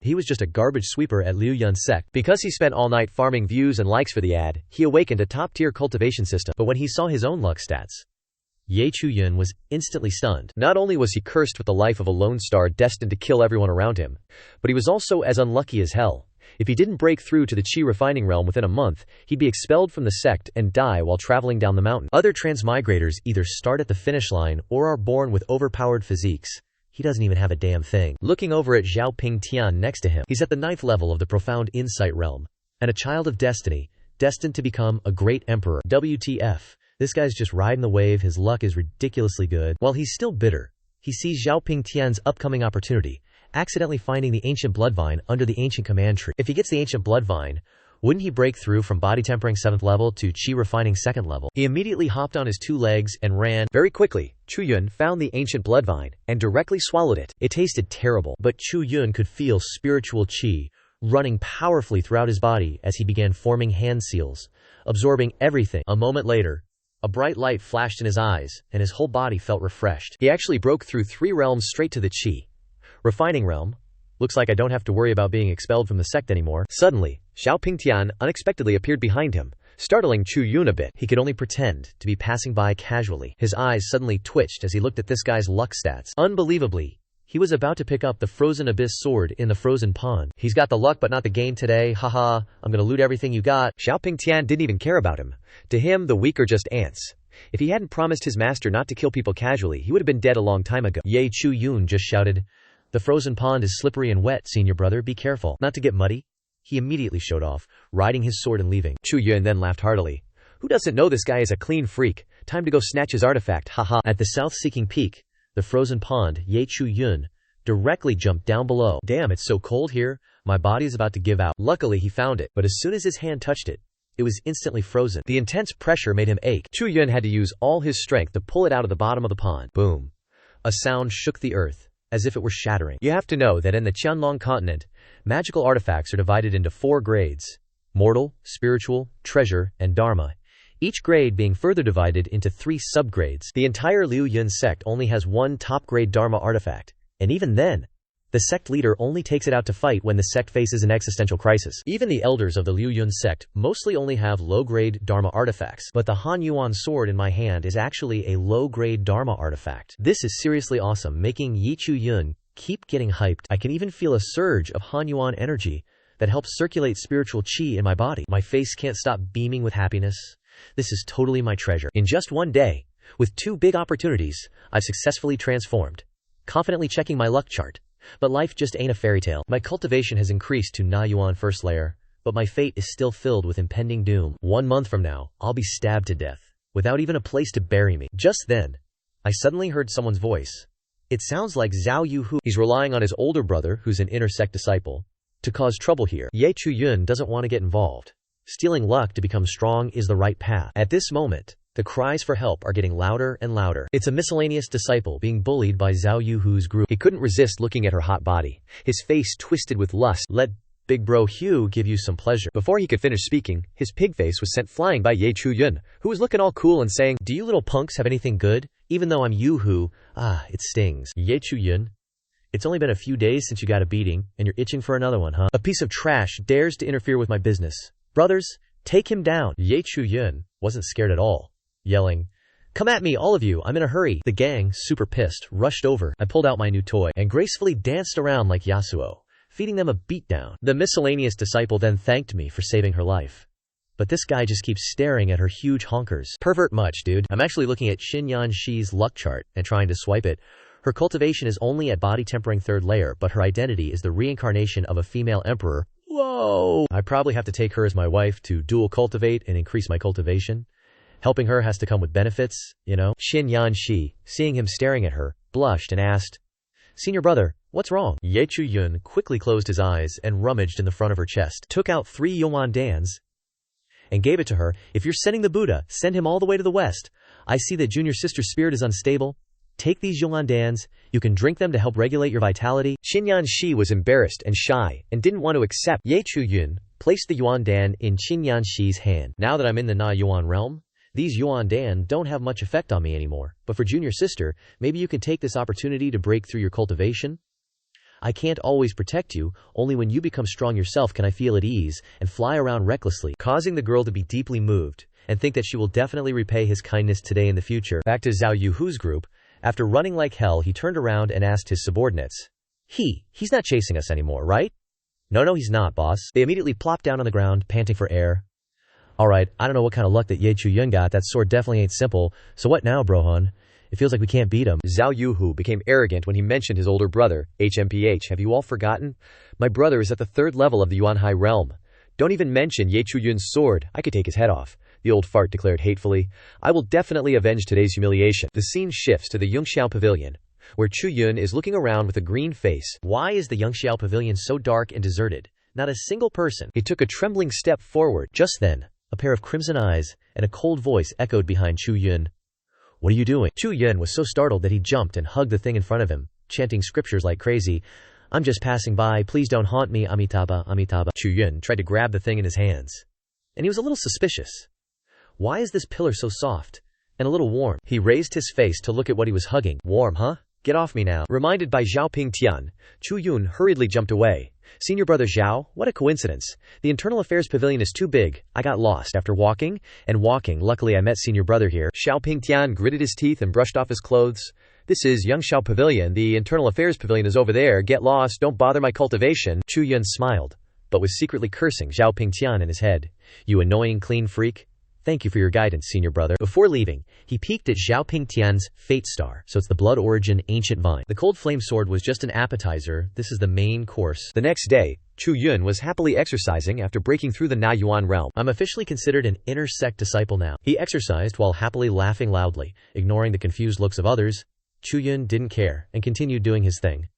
he was just a garbage sweeper at Liu Yun Sect. Because he spent all night farming views and likes for the ad, he awakened a top-tier cultivation system. But when he saw his own luck stats, Chu Yun was instantly stunned. Not only was he cursed with the life of a lone star destined to kill everyone around him, but he was also as unlucky as hell. If he didn't break through to the Qi refining realm within a month, he'd be expelled from the sect and die while traveling down the mountain. Other transmigrators either start at the finish line or are born with overpowered physiques. He doesn't even have a damn thing. Looking over at Xiaoing Tian next to him, he's at the 9th level of the profound insight realm, and a child of destiny, destined to become a great emperor. WTF. This guy's just riding the wave, his luck is ridiculously good. While he's still bitter, he sees Xiaoing Tian's upcoming opportunity, accidentally finding the ancient bloodvine under the ancient command tree. If he gets the ancient bloodvine, wouldn't he break through from body tempering 7th level to Qi refining 2nd level? He immediately hopped on his 2 legs and ran. Very quickly, Chu Yun found the ancient bloodvine and directly swallowed it. It tasted terrible, but Chu Yun could feel spiritual Qi running powerfully throughout his body as he began forming hand seals, absorbing everything. A moment later, a bright light flashed in his eyes, and his whole body felt refreshed. He actually broke through 3 realms straight to the Qi refining realm. Looks like I don't have to worry about being expelled from the sect anymore. Suddenly, Xiaoing Tian unexpectedly appeared behind him, startling Chu Yun a bit. He could only pretend to be passing by casually. His eyes suddenly twitched as he looked at this guy's luck stats. Unbelievably, he was about to pick up the frozen abyss sword in the frozen pond. He's got the luck but not the game today, haha, I'm gonna loot everything you got. Xiaoing Tian didn't even care about him. To him, the weak are just ants. If he hadn't promised his master not to kill people casually, he would have been dead a long time ago. Chu Yun just shouted, "The frozen pond is slippery and wet, senior brother, be careful not to get muddy." He immediately showed off, riding his sword and leaving. Chu Yun then laughed heartily. Who doesn't know this guy is a clean freak? Time to go snatch his artifact, haha. At the south-seeking peak, the frozen pond, Chu Yun directly jumped down below. Damn, it's so cold here, my body's about to give out. Luckily he found it, but as soon as his hand touched it, it was instantly frozen. The intense pressure made him ache. Chu Yun had to use all his strength to pull it out of the bottom of the pond. Boom. A sound shook the earth, as if it were shattering. You have to know that in the Qianlong continent, magical artifacts are divided into 4 grades: mortal, spiritual, treasure, and dharma, each grade being further divided into 3 subgrades. The entire Liu Yun Sect only has 1 top-grade dharma artifact, and even then, the sect leader only takes it out to fight when the sect faces an existential crisis. Even the elders of the Liu Yun Sect mostly only have low-grade dharma artifacts, but the Han Yuan sword in my hand is actually a low-grade dharma artifact. This is seriously awesome, making Chu Yun keep getting hyped. I can even feel a surge of Han Yuan energy that helps circulate spiritual qi in my body. My face can't stop beaming with happiness. This is totally my treasure. In just one day, with 2 big opportunities, I've successfully transformed, confidently checking my luck chart. But life just ain't a fairy tale. My cultivation has increased to Na Yuan first layer, but my fate is still filled with impending doom. 1 month from now, I'll be stabbed to death, without even a place to bury me. Just then, I suddenly heard someone's voice. It sounds like Zhao Yuhu. He's relying on his older brother, who's an inner sect disciple, to cause trouble here. Chu Yun doesn't want to get involved. Stealing luck to become strong is the right path. At this moment, the cries for help are getting louder and louder. It's a miscellaneous disciple being bullied by Zhao Yuhu's group. He couldn't resist looking at her hot body, his face twisted with lust. Let Big Bro Hugh give you some pleasure. Before he could finish speaking, his pig face was sent flying by Chu Yun, who was looking all cool and saying, "Do you little punks have anything good? Even though I'm Yuhu, it stings." Chu Yun, it's only been a few days since you got a beating, and you're itching for another one, huh? A piece of trash dares to interfere with my business. Brothers, take him down. Chu Yun wasn't scared at all, yelling, "Come at me, all of you, I'm in a hurry." The gang, super pissed, rushed over. I pulled out my new toy and gracefully danced around like Yasuo, feeding them a beatdown. The miscellaneous disciple then thanked me for saving her life. But this guy just keeps staring at her huge honkers. Pervert much, dude. I'm actually looking at Xinyan Shi's luck chart and trying to swipe it. Her cultivation is only at body tempering 3rd layer, but her identity is the reincarnation of a female emperor. Whoa! I probably have to take her as my wife to dual cultivate and increase my cultivation. Helping her has to come with benefits, you know? Xinyan Shi, seeing him staring at her, blushed and asked, "Senior brother, what's wrong?" Chu Yun quickly closed his eyes and rummaged in the front of her chest, took out 3 yuan dans, and gave it to her. "If you're sending the Buddha, send him all the way to the west. I see that junior sister's spirit is unstable. Take these yuan dans, you can drink them to help regulate your vitality." Xinyan Shi was embarrassed and shy, and didn't want to accept. Chu Yun placed the yuan dan in Xinyan Shi's hand. "Now that I'm in the Na Yuan realm, these yuan dan don't have much effect on me anymore, but for junior sister, maybe you can take this opportunity to break through your cultivation." I can't always protect you, only when you become strong yourself can I feel at ease and fly around recklessly, causing the girl to be deeply moved and think that she will definitely repay his kindness today in the future. Back to Zhao Yuhu's group. After running like hell, he turned around and asked his subordinates. He's not chasing us anymore, right? No, he's not, boss. They immediately plopped down on the ground, panting for air. Alright, I don't know what kind of luck that Ye Chu Yun got. That sword definitely ain't simple. So what now, Brohan? It feels like we can't beat him. Zhao Yuhu became arrogant when he mentioned his older brother, HMPH. Have you all forgotten? My brother is at the 3rd level of the Yuanhai realm. Don't even mention Ye Chu Yun's sword. I could take his head off. The old fart declared hatefully. I will definitely avenge today's humiliation. The scene shifts to the Yungxiao Pavilion, where Chu Yun is looking around with a green face. Why is the Yungxiao Pavilion so dark and deserted? Not a single person. He took a trembling step forward. Just then, a pair of crimson eyes and a cold voice echoed behind Chu Yun. What are you doing? Chu Yun was so startled that he jumped and hugged the thing in front of him, chanting scriptures like crazy. I'm just passing by, please don't haunt me, Amitabha, Amitabha. Chu Yun tried to grab the thing in his hands, and he was a little suspicious. Why is this pillar so soft and a little warm? He raised his face to look at what he was hugging. Warm, huh? Get off me now. Reminded by Xiaoing Tian, Chu Yun hurriedly jumped away. Senior brother Zhao, what a coincidence. The Internal Affairs Pavilion is too big. I got lost after walking and walking. Luckily I met senior brother here. Xiaoing Tian gritted his teeth and brushed off his clothes. This is Yungxiao Pavilion. The Internal Affairs Pavilion is over there. Get lost. Don't bother my cultivation. Chu Yun smiled, but was secretly cursing Xiaoing Tian in his head. You annoying clean freak. Thank you for your guidance, senior brother. Before leaving, he peeked at Xiaoing Tian's fate star. So it's the blood origin ancient vine. The cold flame sword was just an appetizer. This is the main course. The next day, Chu Yun was happily exercising after breaking through the Na Yuan realm. I'm officially considered an inner sect disciple now. He exercised while happily laughing loudly, ignoring the confused looks of others. Chu Yun didn't care and continued doing his thing.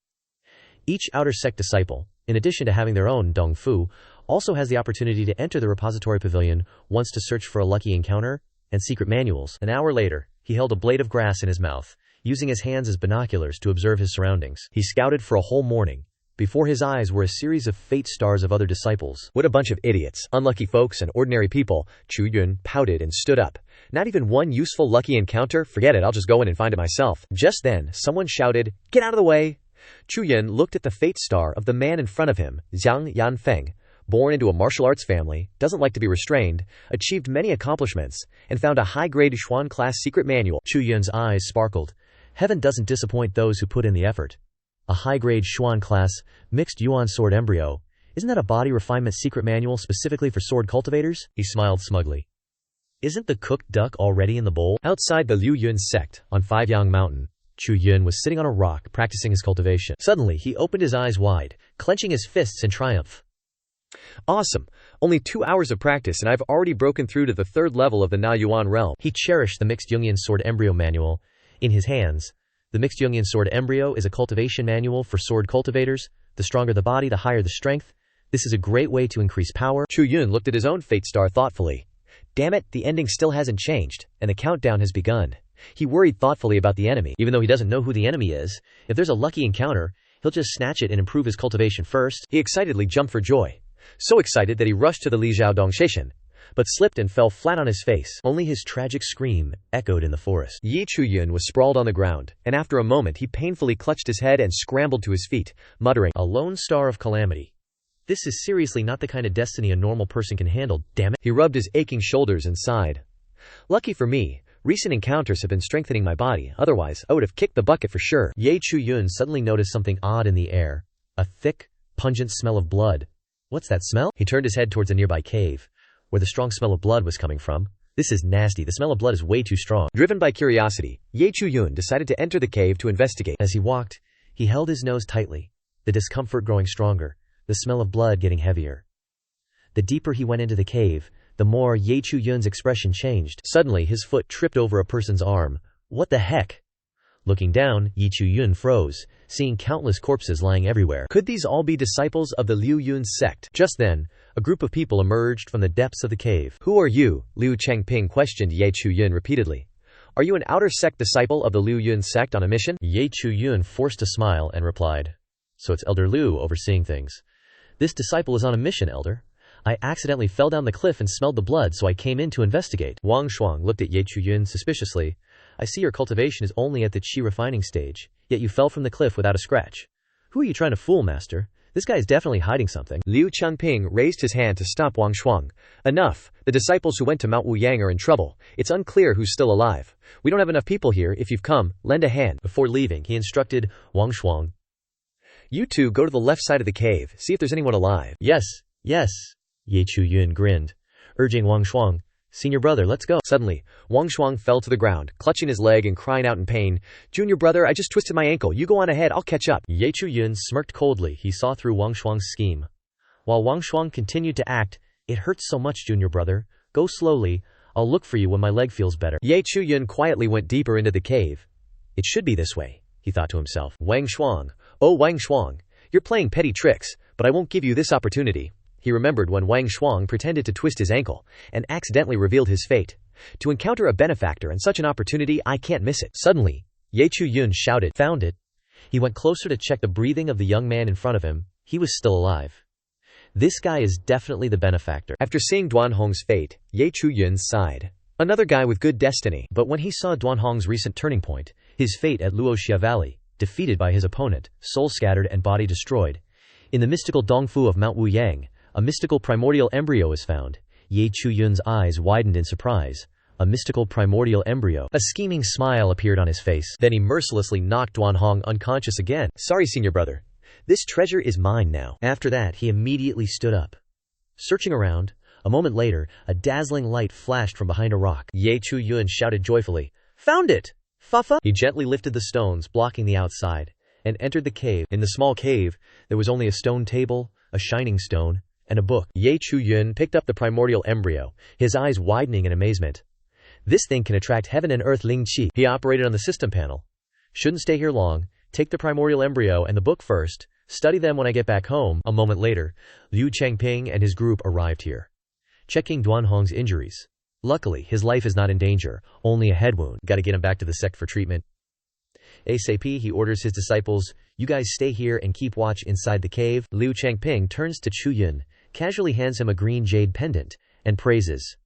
Each outer sect disciple, in addition to having their own Dong Fu, also has the opportunity to enter the repository pavilion once to search for a lucky encounter and secret manuals. An hour later, he held a blade of grass in his mouth, using his hands as binoculars to observe his surroundings. He scouted for a whole morning. Before his eyes were a series of fate stars of other disciples. What a bunch of idiots, unlucky folks and ordinary people. Chu Yun pouted and stood up. Not even one useful lucky encounter? Forget it, I'll just go in and find it myself. Just then, someone shouted, "Get out of the way!" Chu Yun looked at the fate star of the man in front of him, Zhang Yanfeng. Born into a martial arts family, doesn't like to be restrained, achieved many accomplishments, and found a high-grade Xuan-class secret manual. Chu Yun's eyes sparkled. Heaven doesn't disappoint those who put in the effort. A high-grade Xuan-class, mixed Yuan sword embryo. Isn't that a body refinement secret manual specifically for sword cultivators? He smiled smugly. Isn't the cooked duck already in the bowl? Outside the Liu Yun Sect, on Five-Yang Mountain, Chu Yun was sitting on a rock, practicing his cultivation. Suddenly, he opened his eyes wide, clenching his fists in triumph. Awesome! Only 2 hours of practice and I've already broken through to the 3rd level of the Na Yuan realm. He cherished the mixed Jungian sword embryo manual in his hands. The mixed Jungian sword embryo is a cultivation manual for sword cultivators. The stronger the body, the higher the strength. This is a great way to increase power. Chu Yun looked at his own fate star thoughtfully. Damn it, the ending still hasn't changed, and the countdown has begun. He worried thoughtfully about the enemy. Even though he doesn't know who the enemy is, if there's a lucky encounter, he'll just snatch it and improve his cultivation first. He excitedly jumped for joy. So excited that he rushed to the Li Zhao Dongshishan, but slipped and fell flat on his face. Only his tragic scream echoed in the forest. Yi Chu Yun was sprawled on the ground, and after a moment he painfully clutched his head and scrambled to his feet, muttering, "A lone star of calamity. This is seriously not the kind of destiny a normal person can handle, damn it." He rubbed his aching shoulders and sighed. Lucky for me, recent encounters have been strengthening my body, otherwise I would have kicked the bucket for sure. Ye Chu Yun suddenly noticed something odd in the air. A thick, pungent smell of blood. What's that smell? He turned his head towards a nearby cave, where the strong smell of blood was coming from. This is nasty. The smell of blood is way too strong. Driven by curiosity, Ye Chu Yun decided to enter the cave to investigate. As he walked, he held his nose tightly, the discomfort growing stronger, the smell of blood getting heavier. The deeper he went into the cave, the more Ye Chu Yun's expression changed. Suddenly, his foot tripped over a person's arm. What the heck? Looking down, Ye Chu Yun froze, seeing countless corpses lying everywhere. Could these all be disciples of the Liu Yun Sect? Just then, a group of people emerged from the depths of the cave. Who are you? Liu Chengping questioned Ye Chu Yun repeatedly. Are you an outer sect disciple of the Liu Yun Sect on a mission? Ye Chu Yun forced a smile and replied. So it's Elder Liu overseeing things. This disciple is on a mission, Elder. I accidentally fell down the cliff and smelled the blood, so I came in to investigate. Wang Shuang looked at Ye Chu Yun suspiciously. I see your cultivation is only at the qi refining stage, yet you fell from the cliff without a scratch. Who are you trying to fool, master? This guy is definitely hiding something. Liu Changping raised his hand to stop Wang Shuang. Enough. The disciples who went to Mount Wuyang are in trouble. It's unclear who's still alive. We don't have enough people here. If you've come, lend a hand. Before leaving, he instructed Wang Shuang. You two go to the left side of the cave. See if there's anyone alive. Yes. Chu Yun grinned, urging Wang Shuang. Senior brother, let's go. Suddenly, Wang Shuang fell to the ground, clutching his leg and crying out in pain. Junior brother, I just twisted my ankle. You go on ahead, I'll catch up. Chu Yun smirked coldly. He saw through Wang Shuang's scheme. While Wang Shuang continued to act, it hurts so much, junior brother. Go slowly. I'll look for you when my leg feels better. Chu Yun quietly went deeper into the cave. It should be this way, he thought to himself. Wang Shuang. Oh, Wang Shuang. You're playing petty tricks, but I won't give you this opportunity. He remembered when Wang Shuang pretended to twist his ankle and accidentally revealed his fate. To encounter a benefactor and such an opportunity, I can't miss it. Suddenly, Chu Yun shouted, found it. He went closer to check the breathing of the young man in front of him. He was still alive. This guy is definitely the benefactor. After seeing Dwan Hong's fate, Chu Yun sighed. Another guy with good destiny. But when he saw Dwan Hong's recent turning point, his fate at Luoxia Valley, defeated by his opponent, soul scattered and body destroyed. In the mystical Dongfu of Mount Wuyang, a mystical primordial embryo is found. Chu Yun's eyes widened in surprise. A mystical primordial embryo. A scheming smile appeared on his face. Then he mercilessly knocked Dwan Hong unconscious again. Sorry, senior brother. This treasure is mine now. After that, he immediately stood up. Searching around, a moment later, a dazzling light flashed from behind a rock. Chu Yun shouted joyfully, Found it! Fafa! He gently lifted the stones blocking the outside, and entered the cave. In the small cave, there was only a stone table, a shining stone, and a book. Chu Yun picked up the primordial embryo, his eyes widening in amazement. This thing can attract heaven and earth Ling Qi. He operated on the system panel. Shouldn't stay here long. Take the primordial embryo and the book first. Study them when I get back home. A moment later, Liu Changping and his group arrived here, checking Dwan Hong's injuries. Luckily, his life is not in danger, only a head wound. Gotta get him back to the sect for treatment. ASAP, he orders his disciples, you guys stay here and keep watch inside the cave. Liu Changping turns to Chu Yun, casually hands him a green jade pendant, and praises.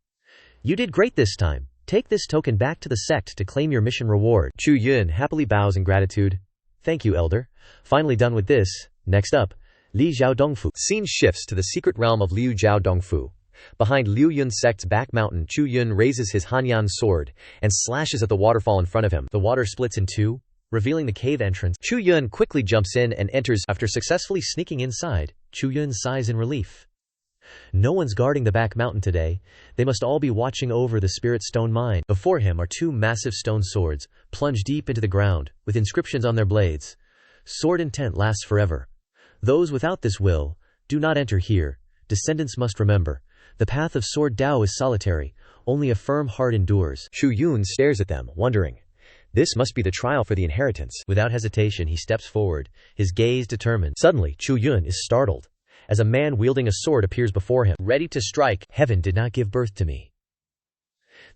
You did great this time. Take this token back to the sect to claim your mission reward. Chu Yun happily bows in gratitude. Thank you, elder. Finally done with this. Next up, Li Zhao Dongfu. Scene shifts to the secret realm of Liu Zhao Dongfu. Behind Liu Yun Sect's back mountain, Chu Yun raises his Hanyan sword and slashes at the waterfall in front of him. The water splits in two, revealing the cave entrance. Chu Yun quickly jumps in and enters. After successfully sneaking inside, Chu Yun sighs in relief. No one's guarding the back mountain today. They must all be watching over the spirit stone mine. Before him are two massive stone swords, plunged deep into the ground, with inscriptions on their blades. Sword intent lasts forever. Those without this will, do not enter here. Descendants must remember. The path of sword Dao is solitary. Only a firm heart endures. Chu Yun stares at them, wondering. This must be the trial for the inheritance. Without hesitation, he steps forward, his gaze determined. Suddenly, Chu Yun is startled, as a man wielding a sword appears before him, ready to strike. Heaven did not give birth to me.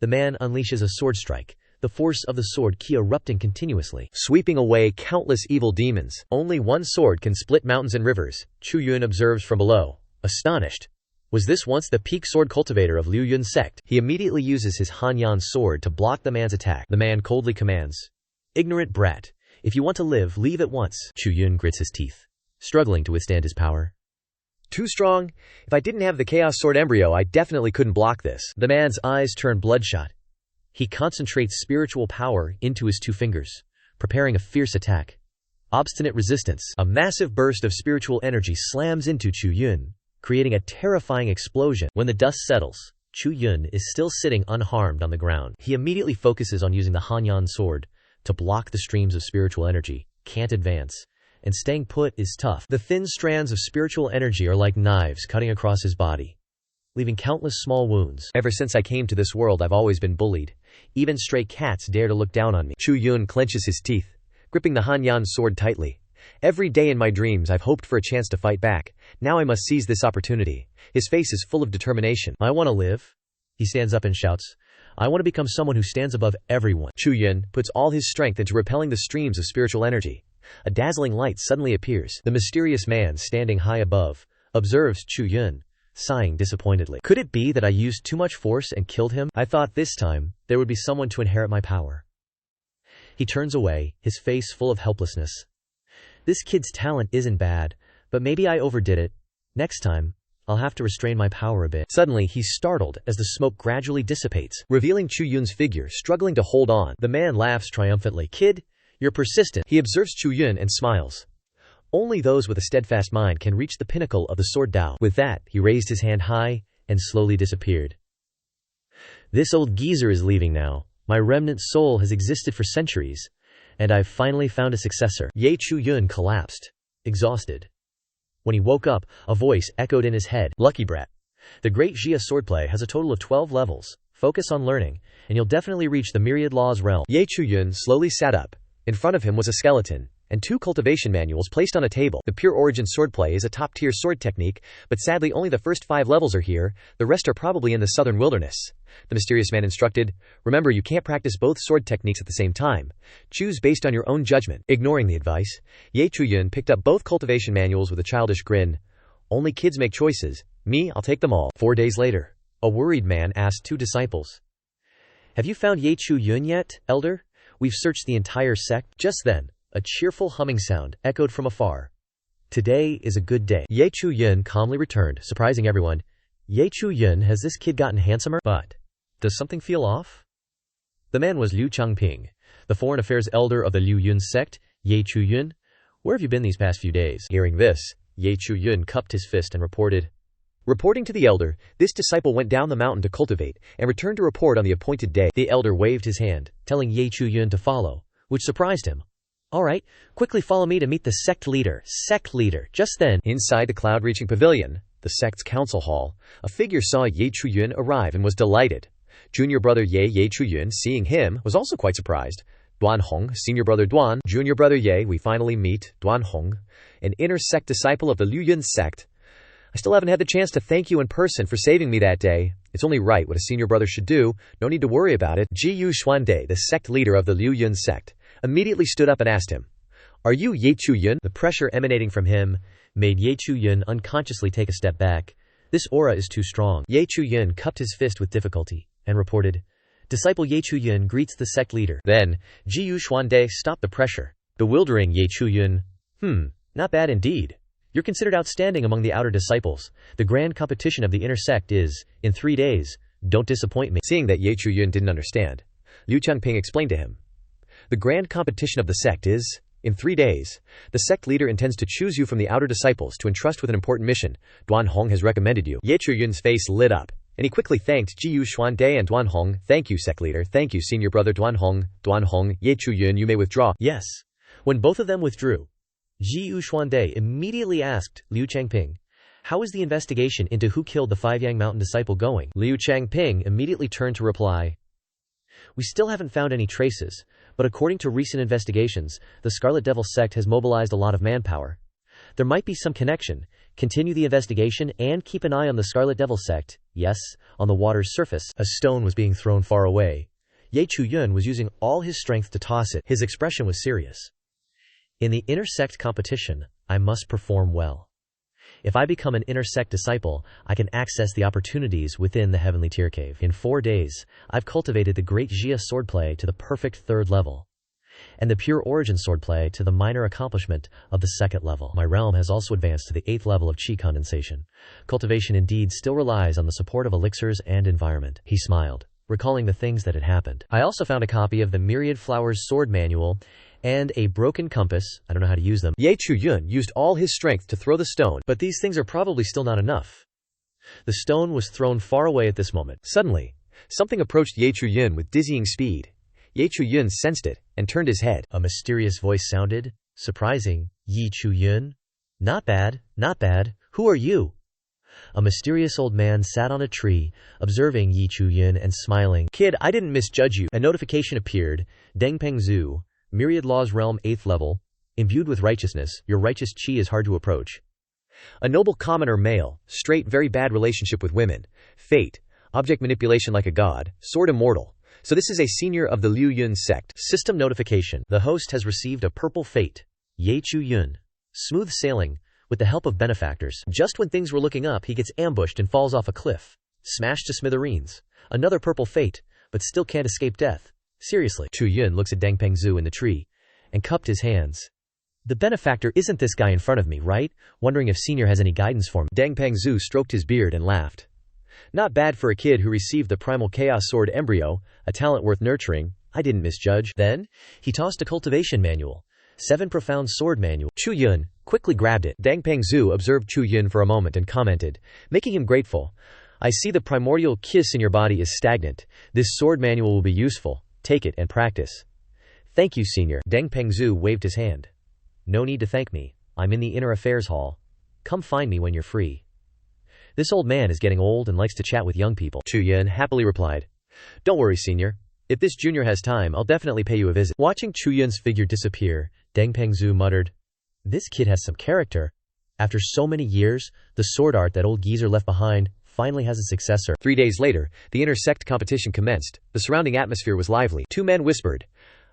The man unleashes a sword strike, the force of the sword ki erupting continuously, sweeping away countless evil demons. Only one sword can split mountains and rivers, Chu Yun observes from below, astonished. Was this once the peak sword cultivator of Liu Yun Sect? He immediately uses his Hanyan sword to block the man's attack. The man coldly commands, Ignorant brat, if you want to live, leave at once. Chu Yun grits his teeth, struggling to withstand his power. Too strong? If I didn't have the Chaos Sword embryo, I definitely couldn't block this. The man's eyes turn bloodshot. He concentrates spiritual power into his two fingers, preparing a fierce attack. Obstinate resistance. A massive burst of spiritual energy slams into Chu Yun, creating a terrifying explosion. When the dust settles, Chu Yun is still sitting unharmed on the ground. He immediately focuses on using the Hanyan sword to block the streams of spiritual energy. Can't advance. And staying put is tough. The thin strands of spiritual energy are like knives cutting across his body, leaving countless small wounds. Ever since I came to this world, I've always been bullied. Even stray cats dare to look down on me. Chu Yun clenches his teeth, gripping the Hanyan sword tightly. Every day in my dreams I've hoped for a chance to fight back. Now I must seize this opportunity. His face is full of determination. I want to live. He stands up and shouts, I want to become someone who stands above everyone. Chu Yun puts all his strength into repelling the streams of spiritual energy. A dazzling light suddenly appears. The mysterious man standing high above observes Chu Yun, sighing disappointedly. Could it be that I used too much force and killed him? I thought this time there would be someone to inherit my power. He turns away, his face full of helplessness. This kid's talent isn't bad, but maybe I overdid it. Next time, I'll have to restrain my power a bit. Suddenly, he's startled as the smoke gradually dissipates, revealing Chu Yun's figure struggling to hold on. The man laughs triumphantly. Kid, you're persistent. He observes Chu Yun and smiles. Only those with a steadfast mind can reach the pinnacle of the sword Dao. With that, he raised his hand high and slowly disappeared. This old geezer is leaving now. My remnant soul has existed for centuries, and I've finally found a successor. Chu Yun collapsed, exhausted. When he woke up, a voice echoed in his head. Lucky brat. The great Jia swordplay has a total of 12 levels. Focus on learning, and you'll definitely reach the myriad laws realm. Chu Yun slowly sat up. In front of him was a skeleton, and 2 cultivation manuals placed on a table. The pure origin swordplay is a top-tier sword technique, but sadly only the first 5 levels are here, the rest are probably in the southern wilderness. The mysterious man instructed, remember you can't practice both sword techniques at the same time. Choose based on your own judgment. Ignoring the advice, Chu Yun picked up both cultivation manuals with a childish grin. Only kids make choices. Me, I'll take them all. 4 days later, a worried man asked 2 disciples. Have you found Chu Yun yet, elder? We've searched the entire sect. Just then, a cheerful humming sound echoed from afar. Today is a good day. Chu Yun calmly returned, surprising everyone. Chu Yun, has this kid gotten handsomer? But does something feel off? The man was Liu Changping, the foreign affairs elder of the Liu Yun Sect. Chu Yun, where have you been these past few days? Hearing this, Chu Yun cupped his fist and reported. Reporting to the elder, this disciple went down the mountain to cultivate, and returned to report on the appointed day. The elder waved his hand, telling Chu Yun to follow, which surprised him. All right, quickly follow me to meet the sect leader. Sect leader. Just then, inside the cloud-reaching pavilion, the sect's council hall, a figure saw Chu Yun arrive and was delighted. Junior brother Chu Yun, seeing him, was also quite surprised. Dwan Hong, senior brother Dwan, junior brother we finally meet, Dwan Hong, an inner sect disciple of the Liu Yun Sect. I still haven't had the chance to thank you in person for saving me that day. It's only right what a senior brother should do, no need to worry about it. Ji Xuande, the sect leader of the Liu Yun Sect, immediately stood up and asked him, Are you Chu Yun? The pressure emanating from him made Chu Yun unconsciously take a step back. This aura is too strong. Chu Yun cupped his fist with difficulty and reported, Disciple Chu Yun greets the sect leader. Then, Ji Xuande stopped the pressure, bewildering Chu Yun. Not bad indeed. You're considered outstanding among the outer disciples. The grand competition of the inner sect is, in 3 days, don't disappoint me. Seeing that Chu Yun didn't understand, Liu Changping explained to him. The grand competition of the sect is, in 3 days. The sect leader intends to choose you from the outer disciples to entrust with an important mission. Dwan Hong has recommended you. Chu Yun's face lit up, and he quickly thanked Ji Xuande and Dwan Hong. Thank you, sect leader. Thank you, senior brother Dwan Hong. Dwan Hong, Chu Yun, you may withdraw. Yes. When both of them withdrew, Ji Xuande immediately asked Liu Changping, how is the investigation into who killed the 5-Yang Mountain disciple going? Liu Changping immediately turned to reply, We still haven't found any traces, but according to recent investigations, the Scarlet Devil sect has mobilized a lot of manpower. There might be some connection. Continue the investigation and keep an eye on the Scarlet Devil sect. Yes, on the water's surface. A stone was being thrown far away. Chu Yun was using all his strength to toss it. His expression was serious. In the inner sect competition, I must perform well. If I become an inner sect disciple, I can access the opportunities within the heavenly tier cave. In 4 days, I've cultivated the great Jia swordplay to the perfect 3rd level, and the pure origin swordplay to the minor accomplishment of the 2nd level. My realm has also advanced to the 8th level of chi condensation. Cultivation indeed still relies on the support of elixirs and environment. He smiled, recalling the things that had happened. I also found a copy of the Myriad Flowers Sword Manual and a broken compass. I don't know how to use them. Chu Yun used all his strength to throw the stone, but these things are probably still not enough. The stone was thrown far away at this moment. Suddenly, something approached Chu Yun with dizzying speed. Chu Yun sensed it and turned his head. A mysterious voice sounded, surprising. Chu Yun? Not bad, not bad. Who are you? A mysterious old man sat on a tree, observing Chu Yun and smiling. Kid, I didn't misjudge you. A notification appeared. Dengpeng Zhu, Myriad Laws Realm 8th level. Imbued with righteousness, your righteous chi is hard to approach. A noble commoner male, straight very bad relationship with women. Fate, object manipulation like a god, sword immortal. So this is a senior of the Liu Yun Sect. System notification. The host has received a purple fate. Chu Yun. Smooth sailing, with the help of benefactors. Just when things were looking up, he gets ambushed and falls off a cliff. Smashed to smithereens. Another purple fate, but still can't escape death. Seriously. Chu Yun looks at Dengpeng Zhu in the tree, and cupped his hands. The benefactor isn't this guy in front of me, right? Wondering if Senior has any guidance for me. Deng Pengzhu stroked his beard and laughed. Not bad for a kid who received the primal chaos sword embryo, a talent worth nurturing. I didn't misjudge. Then, he tossed a cultivation manual. 7 profound sword manual. Chu Yun quickly grabbed it. Deng Pengzhu observed Chu Yun for a moment and commented, making him grateful. I see the primordial kiss in your body is stagnant. This sword manual will be useful. Take it and practice. Thank you, Senior. Deng Pengzhu waved his hand. No need to thank me. I'm in the inner affairs hall. Come find me when you're free. This old man is getting old and likes to chat with young people. Chu Yun happily replied. Don't worry, Senior. If this junior has time, I'll definitely pay you a visit. Watching Chu Yun's figure disappear, Deng Pengzhu muttered, this kid has some character. After so many years, the sword art that old geezer left behind finally has a successor. 3 days later, the intersect competition commenced. The surrounding atmosphere was lively. 2 men whispered,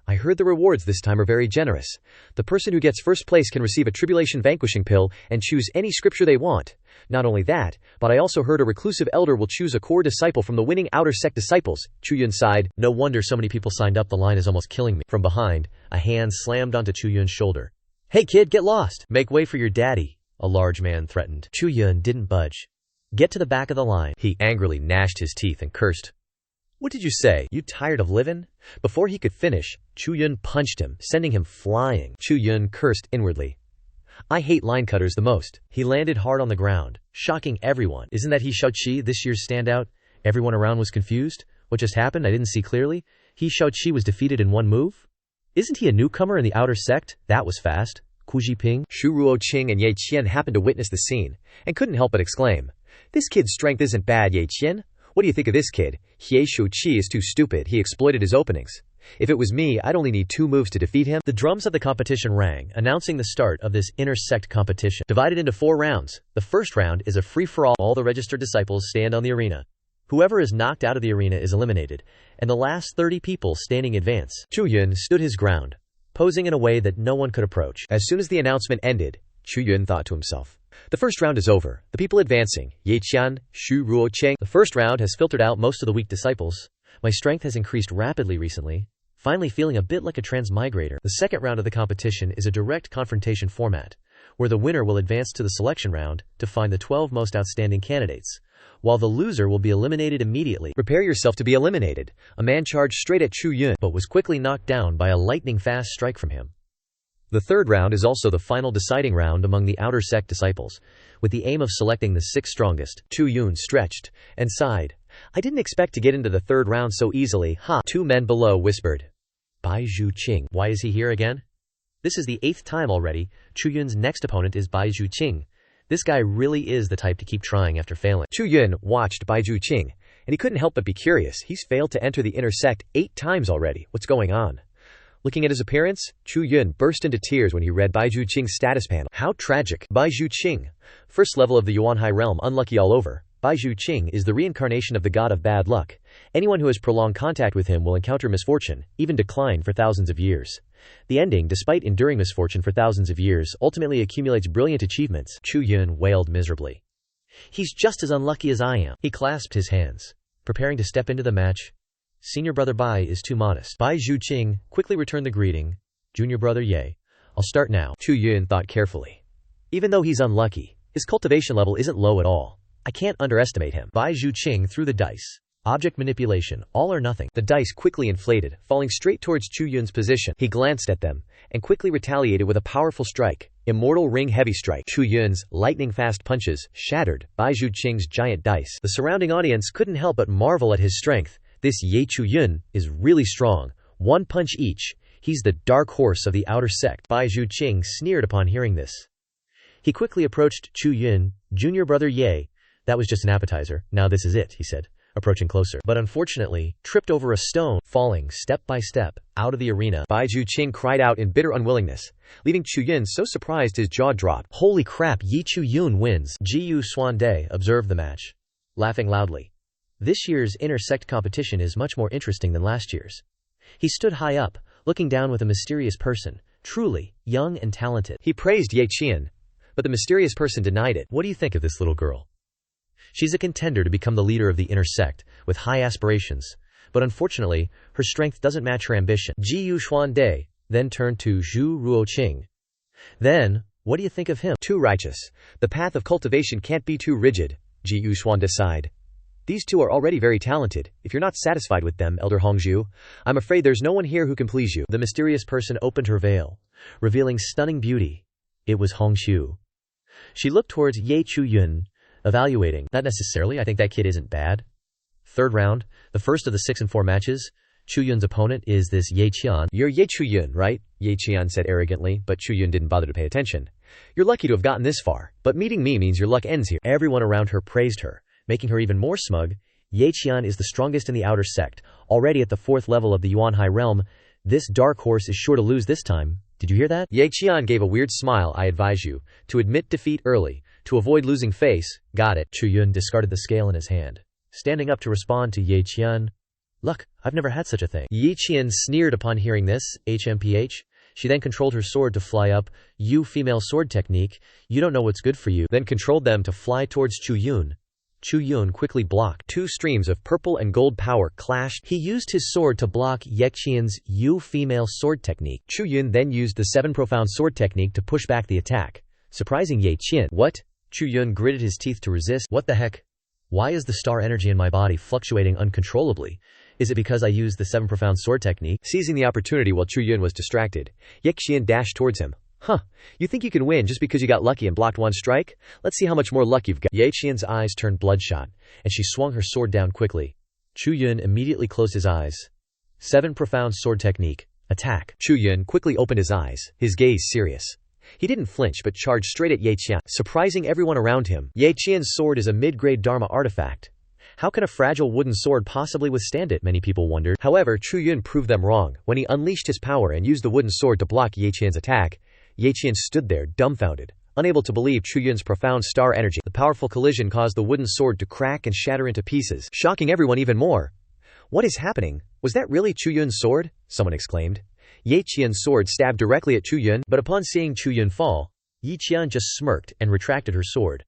I heard the rewards this time are very generous. The person who gets first place can receive a tribulation vanquishing pill and choose any scripture they want. Not only that, but I also heard a reclusive elder will choose a core disciple from the winning outer sect disciples. Chu Yun sighed. No wonder so many people signed up, the line is almost killing me. From behind, a hand slammed onto Chu Yun's shoulder. Hey kid, get lost. Make way for your daddy, a large man threatened. Chu Yun didn't budge. Get to the back of the line. He angrily gnashed his teeth and cursed. What did you say? You tired of living? Before he could finish, Chu Yun punched him, sending him flying. Chu Yun cursed inwardly. I hate line cutters the most. He landed hard on the ground, shocking everyone. Isn't that he Xiaoqi, this year's standout? Everyone around was confused. What just happened? I didn't see clearly. He Xiaoqi was defeated in 1 move? Isn't he a newcomer in the outer sect? That was fast. Ku Jiping, Shu Ruoqing and Ye Qian happened to witness the scene, and couldn't help but exclaim. This kid's strength isn't bad, Ye Qian. What do you think of this kid? He Shuqi is too stupid. He exploited his openings. If it was me, I'd only need 2 moves to defeat him. The drums of the competition rang, announcing the start of this intersect competition. Divided into 4 rounds. The first round is a free-for-all. All the registered disciples stand on the arena. Whoever is knocked out of the arena is eliminated, and the last 30 people standing advance. Chu Yun stood his ground, posing in a way that no one could approach. As soon as the announcement ended, Chu Yun thought to himself. The first round is over. The people advancing, Ye Qian, Shu Ruoqing. The first round has filtered out most of the weak disciples. My strength has increased rapidly recently, finally feeling a bit like a transmigrator. The second round of the competition is a direct confrontation format, where the winner will advance to the selection round to find the 12 most outstanding candidates, while the loser will be eliminated immediately. Prepare yourself to be eliminated. A man charged straight at Chu Yun, but was quickly knocked down by a lightning-fast strike from him. The third round is also the final deciding round among the outer sect disciples, with the aim of selecting the 6 strongest. Chu Yun stretched and sighed. I didn't expect to get into the third round so easily. Ha! 2 men below whispered. Bai Zhuqing. Why is he here again? This is the 8th time already. Chu Yun's next opponent is Bai Zhuqing. This guy really is the type to keep trying after failing. Chu Yun watched Bai Zhuqing, and he couldn't help but be curious. He's failed to enter the intersect 8 times already. What's going on? Looking at his appearance, Chu Yun burst into tears when he read Bai Zhuqing's status panel. How tragic. Bai Zhuqing, first level of the Yuanhai realm, unlucky all over. Bai Zhuqing is the reincarnation of the god of bad luck. Anyone who has prolonged contact with him will encounter misfortune, even decline for thousands of years. The ending, despite enduring misfortune for thousands of years, ultimately accumulates brilliant achievements. Chu Yun wailed miserably. He's just as unlucky as I am. He clasped his hands, preparing to step into the match. Senior brother Bai is too modest. Bai Zhuqing quickly returned the greeting. Junior brother Ye. I'll start now. Chu Yun thought carefully. Even though he's unlucky, his cultivation level isn't low at all. I can't underestimate him. Bai Zhuqing threw the dice. Object manipulation, all or nothing. The dice quickly inflated, falling straight towards Chu Yun's position. He glanced at them, and quickly retaliated with a powerful strike. Immortal ring heavy strike. Chu Yun's lightning-fast punches shattered Bai Zhuqing's giant dice. The surrounding audience couldn't help but marvel at his strength. This Ye Chu Yun is really strong. 1 punch each. He's the dark horse of the outer sect. Bai Zhuqing sneered upon hearing this. He quickly approached Chu Yun. Junior brother Ye. That was just an appetizer. Now this is it, he said, approaching closer. But unfortunately, tripped over a stone, falling step by step out of the arena. Bai Zhuqing cried out in bitter unwillingness, leaving Chu Yun so surprised his jaw dropped. Holy crap, Ye Chu Yun wins. Ji Xuande observed the match, laughing loudly. This year's intersect competition is much more interesting than last year's. He stood high up, looking down with a mysterious person, truly young and talented. He praised Ye Qian, but the mysterious person denied it. What do you think of this little girl? She's a contender to become the leader of the intersect, with high aspirations, but unfortunately, her strength doesn't match her ambition. Ji Xuande then turned to Zhu Ruoqing. Then, what do you think of him? Too righteous. The path of cultivation can't be too rigid, Ji Yuxuan decided. These two are already very talented. If you're not satisfied with them, Elder Hongzhu, I'm afraid there's no one here who can please you. The mysterious person opened her veil, revealing stunning beauty. It was Hongxue. She looked towards Chu Yun, evaluating. Not necessarily, I think that kid isn't bad. Third round, the first of the 6 and 4 matches. Chu Yun's opponent is this Ye Qian. You're Chu Yun, right? Ye Qian said arrogantly, but Chu Yun didn't bother to pay attention. You're lucky to have gotten this far, but meeting me means your luck ends here. Everyone around her praised her, making her even more smug. Ye Qian is the strongest in the outer sect, already at the 4th level of the Yuan High realm. This dark horse is sure to lose this time. Did you hear that? Ye Qian gave a weird smile. I advise you to admit defeat early, to avoid losing face. Got it. Chu Yun discarded the scale in his hand, standing up to respond to Ye Qian. Luck, I've never had such a thing. Ye Qian sneered upon hearing this. HMPH. She then controlled her sword to fly up. You female sword technique. You don't know what's good for you. Then controlled them to fly towards Chu Yun. Chu Yun quickly blocked. 2 streams of purple and gold power clashed. He used his sword to block Ye Qian's You female sword technique. Chu Yun then used the 7 profound sword technique to push back the attack, surprising Ye Qian. What? Chu Yun gritted his teeth to resist. What the heck? Why is the star energy in my body fluctuating uncontrollably? Is it because I used the 7 profound sword technique? Seizing the opportunity while Chu Yun was distracted, Ye Qian dashed towards him. Huh, you think you can win just because you got lucky and blocked 1 strike? Let's see how much more luck you've got. Ye Qian's eyes turned bloodshot, and she swung her sword down quickly. Chu Yun immediately closed his eyes. 7 profound sword technique. Attack. Chu Yun quickly opened his eyes, his gaze serious. He didn't flinch but charged straight at Ye Qian, surprising everyone around him. Ye Qian's sword is a mid-grade Dharma artifact. How can a fragile wooden sword possibly withstand it? Many people wondered. However, Chu Yun proved them wrong. When he unleashed his power and used the wooden sword to block Ye Qian's attack, Ye Qian stood there, dumbfounded, unable to believe Chu Yun's profound star energy. The powerful collision caused the wooden sword to crack and shatter into pieces, shocking everyone even more. What is happening? Was that really Chu Yun's sword? Someone exclaimed. Ye Qian's sword stabbed directly at Chu Yun, but upon seeing Chu Yun fall, Ye Qian just smirked and retracted her sword.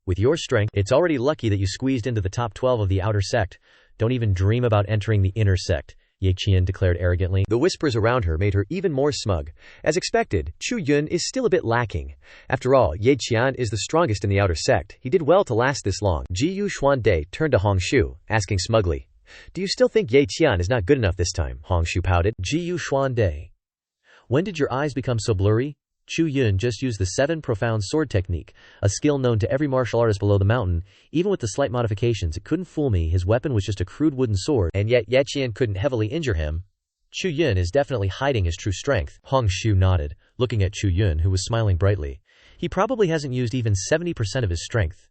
With your strength, it's already lucky that you squeezed into the top 12 of the outer sect. Don't even dream about entering the inner sect, Ye Qian declared arrogantly. The whispers around her made her even more smug. As expected, Chu Yun is still a bit lacking. After all, Ye Qian is the strongest in the outer sect. He did well to last this long. Ji Yuxuan turned to Hongxue, asking smugly, do you still think Ye Qian is not good enough this time? Hongxue pouted. Ji Yuxuan. When did your eyes become so blurry? Chu Yun just used the 7 profound sword technique, a skill known to every martial artist below the mountain. Even with the slight modifications, it couldn't fool me. His weapon was just a crude wooden sword, and yet Ye Qian couldn't heavily injure him. Chu Yun is definitely hiding his true strength. Hongxue nodded, looking at Chu Yun, who was smiling brightly. He probably hasn't used even 70% of his strength.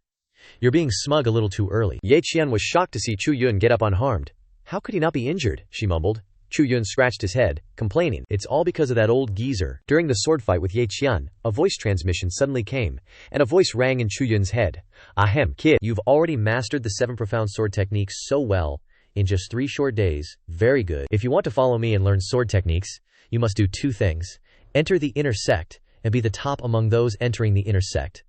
You're being smug a little too early. Ye Qian was shocked to see Chu Yun get up unharmed. How could he not be injured? She mumbled. Chu Yun scratched his head, complaining. It's all because of that old geezer. During the sword fight with Ye Qian, a voice transmission suddenly came, and a voice rang in Chu Yun's head. Ahem, kid, you've already mastered the 7 profound sword techniques so well, in just 3 short days. Very good. If you want to follow me and learn sword techniques, you must do 2 things. Enter the inner sect, and be the top among those entering the inner sect.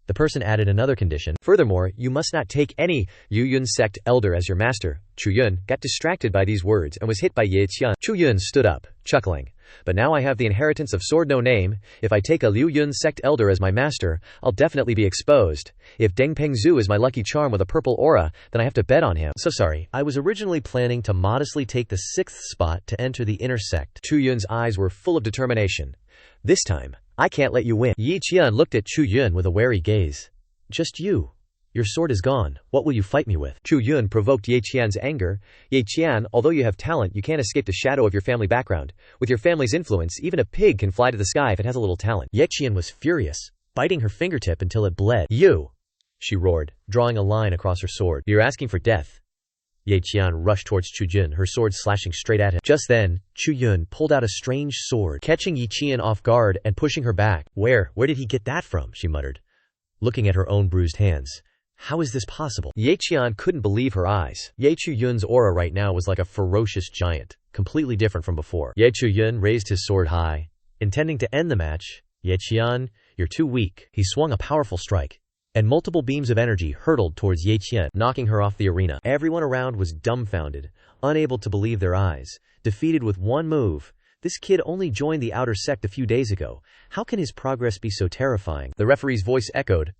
The person added another condition. Furthermore, you must not take any Liu Yun Sect elder as your master. Chu Yun got distracted by these words and was hit by Ye Qian. Chu Yun stood up, chuckling. But now I have the inheritance of sword no name. If I take a Liu Yun Sect elder as my master, I'll definitely be exposed. If Deng Pengzhu is my lucky charm with a purple aura, then I have to bet on him. So sorry, I was originally planning to modestly take the 6th spot to enter the inner sect. Chu Yun's eyes were full of determination. This time, I can't let you win. Ye Qian looked at Chu Yun with a wary gaze. Just you. Your sword is gone. What will you fight me with? Chu Yun provoked Ye Qian's anger. Ye Qian, although you have talent, you can't escape the shadow of your family background. With your family's influence, even a pig can fly to the sky if it has a little talent. Ye Qian was furious, biting her fingertip until it bled. You! She roared, drawing a line across her sword. You're asking for death. Ye Qian rushed towards Chu Yun, her sword slashing straight at him. Just then, Chu Yun pulled out a strange sword, catching Ye Qian off guard and pushing her back. Where did he get that from? She muttered, looking at her own bruised hands. How is this possible? Ye Qian couldn't believe her eyes. Ye Chu Yun's aura right now was like a ferocious giant, completely different from before. Ye Chu Yun raised his sword high, intending to end the match. Ye Qian, you're too weak. He swung a powerful strike, and multiple beams of energy hurtled towards Ye Qian, knocking her off the arena. Everyone around was dumbfounded, unable to believe their eyes. Defeated with 1 move, This kid only joined the outer sect a few days ago. How can his progress be so terrifying? The referee's voice echoed.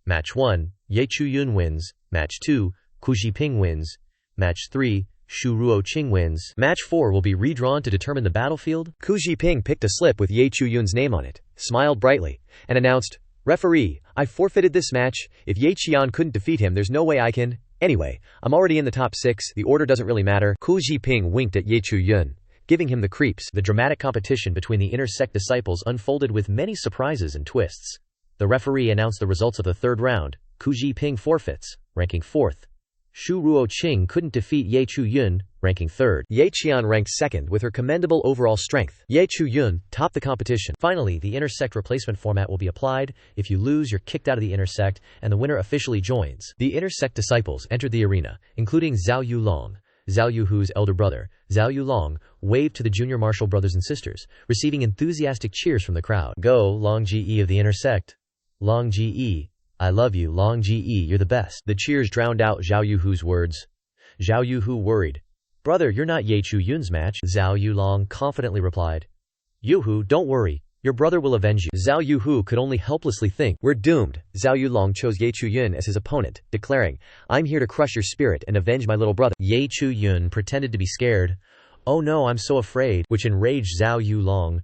Match 1, Chu Yun wins. Match 2, Ku Jiping wins. Match 3, Shu Ruoqing wins. Match 4 will be redrawn to determine the battlefield. Ku Jiping picked a slip with Chu Yun's name on it, smiled brightly, and announced, "Referee, I forfeited this match. If Ye Qian couldn't defeat him, there's no way I can. Anyway, I'm already in the top 6, the order doesn't really matter." Ku Jiping winked at Chu Yun, giving him the creeps. The dramatic competition between the inner sect disciples unfolded with many surprises and twists. The referee announced the results of the third round. Ku Jiping forfeits, ranking 4th. Shu Ruoqing couldn't defeat Chu Yun, ranking 3rd. Ye Qian ranked 2nd with her commendable overall strength. Chu Yun topped the competition. Finally, the intersect replacement format will be applied. If you lose, you're kicked out of the intersect, and the winner officially joins. The intersect disciples entered the arena, including Zhao Yulong, Zhao Yuhu's elder brother. Zhao Yulong waved to the junior martial brothers and sisters, receiving enthusiastic cheers from the crowd. "Go, Long Ge of the intersect. Long Ge. I love you, Long Ge, you're the best." The cheers drowned out Zhao Yuhu's words. Zhao Yuhu worried. "Brother, you're not Chu Yun's match." Zhao Yulong confidently replied. "Yuhu, don't worry. Your brother will avenge you." Zhao Yuhu could only helplessly think, "We're doomed." Zhao Yulong chose Chu Yun as his opponent, declaring, "I'm here to crush your spirit and avenge my little brother." Chu Yun pretended to be scared. "Oh no, I'm so afraid," which enraged Zhao Yulong.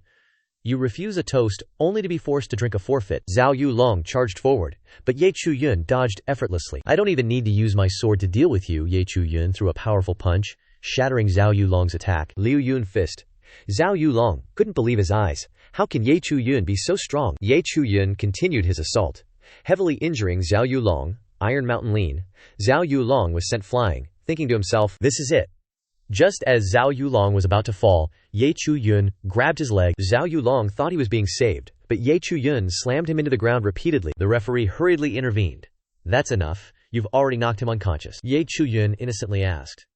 "You refuse a toast, only to be forced to drink a forfeit." Zhao Yulong charged forward, but Chu Yun dodged effortlessly. "I don't even need to use my sword to deal with you." Chu Yun threw a powerful punch, shattering Zhao Yulong's attack. Liu Yun fist. Zhao Yulong couldn't believe his eyes. How can Chu Yun be so strong? Chu Yun continued his assault, heavily injuring Zhao Yulong. Iron Mountain lean. Zhao Yulong was sent flying, thinking to himself, "This is it." Just as Zhao Yulong was about to fall, Chu Yun grabbed his leg. Zhao Yulong thought he was being saved, but Chu Yun slammed him into the ground repeatedly. The referee hurriedly intervened. "That's enough. You've already knocked him unconscious." Chu Yun innocently asked.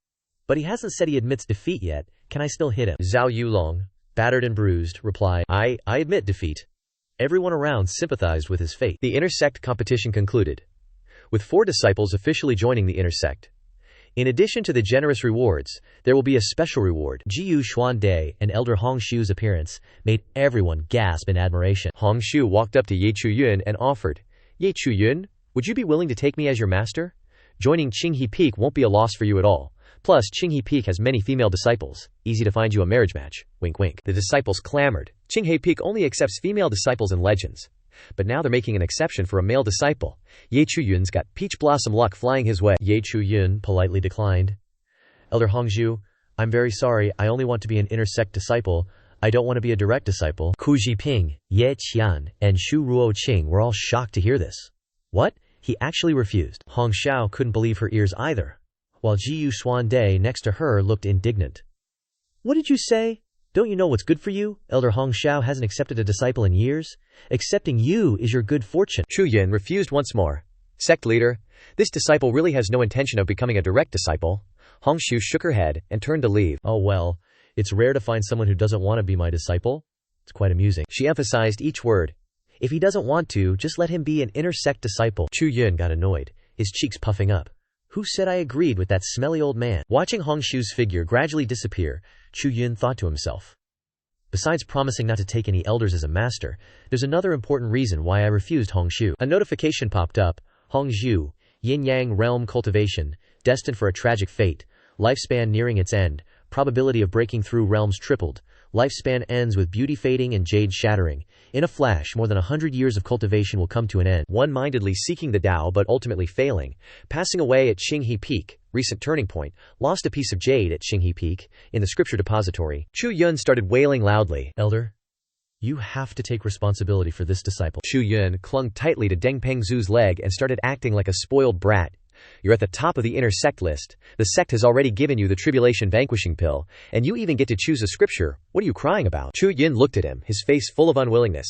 "But he hasn't said he admits defeat yet. Can I still hit him?" Zhao Yulong, battered and bruised, replied, I admit defeat." Everyone around sympathized with his fate. The intersect competition concluded, with 4 disciples officially joining the intersect. In addition to the generous rewards, there will be a special reward. Jiyu Xuande and Elder Hongshu's appearance made everyone gasp in admiration. Hongshu walked up to Chu Yun and offered, "Chu Yun, would you be willing to take me as your master? Joining Qinghe Peak won't be a loss for you at all. Plus, Qinghe Peak has many female disciples. Easy to find you a marriage match." Wink wink. The disciples clamored. Qinghe Peak only accepts female disciples in legends. But now they're making an exception for a male disciple. Chu Yun's got peach blossom luck flying his way. Chu Yun politely declined. "Elder Hongshu, I'm very sorry, I only want to be an intersect disciple. I don't want to be a direct disciple." Ku Jiping, Ye Qian, and Shu Ruoqing were all shocked to hear this. What? He actually refused. Hong Xiao couldn't believe her ears either, while Jiyu Xuande next to her looked indignant. "What did you say? Don't you know what's good for you? Elder Hong Xiao hasn't accepted a disciple in years. Accepting you is your good fortune." Chu Yun refused once more. "Sect leader, this disciple really has no intention of becoming a direct disciple." Hongshu shook her head and turned to leave. "Oh well, it's rare to find someone who doesn't want to be my disciple. It's quite amusing." She emphasized each word. "If he doesn't want to, just let him be an intersect disciple." Chu Yun got annoyed, his cheeks puffing up. Who said I agreed with that smelly old man? Watching Hongshu's figure gradually disappear, Chu Yun thought to himself, besides promising not to take any elders as a master, there's another important reason why I refused Hongshu. A notification popped up. Hongshu, Yin-Yang Realm Cultivation, destined for a tragic fate, lifespan nearing its end, probability of breaking through realms tripled, lifespan ends with beauty fading and jade shattering. In a flash, more than 100 years of cultivation will come to an end. One-mindedly seeking the Tao but ultimately failing, passing away at Qinghe Peak, recent turning point, lost a piece of jade at Qinghe Peak, in the scripture depository. Chu Yun started wailing loudly. "Elder, you have to take responsibility for this disciple." Chu Yun clung tightly to Deng Pengzu's leg and started acting like a spoiled brat. "You're at the top of the inner sect list. The sect has already given you the tribulation vanquishing pill, and you even get to choose a scripture. What are you crying about?" Chu Yun looked at him, his face full of unwillingness.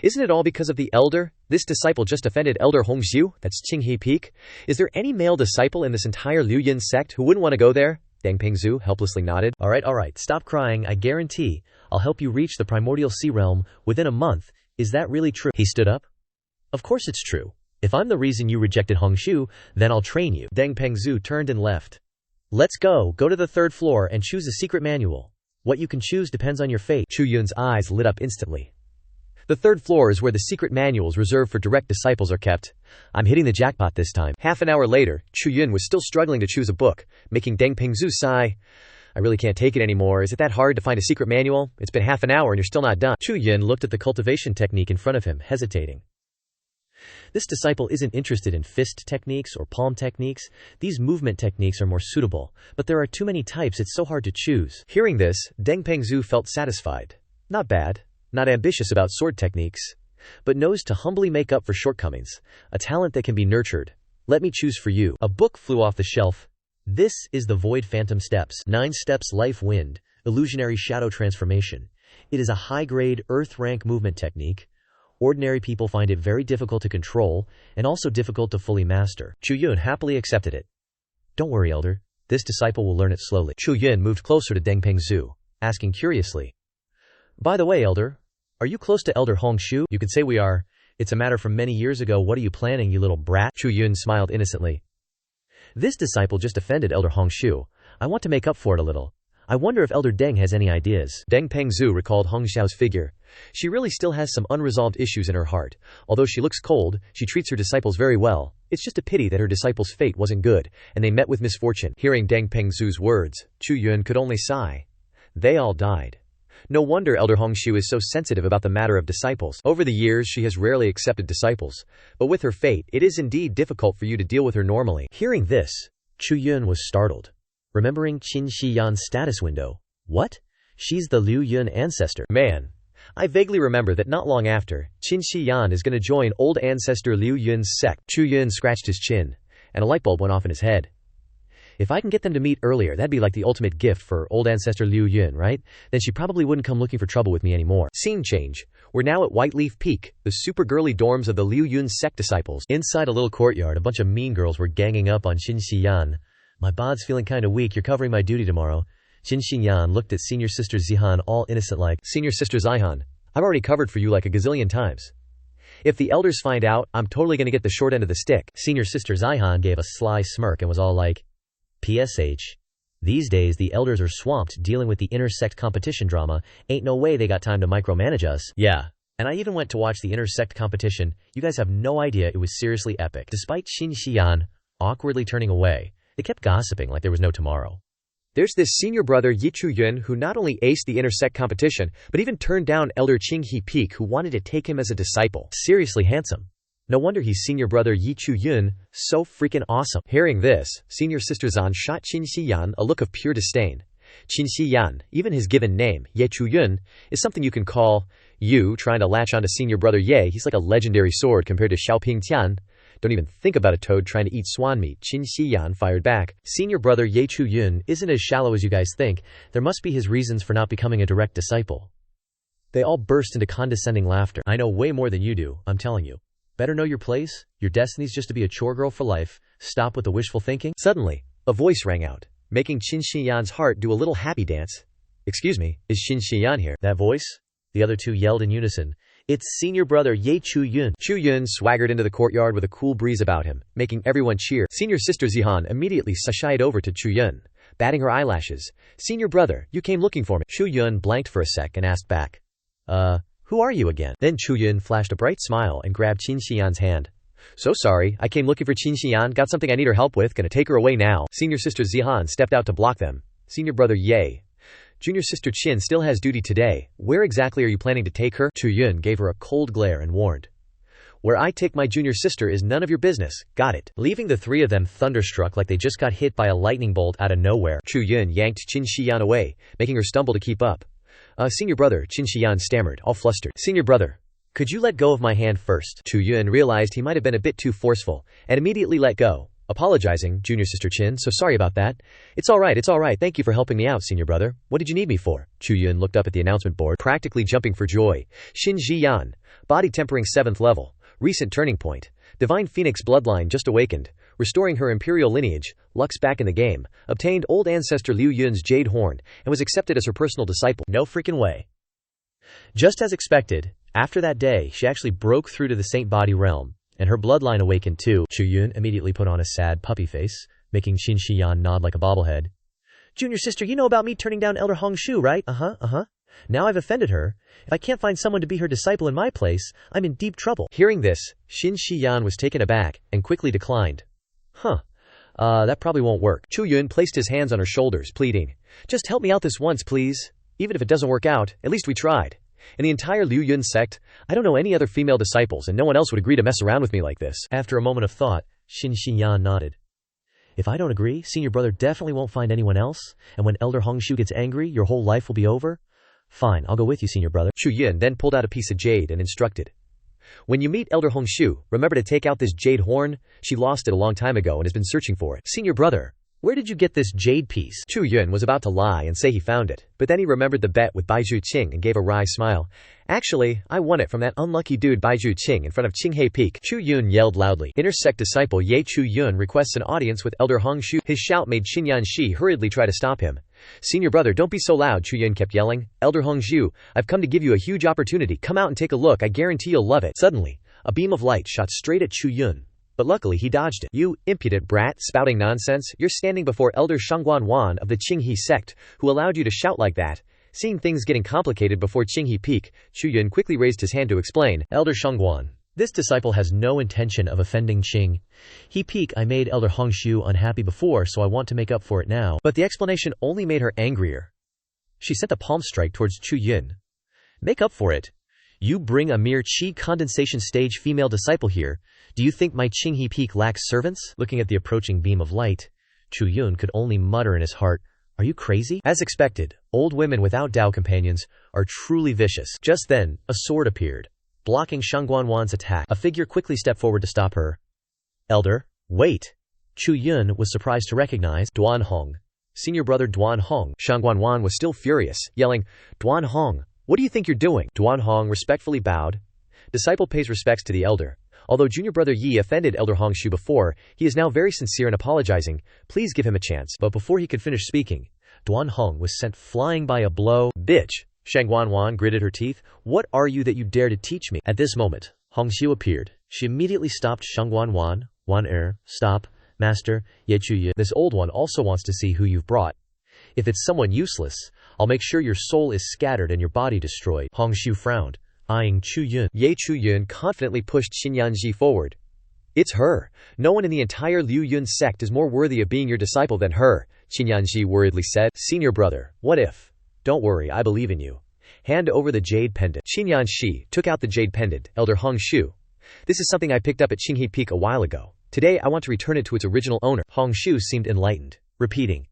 "Isn't it all because of the elder? This disciple just offended Elder Hongshu, that's Qinghe Peak. Is there any male disciple in this entire Liu Yun sect who wouldn't want to go there?" Deng Pengzu helplessly nodded. All right, stop crying. I guarantee I'll help you reach the primordial sea realm within a month. Is that really true?" He stood up. "Of course it's true. If I'm the reason you rejected Hongshu, then I'll train you." Deng Pengzu turned and left. "Let's go to the 3rd floor and choose a secret manual." What you can choose depends on your fate. Chu Yun's eyes lit up instantly. The third floor is where the secret manuals reserved for direct disciples are kept. I'm hitting the jackpot this time. Half an hour later, Chu Yun was still struggling to choose a book, making Deng Pingzhu sigh. I really can't take it anymore. Is it that hard to find a secret manual? It's been half an hour and you're still not done. Chu Yun looked at the cultivation technique in front of him, hesitating. This disciple isn't interested in fist techniques or palm techniques. These movement techniques are more suitable, but there are too many types, it's so hard to choose. Hearing this, Deng Pingzhu felt satisfied. Not bad. Not ambitious about sword techniques, but knows to humbly make up for shortcomings, a talent that can be nurtured. Let me choose for you. A book flew off the shelf. This is the Void Phantom Steps. 9 Steps Life Wind, Illusionary Shadow Transformation. It is a high-grade, earth-rank movement technique. Ordinary people find it very difficult to control, and also difficult to fully master. Chu Yun happily accepted it. Don't worry, Elder. This disciple will learn it slowly. Chu Yun moved closer to Deng Pingzhu, asking curiously, by the way, Elder, are you close to Elder Hong Shu? You could say we are. It's a matter from many years ago. What are you planning, you little brat? Chu Yun smiled innocently. This disciple just offended Elder Hong Shu. I want to make up for it a little. I wonder if Elder Deng has any ideas. Deng Pingzhu recalled Hong Xiao's figure. She really still has some unresolved issues in her heart. Although she looks cold, she treats her disciples very well. It's just a pity that her disciples' fate wasn't good, and they met with misfortune. Hearing Deng Pingzhu's words, Chu Yun could only sigh. They all died. No wonder Elder Hongshu is so sensitive about the matter of disciples. Over the years she has rarely accepted disciples, but with her fate, it is indeed difficult for you to deal with her normally. Hearing this, Chu Yun was startled, remembering Qin Shiyan's status window. What? She's the Liu Yun ancestor. Man, I vaguely remember that not long after, Qin Shiyan is going to join old ancestor Liu Yun's sect. Chu Yun scratched his chin, and a light bulb went off in his head. If I can get them to meet earlier, that'd be like the ultimate gift for old ancestor Liu Yun, right? Then she probably wouldn't come looking for trouble with me anymore. Scene change. We're now at Whiteleaf Peak, the super girly dorms of the Liu Yun Sect disciples. Inside a little courtyard, a bunch of mean girls were ganging up on Qin Shiyan. My bod's feeling kinda weak, you're covering my duty tomorrow. Qin Shiyan looked at senior sister Zihan all innocent like, Senior sister Zihan, I've already covered for you like a gazillion times. If the elders find out, I'm totally gonna get the short end of the stick. Senior sister Zihan gave a sly smirk and was all like, PSH. These days the elders are swamped dealing with the intersect competition drama, ain't no way they got time to micromanage us. Yeah. And I even went to watch the intersect competition, you guys have no idea, it was seriously epic. Despite Qin Shiyan awkwardly turning away, they kept gossiping like there was no tomorrow. There's this senior brother Yi Chu Yun who not only aced the intersect competition, but even turned down Elder Qing He Peak who wanted to take him as a disciple. Seriously handsome. No wonder he's senior brother Yi Chu Yun, so freaking awesome. Hearing this, senior sister Zan shot Qin Shiyan a look of pure disdain. Qin Shiyan, even his given name, Ye Chu Yun, is something you can call you trying to latch onto senior brother Ye. He's like a legendary sword compared to Xiaoing Tian. Don't even think about a toad trying to eat swan meat. Qin Shiyan fired back. Senior brother Ye Chu Yun isn't as shallow as you guys think. There must be his reasons for not becoming a direct disciple. They all burst into condescending laughter. I know way more than you do, I'm telling you. Better know your place. Your destiny's just to be a chore girl for life. Stop with the wishful thinking. Suddenly, a voice rang out, making Qin Shiyan's heart do a little happy dance. Excuse me, is Qin Shiyan here? That voice? The other two yelled in unison. It's senior brother Ye Chu Yun. Chu Yun swaggered into the courtyard with a cool breeze about him, making everyone cheer. Senior sister Zihan immediately shied over to Chu Yun, batting her eyelashes. Senior brother, you came looking for me. Chu Yun blanked for a sec and asked back. Who are you again? Then Chu Yun flashed a bright smile and grabbed Qin Shiyan's hand. So sorry, I came looking for Qin Shiyan, got something I need her help with, gonna take her away now. Senior sister Zihan stepped out to block them. Senior brother Ye. Junior sister Qin still has duty today. Where exactly are you planning to take her? Chu Yun gave her a cold glare and warned. Where I take my junior sister is none of your business, got it? Leaving the three of them thunderstruck like they just got hit by a lightning bolt out of nowhere, Chu Yun yanked Qin Shiyan away, making her stumble to keep up. Senior brother, Qin Shiyan stammered, all flustered. Senior brother, could you let go of my hand first? Chu Yun realized he might have been a bit too forceful, and immediately let go, apologizing. Junior sister Qin, so sorry about that. It's alright, thank you for helping me out, senior brother. What did you need me for? Chu Yun looked up at the announcement board, practically jumping for joy. Xin Jiyan, body tempering 7th level, recent turning point. Divine Phoenix bloodline just awakened, restoring her imperial lineage, Lux back in the game, obtained old ancestor Liu Yun's jade horn, and was accepted as her personal disciple. No freaking way. Just as expected, after that day, she actually broke through to the Saint Body realm, and her bloodline awakened too. Chu Yun immediately put on a sad puppy face, making Qin Shiyan nod like a bobblehead. Junior sister, you know about me turning down Elder Hong Shu, right? Now I've offended her. If I can't find someone to be her disciple in my place, I'm in deep trouble. Hearing this, Xin Shiyan was taken aback and quickly declined. That probably won't work. Chu Yun placed his hands on her shoulders, pleading, "Just help me out this once, please. Even if it doesn't work out, at least we tried. In the entire Liu Yun sect, I don't know any other female disciples, and no one else would agree to mess around with me like this." After a moment of thought, Xin Shiyan nodded. "If I don't agree, senior brother definitely won't find anyone else, and when Elder Hongshu gets angry, your whole life will be over? Fine, I'll go with you, senior brother." Chu Yun then pulled out a piece of jade and instructed, "When you meet Elder Hongshu, remember to take out this jade horn. She lost it a long time ago and has been searching for it." "Senior brother, where did you get this jade piece?" Chu Yun was about to lie and say he found it, but then he remembered the bet with Baizhu Qing and gave a wry smile. "Actually, I won it from that unlucky dude Baizhu Qing in front of Qinghe Peak." Chu Yun yelled loudly. Intersect disciple Ye Chu Yun requests an audience with Elder Hongshu. His shout made Qinyan Shi hurriedly try to stop him. "Senior brother, don't be so loud," Chu Yun kept yelling. "Elder Hongshu, I've come to give you a huge opportunity. Come out and take a look. I guarantee you'll love it." Suddenly, a beam of light shot straight at Chu Yun, but luckily he dodged it. "You impudent brat, spouting nonsense. You're standing before Elder Shangguan Wan of the Qinghe sect, who allowed you to shout like that." Seeing things getting complicated before Qinghe Peak, Chu Yun quickly raised his hand to explain. "Elder Shangguan, this disciple has no intention of offending Qinghe Peak. I made Elder Hongshu unhappy before, so I want to make up for it now." But the explanation only made her angrier. She sent a palm strike towards Chu Yun. "Make up for it? You bring a mere chi condensation stage female disciple here. Do you think my Qinghe Peak lacks servants?" Looking at the approaching beam of light, Chu Yun could only mutter in his heart, "Are you crazy?" As expected, old women without Dao companions are truly vicious. Just then, a sword appeared, blocking Shangguan Wan's attack. A figure quickly stepped forward to stop her. "Elder, wait!" Chu Yun was surprised to recognize Dwan Hong. Senior brother Dwan Hong. Shangguan Wan was still furious, yelling, "Dwan Hong, what do you think you're doing?" Dwan Hong respectfully bowed. Disciple pays respects to the elder. Although junior brother Yi offended Elder Hongshu before, he is now very sincere and apologizing. Please give him a chance. But before he could finish speaking, Dwan Hong was sent flying by a blow. "Bitch!" Shangguan Wan gritted her teeth. "What are you that you dare to teach me?" At this moment, Hongshu appeared. She immediately stopped Shangguan Wan. Stop. Master, Ye Chu Yun. This old one also wants to see who you've brought. If it's someone useless, I'll make sure your soul is scattered and your body destroyed." Hongshu frowned, eyeing Chu Yun. Ye Chu Yun confidently pushed Xinyanji forward. "It's her. No one in the entire Liu Yun sect is more worthy of being your disciple than her," Xinyanji worriedly said. "Senior brother, what if? Don't worry, I believe in you. Hand over the jade pendant." Xinyanji took out the jade pendant. "Elder Hongshu, this is something I picked up at Qinghe Peak a while ago. Today I want to return it to its original owner." Hongshu seemed enlightened, repeating,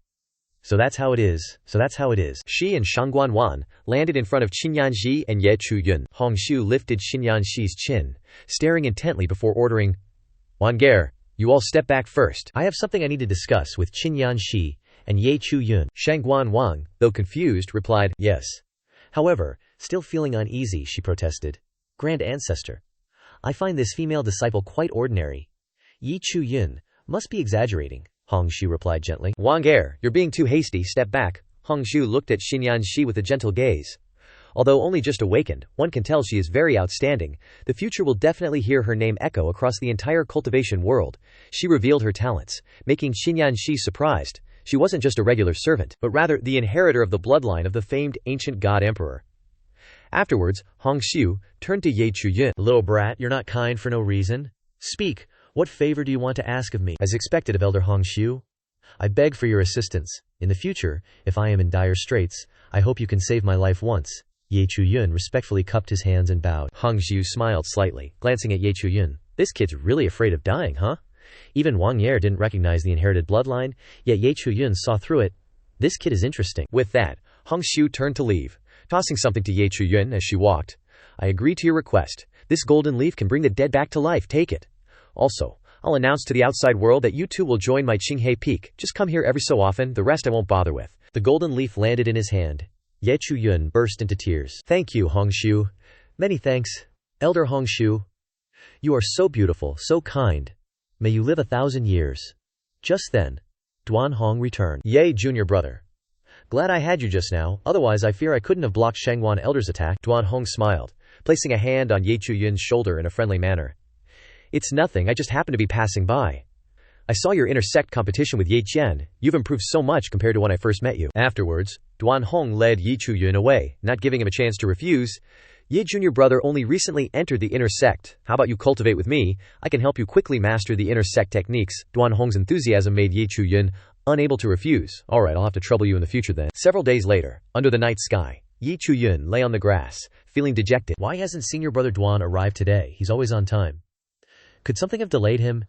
So that's how it is. She and Shangguan Wan landed in front of Qinyanji and Ye Chu Yun. Hongshu lifted Xinyanji's chin, staring intently before ordering, "Wan Gare, you all step back first. I have something I need to discuss with Qinyanji and Ye Chu Yun." Shangguan Wan, though confused, replied, "Yes." However, still feeling uneasy, she protested, "Grand Ancestor, I find this female disciple quite ordinary. Ye Chu Yun must be exaggerating." Hongshu replied gently. "Wang Gare, you're being too hasty, step back." Hongshu looked at Xinyanji with a gentle gaze. Although only just awakened, one can tell she is very outstanding. The future will definitely hear her name echo across the entire cultivation world. She revealed her talents, making Xinyanji surprised. She wasn't just a regular servant, but rather the inheritor of the bloodline of the famed ancient god emperor. Afterwards, Hongshu turned to Ye Chu Yun. "Little brat, you're not kind for no reason. Speak. What favor do you want to ask of me?" As expected of Elder Hongshu, "I beg for your assistance. In the future, if I am in dire straits, I hope you can save my life once." Ye Chu Yun respectfully cupped his hands and bowed. Hongshu smiled slightly, glancing at Ye Chu Yun. This kid's really afraid of dying, huh? Even Wang Yer didn't recognize the inherited bloodline, yet Ye Chu Yun saw through it. This kid is interesting. With that, Hongshu turned to leave, tossing something to Ye Chu Yun as she walked. "I agree to your request. This golden leaf can bring the dead back to life. Take it. Also, I'll announce to the outside world that you two will join my Qinghe Peak. Just come here every so often, the rest I won't bother with." The golden leaf landed in his hand. Ye Chu Yun burst into tears. "Thank you, Hongshu. Many thanks. Elder Hongshu. You are so beautiful, so kind. May you live 1,000 years. Just then, Dwan Hong returned. "Yay, junior brother. Glad I had you just now, otherwise I fear I couldn't have blocked Shangguan Elder's attack." Dwan Hong smiled, placing a hand on Ye Chu Yun's shoulder in a friendly manner. "It's nothing, I just happened to be passing by." I saw your intersect competition with Ye Qian. You've improved so much compared to when I first met you." Afterwards, Dwan Hong led Chu Yun away, not giving him a chance to refuse. "Ye junior brother only recently entered the intersect. How about you cultivate with me? I can help you quickly master the intersect techniques." Dwan Hong's enthusiasm made Chu Yun unable to refuse. "Alright, I'll have to trouble you in the future then." Several days later, under the night sky, Chu Yun lay on the grass, feeling dejected. Why hasn't senior brother Dwan arrived today? He's always on time. Could something have delayed him?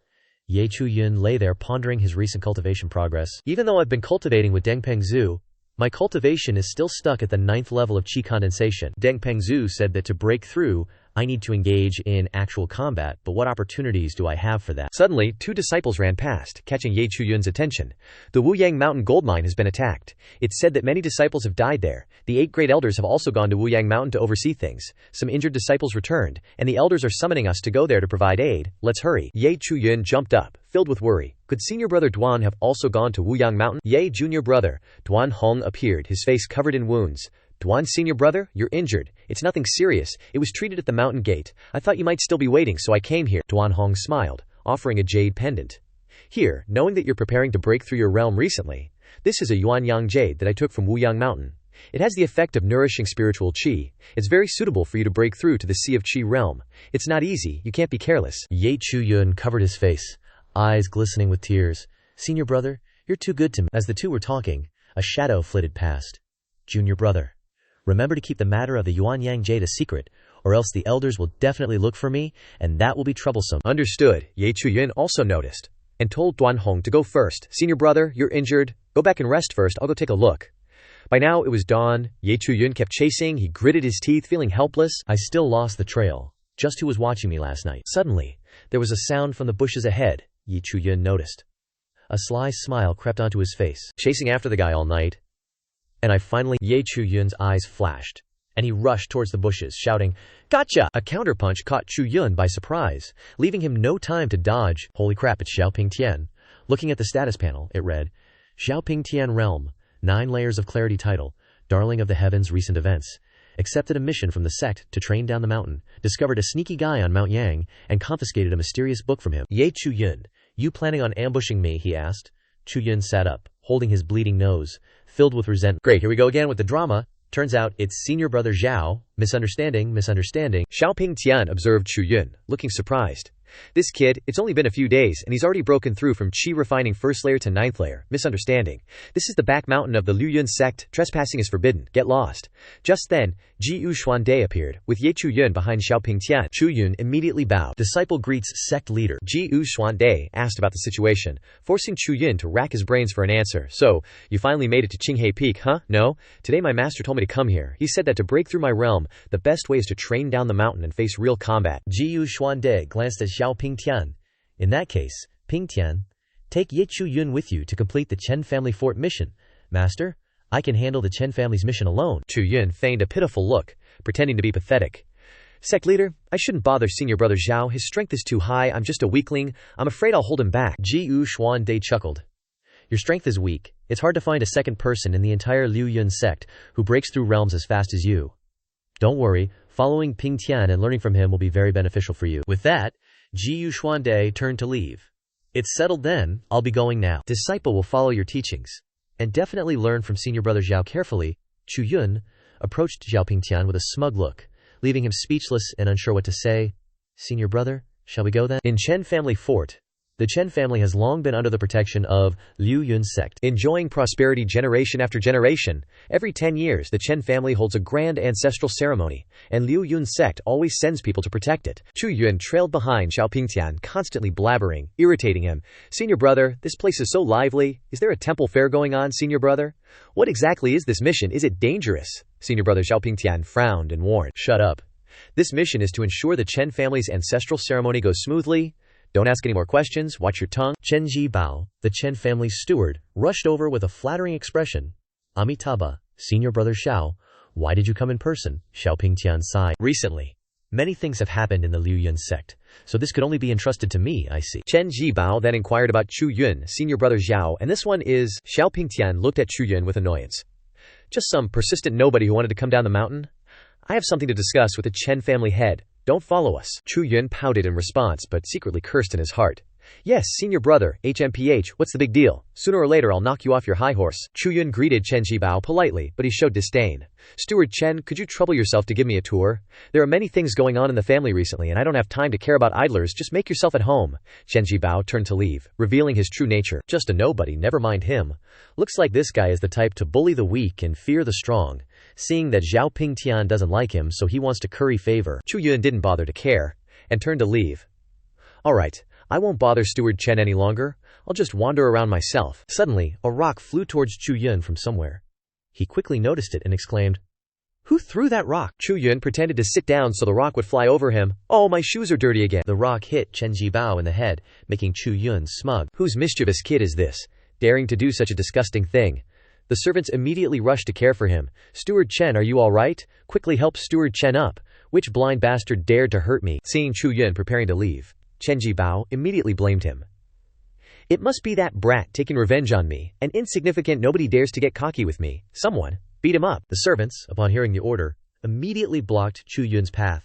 Chu Yun lay there pondering his recent cultivation progress. Even though I've been cultivating with Deng Pengzhu, my cultivation is still stuck at the 9th level of qi condensation. Deng Pengzhu said that to break through, I need to engage in actual combat, but what opportunities do I have for that? Suddenly, 2 disciples ran past, catching Chu Yun's attention. The Wuyang Mountain gold mine has been attacked. It's said that many disciples have died there. The 8 great elders have also gone to Wuyang Mountain to oversee things. Some injured disciples returned, and the elders are summoning us to go there to provide aid. Let's hurry. Chu Yun jumped up, filled with worry. Could senior brother Dwan have also gone to Wuyang Mountain? Junior brother Dwan Hong appeared, his face covered in wounds. "Dwan senior brother, you're injured. It's nothing serious. It was treated at the mountain gate. I thought you might still be waiting, so I came here." Dwan Hong smiled, offering a jade pendant. "Here, knowing that you're preparing to break through your realm recently. This is a Yuanyang jade that I took from Wuyang Mountain. It has the effect of nourishing spiritual qi. It's very suitable for you to break through to the Sea of Qi realm. It's not easy. You can't be careless." Chu Yun covered his face, eyes glistening with tears. "Senior brother, you're too good to me." As the two were talking, a shadow flitted past. "Junior brother, remember to keep the matter of the Yuanyang jade a secret, or else the elders will definitely look for me, and that will be troublesome." Understood. Chu Yun also noticed, and told Dwan Hong to go first. "Senior brother, you're injured. Go back and rest first. I'll go take a look." By now it was dawn. Chu Yun kept chasing. He gritted his teeth, feeling helpless. I still lost the trail. Just who was watching me last night? Suddenly, there was a sound from the bushes ahead. Chu Yun noticed. A sly smile crept onto his face. Chasing after the guy all night. And I finally... Chu Yun's eyes flashed, and he rushed towards the bushes, shouting, "Gotcha!" A counterpunch caught Chu Yun by surprise, leaving him no time to dodge. Holy crap, it's Xiaoing Tian. Looking at the status panel, it read, Xiaoing Tian Realm, 9 layers of clarity title, darling of the heavens, recent events. Accepted a mission from the sect to train down the mountain, discovered a sneaky guy on Mount Yang, and confiscated a mysterious book from him. Chu Yun, you planning on ambushing me? He asked. Chu Yun sat up, holding his bleeding nose, filled with resentment. Great, here we go again with the drama. Turns out it's senior brother Zhao. Misunderstanding. Xiaoing Tian observed Chu Yun, looking surprised. This kid, it's only been a few days, and he's already broken through from Qi refining 1st layer to 9th layer. Misunderstanding. This is the back mountain of the Liu Yun Sect. Trespassing is forbidden. Get lost. Just then, Jiu Xuande appeared, with Chu Yun behind Xiaoing Tian. Chu Yun immediately bowed. Disciple greets sect leader. Jiu Xuande asked about the situation, forcing Chu Yun to rack his brains for an answer. "So, you finally made it to Qinghe Peak, huh?" "No. Today my master told me to come here. He said that to break through my realm, the best way is to train down the mountain and face real combat." Jiu Xuande glanced at Xiaoing Tian. "In that case, Ping Tian, take Chu Yun with you to complete the Chen family fort mission. Master, I can handle the Chen family's mission alone." Chu Yun feigned a pitiful look, pretending to be pathetic. "Sect leader, I shouldn't bother senior brother Zhao. His strength is too high. I'm just a weakling. I'm afraid I'll hold him back." Jiu Xuande chuckled. "Your strength is weak. It's hard to find a second person in the entire Liu Yun Sect who breaks through realms as fast as you. Don't worry, following Ping Tian and learning from him will be very beneficial for you." With that, Jiu Xuande turned to leave. "It's settled then. I'll be going now. Disciple will follow your teachings, and definitely learn from senior brother Zhao carefully." Chu Yun approached Xiaoing Tian with a smug look, leaving him speechless and unsure what to say. "Senior brother, shall we go then?" In Chen family fort, the Chen family has long been under the protection of Liu Yun Sect, enjoying prosperity generation after generation. Every 10 years, the Chen family holds a grand ancestral ceremony, and Liu Yun Sect always sends people to protect it. Chu Yun trailed behind Xiaoing Tian, constantly blabbering, irritating him. "Senior brother, this place is so lively. Is there a temple fair going on, senior brother? What exactly is this mission? Is it dangerous?" Senior brother Xiaoing Tian frowned and warned. "Shut up. This mission is to ensure the Chen family's ancestral ceremony goes smoothly. Don't ask any more questions. Watch your tongue." Chen Bao, the Chen family's steward, rushed over with a flattering expression. "Amitabha, senior brother Xiao, why did you come in person?" Xiaoing Tian sighed. "Recently, many things have happened in the Liu Yun Sect, so this could only be entrusted to me, I see." Chen Bao then inquired about Chu Yun, senior brother Zhao, and this one is... Xiaoing Tian looked at Chu Yun with annoyance. "Just some persistent nobody who wanted to come down the mountain? I have something to discuss with the Chen family head. Don't follow us." Chu Yun pouted in response, but secretly cursed in his heart. Yes, senior brother, HMPH, what's the big deal? Sooner or later I'll knock you off your high horse. Chu Yun greeted Chen Zhibao politely, but he showed disdain. Steward Chen, could you trouble yourself to give me a tour? There are many things going on in the family recently and I don't have time to care about idlers, just make yourself at home. Chen Zhibao turned to leave, revealing his true nature. Just a nobody, never mind him. Looks like this guy is the type to bully the weak and fear the strong. Seeing that Xiaoing Tian doesn't like him, so he wants to curry favor. Chu Yun didn't bother to care, and turned to leave. Alright, I won't bother Steward Chen any longer, I'll just wander around myself. Suddenly, a rock flew towards Chu Yun from somewhere. He quickly noticed it and exclaimed, "Who threw that rock?" Chu Yun pretended to sit down so the rock would fly over him. "Oh, my shoes are dirty again." The rock hit Chen Zhibao in the head, making Chu Yun smug. Whose mischievous kid is this, daring to do such a disgusting thing? The servants immediately rushed to care for him. "Steward Chen, are you all right? Quickly help Steward Chen up. Which blind bastard dared to hurt me?" Seeing Chu Yun preparing to leave, Chen Zhibao immediately blamed him. "It must be that brat taking revenge on me. An insignificant nobody dares to get cocky with me. Someone, beat him up." The servants, upon hearing the order, immediately blocked Chu Yun's path.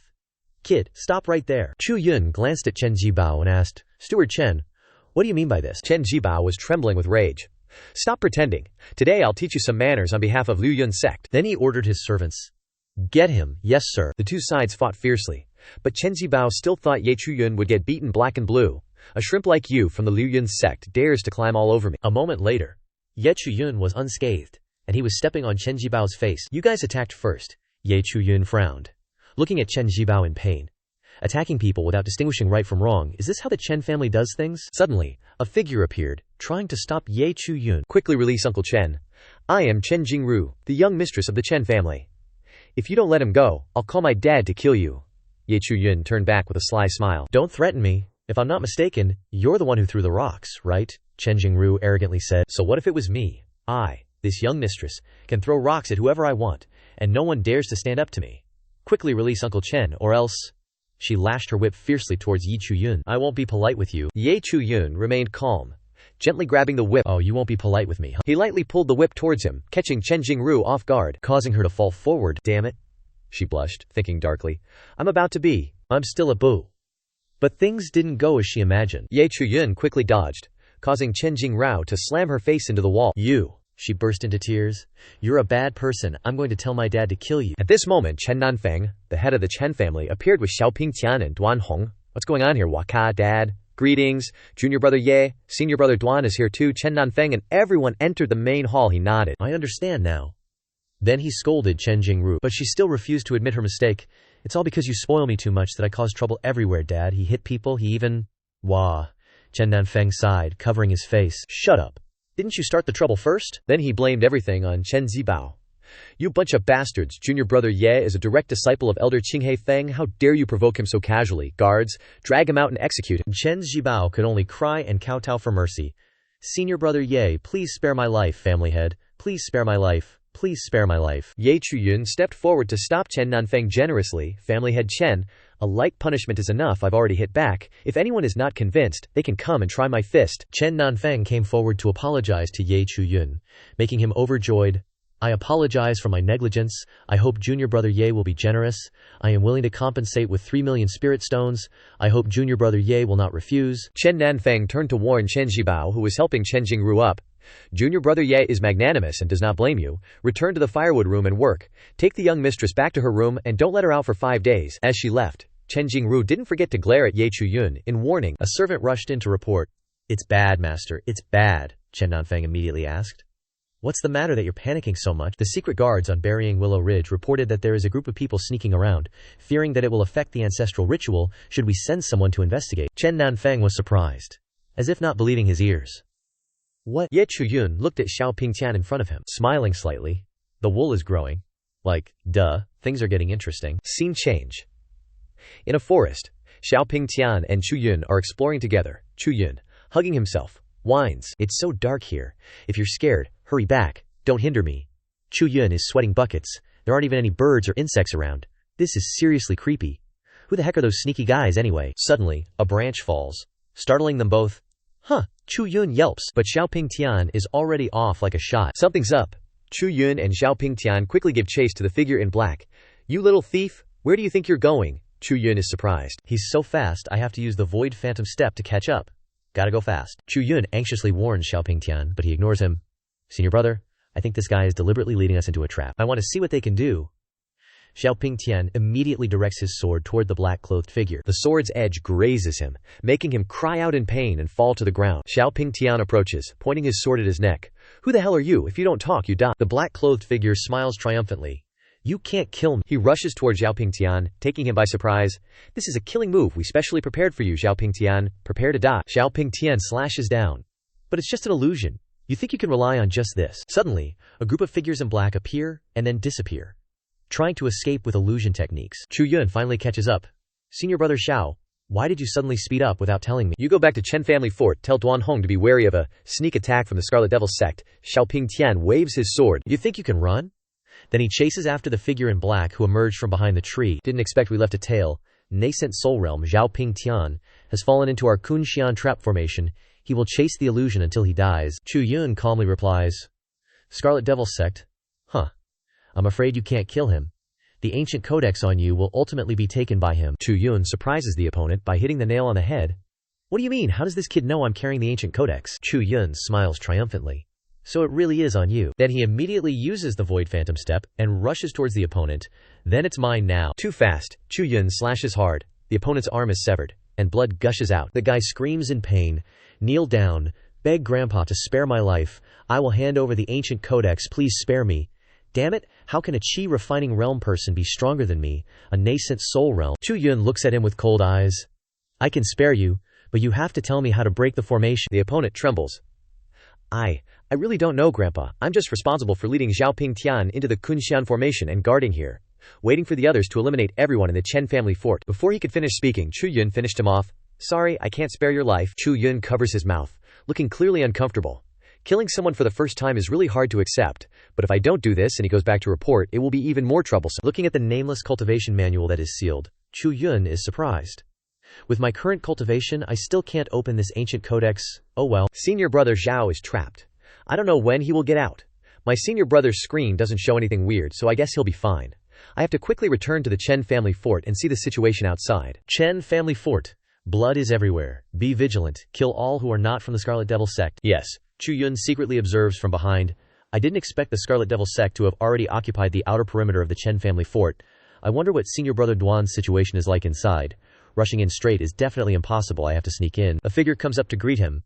"Kid, stop right there." Chu Yun glanced at Chen Zhibao and asked, "Steward Chen, what do you mean by this?" Chen Zhibao was trembling with rage. "Stop pretending. Today I'll teach you some manners on behalf of Liu Yun Sect." Then he ordered his servants, "Get him." "Yes, sir." The two sides fought fiercely, but Chen Zhibao still thought Chu Yun would get beaten black and blue. "A shrimp like you from the Liu Yun Sect dares to climb all over me." A moment later, Chu Yun was unscathed, and he was stepping on Chen Zhibao's face. "You guys attacked first." Chu Yun frowned, looking at Chen Zhibao in pain. Attacking people without distinguishing right from wrong, is this how the Chen family does things? Suddenly, a figure appeared, trying to stop Chu Yun. "Quickly release Uncle Chen. I am Chen Jingru, the young mistress of the Chen family. If you don't let him go, I'll call my dad to kill you." Chu Yun turned back with a sly smile. "Don't threaten me. If I'm not mistaken, you're the one who threw the rocks, right?" Chen Jingru arrogantly said. "So what if it was me? I, this young mistress, can throw rocks at whoever I want, and no one dares to stand up to me. Quickly release Uncle Chen, or else—" She lashed her whip fiercely towards Chu Yun. "I won't be polite with you." Chu Yun remained calm, gently grabbing the whip. "Oh, you won't be polite with me, huh?" He lightly pulled the whip towards him, catching Chen Jingru off guard, causing her to fall forward. "Damn it," she blushed, thinking darkly. I'm still a boo." But things didn't go as she imagined. Chu Yun quickly dodged, causing Chen Jingrao to slam her face into the wall. "You," she burst into tears. "You're a bad person. I'm going to tell my dad to kill you." At this moment, Chen Nanfeng, the head of the Chen family, appeared with Xiaoing Tian and Dwan Hong. "What's going on here, Waka, Dad? Greetings. Junior brother Ye, senior brother Dwan is here too." Chen Nanfeng and everyone entered the main hall. He nodded. "I understand now." Then he scolded Chen Jingru, but she still refused to admit her mistake. "It's all because you spoil me too much that I cause trouble everywhere, Dad. He hit people, he even—" "Wah." Chen Nanfeng sighed, covering his face. "Shut up. Didn't you start the trouble first?" Then he blamed everything on Chen Zhibao. "You bunch of bastards. Junior brother Ye is a direct disciple of Elder Qinghe Feng. How dare you provoke him so casually? Guards, drag him out and execute him." Chen Zhibao could only cry and kowtow for mercy. "Senior brother Ye, please spare my life, family head. Please spare my life. Please spare my life." Chu Yun stepped forward to stop Chen Nanfeng generously. "Family head Chen, a light punishment is enough. I've already hit back. If anyone is not convinced, they can come and try my fist." Chen Nanfeng came forward to apologize to Chu Yun, making him overjoyed. "I apologize for my negligence. I hope junior brother Ye will be generous. I am willing to compensate with 3 million spirit stones. I hope junior brother Ye will not refuse." Chen Nanfeng turned to warn Chen Zhibao, who was helping Chen Jingru up. "Junior brother Ye is magnanimous and does not blame you. Return to the firewood room and work. Take the young mistress back to her room and don't let her out for 5 days." As she left, Chen Jingru didn't forget to glare at Chu Yun. In warning, a servant rushed in to report. "It's bad, master, it's bad." Chen Nanfeng immediately asked, "What's the matter that you're panicking so much?" The secret guards on Burying Willow Ridge reported that there is a group of people sneaking around, fearing that it will affect the ancestral ritual. Should we send someone to investigate? Chen Nanfeng was surprised, as if not believing his ears. "What?" Chu Yun looked at Xiaoing Tian in front of him, smiling slightly. "The wool is growing." Like, duh, things are getting interesting. Scene change. In a forest, Xiaoing Tian and Chu Yun are exploring together. Chu Yun, hugging himself, whines, "It's so dark here. If you're scared, hurry back. Don't hinder me." Chu Yun is sweating buckets. There aren't even any birds or insects around. This is seriously creepy. Who the heck are those sneaky guys anyway? Suddenly, a branch falls, startling them both. "Huh." Chu Yun yelps, but Xiaoing Tian is already off like a shot. Something's up. Chu Yun and Xiaoing Tian quickly give chase to the figure in black. "You little thief, where do you think you're going?" Chu Yun is surprised. "He's so fast I have to use the void phantom step to catch up." Gotta go fast. Chu Yun anxiously warns Xiaoing Tian, but he ignores him. Senior brother, I think this guy is deliberately leading us into a trap. I want to see what they can do. Xiaoing Tian immediately directs his sword toward the black-clothed figure. The sword's edge grazes him, making him cry out in pain and fall to the ground. Xiaoing Tian approaches, pointing his sword at his neck. Who the hell are you? If you don't talk, you die. The black-clothed figure smiles triumphantly. You can't kill me. He rushes toward Xiaoing Tian, taking him by surprise. This is a killing move we specially prepared for you, Xiaoing Tian. Prepare to die. Xiaoing Tian slashes down. But it's just an illusion. You think you can rely on just this? Suddenly, a group of figures in black appear and then disappear, trying to escape with illusion techniques. Chu Yun finally catches up. Senior brother Xiao, why did you suddenly speed up without telling me? You go back to Chen family fort, tell Dwan Hong to be wary of a sneak attack from the Scarlet Devil sect. Xiaoing Tian waves his sword. You think you can run? Then he chases after the figure in black who emerged from behind the tree. Didn't expect we left a tail. Nascent soul realm Xiaoing Tian has fallen into our Kunxian trap formation. He will chase the illusion until he dies. Chu Yun calmly replies, Scarlet Devil sect? Huh. I'm afraid you can't kill him. The ancient codex on you will ultimately be taken by him. Chu Yun surprises the opponent by hitting the nail on the head. What do you mean? How does this kid know I'm carrying the ancient codex? Chu Yun smiles triumphantly. So it really is on you. Then he immediately uses the Void Phantom step and rushes towards the opponent. Then it's mine now. Too fast. Chu Yun slashes hard. The opponent's arm is severed, and blood gushes out. The guy screams in pain. Kneel down. Beg Grandpa to spare my life. I will hand over the ancient codex. Please spare me. Damn it, how can a chi refining realm person be stronger than me, a nascent soul realm? Chu Yun looks at him with cold eyes. I can spare you, but you have to tell me how to break the formation. The opponent trembles. I really don't know, Grandpa. I'm just responsible for leading Xiaoing Tian into the Kunxian formation and guarding here, waiting for the others to eliminate everyone in the Chen family fort. Before he could finish speaking, Chu Yun finished him off. Sorry, I can't spare your life. Chu Yun covers his mouth, looking clearly uncomfortable. Killing someone for the first time is really hard to accept, but if I don't do this and he goes back to report, it will be even more troublesome. Looking at the nameless cultivation manual that is sealed, Chu Yun is surprised. With my current cultivation, I still can't open this ancient codex. Oh well. Senior brother Xiao is trapped. I don't know when he will get out. My senior brother's screen doesn't show anything weird, so I guess he'll be fine. I have to quickly return to the Chen family fort and see the situation outside. Chen family fort. Blood is everywhere. Be vigilant. Kill all who are not from the Scarlet Devil sect. Yes. Chu Yun secretly observes from behind. I didn't expect the Scarlet Devil sect to have already occupied the outer perimeter of the Chen family fort. I wonder what senior brother Dwan's situation is like inside. Rushing in straight is definitely impossible. I have to sneak in. A figure comes up to greet him.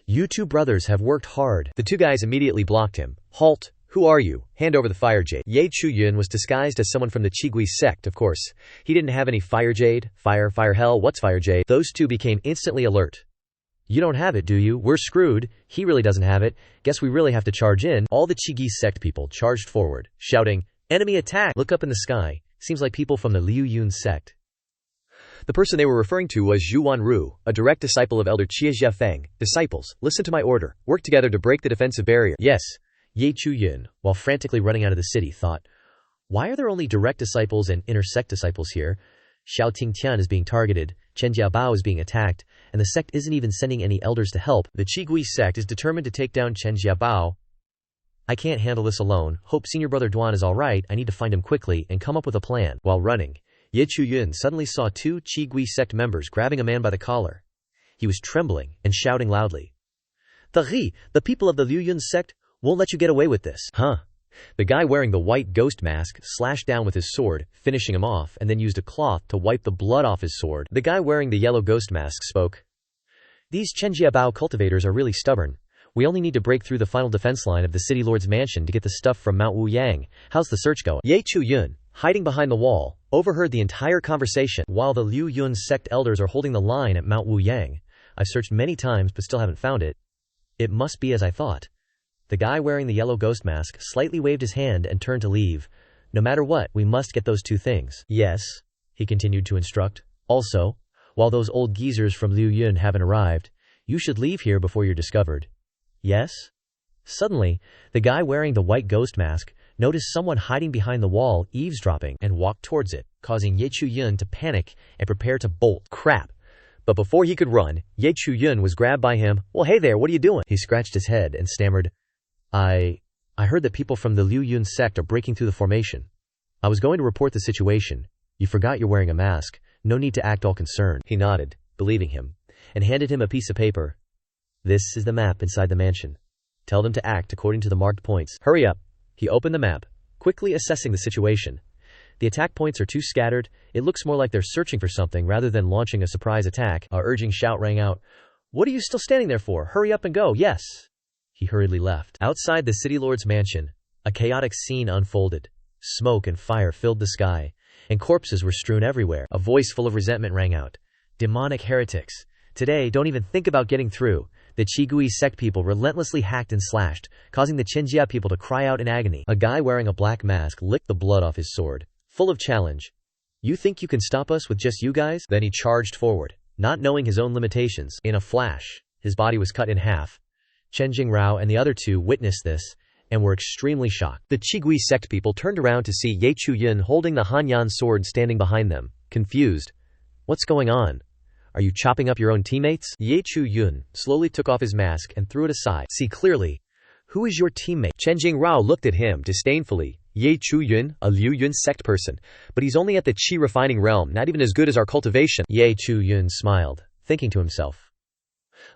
You two brothers have worked hard. The two guys immediately blocked him. Halt. Who are you? Hand over the fire jade. Chu Yun was disguised as someone from the Qigui sect, of course. He didn't have any fire jade. Fire hell, what's fire jade? Those two became instantly alert. You don't have it, do you? We're screwed. He really doesn't have it. Guess we really have to charge in. All the Qigui sect people charged forward, shouting, enemy attack! Look up in the sky. Seems like people from the Liu Yun Sect. The person they were referring to was Zhu Ru, a direct disciple of Elder Chia Feng. Disciples, listen to my order. Work together to break the defensive barrier. Yes. Chu Yun, while frantically running out of the city, thought, why are there only direct disciples and intersect disciples here? Xiaoing Tian is being targeted, Chen Jiabao is being attacked, and the sect isn't even sending any elders to help. The Qigui sect is determined to take down Chen Jiabao. I can't handle this alone. Hope senior brother Dwan is alright. I need to find him quickly and come up with a plan. While running, Chu Yun suddenly saw two Qigui sect members grabbing a man by the collar. He was trembling and shouting loudly. The people of the Liu Yun sect won't let you get away with this. Huh? The guy wearing the white ghost mask slashed down with his sword, finishing him off, and then used a cloth to wipe the blood off his sword. The guy wearing the yellow ghost mask spoke. These Chen Jiabao cultivators are really stubborn. We only need to break through the final defense line of the city lord's mansion to get the stuff from Mount Wu Yang. How's the search going? Chu Yun, hiding behind the wall, overheard the entire conversation. While the Liu Yun sect elders are holding the line at Mount Wu Yang, I've searched many times but still haven't found it. It must be as I thought. The guy wearing the yellow ghost mask slightly waved his hand and turned to leave. No matter what, we must get those two things. Yes, he continued to instruct. Also, while those old geezers from Liu Yun haven't arrived, you should leave here before you're discovered. Yes? Suddenly, the guy wearing the white ghost mask noticed someone hiding behind the wall, eavesdropping, and walked towards it, causing Chu Yun to panic and prepare to bolt. Crap! But before he could run, Chu Yun was grabbed by him. Well, hey there, what are you doing? He scratched his head and stammered. I heard that people from the Liu Yun sect are breaking through the formation. I was going to report the situation. You forgot you're wearing a mask. No need to act all concerned. He nodded, believing him, and handed him a piece of paper. "This is the map inside the mansion. Tell them to act according to the marked points. Hurry up." He opened the map, quickly assessing the situation. The attack points are too scattered. It looks more like they're searching for something rather than launching a surprise attack. A urging shout rang out. "What are you still standing there for? Hurry up and go." "Yes." He hurriedly left. Outside the city lord's mansion, a chaotic scene unfolded. Smoke and fire filled the sky, and corpses were strewn everywhere. A voice full of resentment rang out. "Demonic heretics. Today, don't even think about getting through." The Qigui sect people relentlessly hacked and slashed, causing the Chenjia people to cry out in agony. A guy wearing a black mask licked the blood off his sword, full of challenge. "You think you can stop us with just you guys?" Then he charged forward, not knowing his own limitations. In a flash, his body was cut in half. Chen Jingrao and the other two witnessed this and were extremely shocked. The Qigui sect people turned around to see Chu Yun holding the Hanyan sword standing behind them, confused. "What's going on? Are you chopping up your own teammates?" Chu Yun slowly took off his mask and threw it aside. "See clearly. Who is your teammate?" Chen Jingrao looked at him disdainfully. Chu Yun, a Liu Yun Sect person, but he's only at the Qi refining realm, not even as good as our cultivation. Chu Yun smiled, thinking to himself,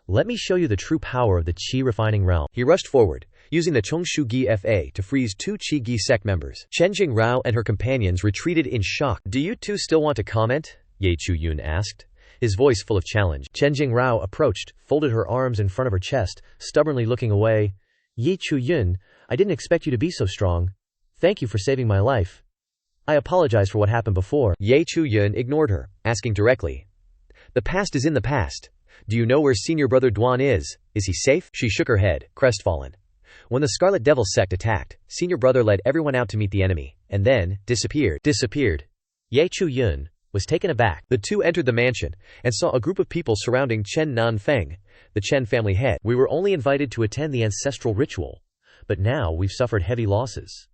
"Let me show you the true power of the Qi refining realm." He rushed forward, using the Chongshu Gi Fa to freeze two Qi Gi Sect members. Chen Jingrao and her companions retreated in shock. "Do you two still want to comment?" Chu Yun asked, his voice full of challenge. Chen Jingrao approached, folded her arms in front of her chest, stubbornly looking away. "Chu Yun, I didn't expect you to be so strong. Thank you for saving my life. I apologize for what happened before." Chu Yun ignored her, asking directly, "The past is in the past. Do you know where senior brother Dwan is? Is he safe?" She shook her head, crestfallen. When the Scarlet Devil sect attacked, senior brother led everyone out to meet the enemy, and then disappeared. Chu Yun was taken aback. The two entered the mansion and saw a group of people surrounding Chen Nanfeng, the Chen family head. "We were only invited to attend the ancestral ritual, but now we've suffered heavy losses."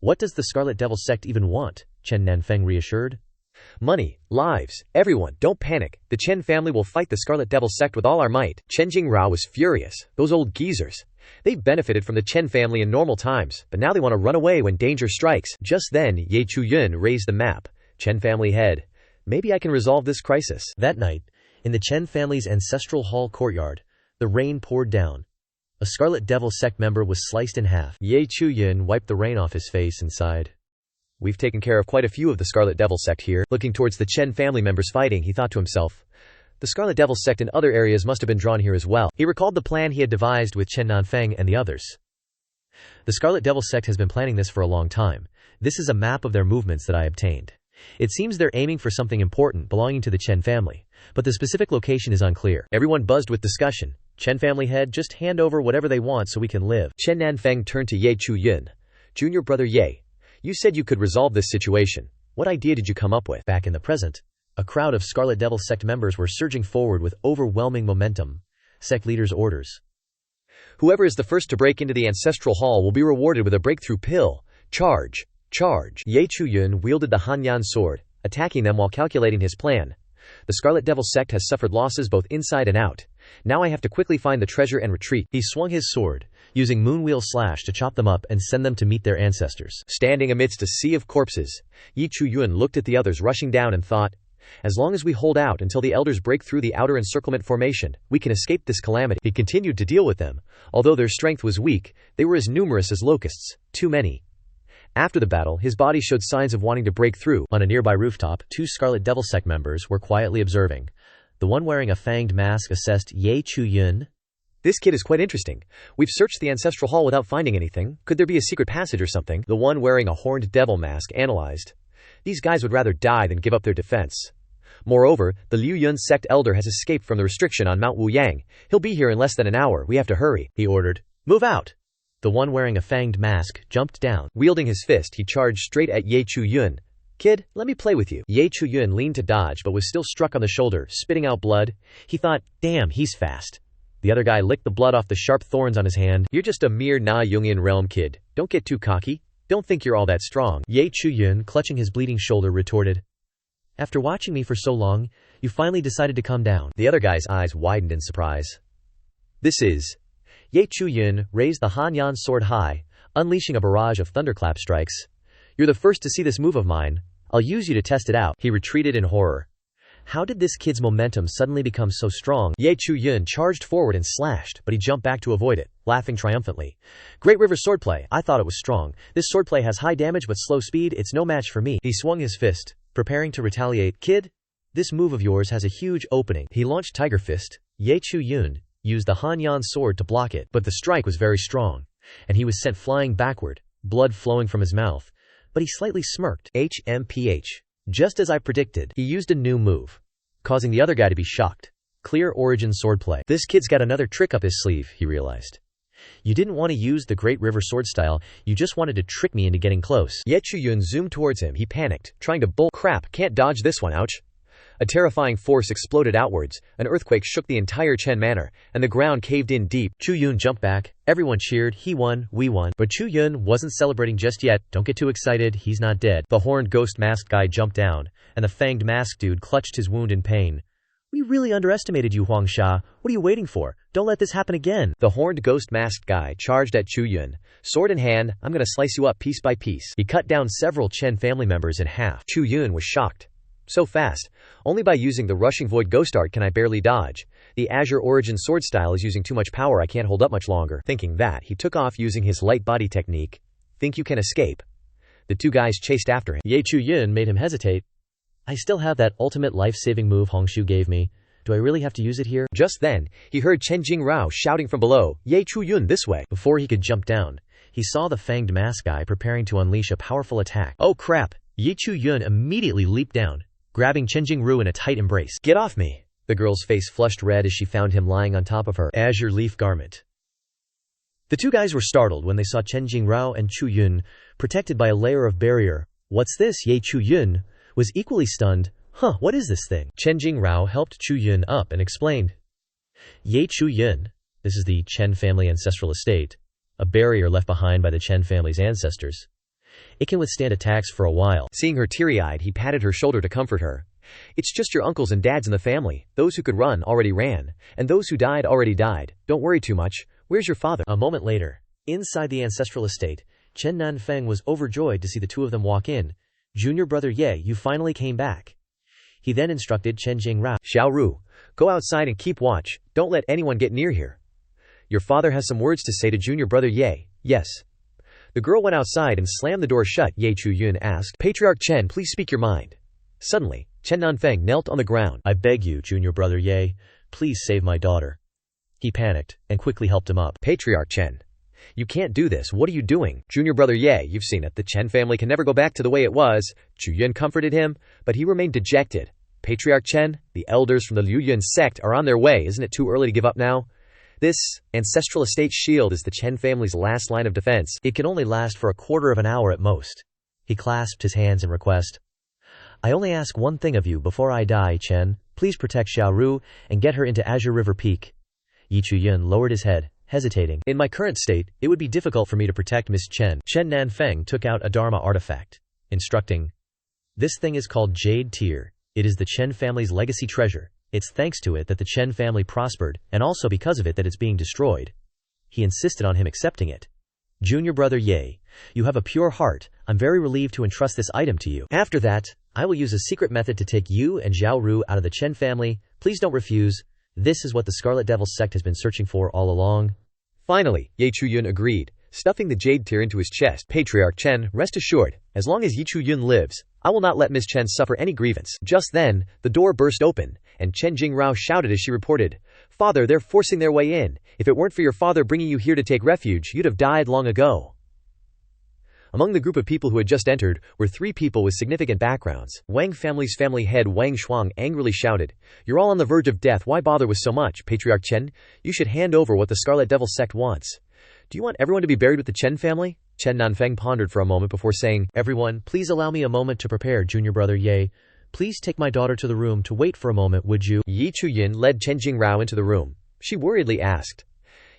"What does the Scarlet Devil sect even want?" Chen Nanfeng reassured. "Money, lives, everyone, don't panic. The Chen family will fight the Scarlet Devil sect with all our might." Chen Jingrao was furious. Those old geezers. They've benefited from the Chen family in normal times, but now they want to run away when danger strikes. Just then, Chu Yun raised the map. "Chen family head. Maybe I can resolve this crisis." That night, in the Chen family's ancestral hall courtyard, the rain poured down. A Scarlet Devil sect member was sliced in half. Chu Yun wiped the rain off his face and sighed. "We've taken care of quite a few of the Scarlet Devil sect here." Looking towards the Chen family members fighting, he thought to himself, the Scarlet Devil sect in other areas must have been drawn here as well. He recalled the plan he had devised with Chen Nanfeng and the others. The Scarlet Devil sect has been planning this for a long time. This is a map of their movements that I obtained. It seems they're aiming for something important belonging to the Chen family, but the specific location is unclear. Everyone buzzed with discussion. "Chen family head, just hand over whatever they want so we can live." Chen Nanfeng turned to Chu Yun. "Junior brother Ye, you said you could resolve this situation. What idea did you come up with?" Back in the present, a crowd of Scarlet Devil sect members were surging forward with overwhelming momentum. Sect leaders' orders. "Whoever is the first to break into the ancestral hall will be rewarded with a breakthrough pill. Charge! Charge!" Chu Yun wielded the Hanyan sword, attacking them while calculating his plan. "The Scarlet Devil sect has suffered losses both inside and out. Now I have to quickly find the treasure and retreat." He swung his sword, using Moonwheel Slash to chop them up and send them to meet their ancestors. Standing amidst a sea of corpses, Chu Yun looked at the others rushing down and thought, "As long as we hold out until the elders break through the outer encirclement formation, we can escape this calamity." He continued to deal with them. Although their strength was weak, they were as numerous as locusts, too many. After the battle, his body showed signs of wanting to break through. On a nearby rooftop, two Scarlet Devil sect members were quietly observing. The one wearing a fanged mask assessed Chu Yun. "This kid is quite interesting. We've searched the ancestral hall without finding anything. Could there be a secret passage or something?" The one wearing a horned devil mask analyzed. "These guys would rather die than give up their defense. Moreover, the Liu Yun Sect elder has escaped from the restriction on Mount Wuyang. He'll be here in less than an hour. We have to hurry," he ordered. "Move out." The one wearing a fanged mask jumped down. Wielding his fist, he charged straight at Chu Yun. "Kid, let me play with you." Chu Yun leaned to dodge but was still struck on the shoulder, spitting out blood. He thought, damn, he's fast. The other guy licked the blood off the sharp thorns on his hand. "You're just a mere Na Jungian realm kid. Don't get too cocky. Don't think you're all that strong." Chu Yun, clutching his bleeding shoulder, retorted, "After watching me for so long, you finally decided to come down." The other guy's eyes widened in surprise. "This is..." Chu Yun raised the Hanyan sword high, unleashing a barrage of thunderclap strikes. "You're the first to see this move of mine. I'll use you to test it out." He retreated in horror. How did this kid's momentum suddenly become so strong? Chu Yun charged forward and slashed, but he jumped back to avoid it, laughing triumphantly. Great river swordplay, I thought it was strong. This swordplay has high damage but slow speed, it's no match for me. He swung his fist, preparing to retaliate. Kid, this move of yours has a huge opening. He launched Tiger Fist. Chu Yun used the Hanyan sword to block it, but the strike was very strong, and he was sent flying backward, blood flowing from his mouth. But he slightly smirked. HMPH. Just as I predicted, he used a new move, causing the other guy to be shocked. Clear origin swordplay. This kid's got another trick up his sleeve, he realized. You didn't want to use the Great River sword style, you just wanted to trick me into getting close. Chu Yun zoomed towards him. He panicked, trying to bull crap, can't dodge this one, ouch. A terrifying force exploded outwards, an earthquake shook the entire Chen manor, and the ground caved in deep. Chu Yun jumped back, everyone cheered, he won, we won. But Chu Yun wasn't celebrating just yet, don't get too excited, he's not dead. The horned ghost masked guy jumped down, and the fanged masked dude clutched his wound in pain. We really underestimated you, Huangsha. What are you waiting for? Don't let this happen again. The horned ghost masked guy charged at Chu Yun. Sword in hand, I'm gonna slice you up piece by piece. He cut down several Chen family members in half. Chu Yun was shocked. So fast. Only by using the rushing void ghost art can I barely dodge. The Azure origin sword style is using too much power, I can't hold up much longer. Thinking that, he took off using his light body technique. Think you can escape? The two guys chased after him. Chu Yun made him hesitate. I still have that ultimate life-saving move Hongshu gave me. Do I really have to use it here? Just then, he heard Chen Jingrao shouting from below, Chu Yun, this way. Before he could jump down, he saw the fanged mask guy preparing to unleash a powerful attack. Oh crap! Chu Yun immediately leaped down, grabbing Chen Jingru in a tight embrace. Get off me! The girl's face flushed red as she found him lying on top of her azure leaf garment. The two guys were startled when they saw Chen Jingrao and Chu Yun, protected by a layer of barrier. What's this? Chu Yun was equally stunned. Huh, what is this thing? Chen Jingrao helped Chu Yun up and explained. Chu Yun, this is the Chen family ancestral estate, a barrier left behind by the Chen family's ancestors. It can withstand attacks for a while. Seeing her teary-eyed, he patted her shoulder to comfort her. It's just your uncles and dads in the family. Those who could run already ran, and those who died already died. Don't worry too much. Where's your father? A moment later, inside the ancestral estate, Chen Nanfeng was overjoyed to see the two of them walk in. Junior brother Ye, you finally came back. He then instructed Chen Jingrao. Xiao Ru, go outside and keep watch. Don't let anyone get near here. Your father has some words to say to junior brother Ye. Yes. The girl went outside and slammed the door shut. Chu Yun asked, Patriarch Chen, please speak your mind. Suddenly, Chen Nanfeng knelt on the ground. I beg you, junior brother Ye, please save my daughter. He panicked, and quickly helped him up. Patriarch Chen, you can't do this, what are you doing? Junior brother Ye, you've seen it, the Chen family can never go back to the way it was. Chu Yun comforted him, but he remained dejected. Patriarch Chen, the elders from the Liu Yun Sect are on their way, isn't it too early to give up now? This ancestral estate shield is the Chen family's last line of defense. It can only last for a quarter of an hour at most. He clasped his hands in request. I only ask one thing of you before I die, Chen. Please protect Xiao Ru and get her into Azure River Peak. Chu Yun lowered his head, hesitating. In my current state, it would be difficult for me to protect Miss Chen. Chen Nanfeng took out a Dharma artifact, instructing. This thing is called Jade Tear. It is the Chen family's legacy treasure. It's thanks to it that the Chen family prospered, and also because of it that it's being destroyed. He insisted on him accepting it. Junior brother Ye, you have a pure heart. I'm very relieved to entrust this item to you. After that, I will use a secret method to take you and Xiao Ru out of the Chen family. Please don't refuse. This is what the Scarlet Devil sect has been searching for all along. Finally, Chu Yun agreed, stuffing the jade tear into his chest. Patriarch Chen, rest assured, as long as Chu Yun lives, I will not let Miss Chen suffer any grievance. Just then, the door burst open, and Chen Jingrao shouted as she reported, Father, they're forcing their way in. If it weren't for your father bringing you here to take refuge, you'd have died long ago. Among the group of people who had just entered were 3 people with significant backgrounds. Wang family's family head Wang Shuang angrily shouted, You're all on the verge of death, why bother with so much? Patriarch Chen, you should hand over what the Scarlet Devil sect wants. Do you want everyone to be buried with the Chen family? Chen Nanfeng pondered for a moment before saying, Everyone, please allow me a moment to prepare, junior brother Ye. Please take my daughter to the room to wait for a moment, would you? Chu Yun led Chen Jingrao into the room. She worriedly asked,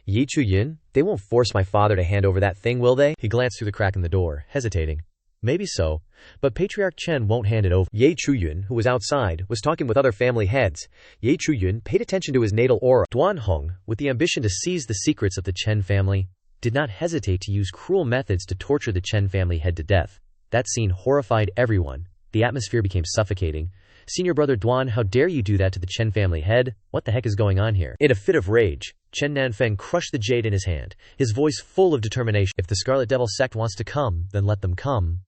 Chu Yun, they won't force my father to hand over that thing, will they? He glanced through the crack in the door, hesitating. Maybe so, but Patriarch Chen won't hand it over. Chu Yun, who was outside, was talking with other family heads. Chu Yun paid attention to his natal aura. Dwan Hong, with the ambition to seize the secrets of the Chen family, did not hesitate to use cruel methods to torture the Chen family head to death. That scene horrified everyone. The atmosphere became suffocating. Senior brother Dwan, how dare you do that to the Chen family head? What the heck is going on here? In a fit of rage, Chen Nanfeng crushed the jade in his hand, his voice full of determination. If the Scarlet Devil sect wants to come, then let them come.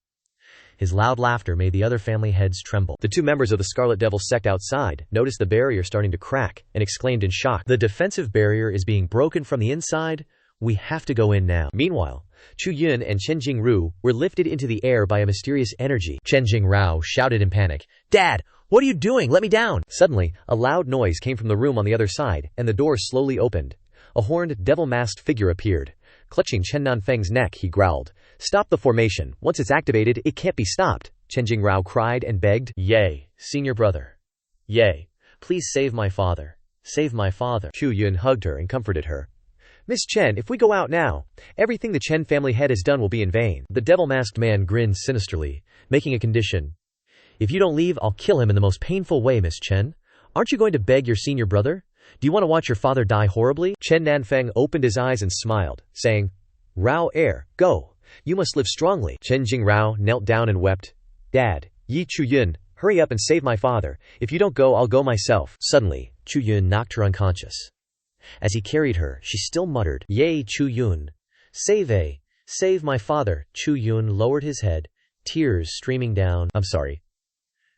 His loud laughter made the other family heads tremble. The 2 members of the Scarlet Devil sect outside noticed the barrier starting to crack and exclaimed in shock, "The defensive barrier is being broken from the inside. We have to go in now." Meanwhile, Chu Yun and Chen Jingru were lifted into the air by a mysterious energy. Chen Jingrao shouted in panic, "Dad, what are you doing? Let me down!" Suddenly, a loud noise came from the room on the other side, and the door slowly opened. A horned, devil-masked figure appeared. Clutching Chen Nanfeng's neck, he growled, "Stop the formation. Once it's activated, it can't be stopped." Chen Jingrao cried and begged, "Yay, senior brother. Yay, please save my father. Save my father." Chu Yun hugged her and comforted her. "Miss Chen, if we go out now, everything the Chen family head has done will be in vain." The devil-masked man grinned sinisterly, making a condition. "If you don't leave, I'll kill him in the most painful way, Miss Chen. Aren't you going to beg your senior brother? Do you want to watch your father die horribly?" Chen Nanfeng opened his eyes and smiled, saying, "Rao heir, go. You must live strongly." Chen Jingrao knelt down and wept. "Dad, Yi Chu Yun, hurry up and save my father. If you don't go, I'll go myself." Suddenly, Chu Yun knocked her unconscious. As he carried her, she still muttered, "Yay, Chu Yun. Save my father." Chu Yun lowered his head, tears streaming down. "I'm sorry."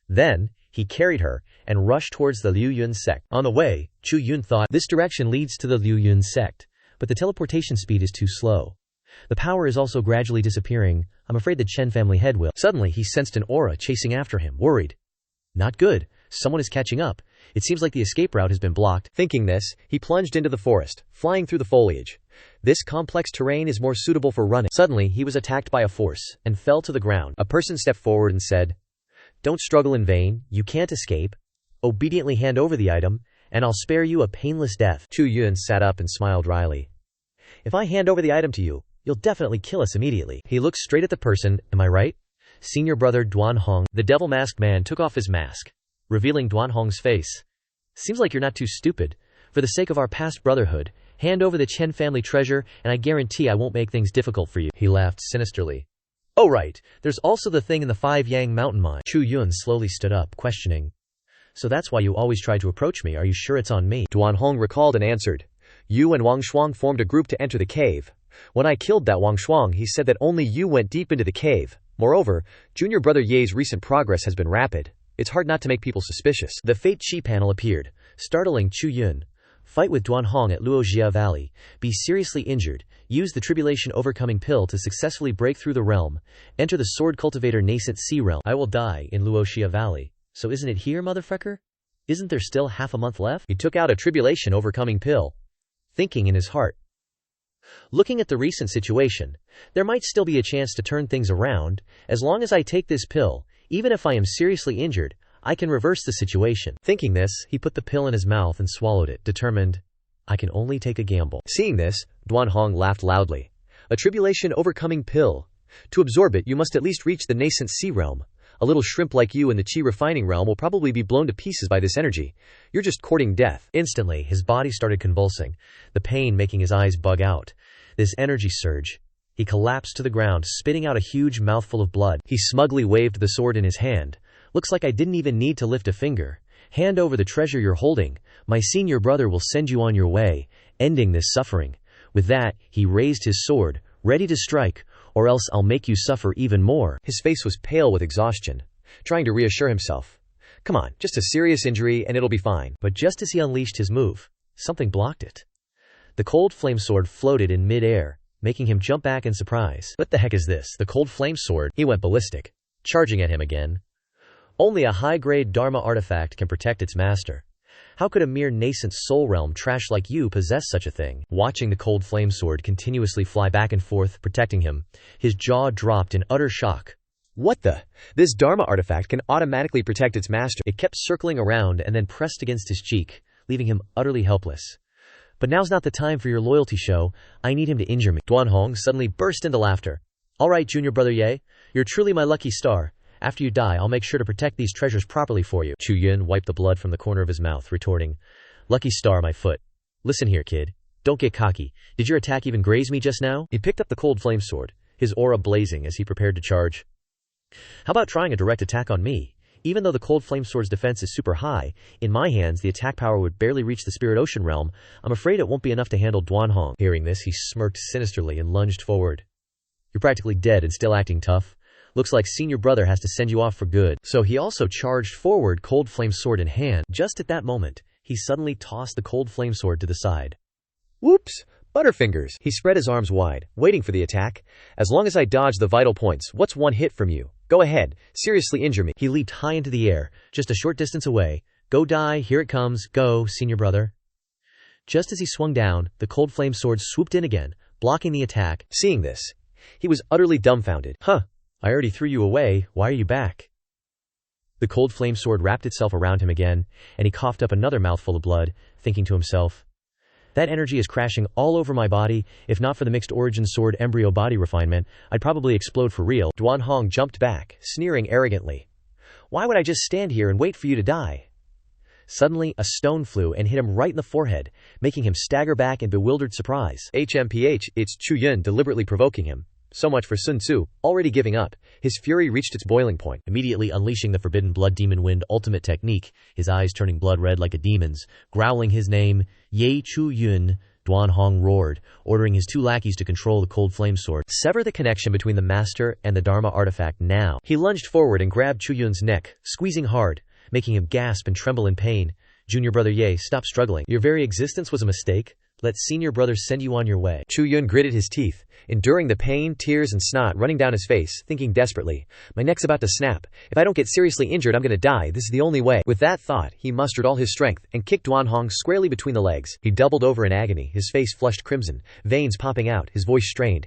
Then, he carried her and rushed towards the Liu Yun Sect. On the way, Chu Yun thought, this direction leads to the Liu Yun Sect, but the teleportation speed is too slow. The power is also gradually disappearing. I'm afraid the Chen family head will. Suddenly, he sensed an aura chasing after him, worried. Not good. Someone is catching up. It seems like the escape route has been blocked. Thinking this, he plunged into the forest, flying through the foliage. This complex terrain is more suitable for running. Suddenly, he was attacked by a force and fell to the ground. A person stepped forward and said, "Don't struggle in vain. You can't escape. Obediently hand over the item, and I'll spare you a painless death." Chu Yun sat up and smiled wryly. "If I hand over the item to you, you'll definitely kill us immediately." He looked straight at the person. "Am I right?" Senior brother Dwan Hong. The devil-masked man took off his mask, revealing Dwan Hong's face. "Seems like you're not too stupid. For the sake of our past brotherhood, hand over the Chen family treasure, and I guarantee I won't make things difficult for you." He laughed sinisterly. "Oh right, there's also the thing in the 5 Yang mountain mine." Chu Yun slowly stood up, questioning. "So that's why you always try to approach me. Are you sure it's on me?" Dwan Hong recalled and answered. "You and Wang Shuang formed a group to enter the cave. When I killed that Wang Shuang, he said that only you went deep into the cave. Moreover, junior brother Ye's recent progress has been rapid. It's hard not to make people suspicious." The Fate Chi panel appeared, startling Chu Yun. "Fight with Dwan Hong at Luojia Valley. Be seriously injured. Use the Tribulation Overcoming Pill to successfully break through the realm. Enter the Sword Cultivator Nascent Sea Realm." I will die in Luoxia Valley. So isn't it here, motherfucker? Isn't there still half a month left? He took out a Tribulation Overcoming Pill, thinking in his heart. Looking at the recent situation, there might still be a chance to turn things around. As long as I take this pill, even if I am seriously injured, I can reverse the situation. Thinking this, he put the pill in his mouth and swallowed it, determined, I can only take a gamble. Seeing this, Dwan Hong laughed loudly. A Tribulation Overcoming Pill. To absorb it, you must at least reach the nascent sea realm. A little shrimp like you in the chi refining realm will probably be blown to pieces by this energy. You're just courting death. Instantly, his body started convulsing, the pain making his eyes bug out. This energy surge. He collapsed to the ground, spitting out a huge mouthful of blood. He smugly waved the sword in his hand. Looks like I didn't even need to lift a finger. Hand over the treasure you're holding. My senior brother will send you on your way, ending this suffering. With that, he raised his sword, ready to strike, or else I'll make you suffer even more. His face was pale with exhaustion, trying to reassure himself. Come on, just a serious injury and it'll be fine. But just as he unleashed his move, something blocked it. The cold flame sword floated in mid-air, making him jump back in surprise. What the heck is this? The cold flame sword? He went ballistic, charging at him again. Only a high-grade Dharma artifact can protect its master. How could a mere nascent soul realm trash like you possess such a thing? Watching the cold flame sword continuously fly back and forth, protecting him, his jaw dropped in utter shock. What the? This Dharma artifact can automatically protect its master. It kept circling around and then pressed against his cheek, leaving him utterly helpless. But now's not the time for your loyalty show. I need him to injure me. Dwan Hong suddenly burst into laughter. All right, junior brother Ye, you're truly my lucky star. After you die, I'll make sure to protect these treasures properly for you. Chu Yun wiped the blood from the corner of his mouth, retorting, Lucky star, my foot. Listen here, kid. Don't get cocky. Did your attack even graze me just now? He picked up the cold flame sword, his aura blazing as he prepared to charge. How about trying a direct attack on me? Even though the cold flame sword's defense is super high, in my hands the attack power would barely reach the spirit ocean realm. I'm afraid it won't be enough to handle Dwan Hong. Hearing this, he smirked sinisterly and lunged forward. You're practically dead and still acting tough. Looks like senior brother has to send you off for good. So he also charged forward, cold flame sword in hand. Just at that moment, he suddenly tossed the cold flame sword to the side. Whoops! Butterfingers! He spread his arms wide, waiting for the attack. As long as I dodge the vital points, what's one hit from you? Go ahead, seriously injure me. He leaped high into the air, just a short distance away. Go die, here it comes, go, senior brother. Just as he swung down, the cold flame sword swooped in again, blocking the attack. Seeing this, he was utterly dumbfounded. Huh, I already threw you away, why are you back? The cold flame sword wrapped itself around him again, and he coughed up another mouthful of blood, thinking to himself, that energy is crashing all over my body. If not for the mixed origin sword embryo body refinement, I'd probably explode for real. Dwan Hong jumped back, sneering arrogantly. Why would I just stand here and wait for you to die? Suddenly, a stone flew and hit him right in the forehead, making him stagger back in bewildered surprise. HMPH, it's Chu Yun deliberately provoking him. So much for Sun Tzu, already giving up. His fury reached its boiling point, immediately unleashing the forbidden blood demon wind ultimate technique, his eyes turning blood red like a demon's. Growling his name, Ye Chu Yun, Dwan Hong roared, ordering his two lackeys to control the cold flame sword. Sever the connection between the master and the Dharma artifact now. He lunged forward and grabbed Chu Yun's neck, squeezing hard, making him gasp and tremble in pain. Junior brother Ye, stop struggling. Your very existence was a mistake. Let senior brother send you on your way. Chu Yun gritted his teeth, enduring the pain, tears, and snot running down his face, thinking desperately, my neck's about to snap. If I don't get seriously injured, I'm gonna die. This is the only way. With that thought, he mustered all his strength and kicked Dwan Hong squarely between the legs. He doubled over in agony, his face flushed crimson, veins popping out, his voice strained.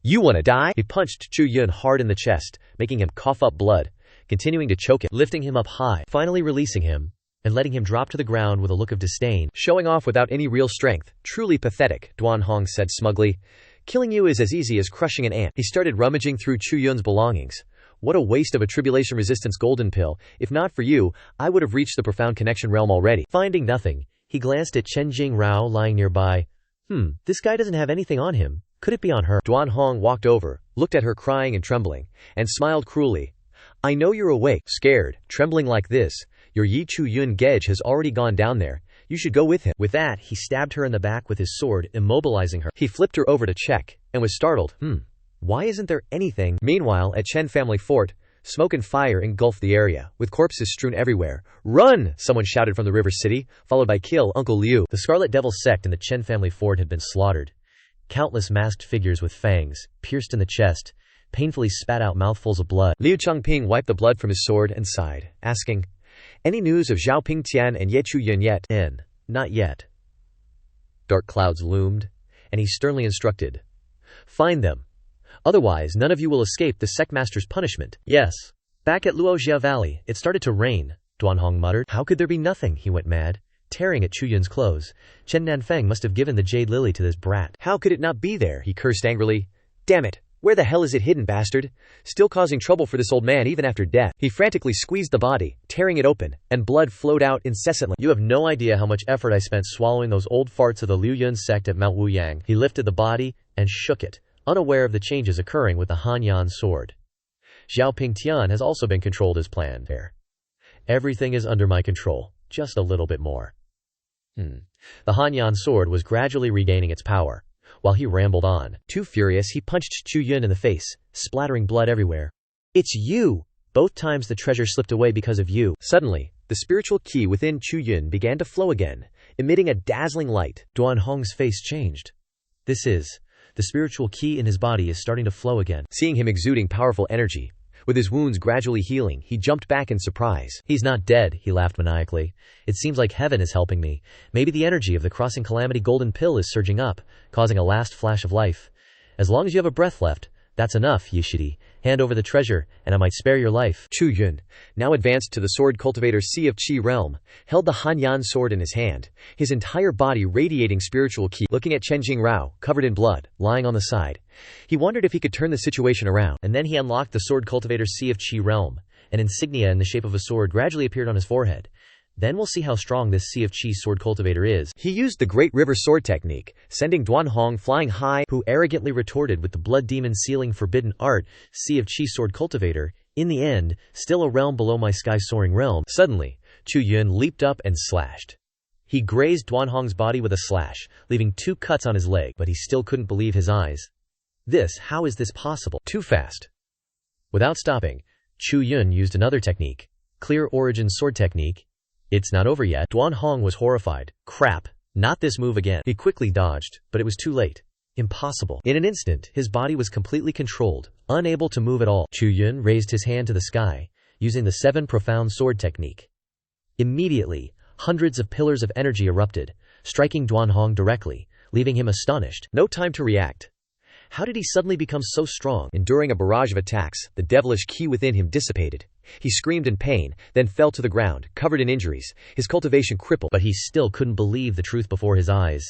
You wanna die? He punched Chu Yun hard in the chest, making him cough up blood, continuing to choke him, lifting him up high, finally releasing him, and letting him drop to the ground with a look of disdain. Showing off without any real strength. Truly pathetic, Dwan Hong said smugly. Killing you is as easy as crushing an ant. He started rummaging through Chu Yun's belongings. What a waste of a tribulation resistance golden pill. If not for you, I would have reached the profound connection realm already. Finding nothing, he glanced at Chen Jingrao lying nearby. This guy doesn't have anything on him. Could it be on her? Dwan Hong walked over, looked at her crying and trembling, and smiled cruelly. I know you're awake, scared, trembling like this. Your Yi Chu Yun Gej has already gone down there. You should go with him. With that, he stabbed her in the back with his sword, immobilizing her. He flipped her over to check, and was startled. Why isn't there anything? Meanwhile, at Chen family fort, smoke and fire engulfed the area, with corpses strewn everywhere. Run! Someone shouted from the river city, followed by kill Uncle Liu. The Scarlet Devil sect in the Chen family fort had been slaughtered. Countless masked figures with fangs, pierced in the chest, painfully spat out mouthfuls of blood. Liu Changping wiped the blood from his sword and sighed, asking, any news of Xiaoing Tian and Ye Chu Yun yet? Not yet. Dark clouds loomed, and he sternly instructed, find them. Otherwise, none of you will escape the sectmaster's punishment. Yes. Back at Luojia Valley, it started to rain, Dwan Hong muttered. How could there be nothing? He went mad, tearing at Chu Yun's clothes. Chen Nanfeng must have given the jade lily to this brat. How could it not be there? He cursed angrily. Damn it. Where the hell is it hidden, bastard? Still causing trouble for this old man even after death. He frantically squeezed the body, tearing it open, and blood flowed out incessantly. You have no idea how much effort I spent swallowing those old farts of the Liu Yun Sect at Mount Wuyang. He lifted the body and shook it, unaware of the changes occurring with the Hanyan sword. Xiaoing Tian has also been controlled as planned. Everything is under my control, just a little bit more. The Hanyan sword was gradually regaining its power. While he rambled on, too furious, he punched Chu Yun in the face, splattering blood everywhere. It's you! Both times the treasure slipped away because of you. Suddenly, the spiritual ki within Chu Yun began to flow again, emitting a dazzling light. Dwan Hong's face changed. The spiritual ki in his body is starting to flow again. Seeing him exuding powerful energy, with his wounds gradually healing, he jumped back in surprise. He's not dead, he laughed maniacally. It seems like heaven is helping me. Maybe the energy of the crossing calamity golden pill is surging up, causing a last flash of life. As long as you have a breath left, that's enough, Yishidi. Hand over the treasure, and I might spare your life. Chu Yun, now advanced to the sword cultivator's Sea of Qi realm, held the Hanyan sword in his hand, his entire body radiating spiritual ki. Looking at Chen Jingrao, covered in blood, lying on the side, he wondered if he could turn the situation around, and then he unlocked the sword cultivator's Sea of Qi realm. An insignia in the shape of a sword gradually appeared on his forehead. Then we'll see how strong this Sea of Qi sword cultivator is. He used the Great River Sword technique, sending Dwan Hong flying high, who arrogantly retorted with the blood demon sealing forbidden art, Sea of Qi sword cultivator, in the end, still a realm below my sky-soaring realm. Suddenly, Chu Yun leaped up and slashed. He grazed Dwan Hong's body with a slash, leaving 2 cuts on his leg, but he still couldn't believe his eyes. How is this possible? Too fast. Without stopping, Chu Yun used another technique, Clear Origin sword technique. It's not over yet. Dwan Hong was horrified. Crap, not this move again. He quickly dodged, but it was too late. Impossible. In an instant, his body was completely controlled, unable to move at all. Chu Yun raised his hand to the sky, using the 7 profound sword technique. Immediately, hundreds of pillars of energy erupted, striking Dwan Hong directly, leaving him astonished. No time to react. How did he suddenly become so strong? Enduring a barrage of attacks, the devilish qi within him dissipated. He screamed in pain, then fell to the ground, covered in injuries, his cultivation crippled. But he still couldn't believe the truth before his eyes.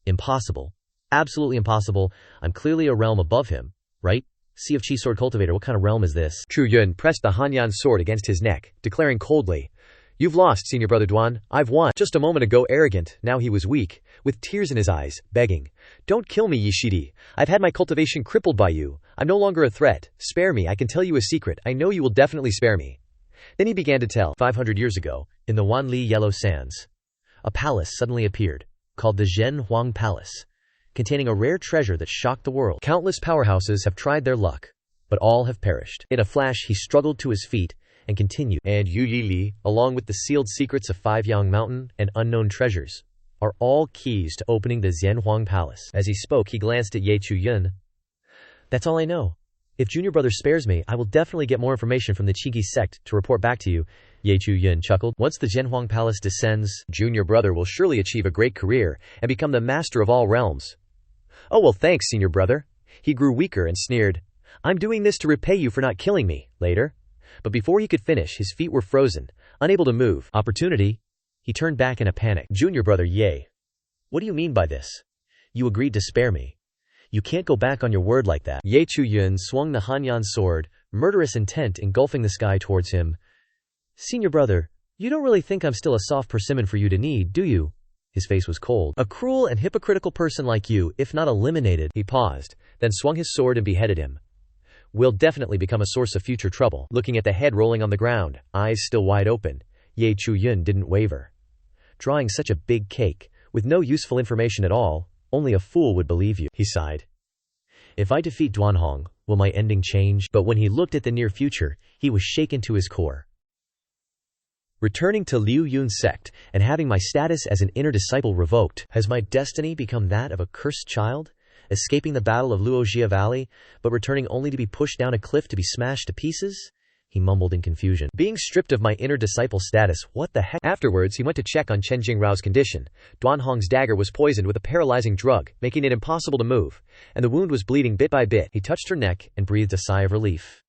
Impossible. Absolutely impossible. I'm clearly a realm above him, right? Sea of Qi sword cultivator, what kind of realm is this? Chu Yun pressed the Hanyan sword against his neck, declaring coldly, "You've lost, senior brother Dwan. I've won." Just a moment ago arrogant, now he was weak, with tears in his eyes, begging, "Don't kill me, Yishidi. I've had my cultivation crippled by you. I'm no longer a threat. Spare me. I can tell you a secret. I know you will definitely spare me." Then he began to tell. 500 years ago, in the Wanli Yellow Sands, a palace suddenly appeared, called the Zhen Huang Palace, containing a rare treasure that shocked the world. Countless powerhouses have tried their luck, but all have perished. In a flash he struggled to his feet, and continued. And Yu Yili, along with the sealed secrets of Five Yang Mountain and unknown treasures, are all keys to opening the Zhenhuang Palace. As he spoke, he glanced at Ye Chu Yun. That's all I know. If Junior Brother spares me, I will definitely get more information from the Qi sect to report back to you. Ye Chu Yun chuckled. Once the Zhenhuang Palace descends, Junior Brother will surely achieve a great career and become the master of all realms. Oh well, thanks, Senior Brother. He grew weaker and sneered. I'm doing this to repay you for not killing me, later. But before he could finish, his feet were frozen, unable to move. Opportunity? He turned back in a panic. Junior Brother Ye. What do you mean by this? You agreed to spare me. You can't go back on your word like that. Ye Chu Yun swung the Hanyan sword, murderous intent engulfing the sky towards him. Senior Brother, you don't really think I'm still a soft persimmon for you to need, do you? His face was cold. A cruel and hypocritical person like you, if not eliminated. He paused, then swung his sword and beheaded him. Will definitely become a source of future trouble. Looking at the head rolling on the ground, eyes still wide open, Ye Chu Yun didn't waver. Drawing such a big cake, with no useful information at all, only a fool would believe you. He sighed. If I defeat Dwan Hong, will my ending change? But when he looked at the near future, he was shaken to his core. Returning to Liu Yun Sect, and having my status as an inner disciple revoked, has my destiny become that of a cursed child? Escaping the battle of Luojia Valley, but returning only to be pushed down a cliff to be smashed to pieces? He mumbled in confusion. Being stripped of my inner disciple status, what the heck? Afterwards he went to check on Chen Jingrao's condition. Dwan Hong's dagger was poisoned with a paralyzing drug, making it impossible to move, and the wound was bleeding bit by bit. He touched her neck and breathed a sigh of relief.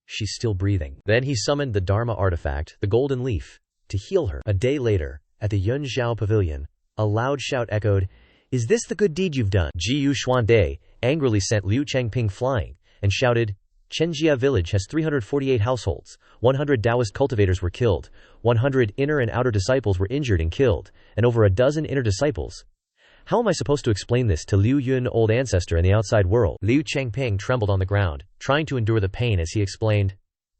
She's still breathing. Then he summoned the Dharma artifact, the golden leaf, to heal her. A day later, at the Yunzhao Pavilion, a loud shout echoed, "Is this the good deed you've done?" Jiyu Xuande angrily sent Liu Changping flying, and shouted, Chenjia village has 348 households, 100 Taoist cultivators were killed, 100 inner and outer disciples were injured and killed, and over a dozen inner disciples. How am I supposed to explain this to Liu Yun, old ancestor, and the outside world? Liu Changping trembled on the ground, trying to endure the pain as he explained,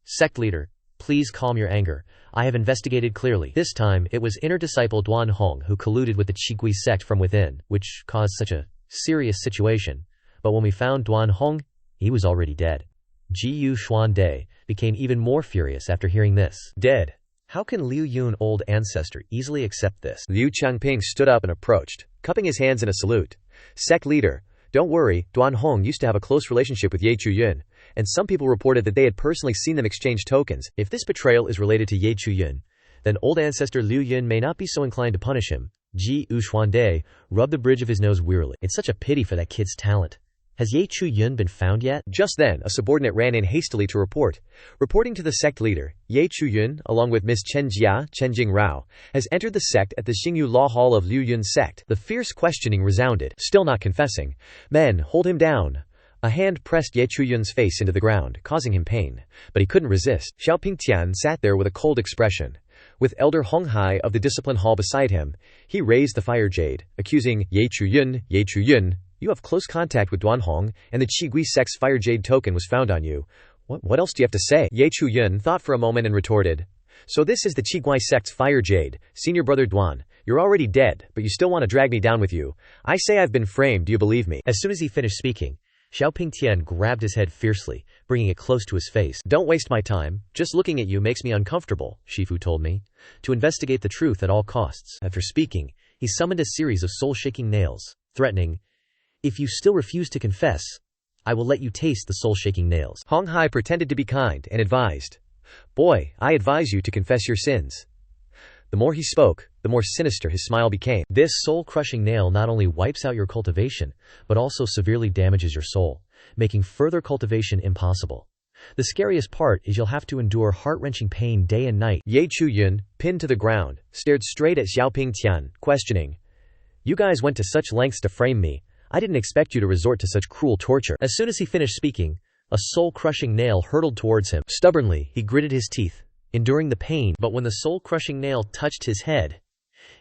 Sect leader, please calm your anger. I have investigated clearly. This time, it was inner disciple Dwan Hong who colluded with the Qigui sect from within, which caused such a serious situation. But when we found Dwan Hong, he was already dead. Jiyu Xuande became even more furious after hearing this. Dead? How can Liu Yun, old ancestor, easily accept this? Liu Changping stood up and approached, cupping his hands in a salute. Sect leader, don't worry, Dwan Hong used to have a close relationship with Ye Chu Yun, and some people reported that they had personally seen them exchange tokens. If this betrayal is related to Ye Chu Yun, then old ancestor Liu Yun may not be so inclined to punish him. Ji Xuande rubbed the bridge of his nose wearily. It's such a pity for that kid's talent. Has Ye Chu Yun been found yet? Just then, a subordinate ran in hastily to report. Reporting to the sect leader, Ye Chu Yun, along with Miss Chen Jia, Chen Jingrao, has entered the sect at the Xingyu Law Hall of Liu Yun Sect. The fierce questioning resounded, still not confessing. Men, hold him down. A hand pressed Ye Chu Yun's face into the ground, causing him pain. But he couldn't resist. Xiaoing Tian sat there with a cold expression. With Elder Hong Hai of the Discipline Hall beside him, he raised the fire jade, accusing Chu Yun, you have close contact with Dwan Hong, and the Qigui sect's fire jade token was found on you. What else do you have to say? Chu Yun thought for a moment and retorted. So this is the Qigui sect's fire jade, senior brother Dwan. You're already dead, but you still want to drag me down with you. I say I've been framed, do you believe me? As soon as he finished speaking, Xiaoing Tian grabbed his head fiercely, bringing it close to his face. Don't waste my time. Just looking at you makes me uncomfortable, Shifu told me. To investigate the truth at all costs. After speaking, he summoned a series of soul-shaking nails, threatening, if you still refuse to confess, I will let you taste the soul-shaking nails. Hong Hai pretended to be kind and advised, boy, I advise you to confess your sins. The more he spoke, the more sinister his smile became. This soul-crushing nail not only wipes out your cultivation, but also severely damages your soul, making further cultivation impossible. The scariest part is you'll have to endure heart-wrenching pain day and night. Chu Yun, pinned to the ground, stared straight at Xiaoing Tian, questioning, you guys went to such lengths to frame me. I didn't expect you to resort to such cruel torture. As soon as he finished speaking, a soul-crushing nail hurtled towards him. Stubbornly, he gritted his teeth, enduring the pain, but when the soul-crushing nail touched his head,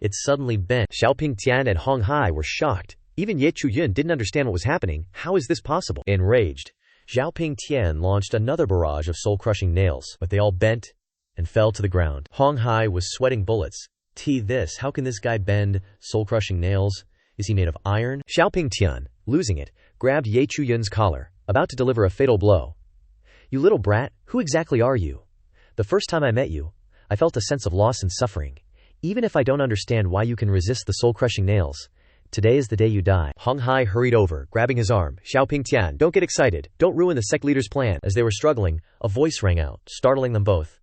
it suddenly bent. Xiaoing Tian and Hong Hai were shocked. Even Chu Yun didn't understand what was happening. How is this possible? Enraged, Xiaoing Tian launched another barrage of soul-crushing nails, but they all bent and fell to the ground. Hong Hai was sweating bullets. How can this guy bend soul-crushing nails? Is he made of iron? Xiaoing Tian, losing it, grabbed Chu Yun's collar, about to deliver a fatal blow. You little brat, who exactly are you? The first time I met you, I felt a sense of loss and suffering. Even if I don't understand why you can resist the soul-crushing nails, today is the day you die. Hong Hai hurried over, grabbing his arm. Xiaoing Tian, don't get excited. Don't ruin the sect leader's plan. As they were struggling, a voice rang out, startling them both.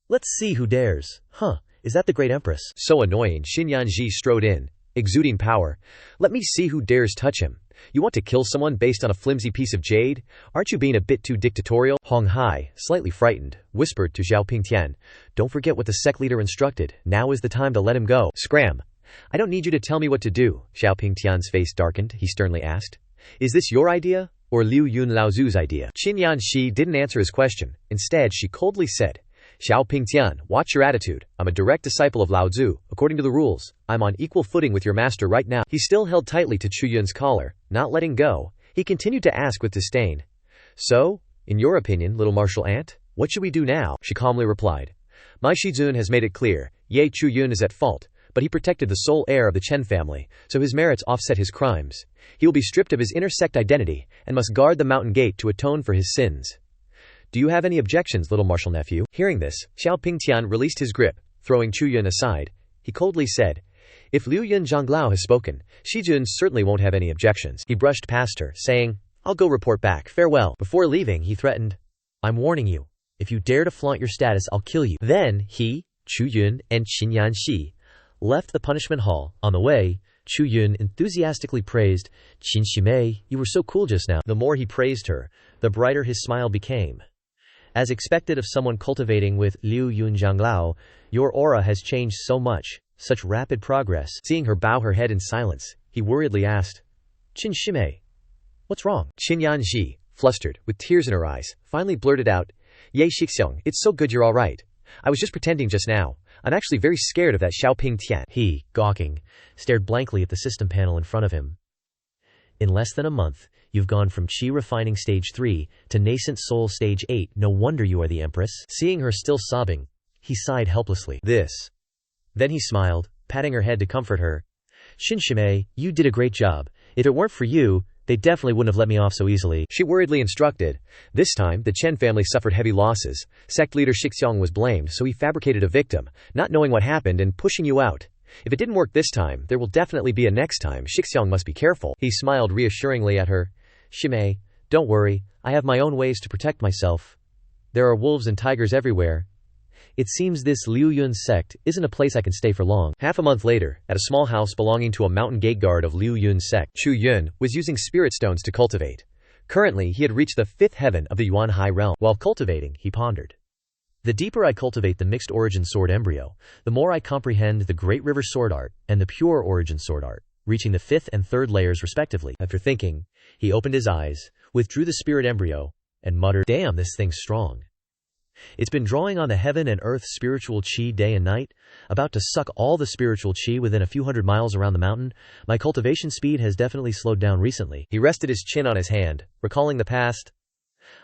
Let's see who dares. Is that the great empress? So annoying, Xinyan Ji strode in, exuding power. Let me see who dares touch him. You want to kill someone based on a flimsy piece of jade? Aren't you being a bit too dictatorial? Hong Hai, slightly frightened, whispered to Xiaoing Tian, don't forget what the sect leader instructed. Now is the time to let him go. Scram. I don't need you to tell me what to do. Xiaoing Tian's face darkened. He sternly asked, is this your idea, or Liu Yun Laozu's idea? Qinyan Shi didn't answer his question. Instead, she coldly said, Xiaoing Tian, watch your attitude. I'm a direct disciple of Lao Tzu. According to the rules, I'm on equal footing with your master right now. He still held tightly to Chu Yun's collar, not letting go. He continued to ask with disdain. So, in your opinion, little martial ant, what should we do now? She calmly replied. My Shizun has made it clear, Chu Yun is at fault, but he protected the sole heir of the Chen family, so his merits offset his crimes. He will be stripped of his intersect identity, and must guard the mountain gate to atone for his sins. Do you have any objections, little martial nephew? Hearing this, Xiaoing Tian released his grip, throwing Chu Yun aside. He coldly said, if Liu Yun Zhanglao has spoken, Shijun certainly won't have any objections. He brushed past her, saying, I'll go report back. Farewell. Before leaving, he threatened, I'm warning you. If you dare to flaunt your status, I'll kill you. Then he, Chu Yun, and Qinyan Shi left the punishment hall. On the way, Chu Yun enthusiastically praised, Qin Shimei, you were so cool just now. The more he praised her, the brighter his smile became. As expected of someone cultivating with Liu Yun Zhanglao, your aura has changed so much, such rapid progress. Seeing her bow her head in silence, he worriedly asked, Qin Shimei, what's wrong? Qinyan Ji, flustered, with tears in her eyes, finally blurted out, Ye Shixiong, it's so good you're all right. I was just pretending just now. I'm actually very scared of that Xiaoing Tian. He, gawking, stared blankly at the system panel in front of him. In less than a month, you've gone from Qi refining stage 3 to nascent soul stage 8. No wonder you are the empress. Seeing her still sobbing, he sighed helplessly. Then he smiled, patting her head to comfort her. Shinshime, you did a great job. If it weren't for you, they definitely wouldn't have let me off so easily. She worriedly instructed. This time, the Chen family suffered heavy losses. Sect leader Shixiong was blamed, so he fabricated a victim, not knowing what happened and pushing you out. If it didn't work this time, there will definitely be a next time. Shixiong must be careful. He smiled reassuringly at her. Shimei, don't worry, I have my own ways to protect myself. There are wolves and tigers everywhere. It seems this Liu Yun Sect isn't a place I can stay for long. Half a month later, at a small house belonging to a mountain gate guard of Liu Yun Sect, Chu Yun was using spirit stones to cultivate. Currently, he had reached the 5th heaven of the Yuan Hai realm. While cultivating, he pondered. The deeper I cultivate the mixed origin sword embryo, the more I comprehend the Great River sword art and the pure origin sword art, reaching the 5th and 3rd layers respectively. After thinking, he opened his eyes, withdrew the spirit embryo, and muttered, damn, this thing's strong. It's been drawing on the heaven and earth spiritual chi day and night, about to suck all the spiritual chi within a few hundred miles around the mountain. My cultivation speed has definitely slowed down recently. He rested his chin on his hand, recalling the past.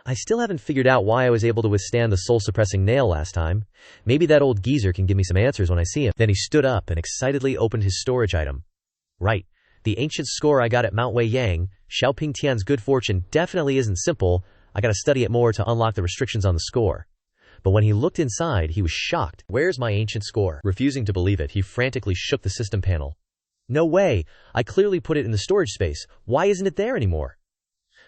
I still haven't figured out why I was able to withstand the soul-suppressing nail last time. Maybe that old geezer can give me some answers when I see him. Then he stood up and excitedly opened his storage item. Right. The ancient score I got at Mount Weiyang, Xiaoing Tian's good fortune, definitely isn't simple. I gotta study it more to unlock the restrictions on the score. But when he looked inside, he was shocked. Where's my ancient score? Refusing to believe it, he frantically shook the system panel. No way! I clearly put it in the storage space. Why isn't it there anymore?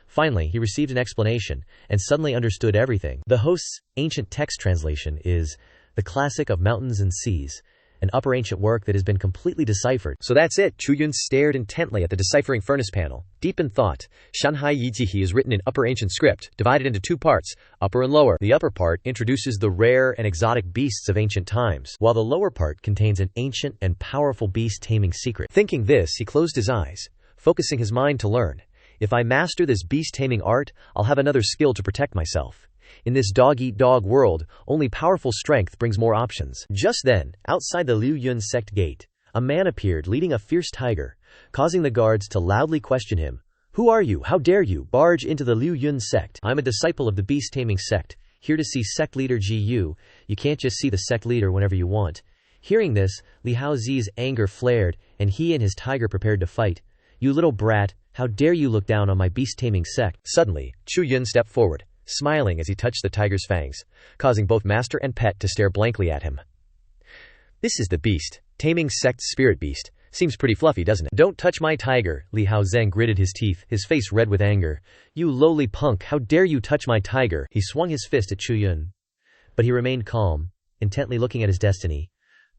Finally, he received an explanation, and suddenly understood everything. The host's ancient text translation is the classic of mountains and seas, an upper ancient work that has been completely deciphered. So that's it. Chu Yun stared intently at the deciphering furnace panel, deep in thought. Shanhai Yijihi is written in upper ancient script, divided into two parts, upper and lower. The upper part introduces the rare and exotic beasts of ancient times, while the lower part contains an ancient and powerful beast taming secret. Thinking this, he closed his eyes, focusing his mind to learn. If I master this beast-taming art, I'll have another skill to protect myself. In this dog-eat-dog world, only powerful strength brings more options. Just then, outside the Liu Yun Sect gate, a man appeared leading a fierce tiger, causing the guards to loudly question him. Who are you? How dare you barge into the Liu Yun Sect? I'm a disciple of the beast-taming sect, here to see sect leader Gu. You can't just see the sect leader whenever you want. Hearing this, Li Haozi's anger flared, and he and his tiger prepared to fight. You little brat! How dare you look down on my beast-taming sect? Suddenly, Chu Yun stepped forward, smiling as he touched the tiger's fangs, causing both master and pet to stare blankly at him. This is the beast-taming sect's spirit beast. Seems pretty fluffy, doesn't it? Don't touch my tiger, Li Haozeng gritted his teeth, his face red with anger. You lowly punk, how dare you touch my tiger? He swung his fist at Chu Yun. But he remained calm, intently looking at his destiny.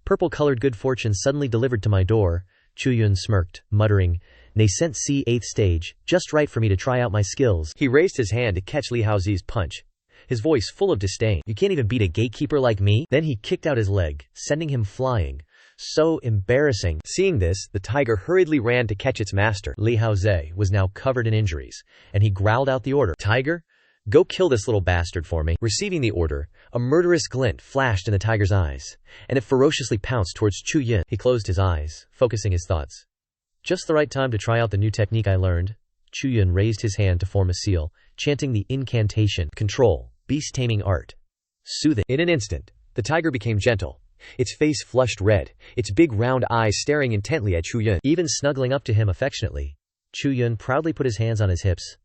Purple-colored good fortune suddenly delivered to my door. Chu Yun smirked, muttering, Nascent C 8th stage, just right for me to try out my skills. He raised his hand to catch Li Haozi's punch, his voice full of disdain. You can't even beat a gatekeeper like me? Then he kicked out his leg, sending him flying. So embarrassing. Seeing this, the tiger hurriedly ran to catch its master. Li Haozi was now covered in injuries, and he growled out the order. Tiger, go kill this little bastard for me. Receiving the order, a murderous glint flashed in the tiger's eyes, and it ferociously pounced towards Chu Yun. He closed his eyes, focusing his thoughts. Just the right time to try out the new technique I learned. Chu Yun raised his hand to form a seal, chanting the incantation. Control, beast-taming art. Soothing. In an instant, the tiger became gentle, its face flushed red, its big round eyes staring intently at Chu Yun, even snuggling up to him affectionately. Chu Yun proudly put his hands on his hips.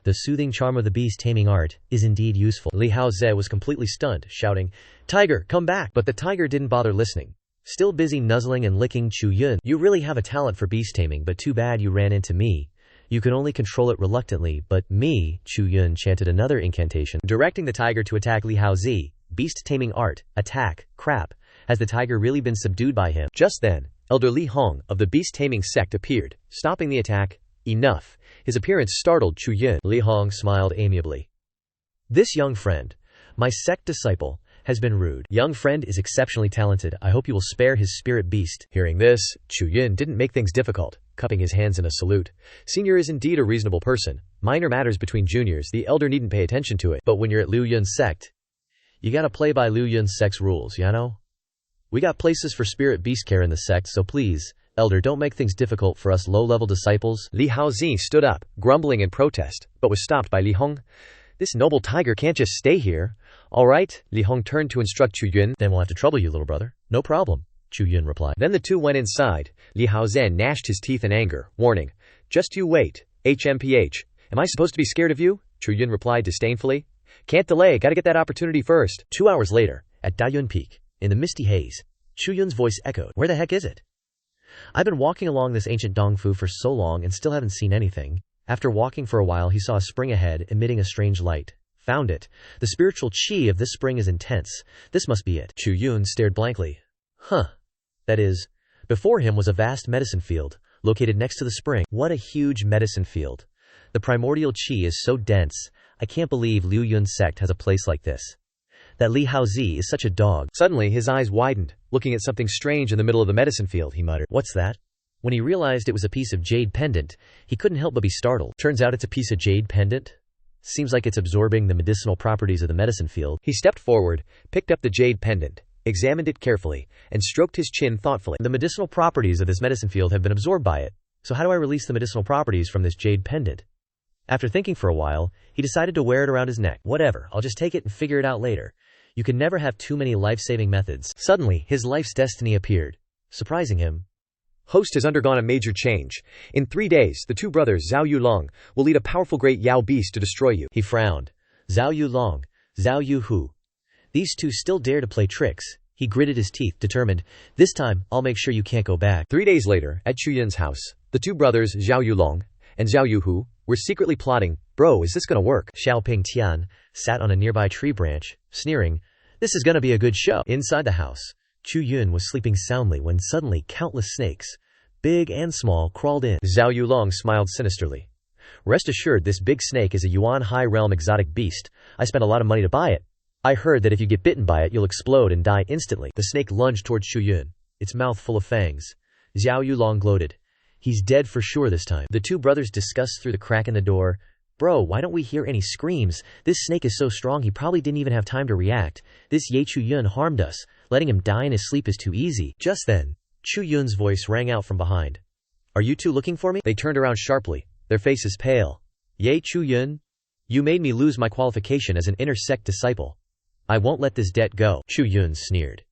The soothing charm of the beast-taming art is indeed useful. Li Haozi was completely stunned, shouting, Tiger, come back! But the tiger didn't bother listening. Still busy nuzzling and licking Chu Yun. You really have a talent for beast taming, but too bad you ran into me. You can only control it reluctantly, but me, Chu Yun chanted another incantation, directing the tiger to attack Li Haozi. Beast taming art, attack, crap. Has the tiger really been subdued by him? Just then, Elder Li Hong of the beast taming sect appeared, stopping the attack. Enough. His appearance startled Chu Yun. Li Hong smiled amiably. This young friend, my sect disciple, has been rude. Young friend is exceptionally talented. I hope you will spare his spirit beast. Hearing this, Chu Yun didn't make things difficult, cupping his hands in a salute. Senior is indeed a reasonable person. Minor matters between juniors, the elder needn't pay attention to it. But when you're at Liu Yun Sect, you gotta play by Liu Yun Sect's rules, you know? We got places for spirit beast care in the sect, so please, elder, don't make things difficult for us low-level disciples. Li Haozi stood up, grumbling in protest, but was stopped by Li Hong. This noble tiger can't just stay here. All right, Li Hong turned to instruct Chu Yun. Then we'll have to trouble you, little brother. No problem, Chu Yun replied. Then the two went inside. Li Haozhen gnashed his teeth in anger, warning, just you wait, HMPH. Am I supposed to be scared of you? Chu Yun replied disdainfully. Can't delay, gotta get that opportunity first. 2 hours later, at Dayun Peak, in the misty haze, Chu Yun's voice echoed. Where the heck is it? I've been walking along this ancient Dongfu for so long and still haven't seen anything. After walking for a while, he saw a spring ahead, emitting a strange light. Found it. The spiritual chi of this spring is intense. This must be it. Chu Yun stared blankly. Huh. That is, before him was a vast medicine field, located next to the spring. What a huge medicine field. The primordial chi is so dense, I can't believe Liu Yun Sect has a place like this. That Li Haozi is such a dog. Suddenly, his eyes widened, looking at something strange in the middle of the medicine field. He muttered, What's that? When he realized it was a piece of jade pendant, he couldn't help but be startled. Turns out it's a piece of jade pendant? Seems like it's absorbing the medicinal properties of the medicine field. He stepped forward, picked up the jade pendant, examined it carefully, and stroked his chin thoughtfully. The medicinal properties of this medicine field have been absorbed by it. So how do I release the medicinal properties from this jade pendant? After thinking for a while, he decided to wear it around his neck. Whatever, I'll just take it and figure it out later. You can never have too many life-saving methods. Suddenly, his life's destiny appeared, surprising him. Host has undergone a major change. In 3 days, the two brothers, Zhao Yulong, will lead a powerful great Yao beast to destroy you. He frowned. Zhao Yulong, Zhao Yuhu. These two still dare to play tricks. He gritted his teeth, determined, this time, I'll make sure you can't go back. 3 days later, at Chu Yun's house, the two brothers, Zhao Yulong and Zhao Yuhu, were secretly plotting. Bro, is this gonna work? Xiaoing Tian sat on a nearby tree branch, sneering, this is gonna be a good show. Inside the house, Chu Yun was sleeping soundly when suddenly countless snakes, big and small, crawled in. Zhao Yulong smiled sinisterly. Rest assured, this big snake is a Yuan High Realm exotic beast. I spent a lot of money to buy it. I heard that if you get bitten by it, you'll explode and die instantly. The snake lunged towards Chu Yun, its mouth full of fangs. Zhao Yulong gloated. He's dead for sure this time. The two brothers discussed through the crack in the door. Bro, why don't we hear any screams? This snake is so strong he probably didn't even have time to react. This Chu Yun harmed us. Letting him die in his sleep is too easy. Just then, Chu Yun's voice rang out from behind. Are you two looking for me? They turned around sharply, their faces pale. Chu Yun, you made me lose my qualification as an inner sect disciple. I won't let this debt go. Chu Yun sneered.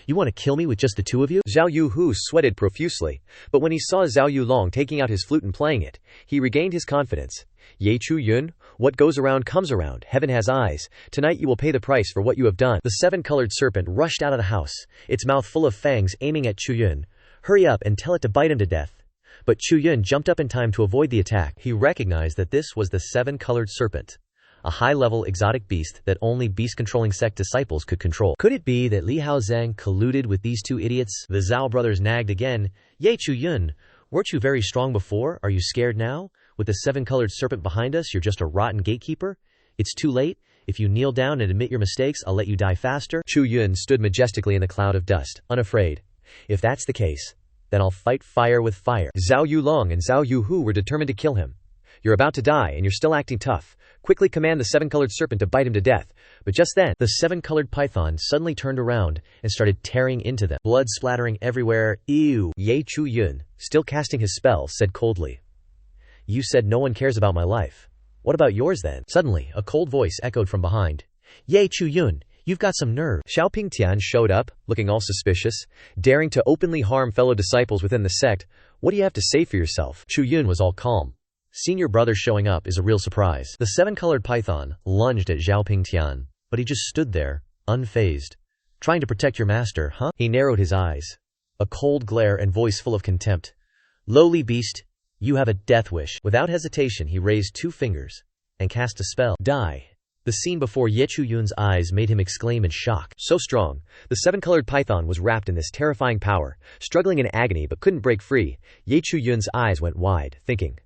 You want to kill me with just the two of you? Zhao Yuhu sweated profusely, but when he saw Zhao Yulong taking out his flute and playing it, he regained his confidence. Chu Yun, what goes around comes around. Heaven has eyes. Tonight you will pay the price for what you have done. The seven-colored serpent rushed out of the house, its mouth full of fangs aiming at Chu Yun. Hurry up and tell it to bite him to death. But Chu Yun jumped up in time to avoid the attack. He recognized that this was the seven-colored serpent, a high-level exotic beast that only beast-controlling sect disciples could control. Could it be that Li Haozhang colluded with these two idiots? The Zhao brothers nagged again. Chu Yun, weren't you very strong before? Are you scared now? With the seven-colored serpent behind us, you're just a rotten gatekeeper? It's too late. If you kneel down and admit your mistakes, I'll let you die faster. Chu Yun stood majestically in the cloud of dust, unafraid. If that's the case, then I'll fight fire with fire. Zhao Yulong and Zhao Yuhu were determined to kill him. You're about to die, and you're still acting tough. Quickly command the seven-colored serpent to bite him to death. But just then, the seven-colored python suddenly turned around and started tearing into them. Blood splattering everywhere. Ew. Chu Yun, still casting his spell, said coldly. You said no one cares about my life. What about yours then? Suddenly, a cold voice echoed from behind. Chu Yun, you've got some nerve. Xiaoing Tian showed up, looking all suspicious, daring to openly harm fellow disciples within the sect. What do you have to say for yourself? Chu Yun was all calm. Senior brother showing up is a real surprise. The seven-colored python lunged at Xiaoing Tian, but he just stood there, unfazed. Trying to protect your master, huh? He narrowed his eyes. A cold glare and voice full of contempt. Lowly beast, you have a death wish. Without hesitation, he raised 2 fingers and cast a spell. Die. The scene before Chu Yun's eyes made him exclaim in shock. So strong, the seven-colored python was wrapped in this terrifying power, struggling in agony but couldn't break free. Chu Yun's eyes went wide, thinking,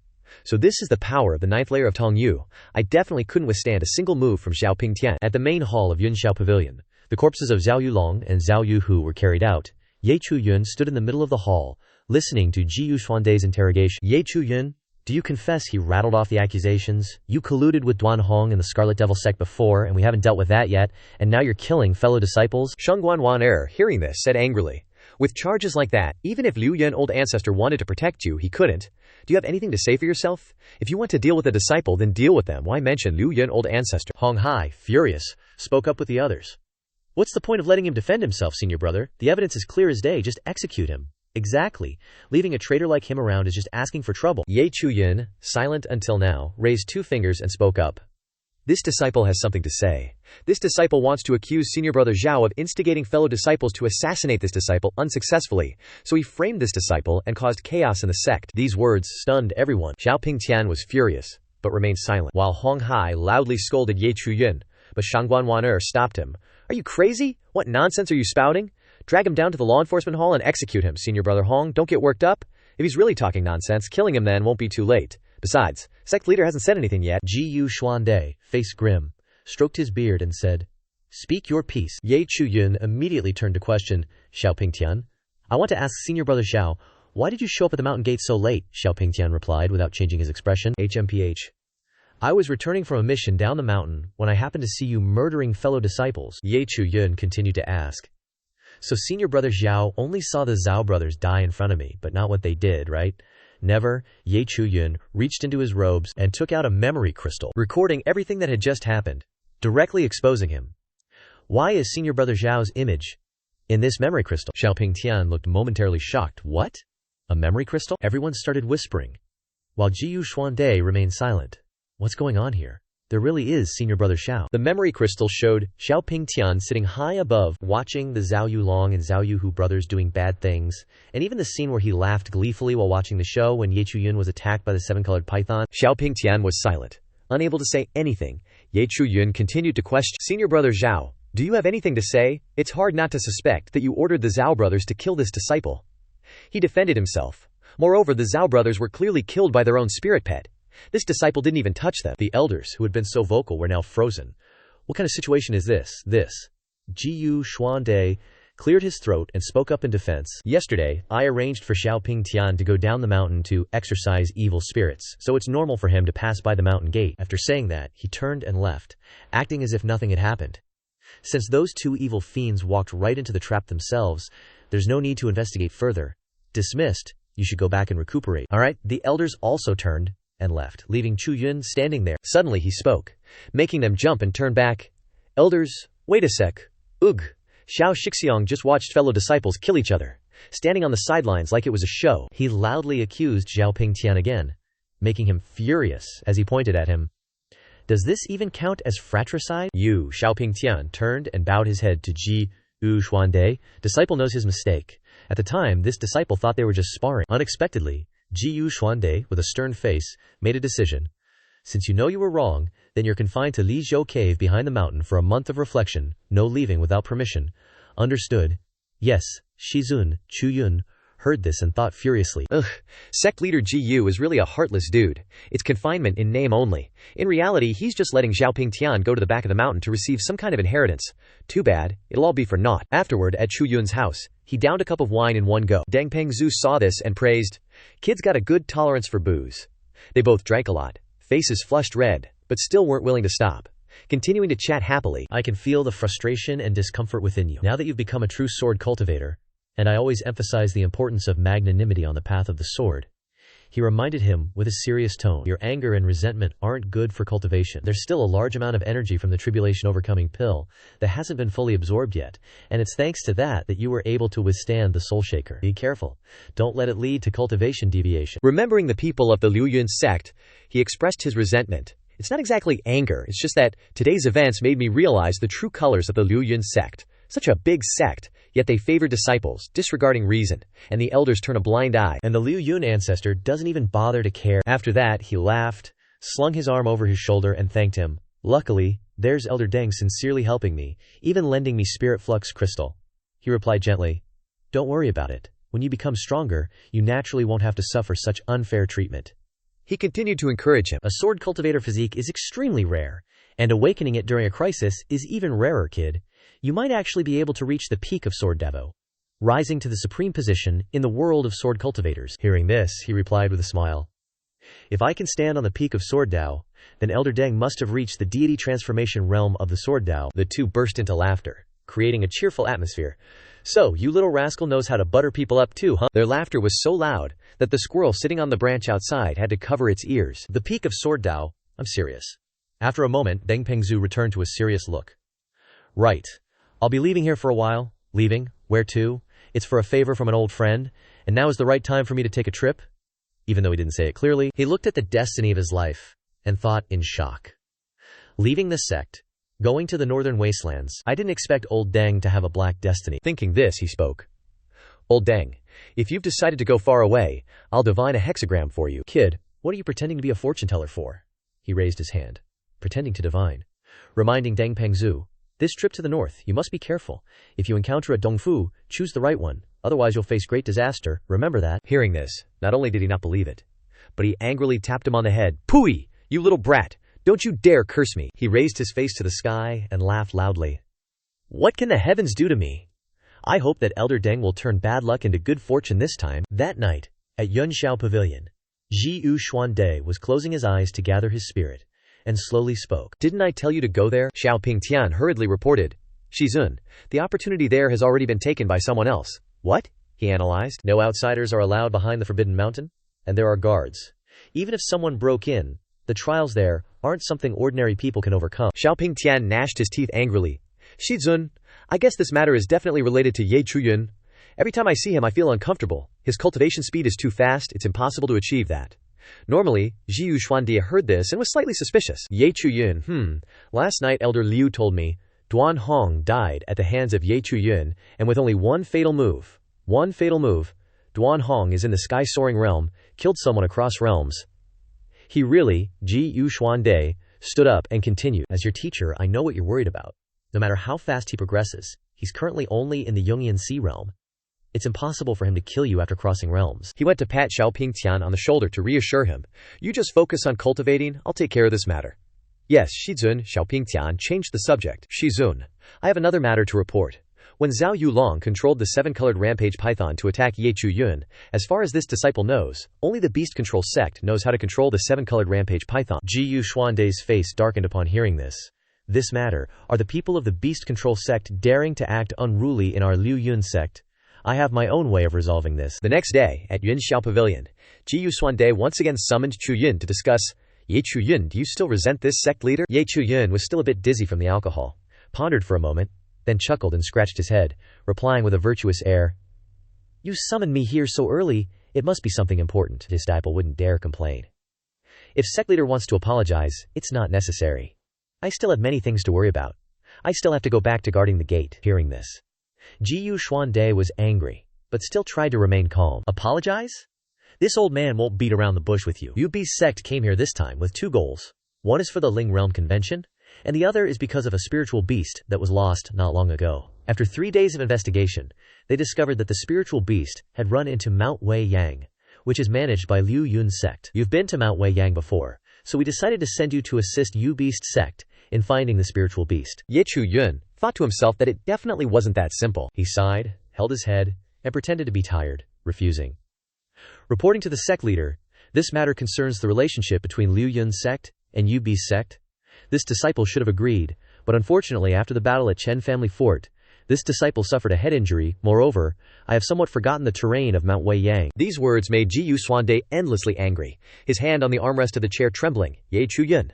so this is the power of the 9th layer of Tongyu. I definitely couldn't withstand a single move from Xiaoing Tian. At the main hall of Yunxiao Pavilion, the corpses of Zhao Yulong and Zhao Yuhu were carried out. Chu Yun stood in the middle of the hall, listening to Ji Yuxuandai's interrogation. Chu Yun, do you confess? He rattled off the accusations. You colluded with Dwan Hong and the Scarlet Devil sect before, and we haven't dealt with that yet, and now you're killing fellow disciples? Shangguan hearing this, said angrily, with charges like that, even if Liu Yun old ancestor wanted to protect you, he couldn't. Do you have anything to say for yourself? If you want to deal with a disciple, then deal with them. Why mention Liu Yun old ancestor? Hong Hai, furious, spoke up with the others. What's the point of letting him defend himself, senior brother? The evidence is clear as day, just execute him. Exactly. Leaving a traitor like him around is just asking for trouble. Chu Yun, silent until now, raised 2 fingers and spoke up. This disciple has something to say. This disciple wants to accuse senior brother Zhao of instigating fellow disciples to assassinate this disciple unsuccessfully, so he framed this disciple and caused chaos in the sect. These words stunned everyone. Xiaoing Tian was furious, but remained silent, while Hong Hai loudly scolded Chu Yun, but Shangguan stopped him. Are you crazy? What nonsense are you spouting? Drag him down to the law enforcement hall and execute him, senior brother Hong. Don't get worked up. If he's really talking nonsense, killing him then won't be too late. Besides, sect leader hasn't said anything yet. Ji Yuxuandai, face grim, stroked his beard and said, Speak your piece. Chu Yun immediately turned to question Xiaoing Tian. I want to ask senior brother Zhao, why did you show up at the mountain gate so late? Xiaoing Tian replied without changing his expression. HMPH. I was returning from a mission down the mountain when I happened to see you murdering fellow disciples. Chu Yun continued to ask. So senior brother Xiao only saw the Zhao brothers die in front of me, but not what they did, right? Never. Chu Yun reached into his robes and took out a memory crystal, recording everything that had just happened, directly exposing him. Why is senior brother Zhao's image in this memory crystal? Xiaoing Tian looked momentarily shocked. What? A memory crystal? Everyone started whispering, while Jiyu Xuande remained silent. What's going on here? There really is senior brother Xiao. The memory crystal showed Xiaoing Tian sitting high above, watching the Zhao Yulong and Zhao Yuhu brothers doing bad things, and even the scene where he laughed gleefully while watching the show when Chu Yun was attacked by the seven-colored python. Xiaoing Tian was silent, unable to say anything. Chu Yun continued to question. Senior brother Zhao, do you have anything to say? It's hard not to suspect that you ordered the Zhao brothers to kill this disciple. He defended himself. Moreover, the Zhao brothers were clearly killed by their own spirit pet. This disciple didn't even touch them. The elders, who had been so vocal, were now frozen. What kind of situation is this? Jiyu Xuande cleared his throat and spoke up in defense. Yesterday, I arranged for Xiaoing Tian to go down the mountain to exorcise evil spirits, so it's normal for him to pass by the mountain gate. After saying that, he turned and left, acting as if nothing had happened. Since those two evil fiends walked right into the trap themselves, there's no need to investigate further. Dismissed. You should go back and recuperate. Alright, the elders also turned and left, leaving Chu Yun standing there. Suddenly he spoke, making them jump and turn back. Elders, wait a sec. Ugh. Xiao Shixiong just watched fellow disciples kill each other, standing on the sidelines like it was a show. He loudly accused Xiaoing Tian again, making him furious as he pointed at him. Does this even count as fratricide? Xiaoing Tian turned and bowed his head to Ji U Xuande. Disciple knows his mistake. At the time, this disciple thought they were just sparring. Unexpectedly, Jiyu Xuande, with a stern face, made a decision. Since you know you were wrong, then you're confined to Li Zhou Cave behind the mountain for a month of reflection, no leaving without permission. Understood? Yes. Shizun, Chu Yun, heard this and thought furiously. Ugh, sect leader Jiyu is really a heartless dude. It's confinement in name only. In reality, he's just letting Xiaoing Tian go to the back of the mountain to receive some kind of inheritance. Too bad, it'll all be for naught. Afterward, at Chu Yun's house, he downed a cup of wine in one go. Deng Pengzhu saw this and praised, "Kid's got a good tolerance for booze." They both drank a lot, faces flushed red, but still weren't willing to stop. Continuing to chat happily. I can feel the frustration and discomfort within you. Now that you've become a true sword cultivator, and I always emphasize the importance of magnanimity on the path of the sword. He reminded him with a serious tone, your anger and resentment aren't good for cultivation. There's still a large amount of energy from the tribulation overcoming pill that hasn't been fully absorbed yet, and it's thanks to that you were able to withstand the soul shaker. Be careful. Don't let it lead to cultivation deviation. Remembering the people of the Liu Yun Sect, he expressed his resentment. It's not exactly anger, it's just that today's events made me realize the true colors of the Liu Yun Sect. Such a big sect, yet they favor disciples, disregarding reason, and the elders turn a blind eye, and the Liu Yun ancestor doesn't even bother to care. After that, he laughed, slung his arm over his shoulder and thanked him. Luckily, there's Elder Deng sincerely helping me, even lending me spirit flux crystal. He replied gently, don't worry about it. When you become stronger, you naturally won't have to suffer such unfair treatment. He continued to encourage him. A sword cultivator physique is extremely rare, and awakening it during a crisis is even rarer, kid. You might actually be able to reach the peak of Sword Devo, rising to the supreme position in the world of sword cultivators. Hearing this, he replied with a smile. If I can stand on the peak of Sword Dao, then Elder Deng must have reached the deity transformation realm of the Sword Dao. The two burst into laughter, creating a cheerful atmosphere. So, you little rascal knows how to butter people up too, huh? Their laughter was so loud that the squirrel sitting on the branch outside had to cover its ears. The peak of Sword Dao? I'm serious. After a moment, Deng Pengzhu returned to a serious look. Right. I'll be leaving here for a while. Leaving? Where to? It's for a favor from an old friend, and now is the right time for me to take a trip? Even though he didn't say it clearly, he looked at the destiny of his life and thought in shock. Leaving the sect, going to the northern wastelands, I didn't expect old Deng to have a black destiny. Thinking this, he spoke. Old Deng, if you've decided to go far away, I'll divine a hexagram for you. Kid, what are you pretending to be a fortune teller for? He raised his hand. Pretending to divine. Reminding Deng Pengzhu, this trip to the north, you must be careful. If you encounter a Dongfu, choose the right one. Otherwise you'll face great disaster. Remember that. Hearing this, not only did he not believe it, but he angrily tapped him on the head. Pooey! You little brat! Don't you dare curse me! He raised his face to the sky and laughed loudly. What can the heavens do to me? I hope that Elder Deng will turn bad luck into good fortune this time. That night, at Yunxiao Pavilion, Ji Yu Xuande was closing his eyes to gather his spirit, and slowly spoke. "Didn't I tell you to go there?" Xiaoing Tian hurriedly reported. "Xizun, the opportunity there has already been taken by someone else." "What?" he analyzed. "No outsiders are allowed behind the Forbidden Mountain? And there are guards. Even if someone broke in, the trials there aren't something ordinary people can overcome." Xiaoing Tian gnashed his teeth angrily. "Xizun, I guess this matter is definitely related to Chu Yun. Every time I see him I feel uncomfortable. His cultivation speed is too fast, it's impossible to achieve that." Normally, Zhiyu Xuande heard this and was slightly suspicious. Chu Yun, last night Elder Liu told me Dwan Hong died at the hands of Chu Yun, and with only one fatal move, Dwan Hong is in the sky-soaring realm, killed someone across realms. He really, Zhiyu Xuande, stood up and continued. "As your teacher, I know what you're worried about. No matter how fast he progresses, he's currently only in the Yongyan Sea realm. It's impossible for him to kill you after crossing realms." He went to pat Xiaoing Tian on the shoulder to reassure him. "You just focus on cultivating, I'll take care of this matter." "Yes, Xizun," Xiaoing Tian changed the subject. "Xizun, I have another matter to report. When Zhao Yulong controlled the seven-colored rampage python to attack Chu Yun, as far as this disciple knows, only the beast control sect knows how to control the seven-colored rampage python." Zhiyu Xuande's face darkened upon hearing this. "This matter, are the people of the beast control sect daring to act unruly in our Liu Yun Sect? I have my own way of resolving this." The next day, at Yunxiao Pavilion, Zhiyu Xuande once again summoned Chu Yun to discuss. "Chu Yun, do you still resent this sect leader?" Chu Yun was still a bit dizzy from the alcohol, pondered for a moment, then chuckled and scratched his head, replying with a virtuous air, "You summoned me here so early, it must be something important." His disciple wouldn't dare complain. "If sect leader wants to apologize, it's not necessary. I still have many things to worry about. I still have to go back to guarding the gate." Hearing this, Zhiyu Xuande was angry, but still tried to remain calm. "Apologize? This old man won't beat around the bush with you. UB's sect came here this time with two goals. One is for the Ling Realm Convention, and the other is because of a spiritual beast that was lost not long ago. After 3 days of investigation, they discovered that the spiritual beast had run into Mount Wei Yang, which is managed by Liu Yun Sect. You've been to Mount Wei Yang before, so we decided to send you to assist UB's sect in finding the spiritual beast." Chu Yun thought to himself that it definitely wasn't that simple. He sighed, held his head, and pretended to be tired, refusing. Reporting to the sect leader, "This matter concerns the relationship between Liu Yun Sect and UB's sect. This disciple should have agreed, but unfortunately after the battle at Chen Family Fort, this disciple suffered a head injury. Moreover, I have somewhat forgotten the terrain of Mount Wei Yang." These words made Zhiyu Xuande endlessly angry, his hand on the armrest of the chair trembling. Chu Yun.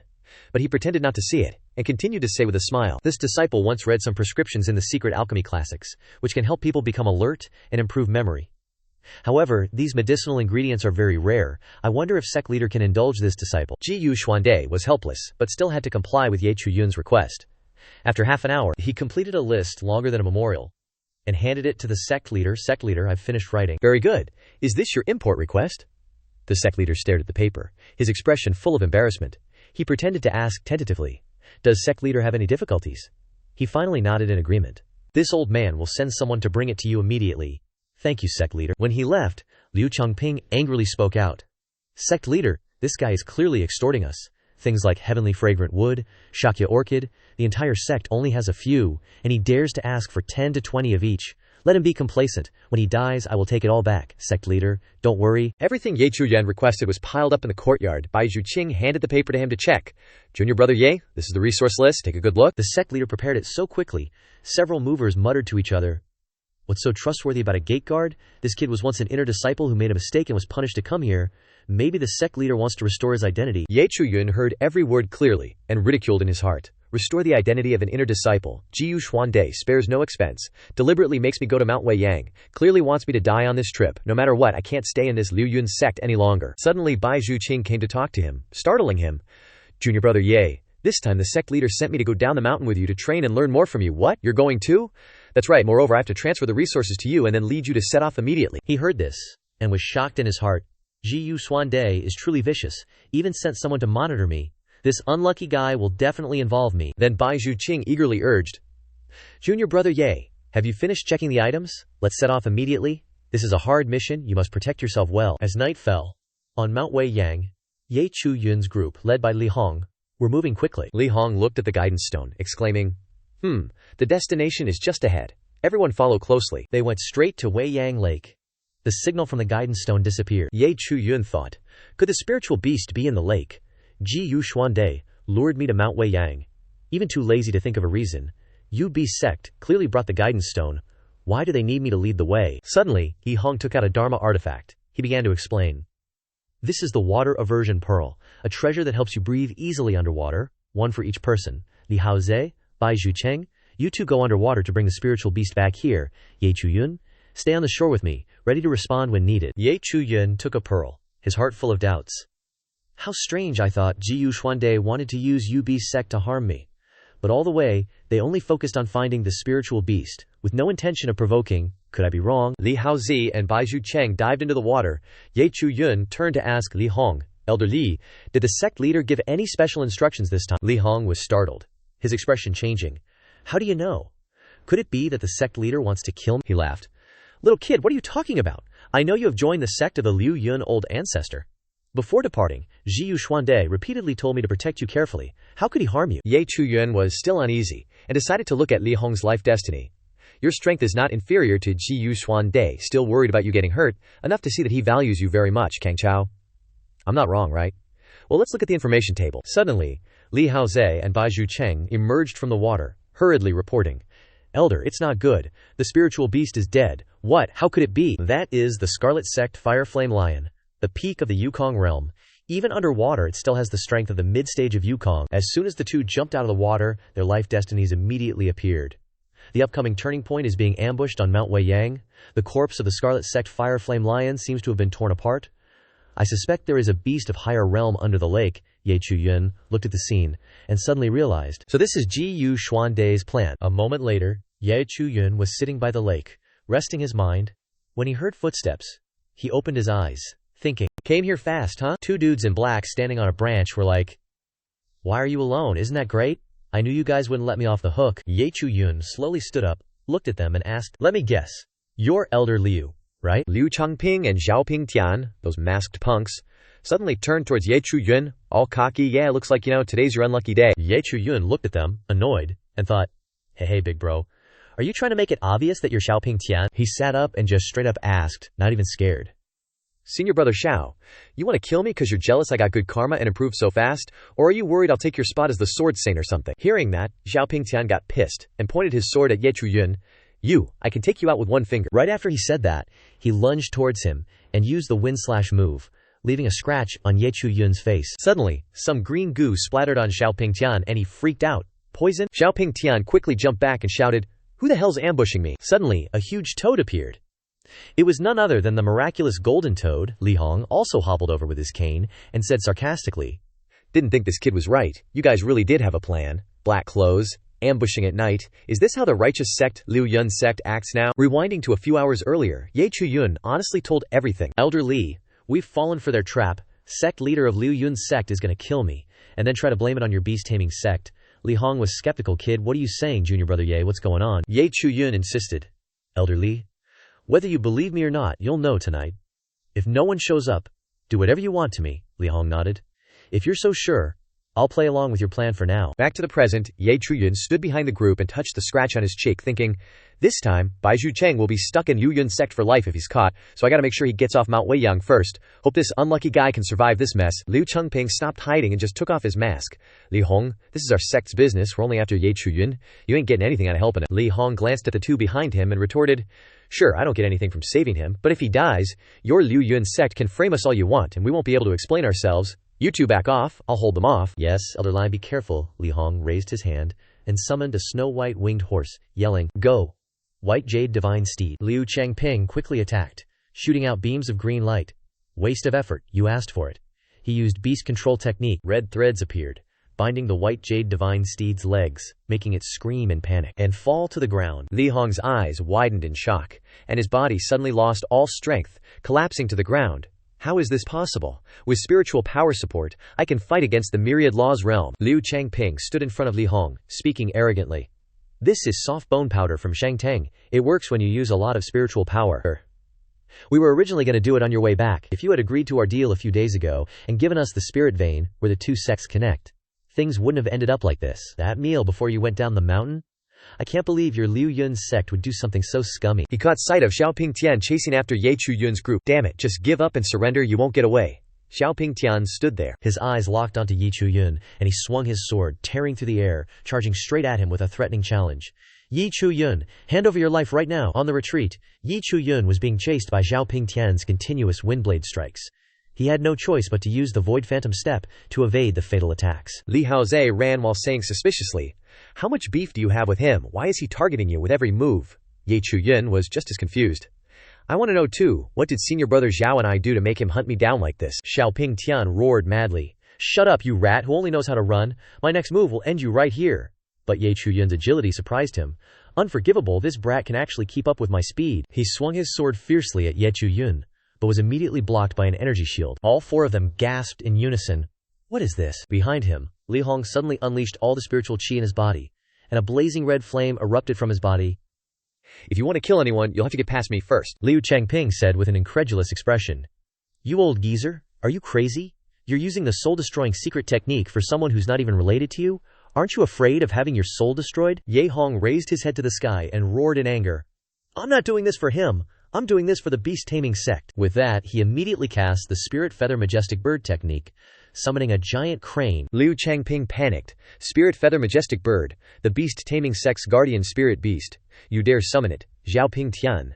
But he pretended not to see it, and continued to say with a smile, "This disciple once read some prescriptions in the secret alchemy classics, which can help people become alert and improve memory. However, these medicinal ingredients are very rare. I wonder if sect leader can indulge this disciple." Zhiyu Xuande was helpless, but still had to comply with Chu Yun's request. After half an hour, he completed a list longer than a memorial, and handed it to the sect leader. "Sect leader, I've finished writing." "Very good. Is this your import request?" The sect leader stared at the paper, his expression full of embarrassment. He pretended to ask tentatively, "Does sect leader have any difficulties?" He finally nodded in agreement. "This old man will send someone to bring it to you immediately." "Thank you, sect leader." When he left, Liu Chongping angrily spoke out, "Sect leader, this guy is clearly extorting us. Things like heavenly fragrant wood, Shakya orchid, the entire sect only has a few, and he dares to ask for 10 to 20 of each. Let him be complacent. When he dies, I will take it all back. Sect leader, don't worry." Everything Chu Yun requested was piled up in the courtyard. Bai Zhuqing handed the paper to him to check. "Junior brother Ye, this is the resource list. Take a good look." The sect leader prepared it so quickly, several movers muttered to each other, "What's so trustworthy about a gate guard? This kid was once an inner disciple who made a mistake and was punished to come here. Maybe the sect leader wants to restore his identity." Chu Yun heard every word clearly, and ridiculed in his heart. "Restore the identity of an inner disciple. Zhiyu Xuande spares no expense, deliberately makes me go to Mount Wei Yang, clearly wants me to die on this trip. No matter what, I can't stay in this Liu Yun sect any longer." Suddenly Bai Zhuqing came to talk to him, startling him. "Junior brother Ye, this time the sect leader sent me to go down the mountain with you to train and learn more from you." "What? You're going too?" "That's right. Moreover, I have to transfer the resources to you and then lead you to set off immediately." He heard this, and was shocked in his heart. Zhiyu Xuande is truly vicious, even sent someone to monitor me. This unlucky guy will definitely involve me. Then Bai Zhuqing eagerly urged, "Junior brother Ye, have you finished checking the items? Let's set off immediately. This is a hard mission, you must protect yourself well." As night fell, on Mount Wei Yang, Chu Yun's group, led by Li Hong, were moving quickly. Li Hong looked at the guidance stone, exclaiming, the destination is just ahead. Everyone follow closely." They went straight to Wei Yang Lake. The signal from the guidance stone disappeared. Chu Yun thought, could the spiritual beast be in the lake? Zhiyu Xuande, lured me to Mount Weiyang. Even too lazy to think of a reason. UB sect clearly brought the guidance stone. Why do they need me to lead the way? Suddenly, Li Hong took out a Dharma artifact. He began to explain. This is the water aversion pearl, a treasure that helps you breathe easily underwater, one for each person. Li Haoze, Bai Zhu Cheng, you two go underwater to bring the spiritual beast back here. Ye Chu Yun, stay on the shore with me, ready to respond when needed. Ye Chu Yun took a pearl, his heart full of doubts. How strange, I thought. Jiyu Xuande wanted to use UB sect to harm me. But all the way, they only focused on finding the spiritual beast, with no intention of provoking. Could I be wrong? Li Haozi and Bai Zhu Cheng dived into the water. Ye Chu Yun turned to ask Li Hong, Elder Li, did the sect leader give any special instructions this time? Li Hong was startled, his expression changing. How do you know? Could it be that the sect leader wants to kill me? He laughed. Little kid, what are you talking about? I know you have joined the sect of the Liu Yun old ancestor. Before departing, Jiyu Xuande repeatedly told me to protect you carefully. How could he harm you? Ye Chu Yun was still uneasy, and decided to look at Li Hong's life destiny. Your strength is not inferior to Jiyu Xuande, still worried about you getting hurt, enough to see that he values you very much, Kang Chao. I'm not wrong, right? Well, let's look at the information table. Suddenly, Li Haoze and Bai Zhu Cheng emerged from the water, hurriedly reporting. Elder, it's not good. The spiritual beast is dead. What? How could it be? That is the Scarlet Sect Fireflame Lion, the peak of the Yukong realm. Even underwater, it still has the strength of the mid-stage of Yukong. As soon as the two jumped out of the water, their life destinies immediately appeared. The upcoming turning point is being ambushed on Mount Weiyang. The corpse of the Scarlet Sect Fireflame Lion seems to have been torn apart. I suspect there is a beast of higher realm under the lake. Ye Chu Yun looked at the scene and suddenly realized. So this is Jiyu Xuande's plan. A moment later, Ye Chu Yun was sitting by the lake, resting his mind. When he heard footsteps, he opened his eyes, thinking, came here fast, huh? Two dudes in black standing on a branch were like, why are you alone? Isn't that great? I knew you guys wouldn't let me off the hook. Ye Chu Yun slowly stood up, looked at them and asked, let me guess, you're Elder Liu, right? Liu Changping and Xiaoing Tian, those masked punks, suddenly turned towards Ye Chu Yun, all cocky. Yeah, looks like, today's your unlucky day. Ye Chu Yun looked at them, annoyed, and thought, hey big bro, are you trying to make it obvious that you're Xiaoing Tian? He sat up and just straight up asked, not even scared. Senior brother Xiao, you want to kill me because you're jealous I got good karma and improved so fast? Or are you worried I'll take your spot as the sword saint or something? Hearing that, Xiaoing Tian got pissed and pointed his sword at Ye Chu Yun. I can take you out with one finger. Right after he said that, he lunged towards him and used the wind slash move, leaving a scratch on Ye Chu Yun's face. Suddenly, some green goo splattered on Xiaoing Tian and he freaked out. Poison? Xiaoing Tian quickly jumped back and shouted, who the hell's ambushing me? Suddenly, a huge toad appeared. It was none other than the miraculous golden toad. Li Hong also hobbled over with his cane and said sarcastically, didn't think this kid was right. You guys really did have a plan. Black clothes, ambushing at night. Is this how the righteous sect Liu Yun Sect acts now? Rewinding to a few hours earlier, Ye Chu Yun honestly told everything. Elder Li, we've fallen for their trap. Sect leader of Liu Yun Sect is going to kill me, and then try to blame it on your beast-taming sect. Li Hong was skeptical. Kid, what are you saying, junior brother Ye? What's going on? Ye Chu Yun insisted. Elder Li, whether you believe me or not, you'll know tonight. If no one shows up, do whatever you want to me. Li Hong nodded. If you're so sure, I'll play along with your plan for now. Back to the present, Ye Chu Yun stood behind the group and touched the scratch on his cheek, thinking, this time, Bai Zhu Cheng will be stuck in Liu Yun Sect for life if he's caught, so I gotta make sure he gets off Mount Weiyang first. Hope this unlucky guy can survive this mess. Liu Chengping stopped hiding and just took off his mask. Li Hong, this is our sect's business. We're only after Ye Chu Yun. You ain't getting anything out of helping him. Li Hong glanced at the two behind him and retorted, sure, I don't get anything from saving him, but if he dies, your Liu Yun Sect can frame us all you want, and we won't be able to explain ourselves. You two back off, I'll hold them off. Yes, Elder Lion, be careful. Li Hong raised his hand and summoned a snow-white winged horse, yelling, go! White Jade Divine Steed. Liu Changping quickly attacked, shooting out beams of green light. Waste of effort, you asked for it. He used beast control technique. Red threads appeared, binding the White Jade Divine Steed's legs, making it scream in panic and fall to the ground. Li Hong's eyes widened in shock, and his body suddenly lost all strength, collapsing to the ground. How is this possible? With spiritual power support, I can fight against the myriad laws realm. Liu Changping stood in front of Li Hong, speaking arrogantly. This is soft bone powder from Shangtang. It works when you use a lot of spiritual power. We were originally going to do it on your way back. If you had agreed to our deal a few days ago and given us the spirit vein where the two sects connect, things wouldn't have ended up like this. That meal before you went down the mountain? I can't believe your Liu Yun Sect would do something so scummy. He caught sight of Xiaoing Tian chasing after Ye Chu Yun's group. Damn it, just give up and surrender, you won't get away. Xiaoing Tian stood there. His eyes locked onto Chu Yun, and he swung his sword, tearing through the air, charging straight at him with a threatening challenge. Chu Yun, hand over your life right now. On the retreat, Chu Yun was being chased by Xiaoing Tian's continuous windblade strikes. He had no choice but to use the Void Phantom step to evade the fatal attacks. Li Haoze ran while saying suspiciously, "How much beef do you have with him? Why is he targeting you with every move?" Chu Yun was just as confused. "I want to know too, what did senior brother Zhao and I do to make him hunt me down like this?" Xiaoing Tian roared madly. "Shut up, you rat who only knows how to run. My next move will end you right here." But Chu Yun's agility surprised him. "Unforgivable, this brat can actually keep up with my speed." He swung his sword fiercely at Chu Yun, but was immediately blocked by an energy shield. All four of them gasped in unison. "What is this?" Behind him, Li Hong suddenly unleashed all the spiritual qi in his body, and a blazing red flame erupted from his body. "If you want to kill anyone, you'll have to get past me first," Liu Chengping said with an incredulous expression. "You old geezer, are you crazy? You're using the soul-destroying secret technique for someone who's not even related to you? Aren't you afraid of having your soul destroyed?" Ye Hong raised his head to the sky and roared in anger. "I'm not doing this for him. I'm doing this for the beast-taming sect." With that, he immediately cast the Spirit Feather Majestic Bird technique, summoning a giant crane. Liu Chengping panicked. "Spirit Feather Majestic Bird, the beast-taming sect's guardian spirit beast. You dare summon it, Xiaoing Tian.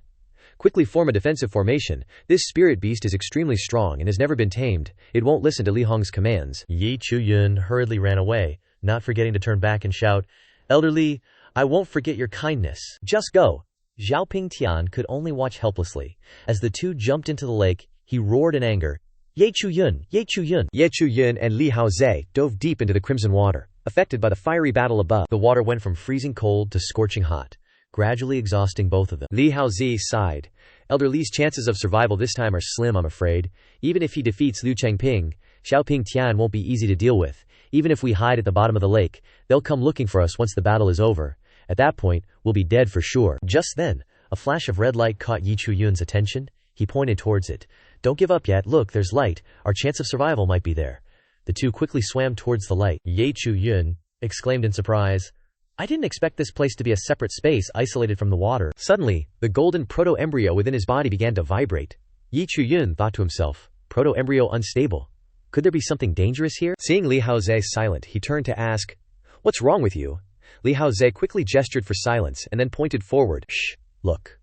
Quickly form a defensive formation. This spirit beast is extremely strong and has never been tamed. It won't listen to Li Hong's commands." Chu Yun hurriedly ran away, not forgetting to turn back and shout, "Elder Li, I won't forget your kindness. Just go." Xiaoing Tian could only watch helplessly. As the two jumped into the lake, he roared in anger, Chu Yun, Chu Yun." Chu Yun and Li Haoze dove deep into the crimson water, affected by the fiery battle above. The water went from freezing cold to scorching hot, gradually exhausting both of them. Li Haoze sighed. "Elder Li's chances of survival this time are slim, I'm afraid. Even if he defeats Liu Chengping, Xiaoing Tian won't be easy to deal with. Even if we hide at the bottom of the lake, they'll come looking for us once the battle is over. At that point, we'll be dead for sure." Just then, a flash of red light caught Chu Yun's attention. He pointed towards it. "Don't give up yet. Look, there's light. Our chance of survival might be there." The two quickly swam towards the light. Chu Yun exclaimed in surprise, "I didn't expect this place to be a separate space isolated from the water." Suddenly, the golden proto-embryo within his body began to vibrate. Chu Yun thought to himself, "Proto-embryo unstable. Could there be something dangerous here?" Seeing Li Haoze silent, he turned to ask, "What's wrong with you?" Li Haoze quickly gestured for silence and then pointed forward. "Shh, look."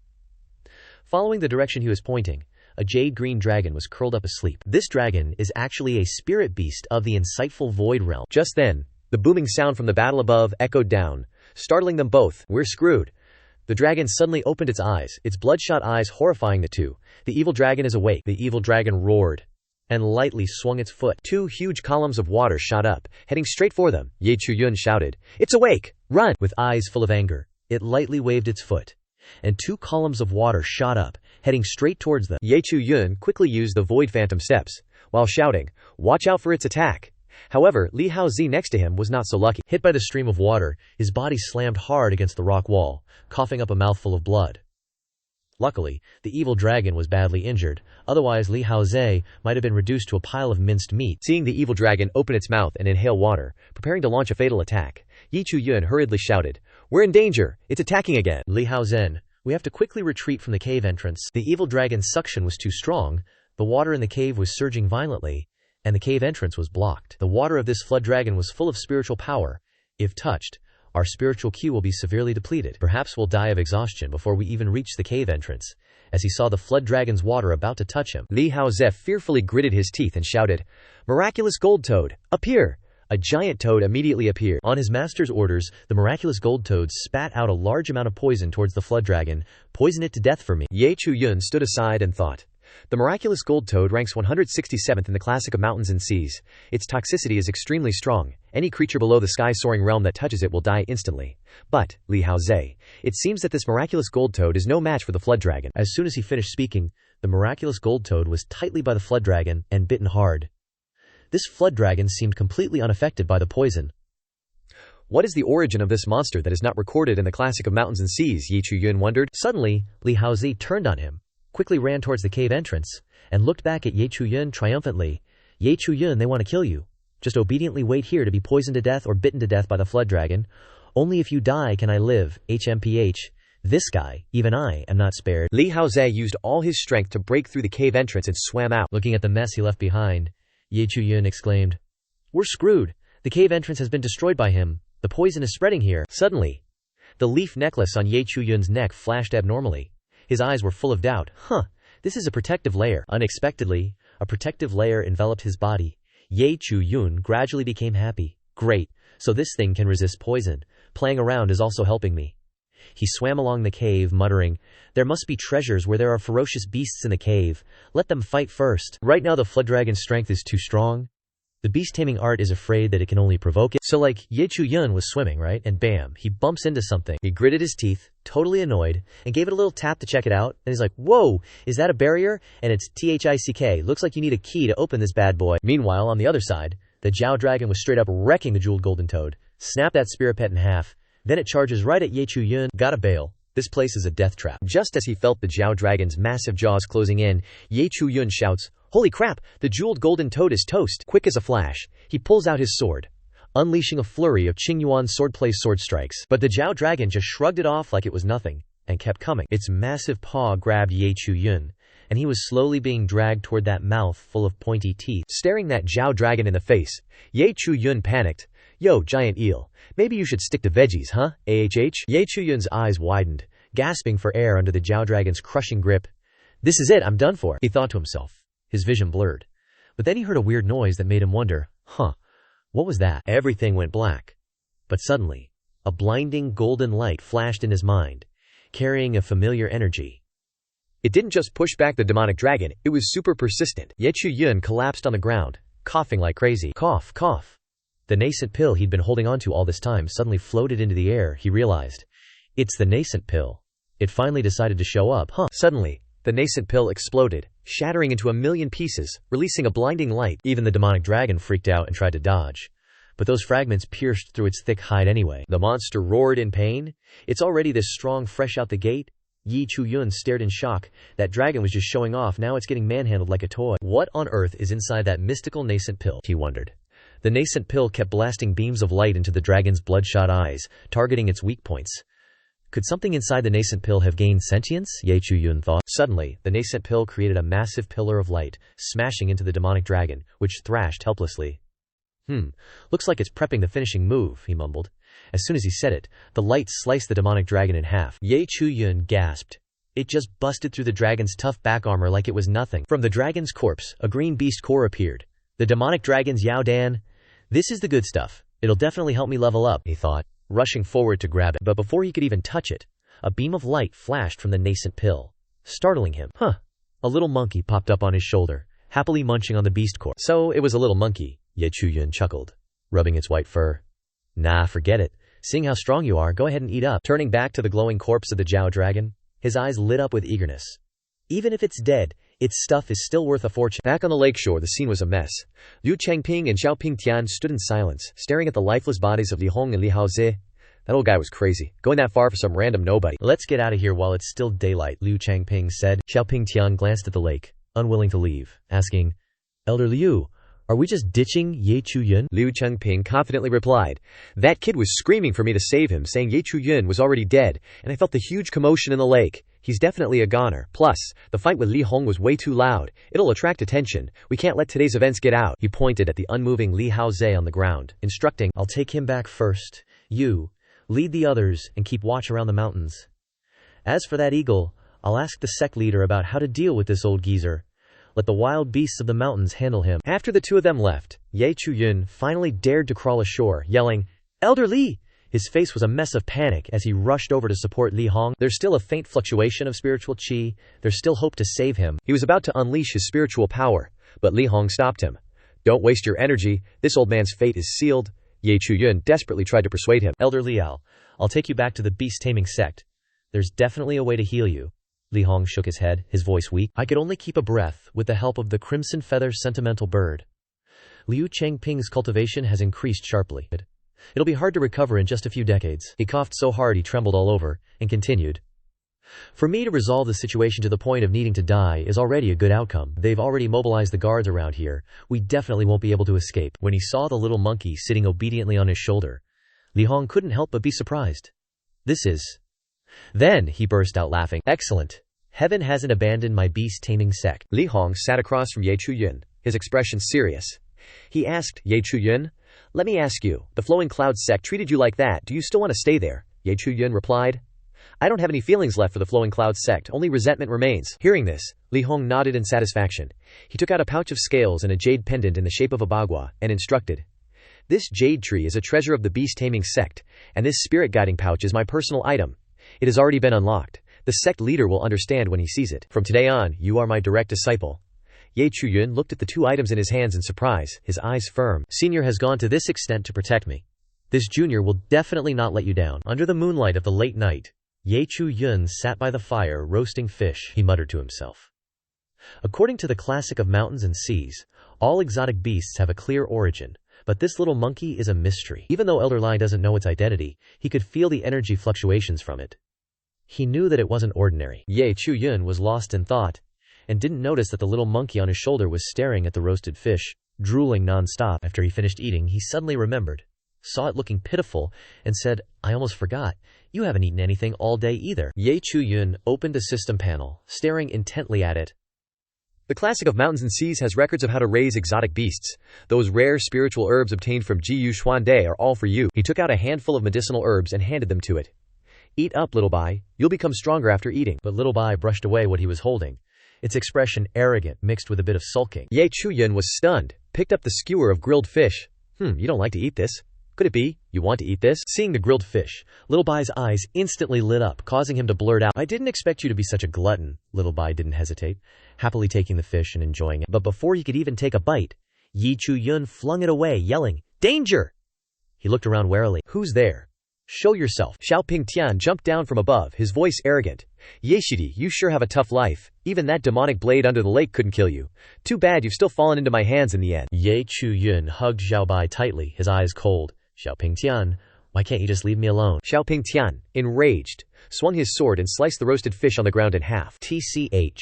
Following the direction he was pointing, a jade-green dragon was curled up asleep. This dragon is actually a spirit beast of the insightful void realm. Just then, the booming sound from the battle above echoed down, startling them both. "We're screwed." The dragon suddenly opened its eyes, its bloodshot eyes horrifying the two. "The evil dragon is awake." The evil dragon roared and lightly swung its foot. Two huge columns of water shot up, heading straight for them. Chu Yun shouted, "It's awake! Run!" With eyes full of anger, it lightly waved its foot, and two columns of water shot up, heading straight towards them. Chu Yun quickly used the Void Phantom steps, while shouting, "Watch out for its attack." However, Li Haoze next to him was not so lucky. Hit by the stream of water, his body slammed hard against the rock wall, coughing up a mouthful of blood. Luckily, the evil dragon was badly injured, otherwise Li Haoze might have been reduced to a pile of minced meat. Seeing the evil dragon open its mouth and inhale water, preparing to launch a fatal attack, Chu Yun hurriedly shouted, "We're in danger! It's attacking again!" Li Haozen, we have to quickly retreat from the cave entrance. The evil dragon's suction was too strong, the water in the cave was surging violently, and the cave entrance was blocked. The water of this flood dragon was full of spiritual power. If touched, our spiritual ki will be severely depleted. Perhaps we'll die of exhaustion before we even reach the cave entrance. As he saw the flood dragon's water about to touch him, Li Haoze fearfully gritted his teeth and shouted, "Miraculous gold toad, appear!" A giant toad immediately appeared. On his master's orders, the miraculous gold toad spat out a large amount of poison towards the flood dragon. "Poison it to death for me." Chu Yun stood aside and thought, "The miraculous gold toad ranks 167th in the classic of mountains and seas. Its toxicity is extremely strong. Any creature below the sky-soaring realm that touches it will die instantly. But, Li Haoze, it seems that this miraculous gold toad is no match for the flood dragon." As soon as he finished speaking, the miraculous gold toad was tightly by the flood dragon and bitten hard. This flood dragon seemed completely unaffected by the poison. What is the origin of this monster that is not recorded in the classic of mountains and seas? Chu Yun wondered. Suddenly, Li Haoze turned on him, quickly ran towards the cave entrance, and looked back at Chu Yun triumphantly. "Chu Yun, they want to kill you. Just obediently wait here to be poisoned to death or bitten to death by the flood dragon. Only if you die can I live, HMPH. This guy, even I, am not spared." Li Haoze used all his strength to break through the cave entrance and swam out. Looking at the mess he left behind, Chu Yun exclaimed. We're screwed. The cave entrance has been destroyed by him. The poison is spreading here. Suddenly, the leaf necklace on Chu Yun's neck flashed abnormally. His eyes were full of doubt. This is a protective layer. Unexpectedly, a protective layer enveloped his body. Chu Yun gradually became happy. Great, so this thing can resist poison. Playing around is also helping me. He swam along the cave, muttering, there must be treasures where there are ferocious beasts in the cave. Let them fight first. Right now the flood dragon's strength is too strong. The beast-taming art is afraid that it can only provoke it. So Chu Yun was swimming, right? And bam, he bumps into something. He gritted his teeth, totally annoyed, and gave it a little tap to check it out. And he's like, whoa, is that a barrier? And it's THICK. Looks like you need a key to open this bad boy. Meanwhile, on the other side, the Jiao dragon was straight up wrecking the jeweled golden toad. Snap that spirit pet in half. Then it charges right at Chu Yun. Gotta bail. This place is a death trap. Just as he felt the Jiao dragon's massive jaws closing in, Chu Yun shouts, holy crap, the jeweled golden toad is toast. Quick as a flash, he pulls out his sword, unleashing a flurry of Qingyuan swordplay sword strikes. But the Jiao dragon just shrugged it off like it was nothing, and kept coming. Its massive paw grabbed Chu Yun, and he was slowly being dragged toward that mouth full of pointy teeth. Staring that Jiao dragon in the face, Chu Yun panicked. Yo, giant eel, maybe you should stick to veggies, huh? Chu Yun's eyes widened, gasping for air under the Jiao dragon's crushing grip. This is it, I'm done for, he thought to himself. His vision blurred. But then he heard a weird noise that made him wonder, what was that? Everything went black. But suddenly, a blinding golden light flashed in his mind, carrying a familiar energy. It didn't just push back the demonic dragon, it was super persistent. Chu Yun collapsed on the ground, coughing like crazy. Cough, cough. The nascent pill he'd been holding onto all this time suddenly floated into the air. He realized, it's the nascent pill. It finally decided to show up. Suddenly, the nascent pill exploded, shattering into a million pieces, releasing a blinding light. Even the demonic dragon freaked out and tried to dodge. But those fragments pierced through its thick hide anyway. The monster roared in pain. It's already this strong fresh out the gate. Chu Yun stared in shock. That dragon was just showing off, now it's getting manhandled like a toy. What on earth is inside that mystical nascent pill? He wondered. The nascent pill kept blasting beams of light into the dragon's bloodshot eyes, targeting its weak points. Could something inside the nascent pill have gained sentience? Chu Yun thought. Suddenly, the nascent pill created a massive pillar of light, smashing into the demonic dragon, which thrashed helplessly. Looks like it's prepping the finishing move, he mumbled. As soon as he said it, the light sliced the demonic dragon in half. Chu Yun gasped. It just busted through the dragon's tough back armor like it was nothing. From the dragon's corpse, a green beast core appeared. The demonic dragon's Yao Dan. This is the good stuff. It'll definitely help me level up, he thought, rushing forward to grab it. But before he could even touch it, a beam of light flashed from the nascent pill, startling him. A little monkey popped up on his shoulder, happily munching on the beast core. So it was a little monkey, Chu Yun chuckled, rubbing its white fur. Nah, forget it. Seeing how strong you are, go ahead and eat up. Turning back to the glowing corpse of the Jiao dragon, his eyes lit up with eagerness. Even if it's dead, its stuff is still worth a fortune. Back on the lakeshore, the scene was a mess. Liu Changping and Xiaoing Tian stood in silence, staring at the lifeless bodies of Li Hong and Li Haozi. That old guy was crazy, going that far for some random nobody. Let's get out of here while it's still daylight, Liu Changping said. Xiaoing Tian glanced at the lake, unwilling to leave, asking, Elder Liu, are we just ditching Chu Yun? Liu Changping confidently replied, that kid was screaming for me to save him, saying Chu Yun was already dead, and I felt the huge commotion in the lake. He's definitely a goner. Plus, the fight with Li Hong was way too loud. It'll attract attention. We can't let today's events get out. He pointed at the unmoving Li Haozi on the ground, instructing, I'll take him back first. You, lead the others and keep watch around the mountains. As for that eagle, I'll ask the sect leader about how to deal with this old geezer. Let the wild beasts of the mountains handle him. After the two of them left, Chu Yun finally dared to crawl ashore, yelling, Elder Li! His face was a mess of panic as he rushed over to support Li Hong. There's still a faint fluctuation of spiritual qi. There's still hope to save him. He was about to unleash his spiritual power, but Li Hong stopped him. Don't waste your energy. This old man's fate is sealed. Chu Yun desperately tried to persuade him. Elder Liao, I'll take you back to the beast-taming sect. There's definitely a way to heal you. Li Hong shook his head, his voice weak. I could only keep a breath with the help of the crimson feather sentimental bird. Liu Changping's cultivation has increased sharply. It'll be hard to recover in just a few decades. He coughed so hard he trembled all over, and continued. For me to resolve the situation to the point of needing to die is already a good outcome. They've already mobilized the guards around here. We definitely won't be able to escape. When he saw the little monkey sitting obediently on his shoulder, Li Hong couldn't help but be surprised. This is... Then, he burst out laughing. Excellent. Heaven hasn't abandoned my beast-taming sect. Li Hong sat across from Chu Yun, his expression serious. He asked, Ye Chu Yun, let me ask you, the Flowing Cloud sect treated you like that, do you still want to stay there? Ye Chu Yun replied, I don't have any feelings left for the Flowing Cloud sect, only resentment remains. Hearing this, Li Hong nodded in satisfaction. He took out a pouch of scales and a jade pendant in the shape of a bagua, and instructed, This jade tree is a treasure of the beast taming sect, and this spirit guiding pouch is my personal item. It has already been unlocked. The sect leader will understand when he sees it. From today on, you are my direct disciple. Ye Chu Yun looked at the two items in his hands in surprise, his eyes firm. Senior has gone to this extent to protect me. This junior will definitely not let you down. Under the moonlight of the late night, Ye Chu Yun sat by the fire roasting fish, he muttered to himself. According to the classic of mountains and seas, all exotic beasts have a clear origin, but this little monkey is a mystery. Even though Elder Lai doesn't know its identity, he could feel the energy fluctuations from it. He knew that it wasn't ordinary. Ye Chu Yun was lost in thought, and didn't notice that the little monkey on his shoulder was staring at the roasted fish, drooling non-stop. After he finished eating, he suddenly remembered, saw it looking pitiful, and said, I almost forgot, you haven't eaten anything all day either. Ye Chu Yun opened a system panel, staring intently at it. The classic of mountains and seas has records of how to raise exotic beasts. Those rare spiritual herbs obtained from Jiyu Xuande are all for you. He took out a handful of medicinal herbs and handed them to it. Eat up, little Bai. You'll become stronger after eating. But little Bai brushed away what he was holding, its expression arrogant mixed with a bit of sulking. Ye Chu Yun was stunned, picked up the skewer of grilled fish. You don't like to eat this? Could it be you want to eat this? Seeing the grilled fish, Little Bai's eyes instantly lit up, causing him to blurt out, I didn't expect you to be such a glutton. Little Bai didn't hesitate, happily taking the fish and enjoying it. But before he could even take a bite, Ye Chu Yun flung it away, yelling, Danger! He looked around warily. Who's there? Show yourself. Xiaoing Tian jumped down from above, his voice arrogant. Yeshidi, you sure have a tough life. Even that demonic blade under the lake couldn't kill you. Too bad you've still fallen into my hands in the end. Ye Chu Yun hugged Xiao Bai tightly, his eyes cold. Xiaoing Tian, why can't you just leave me alone? Xiaoing Tian, enraged, swung his sword and sliced the roasted fish on the ground in half. TCH.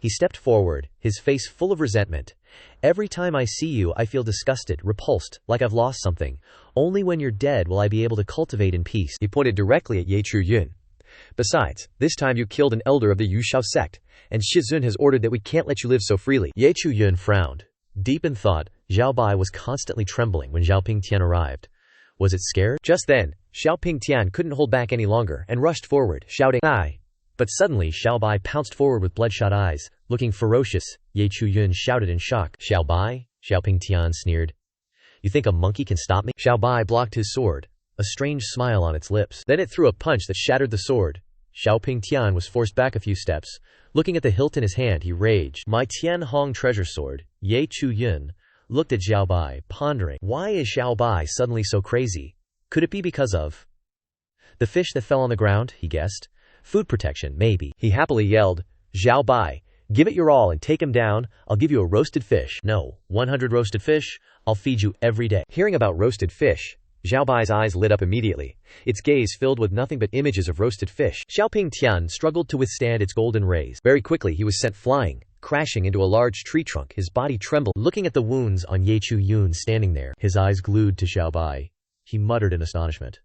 He stepped forward, his face full of resentment. Every time I see you, I feel disgusted, repulsed, like I've lost something. Only when you're dead will I be able to cultivate in peace. He pointed directly at Ye Chu Yun. Besides, this time you killed an elder of the Yushao sect, and Shizun has ordered that we can't let you live so freely. Ye Chu Yun frowned. Deep in thought, Xiao Bai was constantly trembling when Xiaoing Tian arrived. Was it scared? Just then, Xiaoing Tian couldn't hold back any longer and rushed forward, shouting, Ai! But suddenly Xiao Bai pounced forward with bloodshot eyes, looking ferocious. Ye Chu Yun shouted in shock. Xiao Bai? Xiaoing Tian sneered. You think a monkey can stop me? Xiao Bai blocked his sword, a strange smile on its lips. Then it threw a punch that shattered the sword. Xiaoing Tian was forced back a few steps. Looking at the hilt in his hand, he raged. My Tian Hong treasure sword. Ye Chu Yun looked at Xiao Bai, pondering. Why is Xiao Bai suddenly so crazy? Could it be because of the fish that fell on the ground, he guessed? Food protection, maybe. He happily yelled, Xiao Bai, give it your all and take him down. I'll give you a roasted fish. No, 100 roasted fish. I'll feed you every day. Hearing about roasted fish, Xiao Bai's eyes lit up immediately, its gaze filled with nothing but images of roasted fish. Xiaoing Tian struggled to withstand its golden rays. Very quickly he was sent flying, crashing into a large tree trunk, his body trembled. Looking at the wounds on Ye Chu Yun standing there, his eyes glued to Xiao Bai, he muttered in astonishment.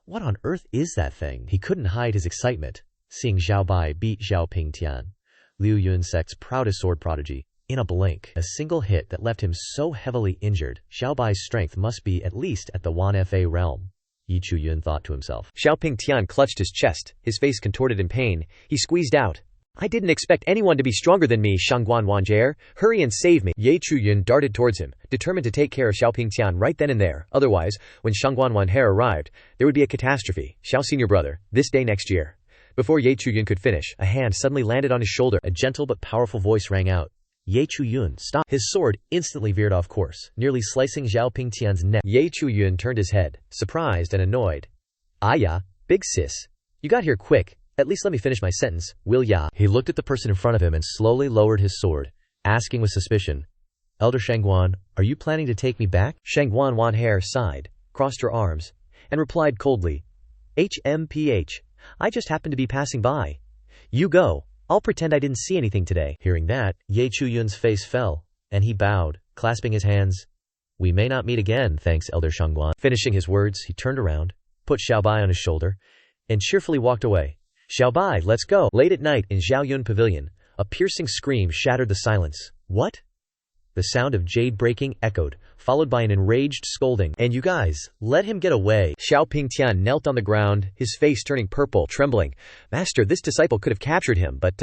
What on earth is that thing? He couldn't hide his excitement, seeing Xiao Bai beat Xiaoing Tian, Liu Yun Sect's proudest sword prodigy, in a blink. A single hit that left him so heavily injured. Xiao Bai's strength must be at least at the 1FA realm, Ye Chu Yun thought to himself. Xiaoing Tian clutched his chest, his face contorted in pain. He squeezed out, I didn't expect anyone to be stronger than me, Shangguan Wanjier. Hurry and save me. Ye Chu Yun darted towards him, determined to take care of Xiaoing Tian right then and there. Otherwise, when Shangguan Wanjier arrived, there would be a catastrophe. Xiao senior brother, this day next year. Before Ye Chu Yun could finish, a hand suddenly landed on his shoulder. A gentle but powerful voice rang out. Ye Chu Yun, stop. His sword instantly veered off course, nearly slicing Xiaoing Tian's neck. Ye Chu Yun turned his head, surprised and annoyed. Ah ya, big sis. You got here quick. At least let me finish my sentence, will ya? He looked at the person in front of him and slowly lowered his sword, asking with suspicion, Elder Shangguan, are you planning to take me back? Shangguan Wanhair sighed, crossed her arms, and replied coldly, HMPH, I just happened to be passing by. You go, I'll pretend I didn't see anything today. Hearing that, Ye Chu Yun's face fell, and he bowed, clasping his hands. We may not meet again, thanks Elder Shangguan. Finishing his words, he turned around, put Xiao Bai on his shoulder, and cheerfully walked away. Xiao Bai, let's go. Late at night in Xiaoyun Pavilion, a piercing scream shattered the silence. What? The sound of jade breaking echoed, followed by an enraged scolding. And you guys, let him get away. Xiaoing Tian knelt on the ground, his face turning purple, trembling. Master, this disciple could have captured him, but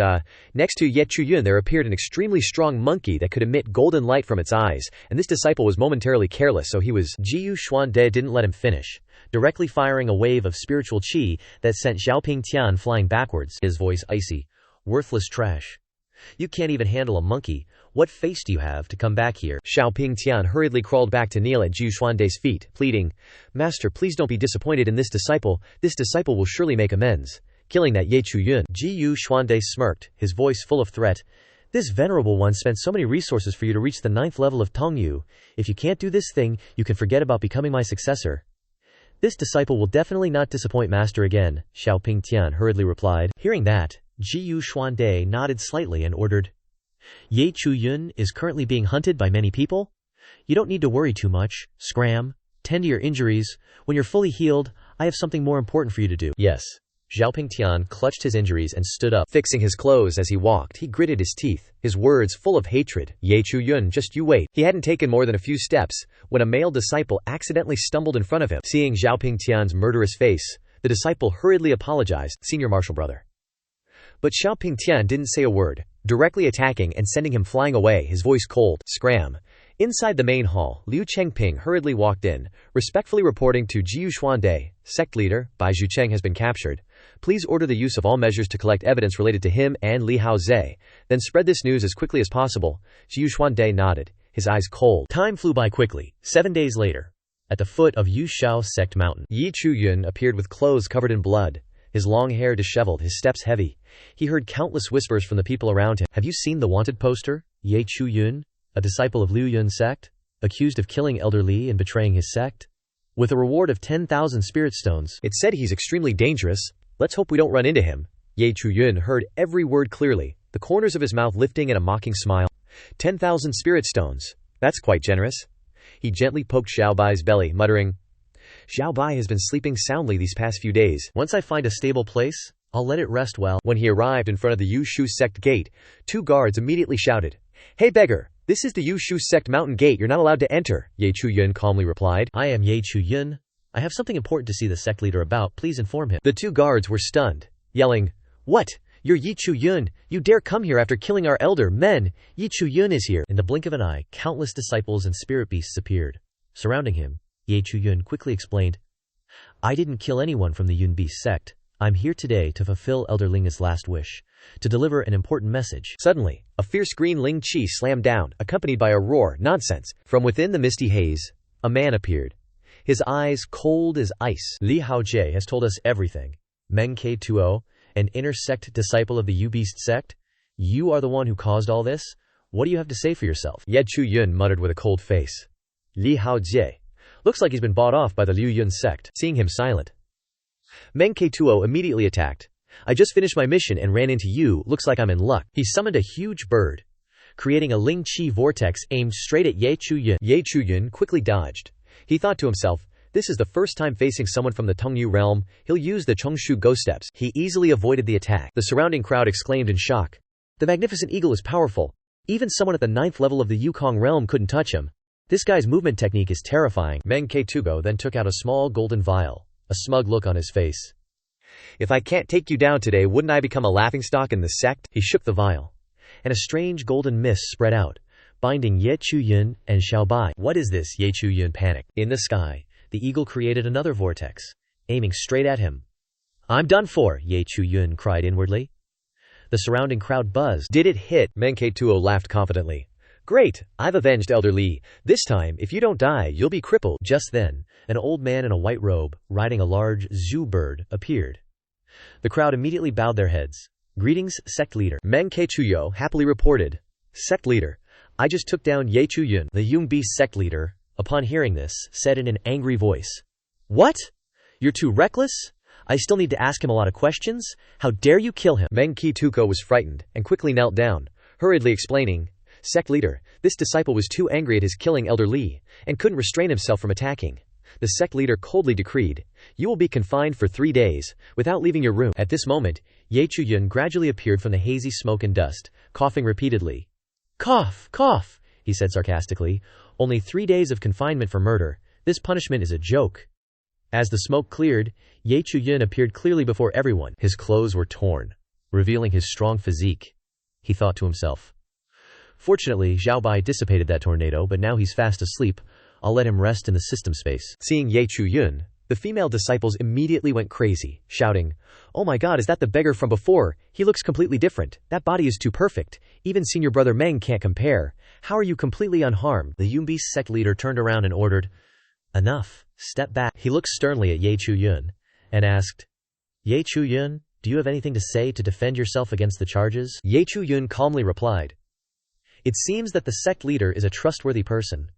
next to Chu Yun there appeared an extremely strong monkey that could emit golden light from its eyes, and this disciple was momentarily careless, so he was. Jiu Xuande didn't let him finish, directly firing a wave of spiritual qi that sent Xiaoing Tian flying backwards, his voice icy. Worthless trash. You can't even handle a monkey. What face do you have to come back here? Xiaoing Tian hurriedly crawled back to kneel at Jiu Xuande's feet, pleading, Master, please don't be disappointed in this disciple. This disciple will surely make amends, killing that Chu Yun. Jiu Xuande smirked, his voice full of threat. This venerable one spent so many resources for you to reach the 9th level of Tongyu. If you can't do this thing, you can forget about becoming my successor. This disciple will definitely not disappoint Master again, Xiaoing Tian hurriedly replied. Hearing that, Jiu Xuande nodded slightly and ordered, Chu Yun is currently being hunted by many people. You don't need to worry too much. Scram. Tend to your injuries. When you're fully healed, I have something more important for you to do. Yes. Xiaoing Tian clutched his injuries and stood up, fixing his clothes as he walked. He gritted his teeth, his words full of hatred. Chu Yun, just you wait. He hadn't taken more than a few steps when a male disciple accidentally stumbled in front of him. Seeing Xiaoing Tian's murderous face, the disciple hurriedly apologized. Senior martial brother. But Xiaoing Tian didn't say a word, directly attacking and sending him flying away, his voice cold. Scram. Inside the main hall, Liu Chengping hurriedly walked in, respectfully reporting to Jiu Xuande, sect leader, Bai Zhucheng has been captured. Please order the use of all measures to collect evidence related to him and Li Haoze, then spread this news as quickly as possible. Jiu Xuande nodded, his eyes cold. Time flew by quickly. 7 days later, at the foot of Yushao Sect Mountain, Chu Yun appeared with clothes covered in blood, his long hair disheveled, his steps heavy. He heard countless whispers from the people around him. Have you seen the wanted poster? Chu Yun, a disciple of Liu Yun Sect, accused of killing Elder Li and betraying his sect, with a reward of 10,000 spirit stones. It said he's extremely dangerous. Let's hope we don't run into him. Chu Yun heard every word clearly, the corners of his mouth lifting in a mocking smile. 10,000 spirit stones. That's quite generous. He gently poked Xiao Bai's belly, muttering, Xiao Bai has been sleeping soundly these past few days. Once I find a stable place, I'll let it rest well. When he arrived in front of the Yushu Sect gate, 2 guards immediately shouted, Hey beggar, this is the Yushu Sect mountain gate, you're not allowed to enter. Chu Yun calmly replied, I am Chu Yun. I have something important to see the sect leader about, please inform him. The 2 guards were stunned, yelling, What? You're Chu Yun, you dare come here after killing our elder men. Chu Yun is here. In the blink of an eye, countless disciples and spirit beasts appeared, surrounding him. Chu Yun quickly explained, I didn't kill anyone from the Yun Beast sect. I'm here today to fulfill Elder Ling's last wish, to deliver an important message. Suddenly, a fierce green Ling Qi slammed down, accompanied by a roar. Nonsense. From within the misty haze, a man appeared, his eyes cold as ice. Li Haoze has told us everything. Meng Ke-tuo, an inner-sect disciple of the Yu Beast sect, you are the one who caused all this? What do you have to say for yourself? Chu Yun muttered with a cold face. Li Haoze. Looks like he's been bought off by the Liu Yun Sect. Seeing him silent, Meng Ke-tuo immediately attacked. I just finished my mission and ran into you, looks like I'm in luck. He summoned a huge bird, creating a Ling Qi vortex aimed straight at Chu Yun. Chu Yun quickly dodged. He thought to himself, this is the first time facing someone from the Tongyu realm, he'll use the Chongshu Go steps. He easily avoided the attack. The surrounding crowd exclaimed in shock. The magnificent eagle is powerful. Even someone at the 9th level of the Yukong realm couldn't touch him. This guy's movement technique is terrifying. Meng Ke-tuo then took out a small golden vial, a smug look on his face. If I can't take you down today, wouldn't I become a laughingstock in the sect? He shook the vial, and a strange golden mist spread out, binding Chu Yun and Xiao Bai. What is this? Chu Yun panicked. In the sky, the eagle created another vortex, aiming straight at him. I'm done for, Chu Yun cried inwardly. The surrounding crowd buzzed. Did it hit? Meng Ke-tuo laughed confidently. Great, I've avenged Elder Li. This time, if you don't die, you'll be crippled. Just then, an old man in a white robe, riding a large zhu bird, appeared. The crowd immediately bowed their heads. Greetings, sect leader. Meng Ke-tuo happily reported. Sect leader, I just took down Chu Yun. The Yun Beast sect leader, upon hearing this, said in an angry voice, What? You're too reckless? I still need to ask him a lot of questions? How dare you kill him? Meng Ke-tuo was frightened, and quickly knelt down, hurriedly explaining, Sect leader, this disciple was too angry at his killing Elder Li, and couldn't restrain himself from attacking. The sect leader coldly decreed, you will be confined for 3 days, without leaving your room. At this moment, Chu Yun gradually appeared from the hazy smoke and dust, coughing repeatedly. Cough, cough, he said sarcastically. Only 3 days of confinement for murder. This punishment is a joke. As the smoke cleared, Chu Yun appeared clearly before everyone. His clothes were torn, revealing his strong physique. He thought to himself. Fortunately, Zhao Bai dissipated that tornado, but now he's fast asleep. I'll let him rest in the system space. Seeing Chu Yun, the female disciples immediately went crazy, shouting, "Oh my god, is that the beggar from before? He looks completely different. That body is too perfect. Even senior brother Meng can't compare. How are you completely unharmed?" The Yun sect leader turned around and ordered, "Enough. Step back." He looked sternly at Chu Yun and asked, Chu Yun, do you have anything to say to defend yourself against the charges? Chu Yun calmly replied, "It seems that the sect leader is a trustworthy person.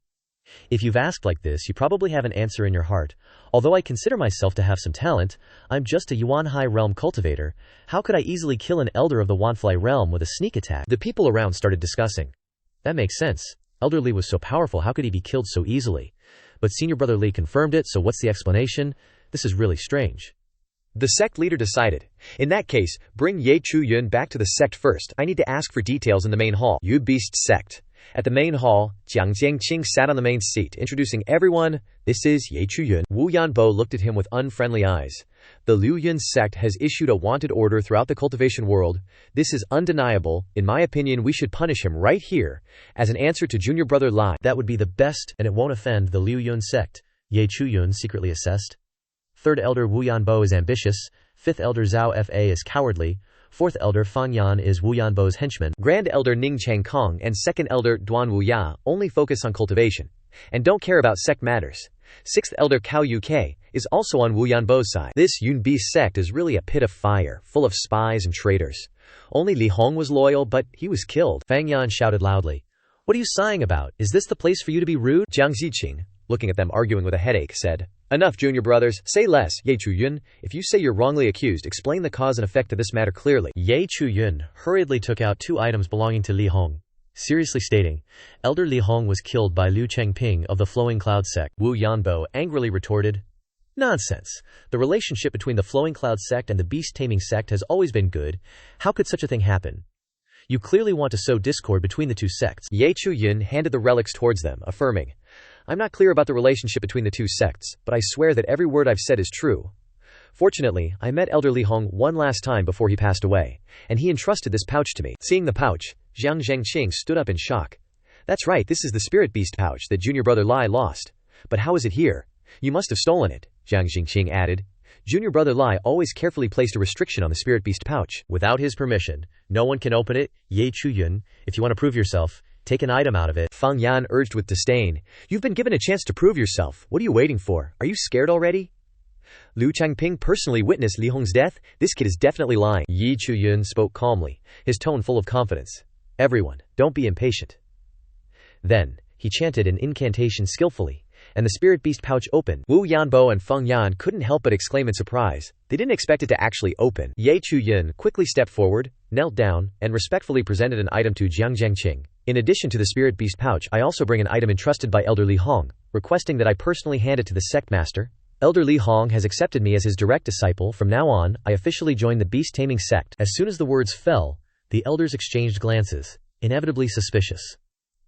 If you've asked like this, you probably have an answer in your heart. Although I consider myself to have some talent, I'm just a Yuan High realm cultivator. How could I easily kill an elder of the Wanfly realm with a sneak attack?" The people around started discussing. That makes sense. Elder Li was so powerful, how could he be killed so easily? But senior brother Li confirmed it, so what's the explanation? This is really strange. The sect leader decided, in that case, bring Chu Yun back to the sect first. I need to ask for details in the main hall. Yu Beast Sect. At the main hall, Jiang Jiangqing sat on the main seat, introducing everyone. This is Chu Yun. Wu Yanbo looked at him with unfriendly eyes. The Liu Yun Sect has issued a wanted order throughout the cultivation world. This is undeniable. In my opinion, we should punish him right here. As an answer to junior brother Lai, that would be the best, and it won't offend the Liu Yun Sect. Chu Yun secretly assessed. Third elder Wu Yanbo is ambitious. Fifth elder Zhao Fa is cowardly. Fourth elder Fang Yan is Wu Yanbo's henchman. Grand elder Ning Chang Kong and second elder Dwan Wu Ya only focus on cultivation and don't care about sect matters. Sixth elder Cao Uk is also on Wu Yanbo's side. This Yun Bi sect is really a pit of fire, full of spies and traitors. Only Li Hong was loyal, but he was killed. Fang Yan shouted loudly. What are you sighing about? Is this the place for you to be rude? Jiang Ziqing, looking at them arguing with a headache, said, Enough, junior brothers, say less. Chu Yun, if you say you're wrongly accused, explain the cause and effect of this matter clearly. Chu Yun hurriedly took out 2 items belonging to Li Hong, seriously stating, Elder Li Hong was killed by Liu Chengping of the Flowing Cloud sect. Wu Yanbo angrily retorted, Nonsense. The relationship between the Flowing Cloud sect and the Beast Taming sect has always been good. How could such a thing happen? You clearly want to sow discord between the 2 sects. Chu Yun handed the relics towards them, affirming, I'm not clear about the relationship between the 2 sects, but I swear that every word I've said is true. Fortunately, I met Elder Li Hong one last time before he passed away, and he entrusted this pouch to me. Seeing the pouch, Jiang Zhengqing stood up in shock. That's right, this is the spirit beast pouch that junior brother Lai lost. But how is it here? You must have stolen it, Jiang Zhengqing added. Junior brother Lai always carefully placed a restriction on the spirit beast pouch. Without his permission, no one can open it. Chu Yun, if you want to prove yourself, take an item out of it. Fang Yan urged with disdain. You've been given a chance to prove yourself. What are you waiting for? Are you scared already? Liu Changping personally witnessed Li Hong's death. This kid is definitely lying. Chu Yun spoke calmly, his tone full of confidence. Everyone, don't be impatient. Then, he chanted an incantation skillfully, and the spirit beast pouch opened. Wu Yanbo and Feng Yan couldn't help but exclaim in surprise. They didn't expect it to actually open. Chu Yun quickly stepped forward, knelt down, and respectfully presented an item to Jiang Zhengqing. In addition to the spirit beast pouch, I also bring an item entrusted by Elder Li Hong, requesting that I personally hand it to the sect master. Elder Li Hong has accepted me as his direct disciple. From now on, I officially join the beast taming sect. As soon as the words fell, the elders exchanged glances, inevitably suspicious.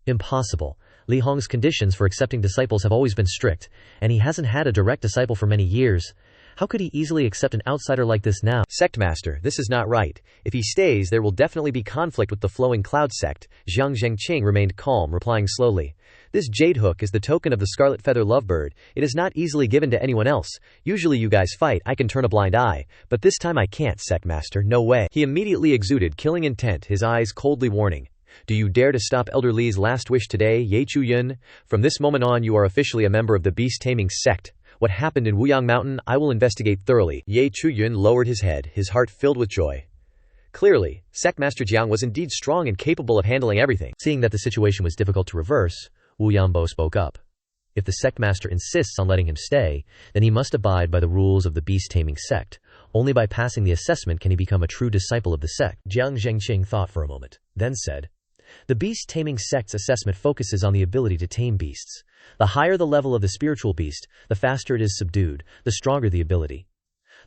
Impossible. Li Hong's conditions for accepting disciples have always been strict, and he hasn't had a direct disciple for many years. How could he easily accept an outsider like this now? Sect master, this is not right. If he stays, there will definitely be conflict with the Flowing Cloud sect. Jiang Zhengqing remained calm, replying slowly. This jade hook is the token of the scarlet feather lovebird. It is not easily given to anyone else. Usually you guys fight, I can turn a blind eye. But this time I can't, sect master, no way. He immediately exuded killing intent, his eyes coldly warning. Do you dare to stop Elder Li's last wish today, Chu Yun? From this moment on you are officially a member of the beast taming sect. What happened in Wuyang Mountain, I will investigate thoroughly. Chu Yun lowered his head, his heart filled with joy. Clearly, Sect Master Jiang was indeed strong and capable of handling everything. Seeing that the situation was difficult to reverse, Wu Yanbo spoke up. If the sect master insists on letting him stay, then he must abide by the rules of the beast taming sect. Only by passing the assessment can he become a true disciple of the sect. Jiang Zhengqing thought for a moment, then said, The beast taming sect's assessment focuses on the ability to tame beasts. The higher the level of the spiritual beast, the faster it is subdued, the stronger the ability.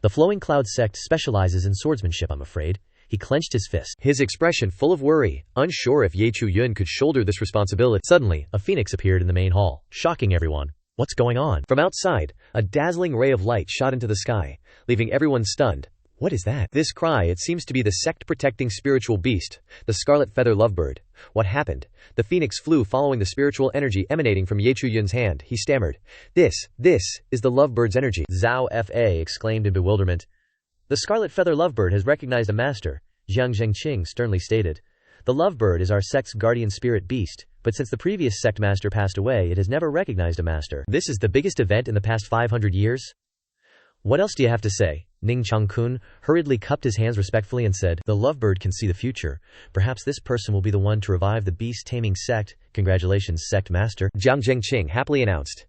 The Flowing Cloud sect specializes in swordsmanship, I'm afraid. He clenched his fist, his expression full of worry, unsure if Chu Yun could shoulder this responsibility. Suddenly, a phoenix appeared in the main hall, shocking everyone. What's going on? From outside, a dazzling ray of light shot into the sky, leaving everyone stunned. What is that? This cry, it seems to be the sect-protecting spiritual beast, the scarlet feather lovebird. What happened? The phoenix flew following the spiritual energy emanating from Chu Yun's hand. He stammered. This is the lovebird's energy. Zhao Fa exclaimed in bewilderment. The scarlet feather lovebird has recognized a master, Jiang Zhengqing sternly stated. The lovebird is our sect's guardian spirit beast, but since the previous sect master passed away, it has never recognized a master. This is the biggest event in the past 500 years? What else do you have to say? Ning Changkun hurriedly cupped his hands respectfully and said, The lovebird can see the future. Perhaps this person will be the one to revive the beast-taming sect. Congratulations, sect master, Jiang Zhengqing happily announced.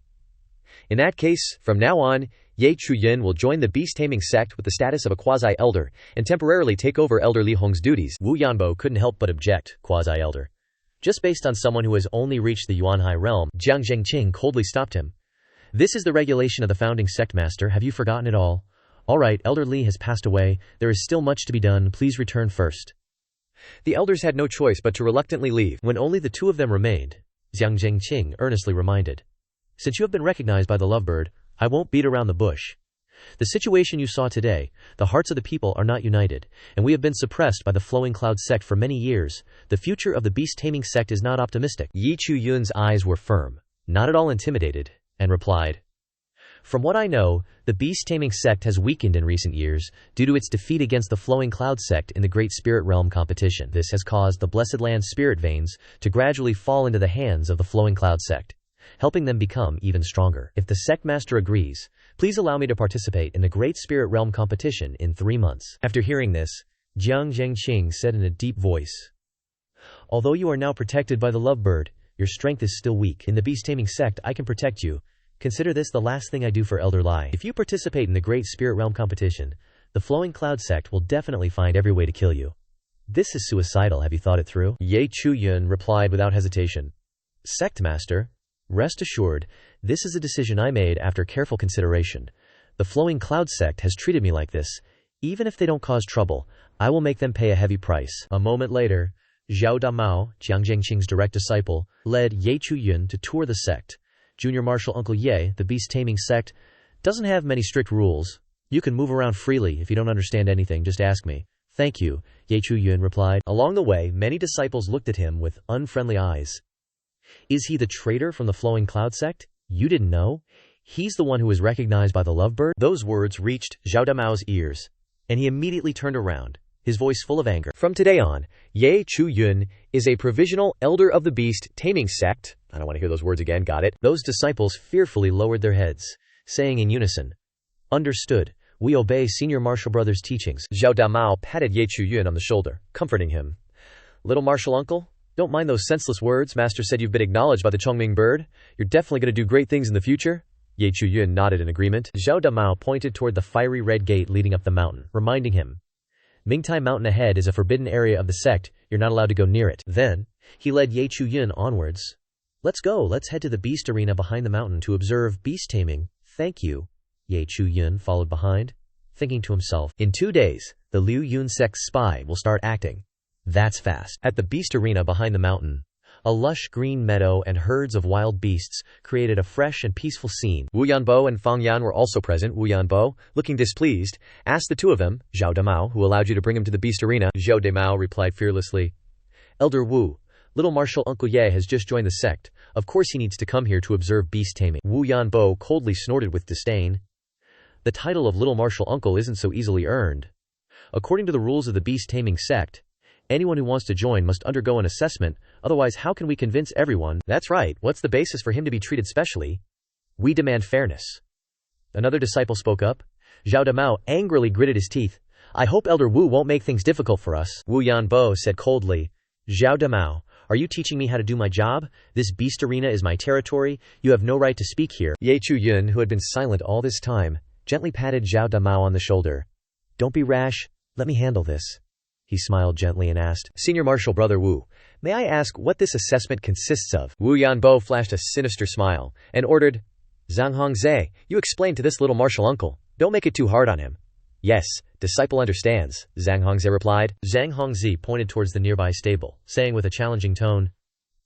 In that case, from now on, Chu Yun will join the beast-taming sect with the status of a quasi-elder, and temporarily take over Elder Li Hong's duties. Wu Yanbo couldn't help but object, quasi-elder. Just based on someone who has only reached the Yuanhai realm, Jiang Zhengqing coldly stopped him. This is the regulation of the founding sect master, have you forgotten it all? Alright, Elder Li has passed away, there is still much to be done, please return first. The elders had no choice but to reluctantly leave. When only the two of them remained, Jiang Zhengqing earnestly reminded. Since you have been recognized by the lovebird, I won't beat around the bush. The situation you saw today, the hearts of the people are not united, and we have been suppressed by the Flowing Cloud sect for many years. The future of the beast-taming sect is not optimistic. Chu Yun's eyes were firm, not at all intimidated, and replied, From what I know, the beast-taming sect has weakened in recent years, due to its defeat against the Flowing Cloud sect in the Great Spirit Realm competition. This has caused the Blessed Land's spirit veins to gradually fall into the hands of the Flowing Cloud sect, helping them become even stronger. If the sect master agrees, please allow me to participate in the Great Spirit Realm competition in 3 months. After hearing this, Jiang Zhengqing said in a deep voice, Although you are now protected by the lovebird, your strength is still weak. In the beast-taming sect, I can protect you. Consider this the last thing I do for Elder Lai. If you participate in the Great Spirit Realm competition, the Flowing Cloud sect will definitely find every way to kill you. This is suicidal, have you thought it through? Chu Yun replied without hesitation. Sect master, rest assured, this is a decision I made after careful consideration. The Flowing Cloud sect has treated me like this. Even if they don't cause trouble, I will make them pay a heavy price. A moment later, Zhao Damao, Jiang Zhengqing's direct disciple, led Chu Yun to tour the sect. Junior Marshal Uncle Ye, the beast-taming sect, doesn't have many strict rules. You can move around freely. If you don't understand anything, just ask me. Thank you, Chu Yun replied. Along the way, many disciples looked at him with unfriendly eyes. Is he the traitor from the Flowing Cloud sect? You didn't know? He's the one who was recognized by the lovebird? Those words reached Zhao Damao's ears, and he immediately turned around, his voice full of anger. From today on, Chu Yun is a provisional elder of the beast-taming sect. I don't want to hear those words again, got it? Those disciples fearfully lowered their heads, saying in unison, Understood, we obey Senior Marshal Brother's teachings. Zhao Damao patted Chu Yun on the shoulder, comforting him. Little Marshal Uncle, don't mind those senseless words. Master said you've been acknowledged by the Chongming bird. You're definitely going to do great things in the future. Chu Yun nodded in agreement. Zhao Damao pointed toward the fiery red gate leading up the mountain, reminding him, Mingtai Mountain ahead is a forbidden area of the sect. You're not allowed to go near it. Then, he led Chu Yun onwards. Let's go, let's head to the beast arena behind the mountain to observe beast taming. Thank you. Chu Yun followed behind, thinking to himself, in 2 days, the Liu Yun Sect spy will start acting. That's fast. At the beast arena behind the mountain, a lush green meadow and herds of wild beasts created a fresh and peaceful scene. Wu Yanbo and Fang Yan were also present. Wu Yanbo, looking displeased, asked the two of them, Zhao Damao, who allowed you to bring him to the beast arena? Zhao Damao replied fearlessly, Elder Wu, Little Marshal Uncle Ye has just joined the sect. Of course he needs to come here to observe beast taming. Wu Yanbo coldly snorted with disdain. The title of Little Marshal Uncle isn't so easily earned. According to the rules of the beast taming sect, anyone who wants to join must undergo an assessment, otherwise how can we convince everyone? That's right, what's the basis for him to be treated specially? We demand fairness. Another disciple spoke up. Zhao Damao angrily gritted his teeth. I hope Elder Wu won't make things difficult for us. Wu Yanbo said coldly, Zhao Damao, are you teaching me how to do my job? This beast arena is my territory. You have no right to speak here. Chu Yun, who had been silent all this time, gently patted Zhao Damao on the shoulder. Don't be rash. Let me handle this. He smiled gently and asked, Senior Marshal Brother Wu, may I ask what this assessment consists of? Wu Yanbo flashed a sinister smile and ordered, Zhang Hongzhe, you explain to this little martial uncle. Don't make it too hard on him. Yes, disciple understands, Zhang Hongzi replied. Zhang Hongzi pointed towards the nearby stable, saying with a challenging tone,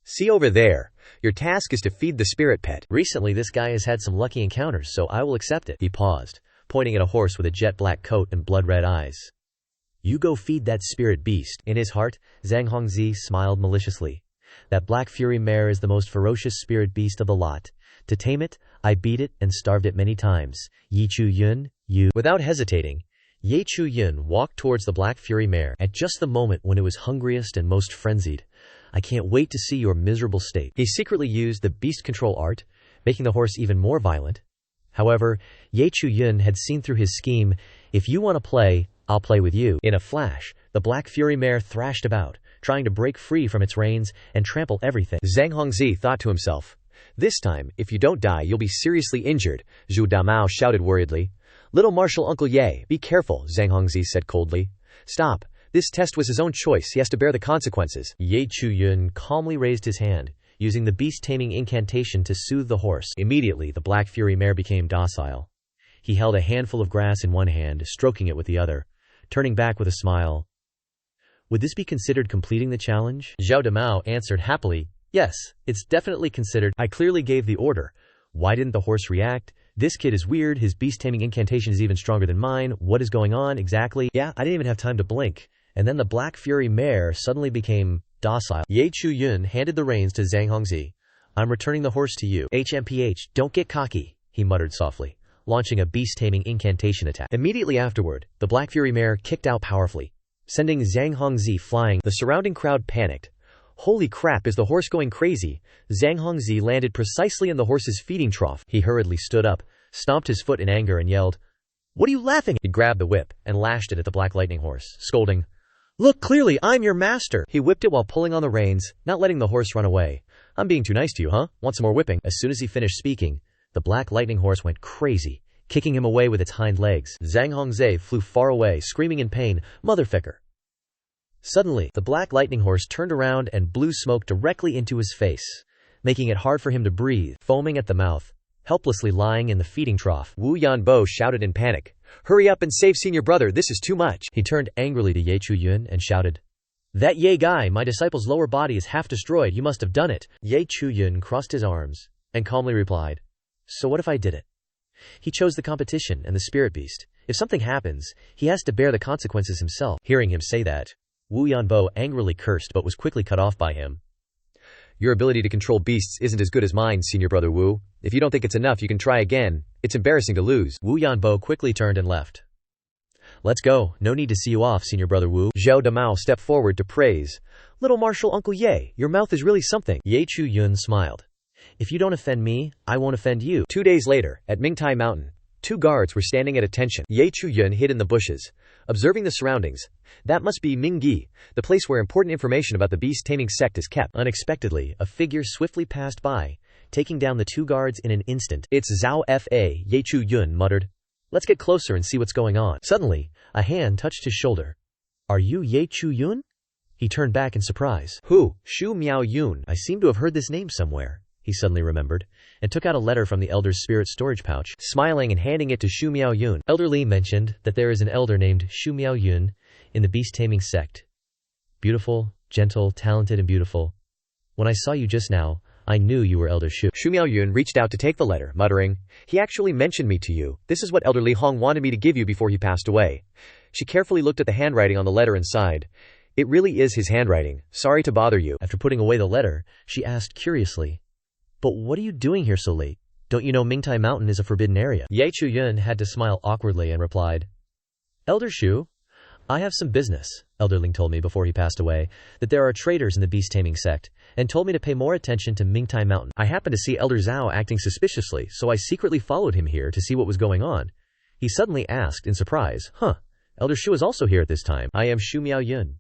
See over there. Your task is to feed the spirit pet. Recently this guy has had some lucky encounters, so I will accept it. He paused, pointing at a horse with a jet black coat and blood-red eyes. You go feed that spirit beast. In his heart, Zhang Hongzi smiled maliciously. That black fury mare is the most ferocious spirit beast of the lot. To tame it, I beat it and starved it many times. Chu Yun, you. Without hesitating, Chu Yun walked towards the black fury mare at just the moment when it was hungriest and most frenzied. I can't wait to see your miserable state. He secretly used the beast control art, making the horse even more violent. However, Chu Yun had seen through his scheme. If you want to play, I'll play with you. In a flash, the black fury mare thrashed about, trying to break free from its reins and trample everything. Zhang Hongzi thought to himself, This time, if you don't die, you'll be seriously injured, Zhu Damao shouted worriedly. Little Marshal Uncle Ye, be careful, Zhang Hongzi said coldly. Stop. This test was his own choice, he has to bear the consequences. Chu Yun calmly raised his hand, using the beast-taming incantation to soothe the horse. Immediately, the black fury mare became docile. He held a handful of grass in one hand, stroking it with the other, turning back with a smile. Would this be considered completing the challenge? Zhao Damao answered happily, Yes, it's definitely considered. I clearly gave the order. Why didn't the horse react? This kid is weird, his beast-taming incantation is even stronger than mine. What is going on exactly? Yeah, I didn't even have time to blink. And then the black fury mare suddenly became docile. Chu Yun handed the reins to Zhang Hongzi. I'm returning the horse to you. HMPH, don't get cocky, he muttered softly, launching a beast-taming incantation attack. Immediately afterward, the black fury mare kicked out powerfully, sending Zhang Hongzi flying. The surrounding crowd panicked. Holy crap, is the horse going crazy? Zhang Hongzi landed precisely in the horse's feeding trough. He hurriedly stood up, stomped his foot in anger and yelled, What are you laughing at? He grabbed the whip and lashed it at the black lightning horse, scolding, Look clearly, I'm your master. He whipped it while pulling on the reins, not letting the horse run away. I'm being too nice to you, huh? Want some more whipping? As soon as he finished speaking, the black lightning horse went crazy, kicking him away with its hind legs. Zhang Hongzi flew far away, screaming in pain, Motherfucker. Suddenly, the black lightning horse turned around and blew smoke directly into his face, making it hard for him to breathe. Foaming at the mouth, helplessly lying in the feeding trough, Wu Yanbo shouted in panic, Hurry up and save senior brother, this is too much. He turned angrily to Chu Yun and shouted, That Ye guy, my disciple's lower body is half destroyed, you must have done it. Chu Yun crossed his arms and calmly replied, So what if I did it? He chose the competition and the spirit beast. If something happens, he has to bear the consequences himself. Hearing him say that, Wu Yanbo angrily cursed but was quickly cut off by him. Your ability to control beasts isn't as good as mine, senior brother Wu. If you don't think it's enough, you can try again. It's embarrassing to lose. Wu Yanbo quickly turned and left. Let's go. No need to see you off, senior brother Wu. Zhao Damao stepped forward to praise. Little Marshal Uncle Ye, your mouth is really something. Chu Yun smiled. If you don't offend me, I won't offend you. 2 days later, at Mingtai Mountain, 2 guards were standing at attention. Chu Yun hid in the bushes, observing the surroundings. That must be Mingyi, the place where important information about the beast-taming sect is kept. Unexpectedly, a figure swiftly passed by, taking down the 2 guards in an instant. It's Zhao Fa, Chu Yun muttered. Let's get closer and see what's going on. Suddenly, a hand touched his shoulder. Are you Chu Yun? He turned back in surprise. Who? Shu Miao Yun. I seem to have heard this name somewhere, he suddenly remembered, and took out a letter from the elder's spirit storage pouch, smiling and handing it to Shu Miao Yun. Elder Li mentioned that there is an elder named Shu Miao Yun in the beast-taming sect. Beautiful, gentle, talented, and beautiful. When I saw you just now, I knew you were Elder Shu. Shu Miao Yun reached out to take the letter, muttering, He actually mentioned me to you. This is what Elder Li Hong wanted me to give you before he passed away. She carefully looked at the handwriting on the letter and sighed. It really is his handwriting. Sorry to bother you. After putting away the letter, she asked curiously, But what are you doing here so late? Don't you know Mingtai Mountain is a forbidden area? Chu Yun had to smile awkwardly and replied, Elder Shu, I have some business. Elder Ling told me before he passed away that there are traitors in the beast-taming sect, and told me to pay more attention to Mingtai Mountain. I happened to see Elder Zhao acting suspiciously, so I secretly followed him here to see what was going on. He suddenly asked in surprise, Elder Shu is also here at this time. I am Shu Miao Yun.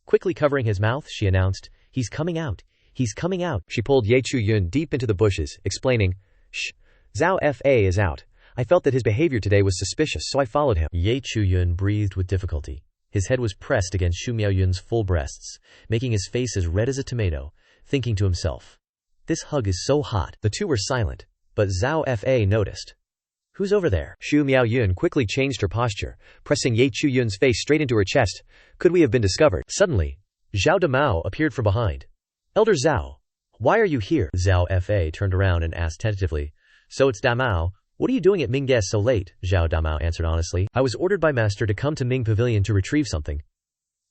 Quickly covering his mouth, she announced, He's coming out. He's coming out. She pulled Chu Yun deep into the bushes, explaining, Shh, Zhao Fa is out. I felt that his behavior today was suspicious, so I followed him. Chu Yun breathed with difficulty. His head was pressed against Shu Miao Yun's full breasts, making his face as red as a tomato, thinking to himself, This hug is so hot. The two were silent, but Zhao Fa noticed. Who's over there? Chu Yun quickly changed her posture, pressing Chu Yun's face straight into her chest. Could we have been discovered? Suddenly, Zhao Damao appeared from behind. Elder Zhao, why are you here? Zhao Fa turned around and asked tentatively. So it's Damao. What are you doing at Mingge so late? Zhao Damao answered honestly. I was ordered by Master to come to Ming Pavilion to retrieve something.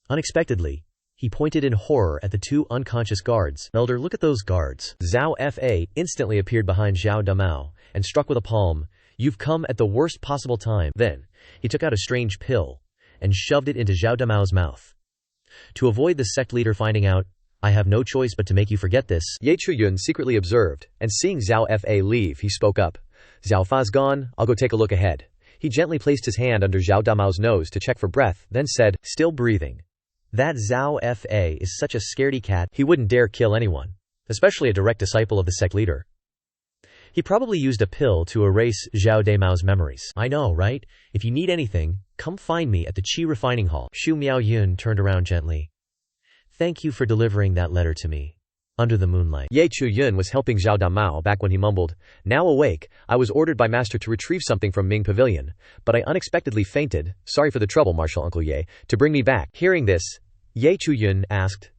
Unexpectedly, he pointed in horror at the two unconscious guards. Elder, look at those guards. Zhao Fa instantly appeared behind Zhao Damao and struck with a palm. You've come at the worst possible time. Then, he took out a strange pill and shoved it into Zhao Damao's mouth. To avoid the sect leader finding out, I have no choice but to make you forget this. Chu Yun secretly observed, and seeing Zhao Fa leave, he spoke up. Zhao Fa's gone, I'll go take a look ahead. He gently placed his hand under Zhao Damao's nose to check for breath, then said, still breathing. That Zhao Fa is such a scaredy cat, he wouldn't dare kill anyone, especially a direct disciple of the sect leader. He probably used a pill to erase Zhao Damao's memories. I know, right? If you need anything, come find me at the Qi refining hall. Chu Yun turned around gently. Thank you for delivering that letter to me. Under the moonlight. Chu Yun was helping Zhao Damao back when he mumbled, now awake, I was ordered by Master to retrieve something from Ming Pavilion, but I unexpectedly fainted, sorry for the trouble, Martial Uncle Ye, to bring me back. Hearing this, Chu Yun asked,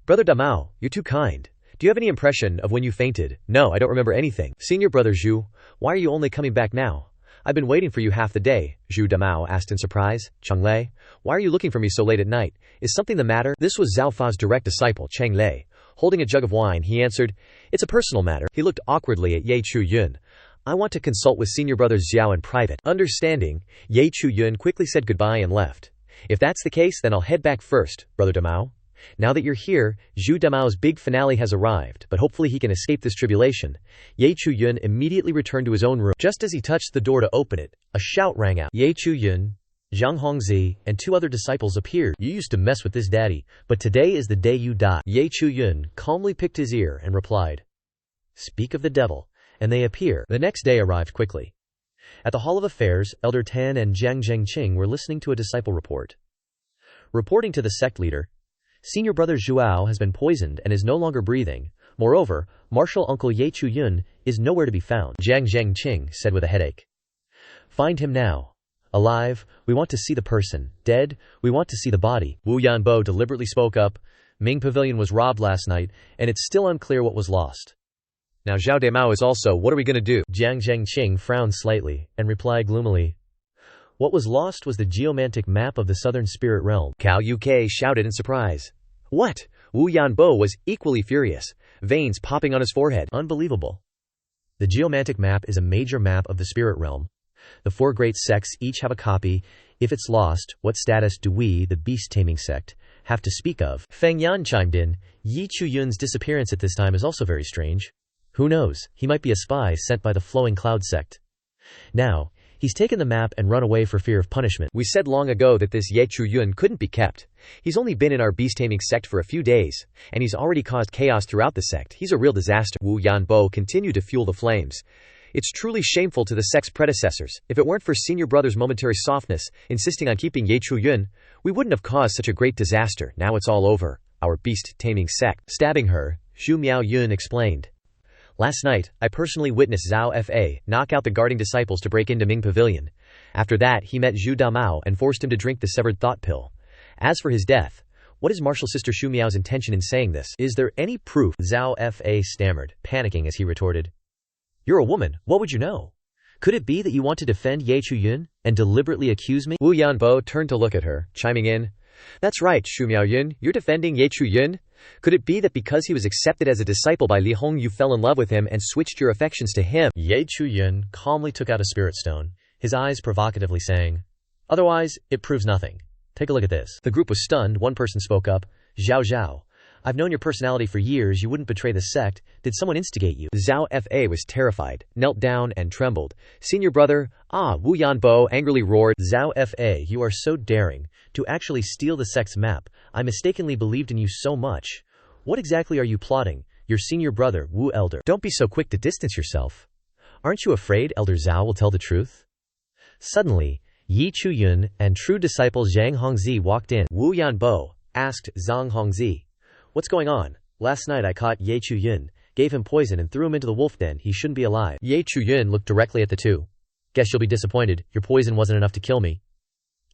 Brother Damao, you're too kind. Do you have any impression of when you fainted? No, I don't remember anything. Senior brother Zhu, why are you only coming back now? I've been waiting for you half the day, Zhu Damao asked in surprise. Cheng Lei, why are you looking for me so late at night? Is something the matter? This was Zhao Fa's direct disciple, Cheng Lei. Holding a jug of wine, he answered, it's a personal matter. He looked awkwardly at Chu Yun. I want to consult with senior brother Xiao in private. Understanding, Chu Yun quickly said goodbye and left. If that's the case, then I'll head back first, brother Damao. Now that you're here, Zhu Damao's big finale has arrived, but hopefully he can escape this tribulation. Chu Yun immediately returned to his own room. Just as he touched the door to open it, a shout rang out. Chu Yun, Zhang Hongzi, and two other disciples appeared. You used to mess with this daddy, but today is the day you die. Chu Yun calmly picked his ear and replied, Speak of the devil, and they appear. The next day arrived quickly. At the Hall of Affairs, Elder Tan and Jiang Zhengqing were listening to a disciple report. Reporting to the sect leader, Senior brother Zhuao has been poisoned and is no longer breathing. Moreover, martial uncle Chu Yun is nowhere to be found. Jiang Zhengqing said with a headache. Find him now. Alive, we want to see the person. Dead, we want to see the body. Wu Yanbo deliberately spoke up. Ming Pavilion was robbed last night, and it's still unclear what was lost. Now Zhao Damao is also, what are we going to do? Jiang Zhengqing frowned slightly, and replied gloomily. What was lost was the geomantic map of the southern spirit realm. Cao Uk shouted in surprise. What? Wu Yanbo was equally furious, veins popping on his forehead. Unbelievable. The geomantic map is a major map of the spirit realm. The four great sects each have a copy. If it's lost, what status do we, the beast-taming sect, have to speak of? Feng Yan chimed in. Chu Yun's disappearance at this time is also very strange. Who knows, he might be a spy sent by the Flowing Cloud sect. Now, he's taken the map and run away for fear of punishment. We said long ago that this Chu Yun couldn't be kept. He's only been in our beast-taming sect for a few days, and he's already caused chaos throughout the sect. He's a real disaster. Wu Yanbo continued to fuel the flames. It's truly shameful to the sect's predecessors. If it weren't for senior brother's momentary softness, insisting on keeping Chu Yun, we wouldn't have caused such a great disaster. Now it's all over. Our beast-taming sect. Stabbing her, Zhu Yun explained. Last night, I personally witnessed Zhao Fa knock out the guarding disciples to break into Ming Pavilion. After that, he met Zhu Damao and forced him to drink the severed thought pill. As for his death, what is Martial Sister Xu Miao's intention in saying this? Is there any proof? Zhao Fa stammered, panicking as he retorted. You're a woman, what would you know? Could it be that you want to defend Chu Yun and deliberately accuse me? Wu Yanbo turned to look at her, chiming in. That's right, Xu Miaoyun, you're defending Chu Yun? Could it be that because he was accepted as a disciple by Li Hong you fell in love with him and switched your affections to him? Chu Yun calmly took out a spirit stone, his eyes provocatively saying, Otherwise, it proves nothing. Take a look at this. The group was stunned. One person spoke up. Zhao Zhao. I've known your personality for years. You wouldn't betray the sect. Did someone instigate you? Zhao Fa was terrified, knelt down and trembled. Senior brother, Wu Yanbo angrily roared. Zhao Fa, you are so daring. To actually steal the sect's map. I mistakenly believed in you so much. What exactly are you plotting? Your senior brother, Wu Elder. Don't be so quick to distance yourself. Aren't you afraid Elder Zhao will tell the truth? Suddenly, Chu Yun and true disciple Zhang Hongzi walked in. Wu Yanbo asked Zhang Hongzi. What's going on? Last night I caught Chu Yun, gave him poison and threw him into the wolf den. He shouldn't be alive. Chu Yun looked directly at the two. Guess you'll be disappointed, your poison wasn't enough to kill me.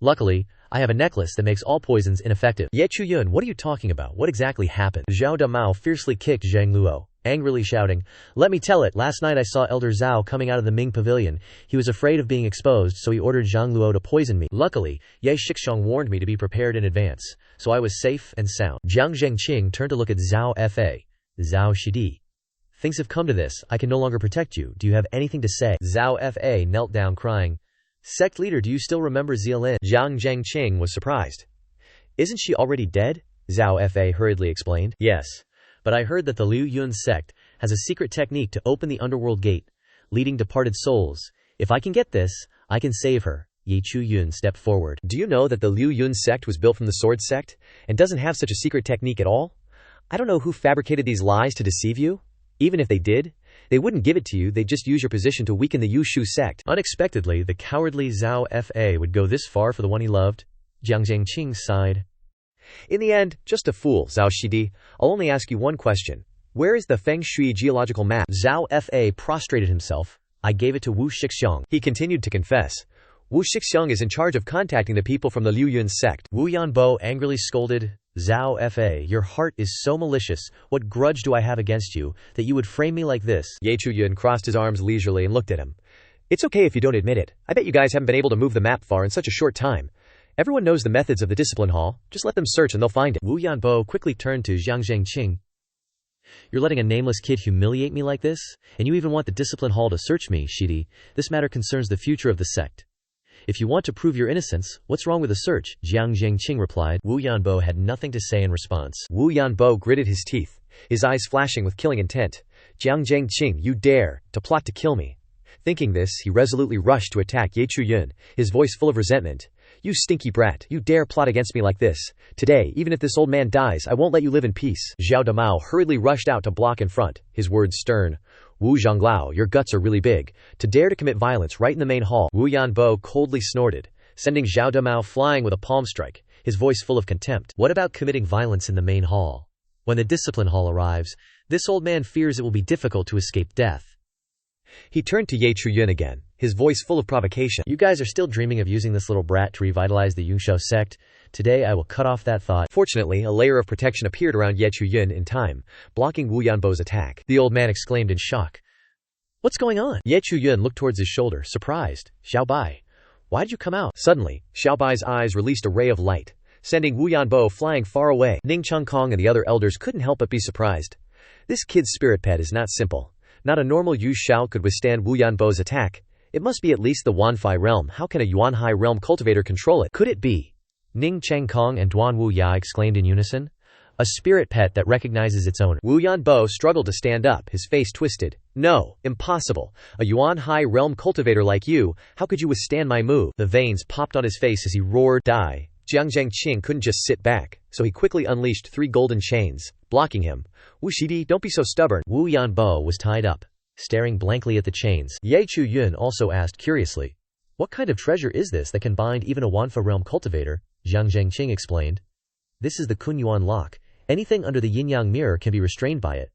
Luckily, I have a necklace that makes all poisons ineffective. Ye Chu Yun, what are you talking about? What exactly happened? Zhao Damao fiercely kicked Zhang Luo, angrily shouting, "Let me tell it, last night I saw Elder Zhao coming out of the Ming Pavilion. He was afraid of being exposed, so he ordered Zhang Luo to poison me. Luckily, Ye Shixiong warned me to be prepared in advance, so I was safe and sound." Jiang Zhengqing turned to look at Zhao Fa. Zhao Shidi. "Things have come to this, I can no longer protect you. Do you have anything to say?" Zhao Fa knelt down crying. "Sect leader, do you still remember Zielin?" Jiang Zhengqing was surprised. "Isn't she already dead?" Zhao Fa hurriedly explained. "Yes, but I heard that the Liu Yun Sect has a secret technique to open the underworld gate, leading departed souls. If I can get this, I can save her." Ye Chu Yun stepped forward. "Do you know that the Liu Yun Sect was built from the Sword Sect, and doesn't have such a secret technique at all? I don't know who fabricated these lies to deceive you. Even if they did, they wouldn't give it to you, they'd just use your position to weaken the Yushu sect." Unexpectedly, the cowardly Zhao Fa would go this far for the one he loved. Jiang Zhengqing sighed. "In the end, just a fool, Zhao Shidi. I'll only ask you one question. Where is the Feng Shui geological map?" Zhao Fa prostrated himself. "I gave it to Wu Shixiong." He continued to confess. "Wu Shixiong is in charge of contacting the people from the Liu Yun sect." Wu Yanbo angrily scolded, "Zhao Fa, your heart is so malicious. What grudge do I have against you, that you would frame me like this?" Ye Chu Yun crossed his arms leisurely and looked at him. "It's okay if you don't admit it. I bet you guys haven't been able to move the map far in such a short time. Everyone knows the methods of the discipline hall. Just let them search and they'll find it." Wu Yanbo quickly turned to Jiang Zhengqing. "You're letting a nameless kid humiliate me like this? And you even want the discipline hall to search me, Shidi? This matter concerns the future of the sect. If you want to prove your innocence, what's wrong with a search?" Jiang Zhengqing replied. Wu Yanbo had nothing to say in response. Wu Yanbo gritted his teeth, his eyes flashing with killing intent. "Jiang Zhengqing, you dare to plot to kill me." Thinking this, he resolutely rushed to attack Ye Chu Yun, his voice full of resentment. "You stinky brat, you dare plot against me like this. Today, even if this old man dies, I won't let you live in peace." Zhao Damao hurriedly rushed out to block in front, his words stern. "Wu Zhonglao, your guts are really big. To dare to commit violence right in the main hall." Wu Yanbo coldly snorted, sending Zhao Damao flying with a palm strike, his voice full of contempt. "What about committing violence in the main hall? When the discipline hall arrives, this old man fears it will be difficult to escape death." He turned to Ye Chu Yun again, his voice full of provocation. "You guys are still dreaming of using this little brat to revitalize the Yunshou sect? Today I will cut off that thought." Fortunately, a layer of protection appeared around Ye Chu Yun in time, blocking Wu Yanbo's attack. The old man exclaimed in shock. "What's going on?" Ye Chu Yun looked towards his shoulder, surprised. "Xiao Bai, why did you come out?" Suddenly, Xiao Bai's eyes released a ray of light, sending Wu Yanbo flying far away. Ning Kong and the other elders couldn't help but be surprised. This kid's spirit pet is not simple. Not a normal Yu Shao could withstand Wu Yanbo's attack. It must be at least the Wanfei realm. How can a Yuanhai realm cultivator control it? Could it be? Ning Kong and Dwan Wu Ya exclaimed in unison. A spirit pet that recognizes its owner. Wu Yanbo struggled to stand up, his face twisted. "No, impossible. A Yuanhai realm cultivator like you, how could you withstand my move?" The veins popped on his face as he roared, "Die!" Jiang Zhengqing couldn't just sit back, so he quickly unleashed 3 golden chains, blocking him. "Wu Shidi, don't be so stubborn." Wu Yanbo was tied up, staring blankly at the chains. Ye Chu Yun also asked curiously, "What kind of treasure is this that can bind even a Wanfa realm cultivator?" Jiang Zhengqing explained. "This is the Kunyuan lock. Anything under the yin-yang mirror can be restrained by it.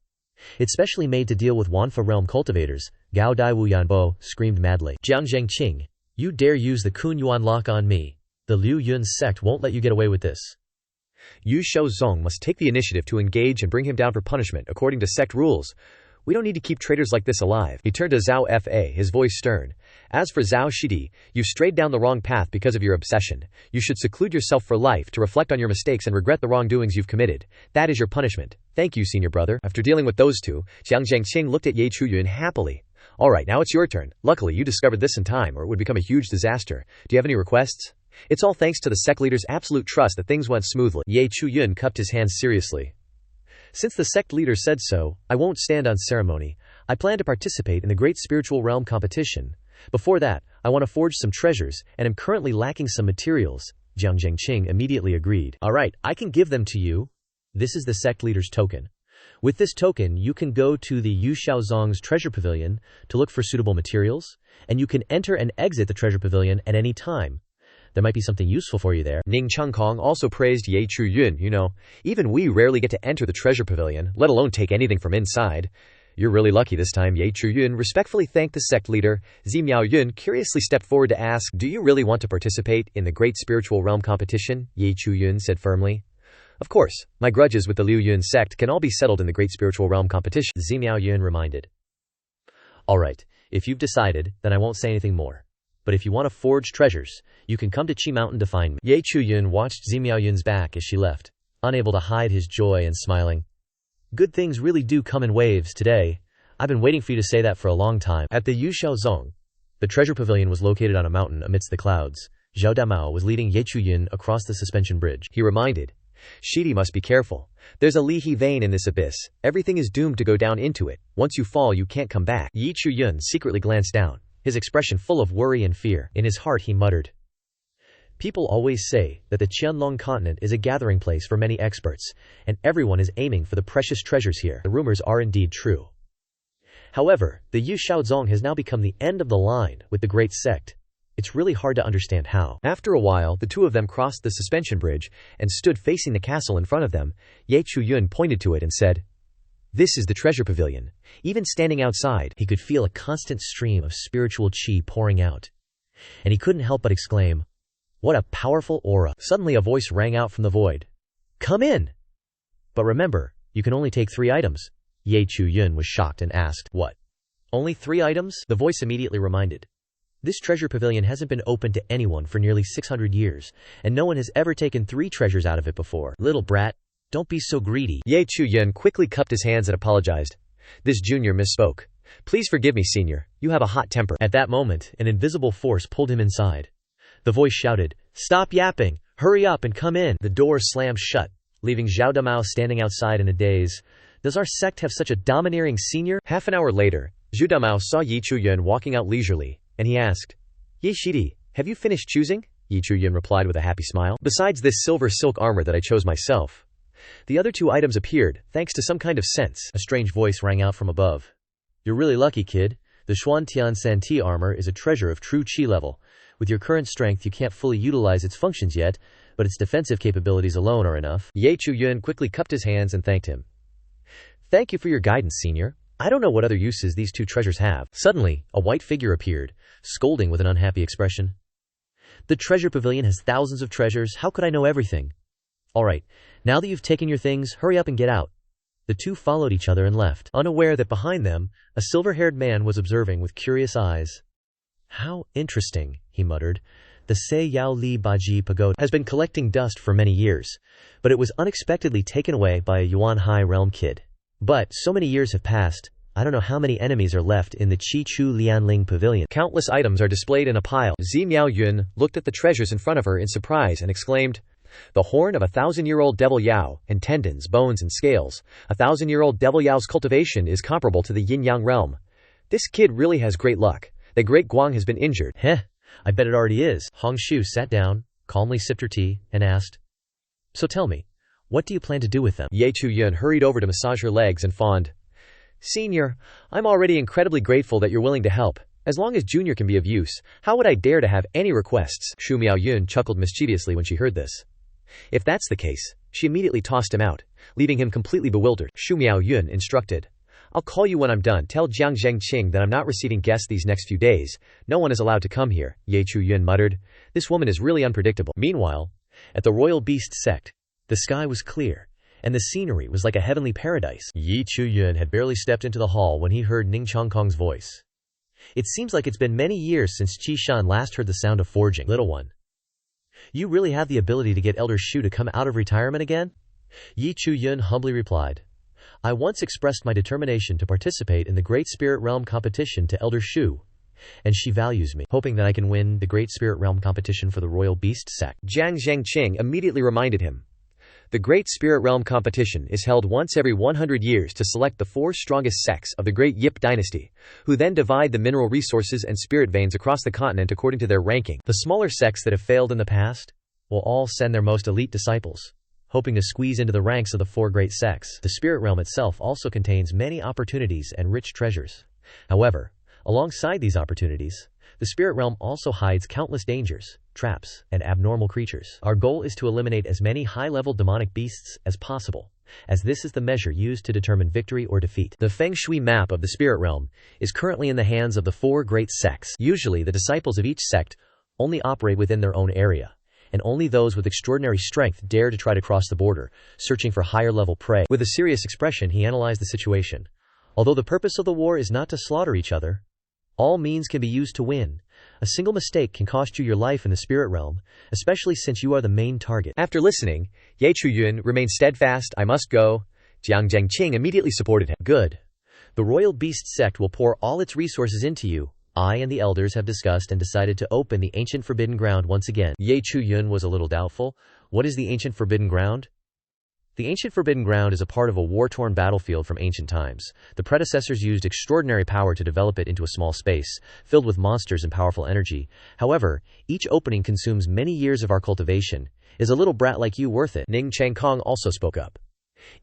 It's specially made to deal with Wanfa realm cultivators." Gao Dai Wu Yanbo screamed madly. "Jiang Zhengqing, you dare use the Kunyuan lock on me? The Liu Yun Sect won't let you get away with this." Yu Shaozong must take the initiative to engage and bring him down for punishment according to sect rules. We don't need to keep traitors like this alive. He turned to Zhao Fa, his voice stern. "As for Zhao Shidi, you've strayed down the wrong path because of your obsession. You should seclude yourself for life to reflect on your mistakes and regret the wrongdoings you've committed. That is your punishment." "Thank you, senior brother." After dealing with those two, Jiang Zhengqing looked at Ye Chu Yun happily. "Alright, now it's your turn. Luckily, you discovered this in time, or it would become a huge disaster. Do you have any requests?" "It's all thanks to the sect leader's absolute trust that things went smoothly." Ye Chu Yun cupped his hands seriously. "Since the sect leader said so, I won't stand on ceremony. I plan to participate in the great spiritual realm competition. Before that, I want to forge some treasures, and am currently lacking some materials." Jiang Zhengqing immediately agreed. "Alright, I can give them to you. This is the sect leader's token. With this token, you can go to the Yu Shaozong's treasure pavilion to look for suitable materials, and you can enter and exit the treasure pavilion at any time. There might be something useful for you there." Ning Kong also praised Ye Chu Yun. "You know, even we rarely get to enter the treasure pavilion, let alone take anything from inside. You're really lucky this time. Chu Yun respectfully thanked the sect leader. Miao Yun curiously stepped forward to ask, do you really want to participate in the Great Spiritual Realm competition? Chu Yun said firmly. Of course, my grudges with the Liu Yun Sect can all be settled in the Great Spiritual Realm competition, Miao Yun reminded. Alright, if you've decided, then I won't say anything more. But if you want to forge treasures, you can come to Qi Mountain to find me. Chu Yun watched Miao Yun's back as she left, unable to hide his joy and smiling. Good things really do come in waves today. I've been waiting for you to say that for a long time. At the Yushaozong, the treasure pavilion was located on a mountain amidst the clouds. Zhao Damao was leading Chu Yun across the suspension bridge. He reminded, Shidi must be careful. There's a Lihi vein in this abyss. Everything is doomed to go down into it. Once you fall, you can't come back. Chu Yun secretly glanced down, his expression full of worry and fear. In his heart he muttered, people always say that the Qianlong continent is a gathering place for many experts, and everyone is aiming for the precious treasures here. The rumors are indeed true. However, the Yushaozong has now become the end of the line with the Great Sect. It's really hard to understand how. After a while, the two of them crossed the suspension bridge and stood facing the castle in front of them. Chu Yun pointed to it and said, this is the treasure pavilion. Even standing outside, he could feel a constant stream of spiritual qi pouring out. And he couldn't help but exclaim, what a powerful aura. Suddenly a voice rang out from the void. Come in! But remember, you can only take 3 items. Chu Yun was shocked and asked, what? Only 3 items? The voice immediately reminded. This treasure pavilion hasn't been open to anyone for nearly 600 years, and no one has ever taken 3 treasures out of it before. Little brat, don't be so greedy. Chu Yun quickly cupped his hands and apologized. This junior misspoke. Please forgive me, senior. You have a hot temper. At that moment, an invisible force pulled him inside. The voice shouted, stop yapping, hurry up and come in. The door slammed shut, leaving Zhao Damao standing outside in a daze. Does our sect have such a domineering senior? Half an hour later, Zhao Damao saw Chu Yun walking out leisurely, and he asked, Shidi, have you finished choosing? Chu Yun replied with a happy smile. Besides this silver silk armor that I chose myself. The other 2 items appeared, thanks to some kind of sense. A strange voice rang out from above. You're really lucky, kid. The Xuantian Santi armor is a treasure of true qi level. With your current strength, you can't fully utilize its functions yet, but its defensive capabilities alone are enough. Chu Yun quickly cupped his hands and thanked him. Thank you for your guidance, senior. I don't know what other uses these 2 treasures have. Suddenly, a white figure appeared, scolding with an unhappy expression. The treasure pavilion has thousands of treasures. How could I know everything? Alright, now that you've taken your things, hurry up and get out. The 2 followed each other and left, unaware that behind them, a silver-haired man was observing with curious eyes. How interesting, he muttered. The Se Yao Li Baji Pagoda has been collecting dust for many years, but it was unexpectedly taken away by a Yuan High Realm kid. But so many years have passed, I don't know how many enemies are left in the Qi Chu Lianling Pavilion. Countless items are displayed in a pile. Miao Yun looked at the treasures in front of her in surprise and exclaimed, the horn of a 1,000-year-old devil Yao, and tendons, bones, and scales. A 1,000-year-old devil Yao's cultivation is comparable to the yin-yang realm. This kid really has great luck. The great Guang has been injured. I bet it already is. Hong Shu sat down, calmly sipped her tea, and asked, so tell me, what do you plan to do with them? Chu Yun hurried over to massage her legs and fawned. Senior, I'm already incredibly grateful that you're willing to help. As long as Junior can be of use, how would I dare to have any requests? Miao Yun chuckled mischievously when she heard this. If that's the case, she immediately tossed him out, leaving him completely bewildered. Miao Yun instructed, I'll call you when I'm done. Tell Jiang Zhengqing that I'm not receiving guests these next few days. No one is allowed to come here. Chu Yun muttered. This woman is really unpredictable. Meanwhile, at the Royal Beast Sect, the sky was clear, and the scenery was like a heavenly paradise. Chu Yun had barely stepped into the hall when he heard Ning Chongkong's voice. It seems like it's been many years since Qi Shan last heard the sound of forging. Little one, you really have the ability to get Elder Shu to come out of retirement again? Chu Yun humbly replied. I once expressed my determination to participate in the Great Spirit Realm competition to Elder Shu, and she values me, hoping that I can win the Great Spirit Realm competition for the Royal Beast Sect. Jiang Zhengqing immediately reminded him. The Great Spirit Realm competition is held once every 100 years to select the 4 strongest sects of the Great Yip dynasty, who then divide the mineral resources and spirit veins across the continent according to their ranking. The smaller sects that have failed in the past will all send their most elite disciples, hoping to squeeze into the ranks of the 4 great sects. The spirit realm itself also contains many opportunities and rich treasures. However, alongside these opportunities, The spirit realm also hides countless dangers, traps, and abnormal creatures. Our goal is to eliminate as many high-level demonic beasts as possible, as this is the measure used to determine victory or defeat. The Feng Shui map of the spirit realm is currently in the hands of the 4 great sects. Usually, the disciples of each sect only operate within their own area, and only those with extraordinary strength dare to try to cross the border, searching for higher-level prey. With a serious expression, he analyzed the situation. Although the purpose of the war is not to slaughter each other, all means can be used to win. A single mistake can cost you your life in the spirit realm, especially since you are the main target. After listening, Chu Yun remained steadfast. I must go. Jiang Zhengqing immediately supported him. Good. The royal beast sect will pour all its resources into you. I and the elders have discussed and decided to open the ancient forbidden ground once again. Chu Yun was a little doubtful. What is the ancient forbidden ground? The ancient forbidden ground is a part of a war-torn battlefield from ancient times. The predecessors used extraordinary power to develop it into a small space, filled with monsters and powerful energy. However, each opening consumes many years of our cultivation. Is a little brat like you worth it? Jing Kong also spoke up.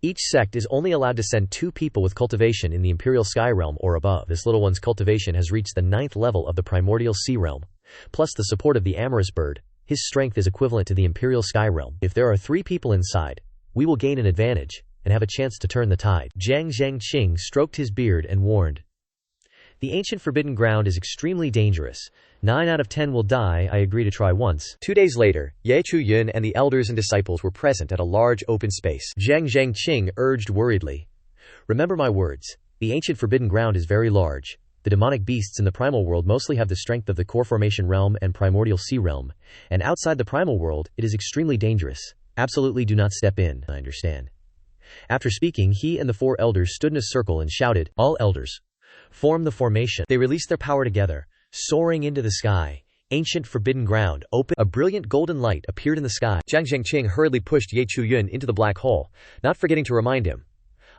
Each sect is only allowed to send 2 people with cultivation in the Imperial Sky Realm or above. This little one's cultivation has reached the 9th level of the primordial Sea Realm. Plus the support of the amorous bird, his strength is equivalent to the Imperial Sky Realm. If there are 3 people inside, we will gain an advantage, and have a chance to turn the tide. Jiang Zhengqing stroked his beard and warned. The ancient forbidden ground is extremely dangerous. 9 out of 10 will die. I agree to try once. 2 days later, Chu Yun and the elders and disciples were present at a large open space. Jiang Zhengqing urged worriedly. Remember my words. The ancient forbidden ground is very large. The demonic beasts in the primal world mostly have the strength of the core formation realm and primordial sea realm, and outside the primal world, it is extremely dangerous. Absolutely do not step in. I understand. After speaking, he and the 4 elders stood in a circle and shouted, all elders, form the formation. They released their power together, soaring into the sky. Ancient forbidden ground open. A brilliant golden light appeared in the sky. Jiang Zhengqing hurriedly pushed Chu Yun into the black hole, not forgetting to remind him.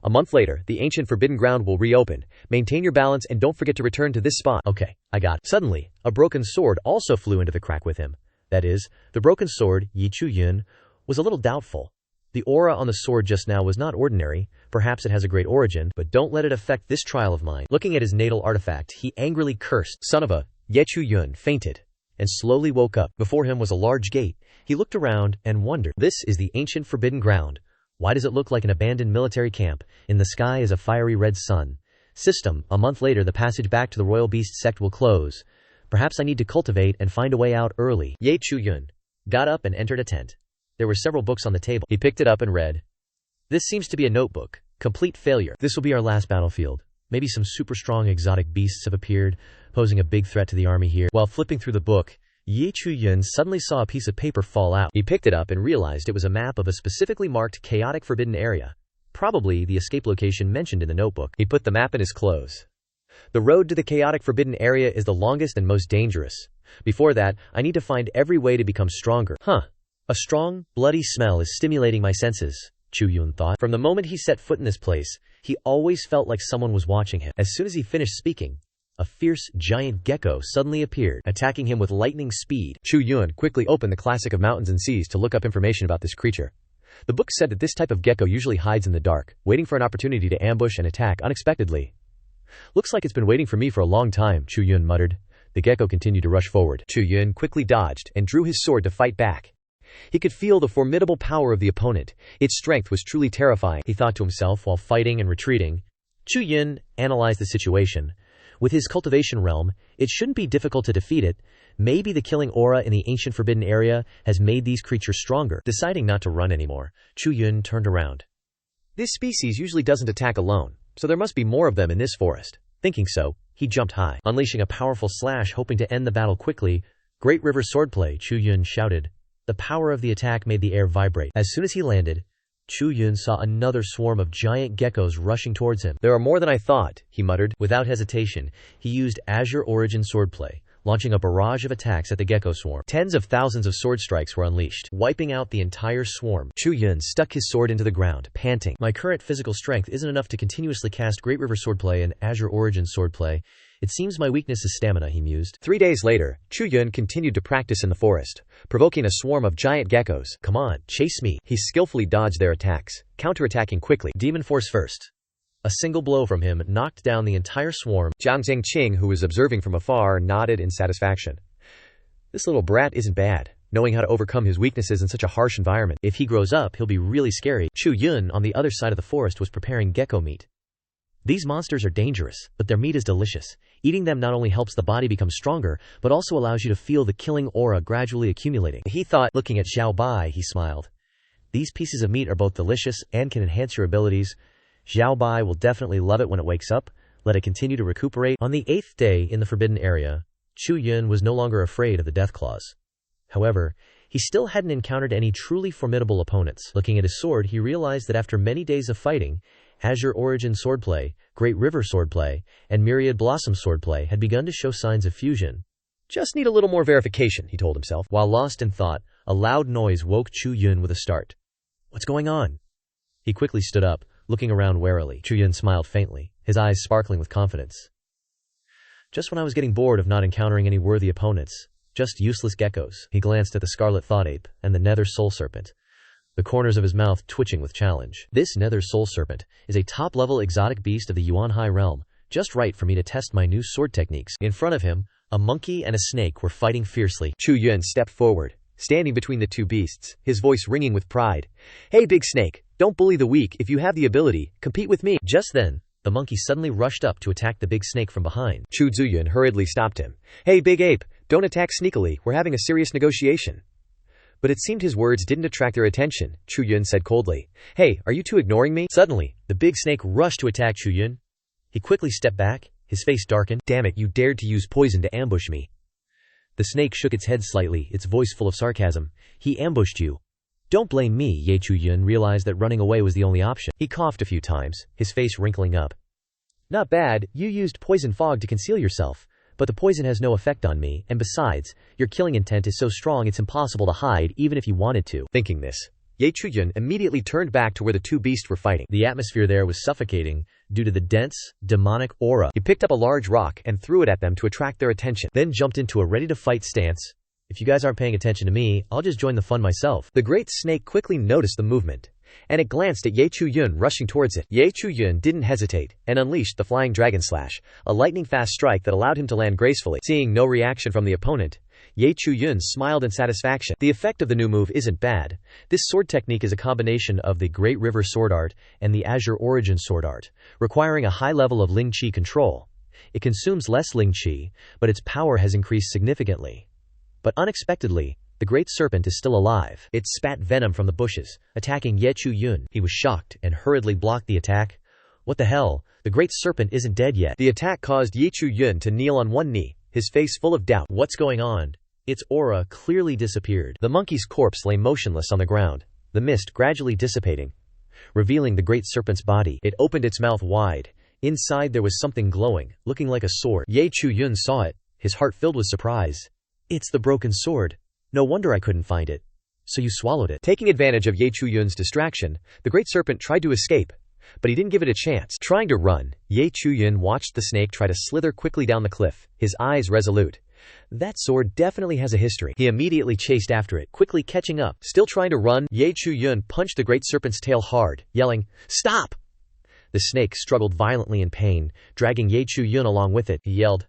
A month later, the ancient forbidden ground will reopen. Maintain your balance and don't forget to return to this spot. Okay, I got it. Suddenly, a broken sword also flew into the crack with him. That is, the broken sword, Chu Yun, was a little doubtful. The aura on the sword just now was not ordinary. Perhaps it has a great origin, but don't let it affect this trial of mine. Looking at his natal artifact, he angrily cursed. Son of a... Chu Yun fainted and slowly woke up. Before him was a large gate. He looked around and wondered. This is the ancient forbidden ground. Why does it look like an abandoned military camp? In the sky is a fiery red sun. System. A month later, the passage back to the royal beast sect will close. Perhaps I need to cultivate and find a way out early. Chu Yun got up and entered a tent. There were several books on the table. He picked it up and read. This seems to be a notebook. Complete failure. This will be our last battlefield. Maybe some super strong exotic beasts have appeared, posing a big threat to the army here. While flipping through the book, Chu Yun suddenly saw a piece of paper fall out. He picked it up and realized it was a map of a specifically marked chaotic forbidden area. Probably the escape location mentioned in the notebook. He put the map in his clothes. The road to the chaotic forbidden area is the longest and most dangerous. Before that, I need to find every way to become stronger. A strong, bloody smell is stimulating my senses, Chu Yun thought. From the moment he set foot in this place, he always felt like someone was watching him. As soon as he finished speaking, a fierce, giant gecko suddenly appeared, attacking him with lightning speed. Chu Yun quickly opened the Classic of Mountains and Seas to look up information about this creature. The book said that this type of gecko usually hides in the dark, waiting for an opportunity to ambush and attack unexpectedly. Looks like it's been waiting for me for a long time, Chu Yun muttered. The gecko continued to rush forward. Chu Yun quickly dodged and drew his sword to fight back. He could feel the formidable power of the opponent. Its strength was truly terrifying, he thought to himself while fighting and retreating. Chu Yun analyzed the situation. With his cultivation realm, it shouldn't be difficult to defeat it. Maybe the killing aura in the ancient forbidden area has made these creatures stronger. Deciding not to run anymore, Chu Yun turned around. This species usually doesn't attack alone, so there must be more of them in this forest. Thinking so, he jumped high, unleashing a powerful slash hoping to end the battle quickly. Great river swordplay, Chu Yun shouted. The power of the attack made the air vibrate. As soon as he landed, Chu Yun saw another swarm of giant geckos rushing towards him. There are more than I thought, he muttered. Without hesitation, he used Azure Origin swordplay, launching a barrage of attacks at the gecko swarm. Tens of thousands of sword strikes were unleashed, wiping out the entire swarm. Chu Yun stuck his sword into the ground, panting. My current physical strength isn't enough to continuously cast Great River swordplay and Azure Origin swordplay. It seems my weakness is stamina, he mused. 3 days later, Chu Yun continued to practice in the forest, provoking a swarm of giant geckos. Come on, chase me. He skillfully dodged their attacks, counterattacking quickly. Demon force first. A single blow from him knocked down the entire swarm. Jiang Qing, who was observing from afar, nodded in satisfaction. This little brat isn't bad, knowing how to overcome his weaknesses in such a harsh environment. If he grows up, he'll be really scary. Chu Yun, on the other side of the forest, was preparing gecko meat. These monsters are dangerous, but their meat is delicious. Eating them not only helps the body become stronger, but also allows you to feel the killing aura gradually accumulating. He thought. Looking at Xiao Bai, he smiled. These pieces of meat are both delicious and can enhance your abilities. Xiao Bai will definitely love it when it wakes up. Let it continue to recuperate. On the 8th day in the Forbidden Area, Chu Yun was no longer afraid of the death claws. However, he still hadn't encountered any truly formidable opponents. Looking at his sword, he realized that after many days of fighting, Azure Origin swordplay, Great River swordplay, and Myriad Blossom swordplay had begun to show signs of fusion. Just need a little more verification, he told himself. While lost in thought, a loud noise woke Chu Yun with a start. What's going on? He quickly stood up, looking around warily. Chu Yun smiled faintly, his eyes sparkling with confidence. Just when I was getting bored of not encountering any worthy opponents, just useless geckos. He glanced at the Scarlet Thought Ape and the Nether Soul Serpent, the corners of his mouth twitching with challenge. This Nether Soul Serpent is a top-level exotic beast of the Yuan High realm, just right for me to test my new sword techniques. In front of him, a monkey and a snake were fighting fiercely. Chu Yun stepped forward, standing between the two beasts, his voice ringing with pride. Hey, big snake, don't bully the weak. If you have the ability, compete with me. Just then, the monkey suddenly rushed up to attack the big snake from behind. Chu Yun hurriedly stopped him. Hey, big ape, don't attack sneakily. We're having a serious negotiation. But it seemed his words didn't attract their attention. Chu Yun said coldly. Hey, are you two ignoring me? Suddenly, the big snake rushed to attack Chu Yun. He quickly stepped back, his face darkened. Damn it, you dared to use poison to ambush me. The snake shook its head slightly, its voice full of sarcasm. He ambushed you. Don't blame me. Chu Yun realized that running away was the only option. He coughed a few times, his face wrinkling up. Not bad, you used poison fog to conceal yourself. But the poison has no effect on me, and besides, your killing intent is so strong it's impossible to hide even if you wanted to. Thinking this, Chu Yun immediately turned back to where the two beasts were fighting. The atmosphere there was suffocating due to the dense, demonic aura. He picked up a large rock and threw it at them to attract their attention, then jumped into a ready-to-fight stance. If you guys aren't paying attention to me, I'll just join the fun myself. The great snake quickly noticed the movement, and it glanced at Chu Yun rushing towards it. Chu Yun didn't hesitate, and unleashed the Flying Dragon Slash, a lightning-fast strike that allowed him to land gracefully. Seeing no reaction from the opponent, Chu Yun smiled in satisfaction. The effect of the new move isn't bad. This sword technique is a combination of the Great River sword art and the Azure Origin sword art, requiring a high level of Ling Qi control. It consumes less Ling Qi, but its power has increased significantly. But unexpectedly, the great serpent is still alive. It spat venom from the bushes, attacking Chu Yun. He was shocked and hurriedly blocked the attack. What the hell? The great serpent isn't dead yet. The attack caused Chu Yun to kneel on one knee, his face full of doubt. What's going on? Its aura clearly disappeared. The monkey's corpse lay motionless on the ground, the mist gradually dissipating, revealing the great serpent's body. It opened its mouth wide. Inside there was something glowing, looking like a sword. Chu Yun saw it, his heart filled with surprise. It's the broken sword. No wonder I couldn't find it. So you swallowed it. Taking advantage of Chu Yun's distraction, the great serpent tried to escape, but he didn't give it a chance. Trying to run, Chu Yun watched the snake try to slither quickly down the cliff, his eyes resolute. That sword definitely has a history. He immediately chased after it, quickly catching up. Still trying to run, Chu Yun punched the great serpent's tail hard, yelling, "Stop!" The snake struggled violently in pain, dragging Chu Yun along with it. He yelled,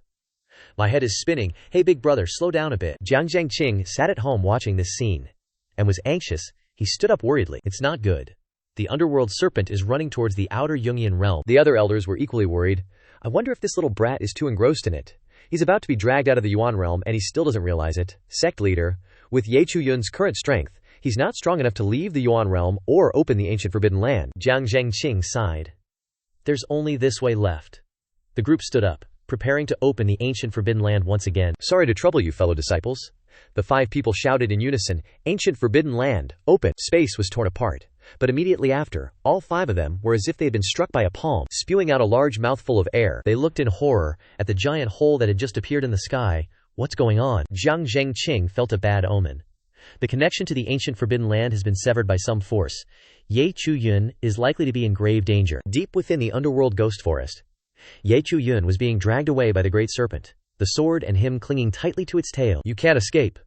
"My head is spinning. Hey big brother, slow down a bit." Jiang Qing sat at home watching this scene, and was anxious. He stood up worriedly. It's not good. The underworld serpent is running towards the outer Jungian realm. The other elders were equally worried. I wonder if this little brat is too engrossed in it. He's about to be dragged out of the Yuan realm and he still doesn't realize it. Sect leader, with Chu Yun's current strength, he's not strong enough to leave the Yuan realm or open the ancient forbidden land. Jiang Qing sighed. There's only this way left. The group stood up, preparing to open the ancient forbidden land once again. Sorry to trouble you, fellow disciples. The 5 people shouted in unison, "Ancient forbidden land, open!" Space was torn apart. But immediately after, all 5 of them were as if they had been struck by a palm, spewing out a large mouthful of air. They looked in horror at the giant hole that had just appeared in the sky. What's going on? Jiang Qing felt a bad omen. The connection to the ancient forbidden land has been severed by some force. Chu Yun is likely to be in grave danger. Deep within the underworld ghost forest, Chu Yun was being dragged away by the great serpent, the sword and him clinging tightly to its tail. You can't escape.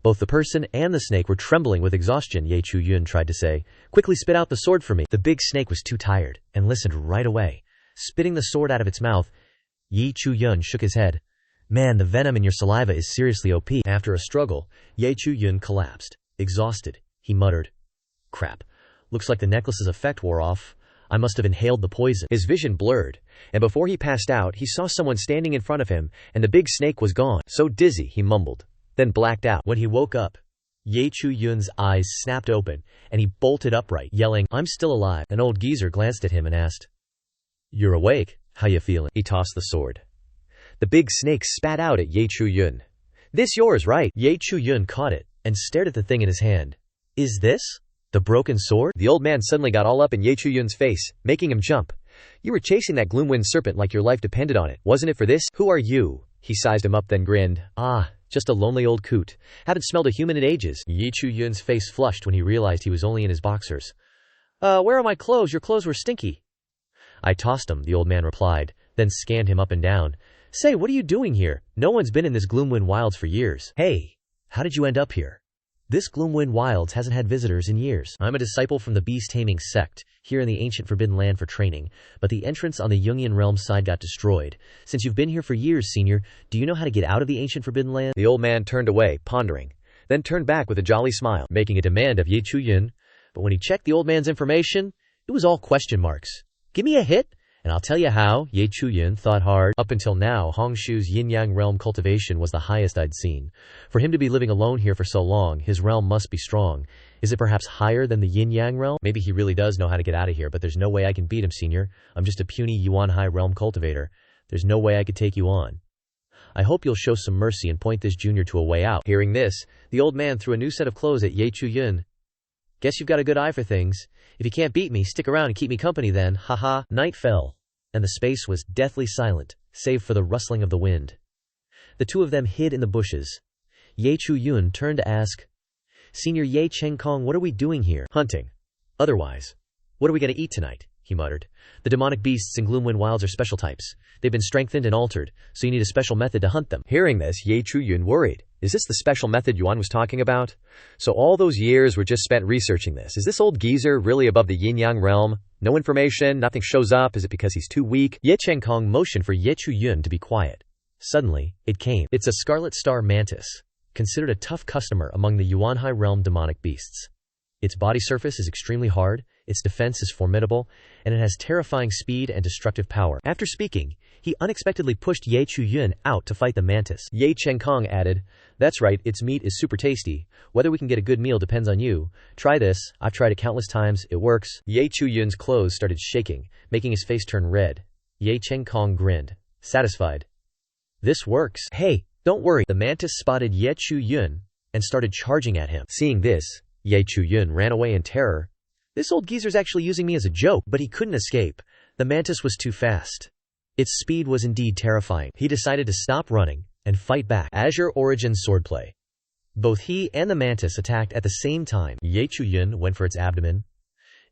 Both the person and the snake were trembling with exhaustion. Chu Yun tried to say, "Quickly spit out the sword for me." The big snake was too tired and listened right away. Spitting the sword out of its mouth, Chu Yun shook his head. "Man, the venom in your saliva is seriously OP." After a struggle, Chu Yun collapsed. Exhausted, he muttered, "Crap. Looks like the necklace's effect wore off. I must have inhaled the poison." His vision blurred, and before he passed out, he saw someone standing in front of him, and the big snake was gone. So dizzy, he mumbled, then blacked out. When he woke up, Chu Yun's eyes snapped open, and he bolted upright, yelling, "I'm still alive." An old geezer glanced at him and asked, "You're awake? How you feeling?" He tossed the sword. The big snake spat out at Chu Yun. "This yours, right?" Chu Yun caught it and stared at the thing in his hand. "Is this the broken sword?" The old man suddenly got all up in Chu Yun's face, making him jump. "You were chasing that gloomwind serpent like your life depended on it, wasn't it for this? Who are you?" He sized him up then grinned. "Ah, just a lonely old coot. Haven't smelled a human in ages." Chu Yun's face flushed when he realized he was only in his boxers. Where are my clothes? Your clothes were stinky." "I tossed them," the old man replied, then scanned him up and down. "Say, what are you doing here? No one's been in this Gloomwind Wilds for years." "Hey, how did you end up here? This Gloomwind Wilds hasn't had visitors in years. I'm a disciple from the beast taming sect, here in the ancient Forbidden Land for training, but the entrance on the Jungian realm side got destroyed. Since you've been here for years, senior, do you know how to get out of the ancient Forbidden Land?" The old man turned away, pondering, then turned back with a jolly smile, making a demand of Chu Yun. But when he checked the old man's information, it was all question marks. "Give me a hit, and I'll tell you how." Chu Yun thought hard. Up until now, Hongshu's yin-yang realm cultivation was the highest I'd seen. For him to be living alone here for so long, his realm must be strong. Is it perhaps higher than the yin-yang realm? Maybe he really does know how to get out of here, but there's no way I can beat him, senior. I'm just a puny Yuan High realm cultivator. There's no way I could take you on. I hope you'll show some mercy and point this junior to a way out." Hearing this, the old man threw a new set of clothes at Chu Yun. "Guess you've got a good eye for things. If you can't beat me, stick around and keep me company then, haha." Night fell, and the space was deathly silent, save for the rustling of the wind. The two of them hid in the bushes. Chu Yun turned to ask, "Senior Jing Kong, what are we doing here?" "Hunting. Otherwise, what are we going to eat tonight?" he muttered. "The demonic beasts in Gloomwind Wilds are special types. They've been strengthened and altered, so you need a special method to hunt them." Hearing this, Chu Yun worried. Is this the special method Yuan was talking about? So all those years were just spent researching this. Is this old geezer really above the yin-yang realm? No information, nothing shows up. Is it because he's too weak? Jing Kong motioned for Chu Yun to be quiet. Suddenly, it came. It's a scarlet star mantis, considered a tough customer among the Yuan High realm demonic beasts. Its body surface is extremely hard, its defense is formidable, and it has terrifying speed and destructive power. After speaking, he unexpectedly pushed Chu Yun out to fight the mantis. Jing Kong added, "That's right, its meat is super tasty. Whether we can get a good meal depends on you. Try this, I've tried it countless times, it works." Chu Yun's clothes started shaking, making his face turn red. Jing Kong grinned, satisfied. "This works." "Hey, don't worry." The mantis spotted Chu Yun and started charging at him. Seeing this, Chu Yun ran away in terror. This old geezer's actually using me as a joke, but he couldn't escape. The mantis was too fast. Its speed was indeed terrifying. He decided to stop running and fight back. Azure Origin swordplay. Both he and the mantis attacked at the same time. Chu Yun went for its abdomen.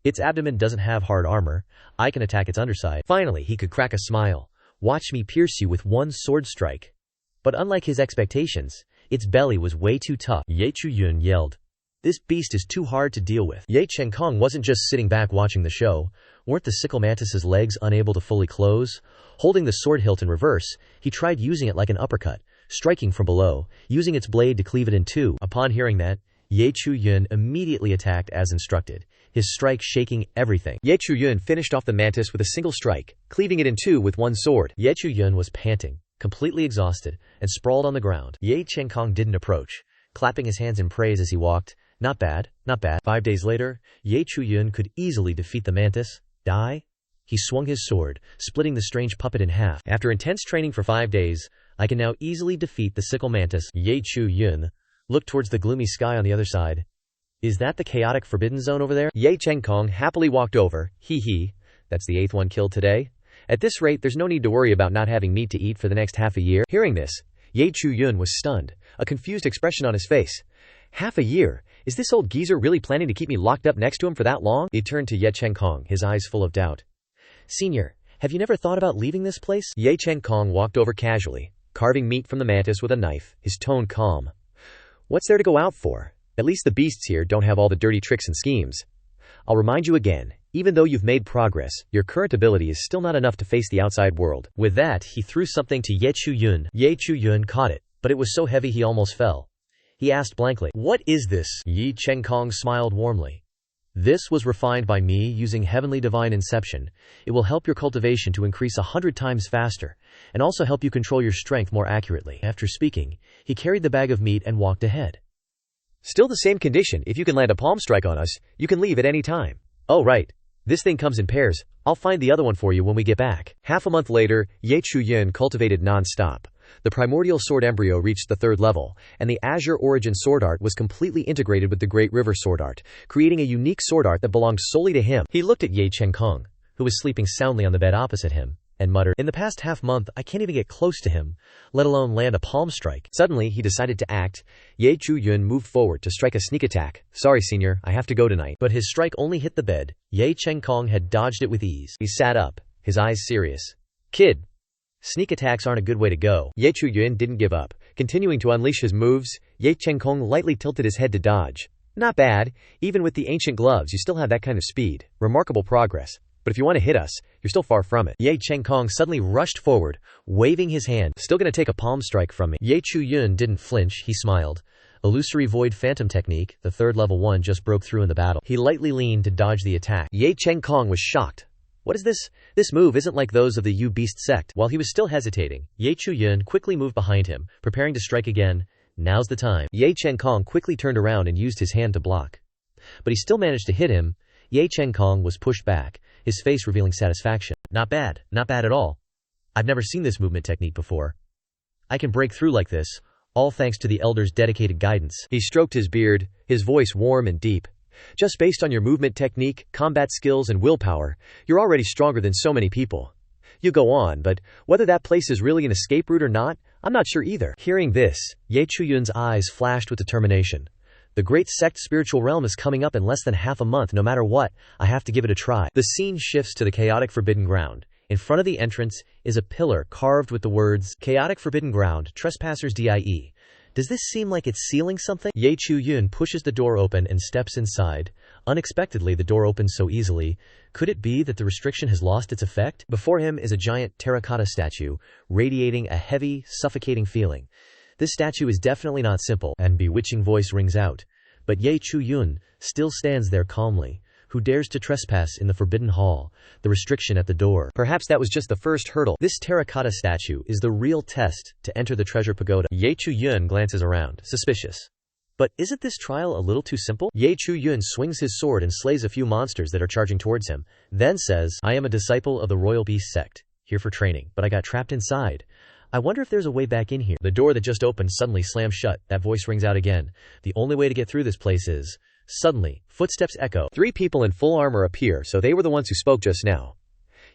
Its abdomen doesn't have hard armor. I can attack its underside. Finally, he could crack a smile. "Watch me pierce you with one sword strike." But unlike his expectations, its belly was way too tough. Chu Yun yelled, "This beast is too hard to deal with." Jing Kong wasn't just sitting back watching the show. Weren't the sickle mantis's legs unable to fully close? Holding the sword hilt in reverse, he tried using it like an uppercut, striking from below, using its blade to cleave it in two. Upon hearing that, Chu Yun immediately attacked as instructed, his strike shaking everything. Chu Yun finished off the mantis with a single strike, cleaving it in two with one sword. Chu Yun was panting, completely exhausted, and sprawled on the ground. Jing Kong didn't approach, clapping his hands in praise as he walked. Not bad, not bad." 5 days later, Chu Yun could easily defeat the mantis. Die? He swung his sword, splitting the strange puppet in half. "After intense training for 5 days, I can now easily defeat the sickle mantis." Chu Yun looked towards the gloomy sky on the other side. "Is that the chaotic forbidden zone over there?" Jing Kong happily walked over. Hee. That's the 8th one killed today. At this rate, there's no need to worry about not having meat to eat for the next half a year. Hearing this, Chu Yun was stunned, a confused expression on his face. Half a year? Is this old geezer really planning to keep me locked up next to him for that long? He turned to Jing Kong, his eyes full of doubt. "Senior, have you never thought about leaving this place?" Jing Kong walked over casually, carving meat from the mantis with a knife, his tone calm. What's there to go out for? At least the beasts here don't have all the dirty tricks and schemes. I'll remind you again, even though you've made progress, your current ability is still not enough to face the outside world. With that, he threw something to Chu Yun. Chu Yun caught it, but it was so heavy he almost fell. He asked blankly, "What is this?" Chen Kong smiled warmly. "This was refined by me using heavenly divine inception. It will help your cultivation to increase 100 times faster, and also help you control your strength more accurately." After speaking, he carried the bag of meat and walked ahead. Still the same condition. If you can land a palm strike on us, you can leave at any time. Oh right. This thing comes in pairs. I'll find the other one for you when we get back. Half a month later, Chu Yun cultivated non-stop. The primordial sword embryo reached the 3rd level, and the Azure Origin sword art was completely integrated with the Great River sword art, creating a unique sword art that belonged solely to him. He looked at Chen Kong, who was sleeping soundly on the bed opposite him, and muttered, "In the past half-month, I can't even get close to him, let alone land a palm strike." Suddenly, he decided to act. Chu Yun moved forward to strike a sneak attack. "Sorry, senior, I have to go tonight." But his strike only hit the bed. Chen Kong had dodged it with ease. He sat up, his eyes serious. "Kid, sneak attacks aren't a good way to go." Chu Yun didn't give up. Continuing to unleash his moves, Chen Kong lightly tilted his head to dodge. "Not bad. Even with the ancient gloves, you still have that kind of speed. Remarkable progress. But if you want to hit us, you're still far from it." Chen Kong suddenly rushed forward, waving his hand. "Still gonna take a palm strike from me." Chu Yun didn't flinch, he smiled. Illusory Void Phantom Technique, the 3rd level one just broke through in the battle. He lightly leaned to dodge the attack. Chen Kong was shocked. "What is this? This move isn't like those of the Yu Beast sect." While he was still hesitating, Chu Yun quickly moved behind him, preparing to strike again. Now's the time. Chen Kong quickly turned around and used his hand to block. But he still managed to hit him. Chen Kong was pushed back, his face revealing satisfaction. Not bad at all. I've never seen this movement technique before. I can break through like this, all thanks to the Elder's dedicated guidance. He stroked his beard, his voice warm and deep. "Just based on your movement technique, combat skills, and willpower, you're already stronger than so many people. You go on, but whether that place is really an escape route or not, I'm not sure either." Hearing this, Chu Yun's eyes flashed with determination. "The great sect spiritual realm is coming up in less than half a month. No matter what, I have to give it a try." The scene shifts to the chaotic forbidden ground. In front of the entrance is a pillar carved with the words, "Chaotic Forbidden Ground, Trespassers DIE." Does this seem like it's sealing something? Chu Yun pushes the door open and steps inside. Unexpectedly, the door opens so easily. Could it be that the restriction has lost its effect? Before him is a giant terracotta statue, radiating a heavy, suffocating feeling. This statue is definitely not simple, and bewitching voice rings out. But Chu Yun still stands there calmly. Who dares to trespass in the forbidden hall? The restriction at the door. Perhaps that was just the first hurdle. This terracotta statue is the real test to enter the treasure pagoda. Chu Yun glances around, suspicious. But isn't this trial a little too simple? Chu Yun swings his sword and slays a few monsters that are charging towards him, then says, "I am a disciple of the Royal Beast Sect, here for training, but I got trapped inside. I wonder if there's a way back in here." The door that just opened suddenly slams shut. That voice rings out again. "The only way to get through this place is..." Suddenly, footsteps echo. 3 people in full armor appear, so they were the ones who spoke just now.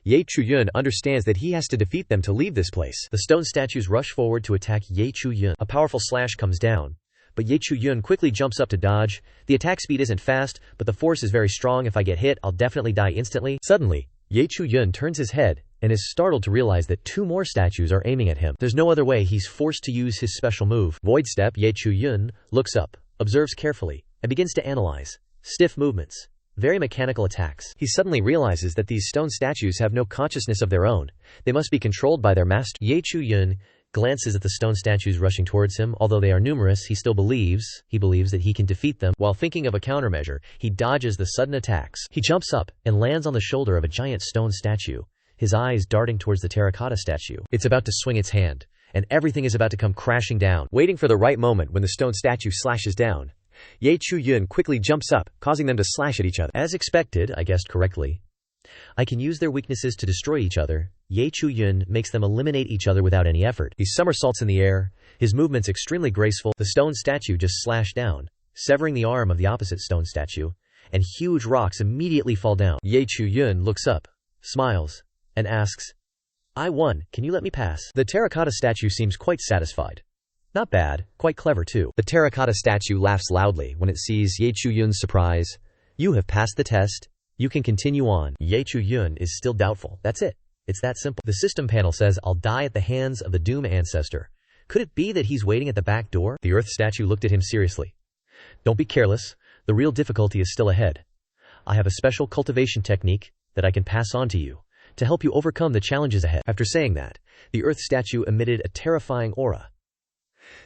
Chu Yun understands that he has to defeat them to leave this place. The stone statues rush forward to attack Chu Yun. A powerful slash comes down, but Chu Yun quickly jumps up to dodge. The attack speed isn't fast, but the force is very strong. If I get hit, I'll definitely die instantly. Suddenly, Chu Yun turns his head and is startled to realize that 2 more statues are aiming at him. There's no other way. He's forced to use his special move. Void Step. Chu Yun looks up, observes carefully, and begins to analyze. Stiff movements. Very mechanical attacks. He suddenly realizes that these stone statues have no consciousness of their own. They must be controlled by their master. Chu Yun glances at the stone statues rushing towards him. Although they are numerous, he believes that he can defeat them. While thinking of a countermeasure, he dodges the sudden attacks. He jumps up and lands on the shoulder of a giant stone statue, his eyes darting towards the terracotta statue. It's about to swing its hand, and everything is about to come crashing down. Waiting for the right moment when the stone statue slashes down, Chu Yun quickly jumps up, causing them to slash at each other. As expected, I guessed correctly. I can use their weaknesses to destroy each other. Chu Yun makes them eliminate each other without any effort. He somersaults in the air, his movements extremely graceful. The stone statue just slashed down, severing the arm of the opposite stone statue, and huge rocks immediately fall down. Chu Yun looks up, smiles, and asks, "I won, can you let me pass?" The terracotta statue seems quite satisfied. Not bad, quite clever too. The terracotta statue laughs loudly when it sees Chu Yun's surprise. "You have passed the test. You can continue on." Chu Yun is still doubtful. That's it. It's that simple. The system panel says, "I'll die at the hands of the Doom Ancestor. Could it be that he's waiting at the back door? The earth statue looked at him seriously. Don't be careless. The real difficulty is still ahead. I have a special cultivation technique that I can pass on to you to help you overcome the challenges ahead. After saying that, the earth statue emitted a terrifying aura.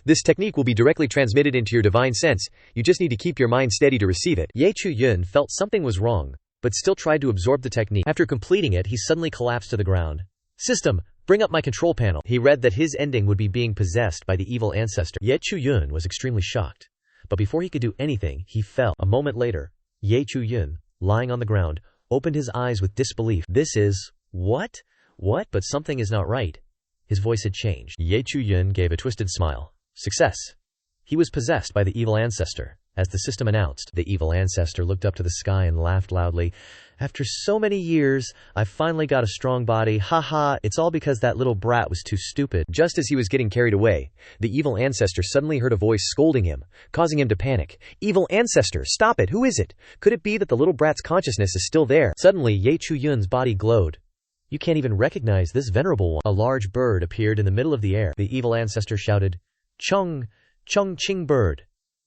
This technique will be directly transmitted into your divine sense. You just need to keep your mind steady to receive it. Chu Yun felt something was wrong, but still tried to absorb the technique. After completing it, he suddenly collapsed to the ground. System, bring up my control panel. He read that his ending would be being possessed by the evil ancestor. Chu Yun was extremely shocked, but before he could do anything, he fell. A moment later, Chu Yun, lying on the ground, opened his eyes with disbelief. This is... What? But something is not right. His voice had changed. Chu Yun gave a twisted smile. Success. He was possessed by the evil ancestor. As the system announced, the evil ancestor looked up to the sky and laughed loudly. After so many years, I finally got a strong body. Haha, it's all because that little brat was too stupid. Just as he was getting carried away, the evil ancestor suddenly heard a voice scolding him, causing him to panic. Evil ancestor, stop it! Who is it? Could it be that the little brat's consciousness is still there? Suddenly, Chu Yun's body glowed. You can't even recognize this venerable one. A large bird appeared in the middle of the air. The evil ancestor shouted, Chung Ching bird.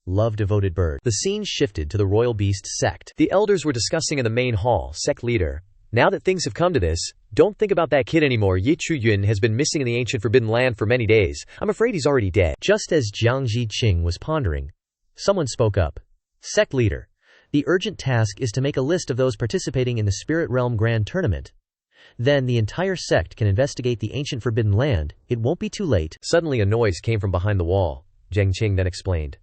Love devoted bird. The scene shifted to the royal beast sect. The elders were discussing in the main hall. Sect leader, now that things have come to this, don't think about that kid anymore. Chu Yun has been missing in the ancient forbidden land for many days. I'm afraid he's already dead. Just as Jiang Qing was pondering, someone spoke up. Sect leader, the urgent task is to make a list of those participating in the Spirit Realm Grand Tournament. Then the entire sect can investigate the ancient forbidden land. It won't be too late. Suddenly a noise came from behind the wall. Jiang Qing then explained.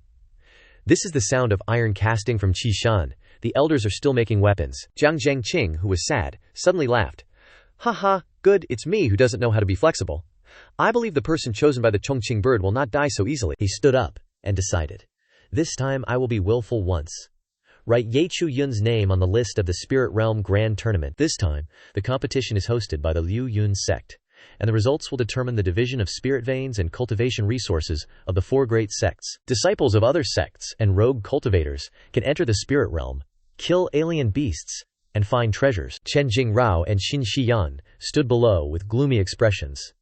This is the sound of iron casting from Qishan. The elders are still making weapons. Jiang Qing, who was sad, suddenly laughed. Haha, good, it's me who doesn't know how to be flexible. I believe the person chosen by the Chongqing bird will not die so easily. He stood up and decided. This time I will be willful once. Write Chu Yun's name on the list of the Spirit Realm Grand Tournament. This time, the competition is hosted by the Liu Yun Sect, and the results will determine the division of spirit veins and cultivation resources of the four great sects. Disciples of other sects and rogue cultivators can enter the spirit realm, kill alien beasts, and find treasures. Chen Jingrao and Xin Xiyan stood below with gloomy expressions.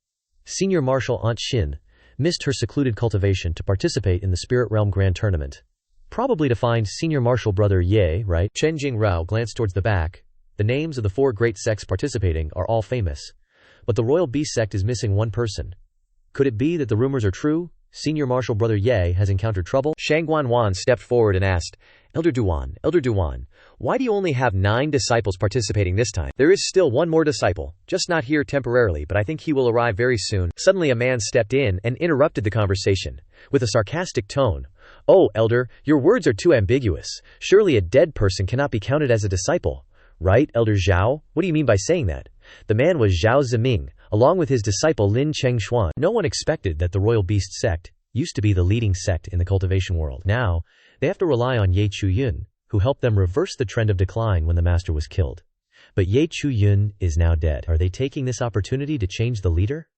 Senior Marshal Aunt Xin missed her secluded cultivation to participate in the Spirit Realm Grand Tournament. Probably to find Senior Marshal Brother Ye, right? Chen Jingrao glanced towards the back. The names of the four great sects participating are all famous, but the Royal Beast Sect is missing one person. Could it be that the rumors are true? Senior Marshal Brother Ye has encountered trouble? Shang Guanwan stepped forward and asked, Elder Dwan, why do you only have 9 disciples participating this time? There is still one more disciple, just not here temporarily, but I think he will arrive very soon. Suddenly a man stepped in and interrupted the conversation. With a sarcastic tone, Oh, Elder, your words are too ambiguous. Surely a dead person cannot be counted as a disciple. Right, Elder Zhao? What do you mean by saying that? The man was Zhao Ziming, along with his disciple Lin Chengshuan. No one expected that the Royal Beast Sect used to be the leading sect in the cultivation world. Now, they have to rely on Chu Yun, who helped them reverse the trend of decline when the master was killed. But Chu Yun is now dead. Are they taking this opportunity to change the leader?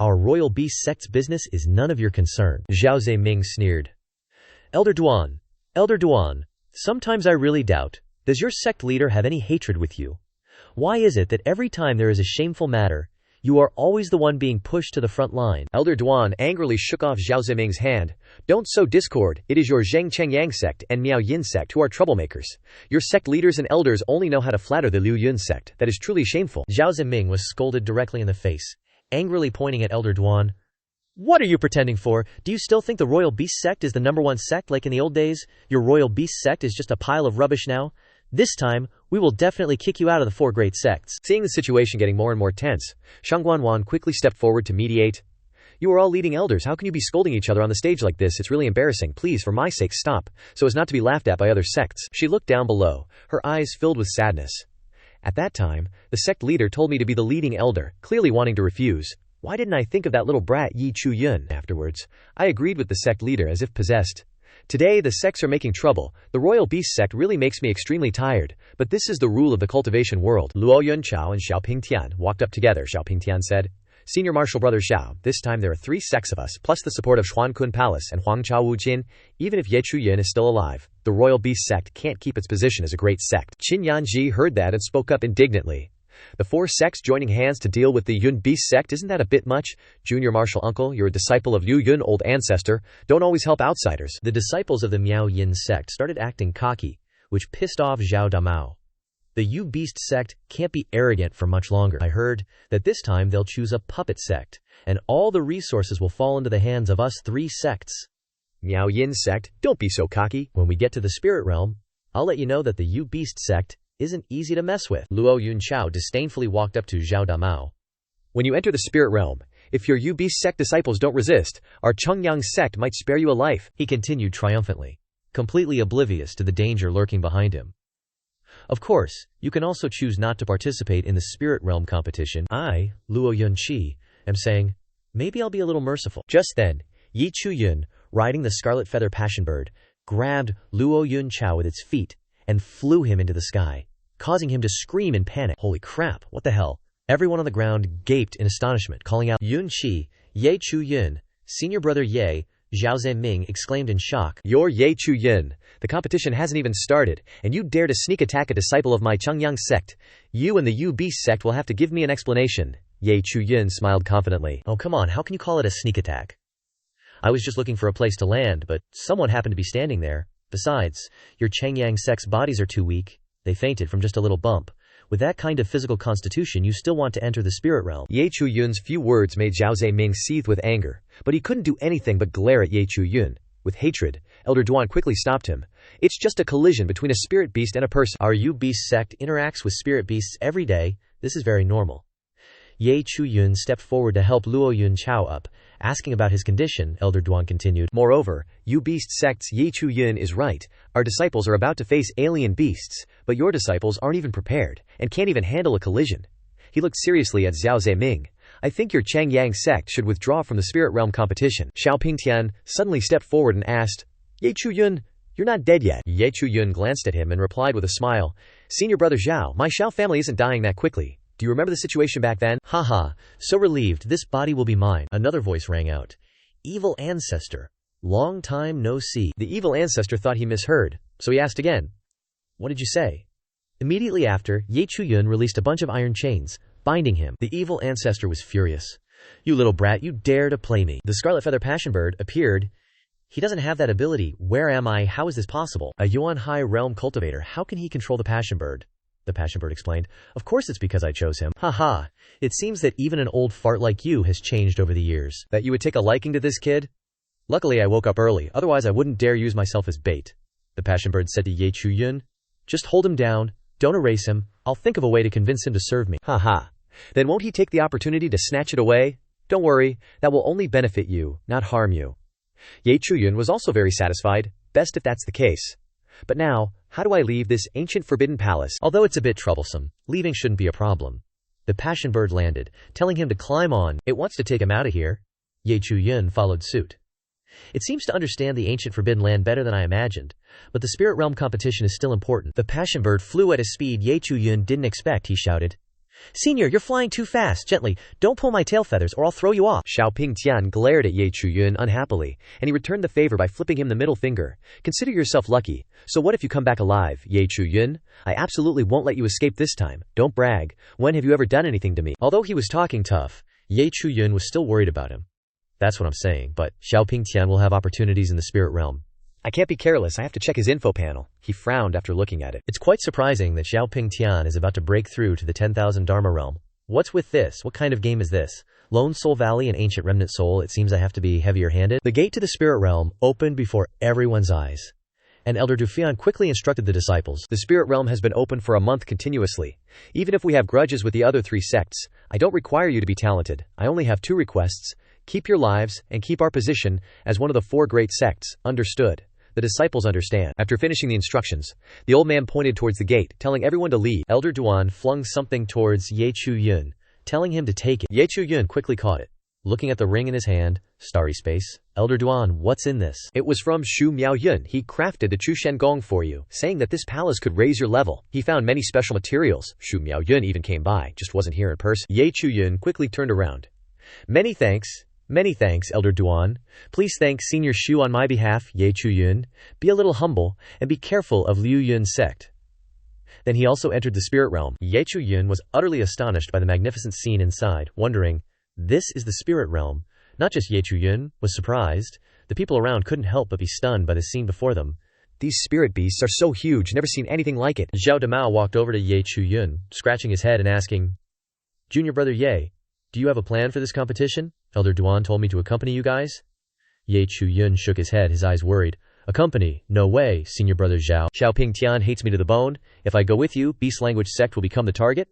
Our Royal Beast Sect's business is none of your concern. Zhao Ziming sneered. Elder Dwan, sometimes I really doubt. Does your sect leader have any hatred with you? Why is it that every time there is a shameful matter, you are always the one being pushed to the front line? Elder Dwan angrily shook off Zhao Ziming's hand. Don't sow discord. It is your Zheng Chengyang sect and Miao Yin sect who are troublemakers. Your sect leaders and elders only know how to flatter the Liu Yun sect. That is truly shameful. Zhao Ziming was scolded directly in the face, angrily pointing at Elder Dwan. What are you pretending for? Do you still think the Royal Beast Sect is the #1 sect like in the old days? Your Royal Beast Sect is just a pile of rubbish now? This time, we will definitely kick you out of the 4 great sects. Seeing the situation getting more and more tense, Shang Guanwan quickly stepped forward to mediate. You are all leading elders. How can you be scolding each other on the stage like this? It's really embarrassing. Please, for my sake, stop, so as not to be laughed at by other sects. She looked down below, her eyes filled with sadness. At that time, the sect leader told me to be the leading elder, clearly wanting to refuse. Why didn't I think of that little brat Chu Yun? Afterwards, I agreed with the sect leader as if possessed. Today the sects are making trouble. The Royal Beast Sect really makes me extremely tired, but this is the rule of the cultivation world. Luo Yunchao and Xiaoing Tian walked up together. Xiaoing Tian said, Senior Marshal Brother Xiao, this time there are 3 sects of us, plus the support of Xuankun Palace and Huangchao Wujin. Even if Chu Yun is still alive, the Royal Beast Sect can't keep its position as a great sect. Qin Yanji heard that and spoke up indignantly. The 4 sects joining hands to deal with the Yun Beast sect, isn't that a bit much? Junior martial uncle, you're a disciple of Liu Yun, old ancestor. Don't always help outsiders. The disciples of the Liu Yun Sect started acting cocky, which pissed off Zhao Damao. The Yu Beast sect can't be arrogant for much longer. I heard that this time they'll choose a puppet sect, and all the resources will fall into the hands of us 3 sects. Liu Yun sect, don't be so cocky. When we get to the spirit realm, I'll let you know that the Yu Beast sect isn't easy to mess with. Luo Yunchao disdainfully walked up to Zhao Damao. When you enter the spirit realm, if your Yu Beast sect disciples don't resist, our Chengyang sect might spare you a life, he continued triumphantly, completely oblivious to the danger lurking behind him. Of course, you can also choose not to participate in the spirit realm competition. I, Luo Yunqi, am saying, maybe I'll be a little merciful. Just then, Chu Yun, riding the scarlet feather passion bird, grabbed Luo Yunchao with its feet and flew him into the sky, causing him to scream in panic. Holy crap, what the hell? Everyone on the ground gaped in astonishment, calling out, Yunqi, Chu Yun, senior brother Ye. Zhao Ziming exclaimed in shock. You're Chu Yun. The competition hasn't even started, and you dare to sneak attack a disciple of my Chengyang sect. You and the Yu Beast sect will have to give me an explanation. Chu Yun smiled confidently. Oh, come on, how can you call it a sneak attack? I was just looking for a place to land, but someone happened to be standing there. Besides, your Chengyang sect's bodies are too weak. They fainted from just a little bump. With that kind of physical constitution, you still want to enter the spirit realm. Chu Yun's few words made Zhao Ziming seethe with anger, but he couldn't do anything but glare at Chu Yun. With hatred, Elder Dwan quickly stopped him. It's just a collision between a spirit beast and a person. Our Yu Beast sect interacts with spirit beasts every day. This is very normal. Chu Yun stepped forward to help Luo Yunchao up, asking about his condition. Elder Dwan continued. Moreover, Yu Beast sect's Chu Yun is right. Our disciples are about to face alien beasts, but your disciples aren't even prepared, and can't even handle a collision. He looked seriously at Zhao Ziming. I think your Chengyang sect should withdraw from the spirit realm competition. Xiaoing Tian suddenly stepped forward and asked, Chu Yun, you're not dead yet. Chu Yun glanced at him and replied with a smile, Senior brother Zhao, my Xiao family isn't dying that quickly. Do you remember the situation back then? Haha, so relieved, this body will be mine. Another voice rang out. Evil ancestor. Long time no see. The evil ancestor thought he misheard, so he asked again. What did you say? Immediately after, Chu Yun released a bunch of iron chains, binding him. The evil ancestor was furious. You little brat, you dare to play me. The scarlet feather passion bird appeared. He doesn't have that ability. Where am I? How is this possible? A Yuan High realm cultivator. How can he control the passion bird? The passion bird explained. Of course it's because I chose him. Haha. It seems that even an old fart like you has changed over the years. That you would take a liking to this kid? Luckily I woke up early, otherwise I wouldn't dare use myself as bait. The passion bird said to Chu Yun. Just hold him down. Don't erase him. I'll think of a way to convince him to serve me. Haha. Then won't he take the opportunity to snatch it away? Don't worry. That will only benefit you, not harm you. Chu Yun was also very satisfied. Best if that's the case. But now, how do I leave this ancient forbidden palace? Although it's a bit troublesome, leaving shouldn't be a problem. The passion bird landed, telling him to climb on. It wants to take him out of here. Chu Yun followed suit. It seems to understand the ancient forbidden land better than I imagined, but the spirit realm competition is still important. The passion bird flew at a speed Chu Yun didn't expect. He shouted, Senior, you're flying too fast. Gently, don't pull my tail feathers or I'll throw you off. Xiaoing Tian glared at Chu Yun unhappily, and he returned the favor by flipping him the middle finger. Consider yourself lucky. So what if you come back alive, Chu Yun? I absolutely won't let you escape this time. Don't brag. When have you ever done anything to me? Although he was talking tough, Chu Yun was still worried about him. That's what I'm saying, but Xiaoing Tian will have opportunities in the spirit realm. I can't be careless. I have to check his info panel. He frowned after looking at it. It's quite surprising that Xiaoing Tian is about to break through to the 10,000 Dharma realm. What's with this? What kind of game is this? Lone Soul Valley and Ancient Remnant Soul, it seems I have to be heavier-handed. The gate to the spirit realm opened before everyone's eyes, and Elder Dufian quickly instructed the disciples. The spirit realm has been open for a month continuously. Even if we have grudges with the other 3 sects, I don't require you to be talented. I only have 2 requests. Keep your lives, and keep our position as one of the 4 great sects. Understood? The disciples understand. After finishing the instructions, the old man pointed towards the gate, telling everyone to leave. Elder Dwan flung something towards Chu Yun, telling him to take it. Chu Yun quickly caught it. Looking at the ring in his hand, starry space, Elder Dwan, what's in this? It was from Shu Miaoyun. He crafted the Chu Gong for you, saying that this palace could raise your level. He found many special materials. Shu Miaoyun even came by, just wasn't here in person. Chu Yun quickly turned around. Many thanks, Elder Dwan. Please thank Senior Shu on my behalf, Chu Yun. Be a little humble, and be careful of Liu Yun Sect. Then he also entered the spirit realm. Chu Yun was utterly astonished by the magnificent scene inside, wondering, this is the spirit realm. Not just Chu Yun was surprised. The people around couldn't help but be stunned by the scene before them. These spirit beasts are so huge, never seen anything like it. Zhao Damao walked over to Chu Yun, scratching his head and asking, Junior brother Ye, do you have a plan for this competition? Elder Dwan told me to accompany you guys. Chu Yun shook his head, his eyes worried. Accompany? No way, senior brother Zhao. Xiaoing Tian hates me to the bone. If I go with you, Beast Language Sect will become the target.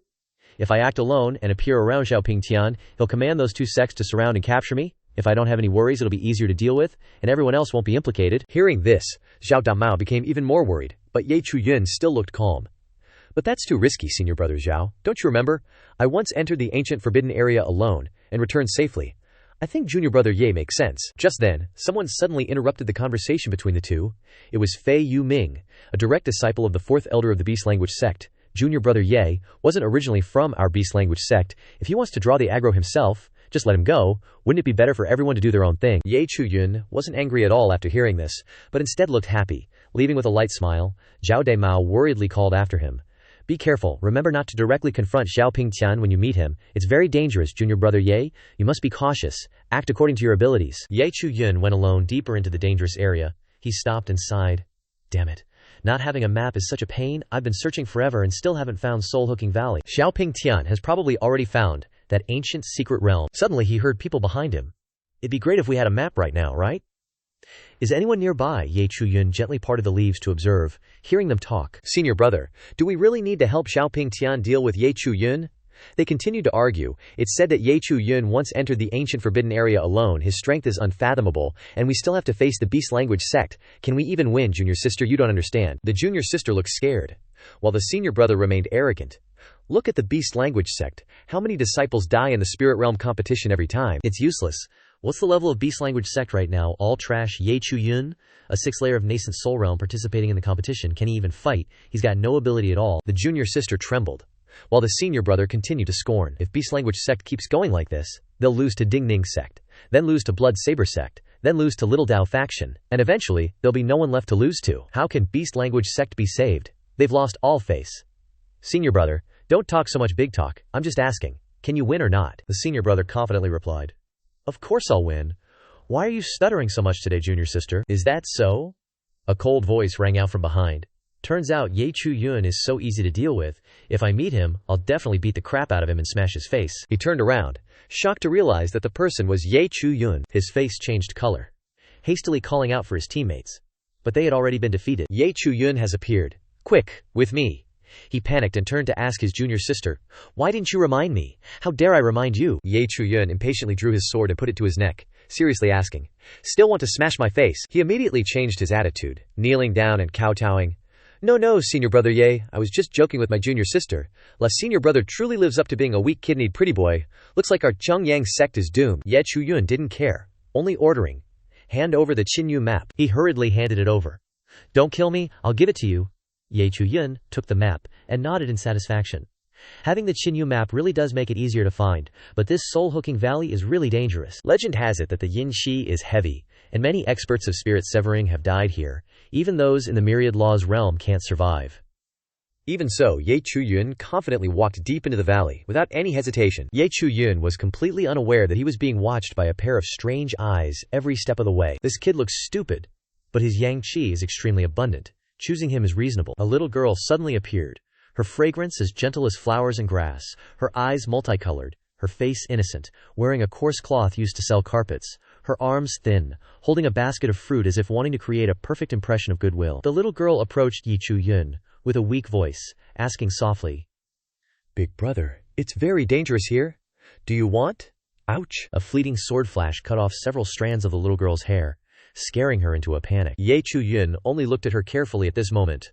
If I act alone and appear around Xiaoing Tian, he'll command those two sects to surround and capture me. If I don't have any worries, it'll be easier to deal with, and everyone else won't be implicated. Hearing this, Zhao Damao became even more worried, but Chu Yun still looked calm. But that's too risky, senior brother Zhao. Don't you remember? I once entered the ancient forbidden area alone, and returned safely. I think junior brother Ye makes sense. Just then, someone suddenly interrupted the conversation between the two. It was Fei Yu Ming, a direct disciple of the fourth elder of the Beast Language Sect. Junior brother Ye wasn't originally from our Beast Language Sect. If he wants to draw the aggro himself, just let him go. Wouldn't it be better for everyone to do their own thing? Chu Yun wasn't angry at all after hearing this, but instead looked happy. Leaving with a light smile, Zhao Damao worriedly called after him. Be careful, remember not to directly confront Xiaoing Tian when you meet him. It's very dangerous, junior brother Ye. You must be cautious. Act according to your abilities. Chu Yun went alone deeper into the dangerous area. He stopped and sighed. Damn it. Not having a map is such a pain. I've been searching forever and still haven't found Soul Hooking Valley. Xiaoing Tian has probably already found that ancient secret realm. Suddenly he heard people behind him. It'd be great if we had a map right now, right? Is anyone nearby? Chu Yun gently parted the leaves to observe, hearing them talk. Senior brother, do we really need to help Xiaoing Tian deal with Chu Yun? They continued to argue. It's said that Chu Yun once entered the ancient forbidden area alone. His strength is unfathomable, and we still have to face the Beast Language Sect. Can we even win, junior sister? You don't understand. The junior sister looked scared, while the senior brother remained arrogant. Look at the Beast Language Sect. How many disciples die in the spirit realm competition every time? It's useless. What's the level of Beast Language Sect right now? All trash. Chu Yun, a 6th layer of nascent soul realm participating in the competition. Can he even fight? He's got no ability at all. The junior sister trembled, while the senior brother continued to scorn. If Beast Language Sect keeps going like this, they'll lose to Ding Ning Sect, then lose to Blood Saber Sect, then lose to Little Dao Faction, and eventually, there'll be no one left to lose to. How can Beast Language Sect be saved? They've lost all face. Senior brother, don't talk so much big talk. I'm just asking, can you win or not? The senior brother confidently replied. Of course I'll win. Why are you stuttering so much today, junior sister? Is that so? A cold voice rang out from behind. Turns out Chu Yun is so easy to deal with. If I meet him, I'll definitely beat the crap out of him and smash his face. He turned around, shocked to realize that the person was Chu Yun. His face changed color, hastily calling out for his teammates. But they had already been defeated. Chu Yun has appeared. Quick, with me. He panicked and turned to ask his junior sister, why didn't you remind me? How dare I remind you? Chu Yun impatiently drew his sword and put it to his neck, seriously asking, still want to smash my face? He immediately changed his attitude, kneeling down and kowtowing. No, senior brother Ye, I was just joking with my junior sister. La senior brother truly lives up to being a weak-kidneyed pretty boy. Looks like our Chongyang sect is doomed. Chu Yun didn't care, only ordering. Hand over the Qinyu map. He hurriedly handed it over. Don't kill me, I'll give it to you. Chu Yun took the map and nodded in satisfaction. Having the Qinyu map really does make it easier to find, but this soul-hooking valley is really dangerous. Legend has it that the yin shi is heavy, and many experts of spirit severing have died here. Even those in the myriad laws realm can't survive. Even so, Chu Yun confidently walked deep into the valley, without any hesitation. Chu Yun was completely unaware that he was being watched by a pair of strange eyes every step of the way. This kid looks stupid, but his yang qi is extremely abundant. Choosing him is reasonable. A little girl suddenly appeared, her fragrance as gentle as flowers and grass, her eyes multicolored, her face innocent, wearing a coarse cloth used to sell carpets, her arms thin, holding a basket of fruit as if wanting to create a perfect impression of goodwill. The little girl approached Chu Yun, with a weak voice, asking softly, Big brother, it's very dangerous here. Do you want? Ouch! A fleeting sword flash cut off several strands of the little girl's hair, scaring her into a panic. Chu Yun only looked at her carefully at this moment.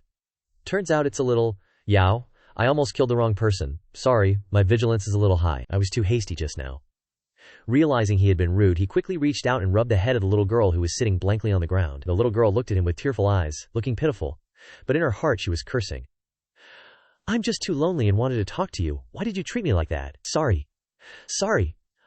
Turns out it's a little, Yao, I almost killed the wrong person. Sorry, my vigilance is a little high. I was too hasty just now. Realizing he had been rude, he quickly reached out and rubbed the head of the little girl who was sitting blankly on the ground. The little girl looked at him with tearful eyes, looking pitiful, but in her heart she was cursing. I'm just too lonely and wanted to talk to you. Why did you treat me like that? Sorry.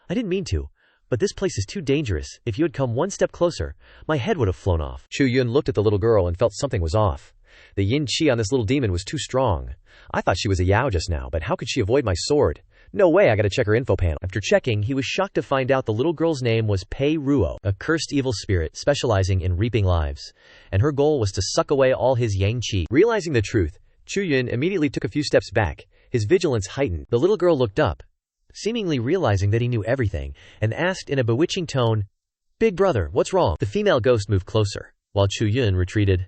I didn't mean to. But this place is too dangerous. If you had come one step closer, my head would have flown off. Chu Yun looked at the little girl and felt something was off. The yin qi on this little demon was too strong. I thought she was a Yao just now, but how could she avoid my sword? No way, I gotta check her info panel. After checking, he was shocked to find out the little girl's name was Pei Ruo, a cursed evil spirit specializing in reaping lives, and her goal was to suck away all his yang qi. Realizing the truth, Chu Yun immediately took a few steps back, his vigilance heightened. The little girl looked up, seemingly realizing that he knew everything, and asked in a bewitching tone, "Big brother, what's wrong?" The female ghost moved closer, while Chu Yun retreated.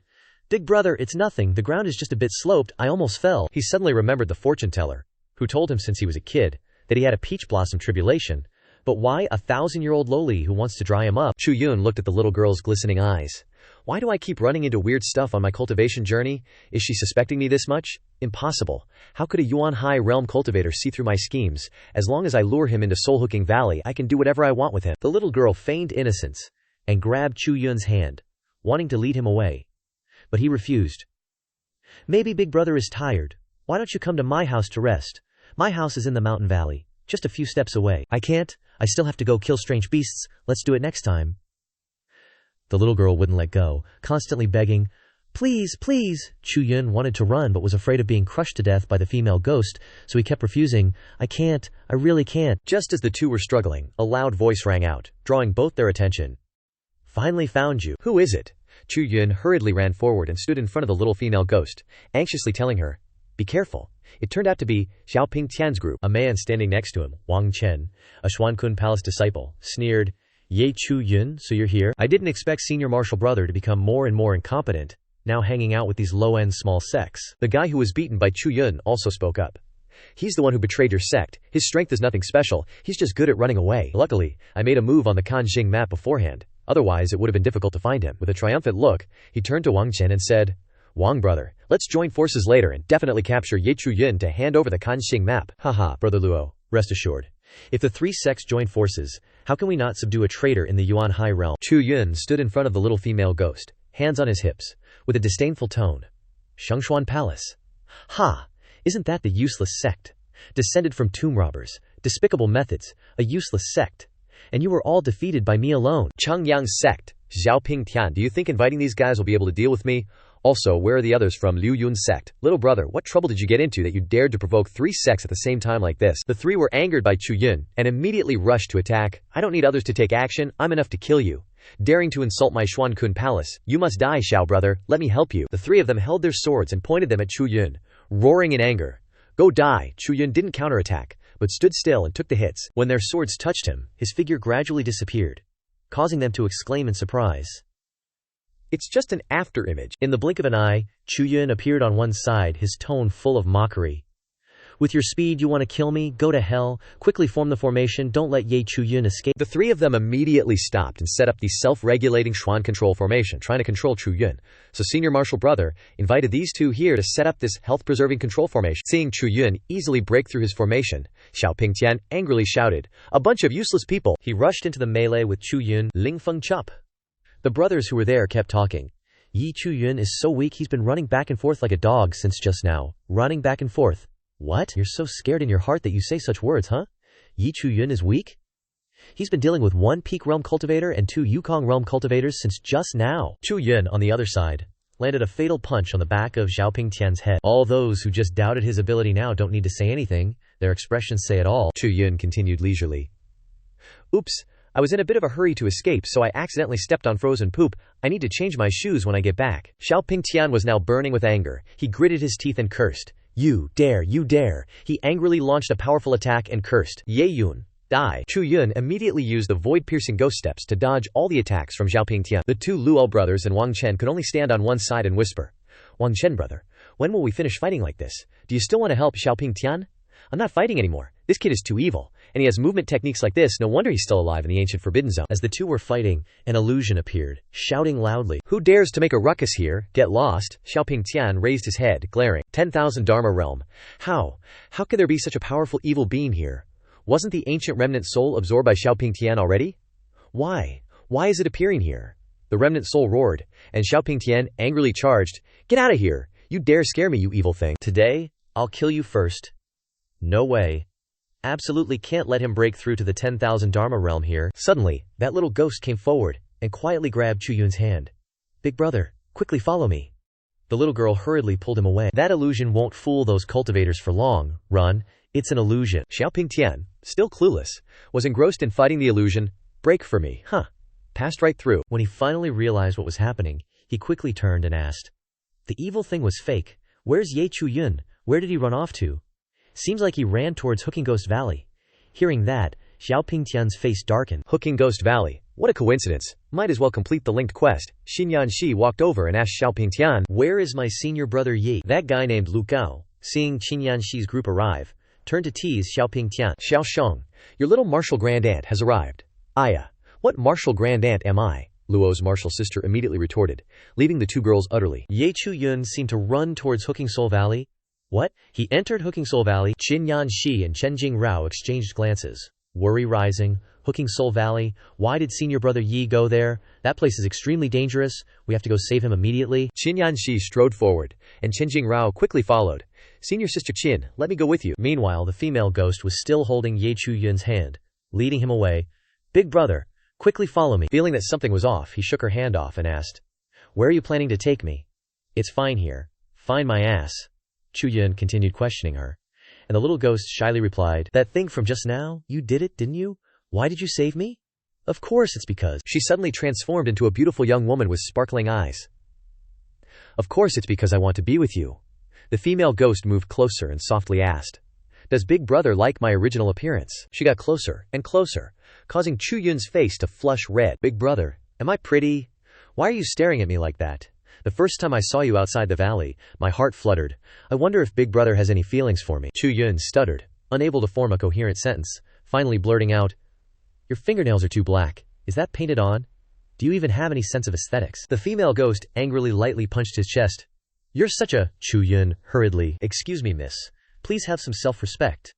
"Big brother, it's nothing, the ground is just a bit sloped, I almost fell." He suddenly remembered the fortune teller, who told him since he was a kid that he had a peach blossom tribulation. But why a 1,000-year-old loli who wants to dry him up? Chu Yun looked at the little girl's glistening eyes. Why do I keep running into weird stuff on my cultivation journey? Is she suspecting me this much? Impossible. How could a Yuan High Realm cultivator see through my schemes? As long as I lure him into Soul-Hooking Valley, I can do whatever I want with him. The little girl feigned innocence and grabbed Chu Yun's hand, wanting to lead him away. But he refused. "Maybe big brother is tired. Why don't you come to my house to rest? My house is in the mountain valley, just a few steps away." "I can't. I still have to go kill strange beasts. Let's do it next time." The little girl wouldn't let go, constantly begging, "Please, please." Chu Yun wanted to run but was afraid of being crushed to death by the female ghost, so he kept refusing. "I can't. I really can't." Just as the two were struggling, a loud voice rang out, drawing both their attention. "Finally found you." "Who is it?" Chu Yun hurriedly ran forward and stood in front of the little female ghost, anxiously telling her, "Be careful." It turned out to be Xiaoing Tian's group. A man standing next to him, Wang Chen, a Xuankun Palace disciple, sneered, "Ye Chu Yun, so you're here? I didn't expect senior martial brother to become more and more incompetent, now hanging out with these low-end small sects." The guy who was beaten by Chu Yun also spoke up. "He's the one who betrayed your sect. His strength is nothing special. He's just good at running away. Luckily, I made a move on the Confronting map beforehand. Otherwise, it would have been difficult to find him." With a triumphant look, he turned to Wang Chen and said, "Wang brother, let's join forces later and definitely capture Ye Chu Yun to hand over the Confronting map." "Haha, brother Luo, rest assured. If the three sects join forces, how can we not subdue a traitor in the Yuan High Realm?" Chu Yun stood in front of the little female ghost, hands on his hips, with a disdainful tone. "Shengshuan Palace. Ha! Isn't that the useless sect? Descended from tomb robbers, despicable methods, a useless sect. And you were all defeated by me alone." "Changyang sect, Xiaoing Tian, do you think inviting these guys will be able to deal with me? Also, where are the others from Liu Yun Sect? Little brother, what trouble did you get into that you dared to provoke 3 sects at the same time like this?" The 3 were angered by Chu Yun, and immediately rushed to attack. "I don't need others to take action, I'm enough to kill you. Daring to insult my Xuankun Palace, you must die, Xiao brother, let me help you." The 3 of them held their swords and pointed them at Chu Yun, roaring in anger. "Go die." Chu Yun didn't counterattack, but stood still and took the hits. When their swords touched him, his figure gradually disappeared, causing them to exclaim in surprise. "It's just an after-image." In the blink of an eye, Chu Yun appeared on one side, his tone full of mockery. "With your speed, you want to kill me? Go to hell. Quickly form the formation, don't let Ye Chu Yun escape." The 3 of them immediately stopped and set up the self-regulating Xuan control formation, trying to control Chu Yun. So senior martial brother invited these 2 here to set up this health-preserving control formation. Seeing Chu Yun easily break through his formation, Xiaoing Tian angrily shouted, "A bunch of useless people!" He rushed into the melee with Chu Yun, Ling Feng Chup. The brothers who were there kept talking. "Ye Chu Yun is so weak, he's been running back and forth like a dog since just now. Running back and forth. What? You're so scared in your heart that you say such words, huh? Ye Chu Yun is weak? He's been dealing with 1 Peak Realm cultivator and 2 Yukong Realm cultivators since just now." Chu Yun, on the other side, landed a fatal punch on the back of Xiaoing Tian's head. All those who just doubted his ability now don't need to say anything. Their expressions say it all. Chu Yun continued leisurely. "Oops. I was in a bit of a hurry to escape, so I accidentally stepped on frozen poop. I need to change my shoes when I get back." Xiaoing Tian was now burning with anger. He gritted his teeth and cursed. You dare, you dare." He angrily launched a powerful attack and cursed. "Ye Yun, die." Chu Yun immediately used the void-piercing ghost steps to dodge all the attacks from Xiaoing Tian. The 2 Luo brothers and Wang Chen could only stand on one side and whisper, "Wang Chen brother, when will we finish fighting like this? Do you still want to help Xiaoing Tian? I'm not fighting anymore. This kid is too evil. And he has movement techniques like this, no wonder he's still alive in the ancient Forbidden Zone." As the 2 were fighting, an illusion appeared, shouting loudly, "Who dares to make a ruckus here? Get lost." Xiaoing Tian raised his head, glaring. 10,000 Dharma realm. How could there be such a powerful evil being here? Wasn't the ancient remnant soul absorbed by Xiaoing Tian already? Why is it appearing here? The remnant soul roared, and Xiaoing Tian angrily charged. "Get out of here! You dare scare me, you evil thing." "Today, I'll kill you first." "No way. Absolutely can't let him break through to the 10,000 Dharma realm here." Suddenly, that little ghost came forward and quietly grabbed Chu Yun's hand. "Big brother, quickly follow me." The little girl hurriedly pulled him away. That illusion won't fool those cultivators for long. Run. It's an illusion. Xiaoing Tian, still clueless, was engrossed in fighting the illusion. Break for me, huh? Passed right through. When he finally realized what was happening, he quickly turned and asked. The evil thing was fake. Where's Chu Yun? Where did he run off to? Seems like he ran towards Hooking Ghost Valley. Hearing that, Xiaoing Tian's face darkened. Hooking Ghost Valley. What a coincidence. Might as well complete the linked quest. Xinyan walked over and asked Xiaoing Tian, Where is my senior brother Yi? That guy named Lu Gao, seeing Xinyan group arrive, turned to tease Xiaoing Tian. Xiao Sheng, your little martial grand aunt has arrived. Aya, what martial grand aunt am I? Luo's martial sister immediately retorted, leaving the two girls utterly. Chu Yun seemed to run towards Hooking Soul Valley. What? He entered Hooking Soul Valley. Xinyan and Chen Jingrao exchanged glances. Worry rising. Hooking Soul Valley. Why did senior brother Yi go there? That place is extremely dangerous. We have to go save him immediately. Xinyan strode forward, and Chen Jingrao quickly followed. Senior sister Qin, let me go with you. Meanwhile, the female ghost was still holding Chu Yun's hand, leading him away. Big brother, quickly follow me. Feeling that something was off, he shook her hand off and asked, Where are you planning to take me? It's fine here. Find my ass. Chu Yun continued questioning her, and the little ghost shyly replied, That thing from just now, you did it, didn't you? Why did you save me? Of course it's because. She suddenly transformed into a beautiful young woman with sparkling eyes. Of course it's because I want to be with you. The female ghost moved closer and softly asked, Does Big Brother like my original appearance? She got closer and closer, causing Chu Yun's face to flush red. Big Brother, am I pretty? Why are you staring at me like that? The first time I saw you outside the valley, my heart fluttered. I wonder if Big Brother has any feelings for me. Chu Yun stuttered, unable to form a coherent sentence, finally blurting out, Your fingernails are too black. Is that painted on? Do you even have any sense of aesthetics? The female ghost angrily lightly punched his chest. You're such a. Chu Yun hurriedly. Excuse me, miss. Please have some self-respect.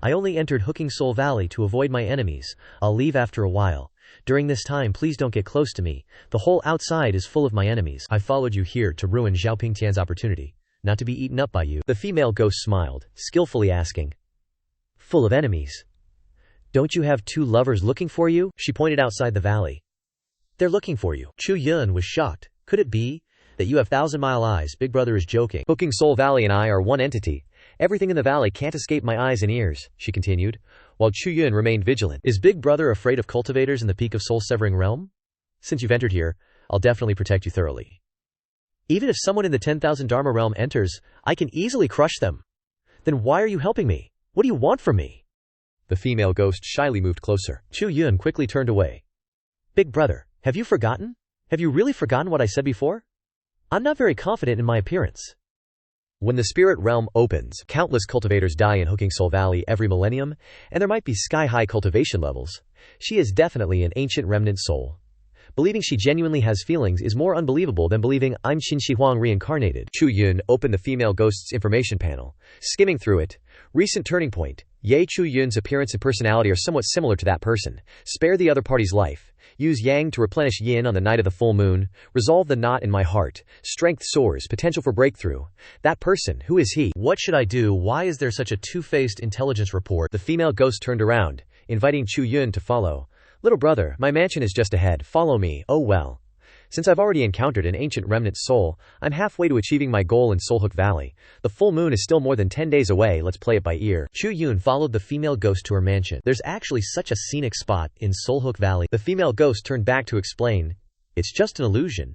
I only entered Hooking Soul Valley to avoid my enemies. I'll leave after a while. During this time, please don't get close to me. The whole outside is full of my enemies. I followed you here to ruin Xiaoing Tian's opportunity, not to be eaten up by you. The female ghost smiled, skillfully asking, Full of enemies? Don't you have two lovers looking for you? She pointed outside the valley. They're looking for you. Chu Yun was shocked. Could it be that you have thousand-mile eyes? Big Brother is joking. Hooking Soul Valley and I are one entity. Everything in the valley can't escape my eyes and ears, she continued, while Chu Yun remained vigilant. Is Big Brother afraid of cultivators in the peak of soul-severing realm? Since you've entered here, I'll definitely protect you thoroughly. Even if someone in the 10,000 Dharma realm enters, I can easily crush them. Then why are you helping me? What do you want from me? The female ghost shyly moved closer. Chu Yun quickly turned away. Big Brother, have you forgotten? Have you really forgotten what I said before? I'm not very confident in my appearance. When the spirit realm opens, countless cultivators die in Hooking Soul Valley every millennium, and there might be sky-high cultivation levels. She is definitely an ancient remnant soul. Believing she genuinely has feelings is more unbelievable than believing I'm Qin Shi Huang reincarnated. Chu Yun opened the female ghost's information panel, skimming through it. Recent turning point. Chu Yun's appearance and personality are somewhat similar to that person. Spare the other party's life. Use Yang to replenish Yin on the night of the full moon. Resolve the knot in my heart. Strength soars. Potential for breakthrough. That person, who is he? What should I do? Why is there such a two-faced intelligence report? The female ghost turned around, inviting Chu Yun to follow. Little brother, my mansion is just ahead. Follow me. Oh well. Since I've already encountered an ancient remnant soul, I'm halfway to achieving my goal in Soulhook Valley. The full moon is still more than 10 days away. Let's play it by ear. Chu Yun followed the female ghost to her mansion. There's actually such a scenic spot in Soulhook Valley. The female ghost turned back to explain, It's just an illusion.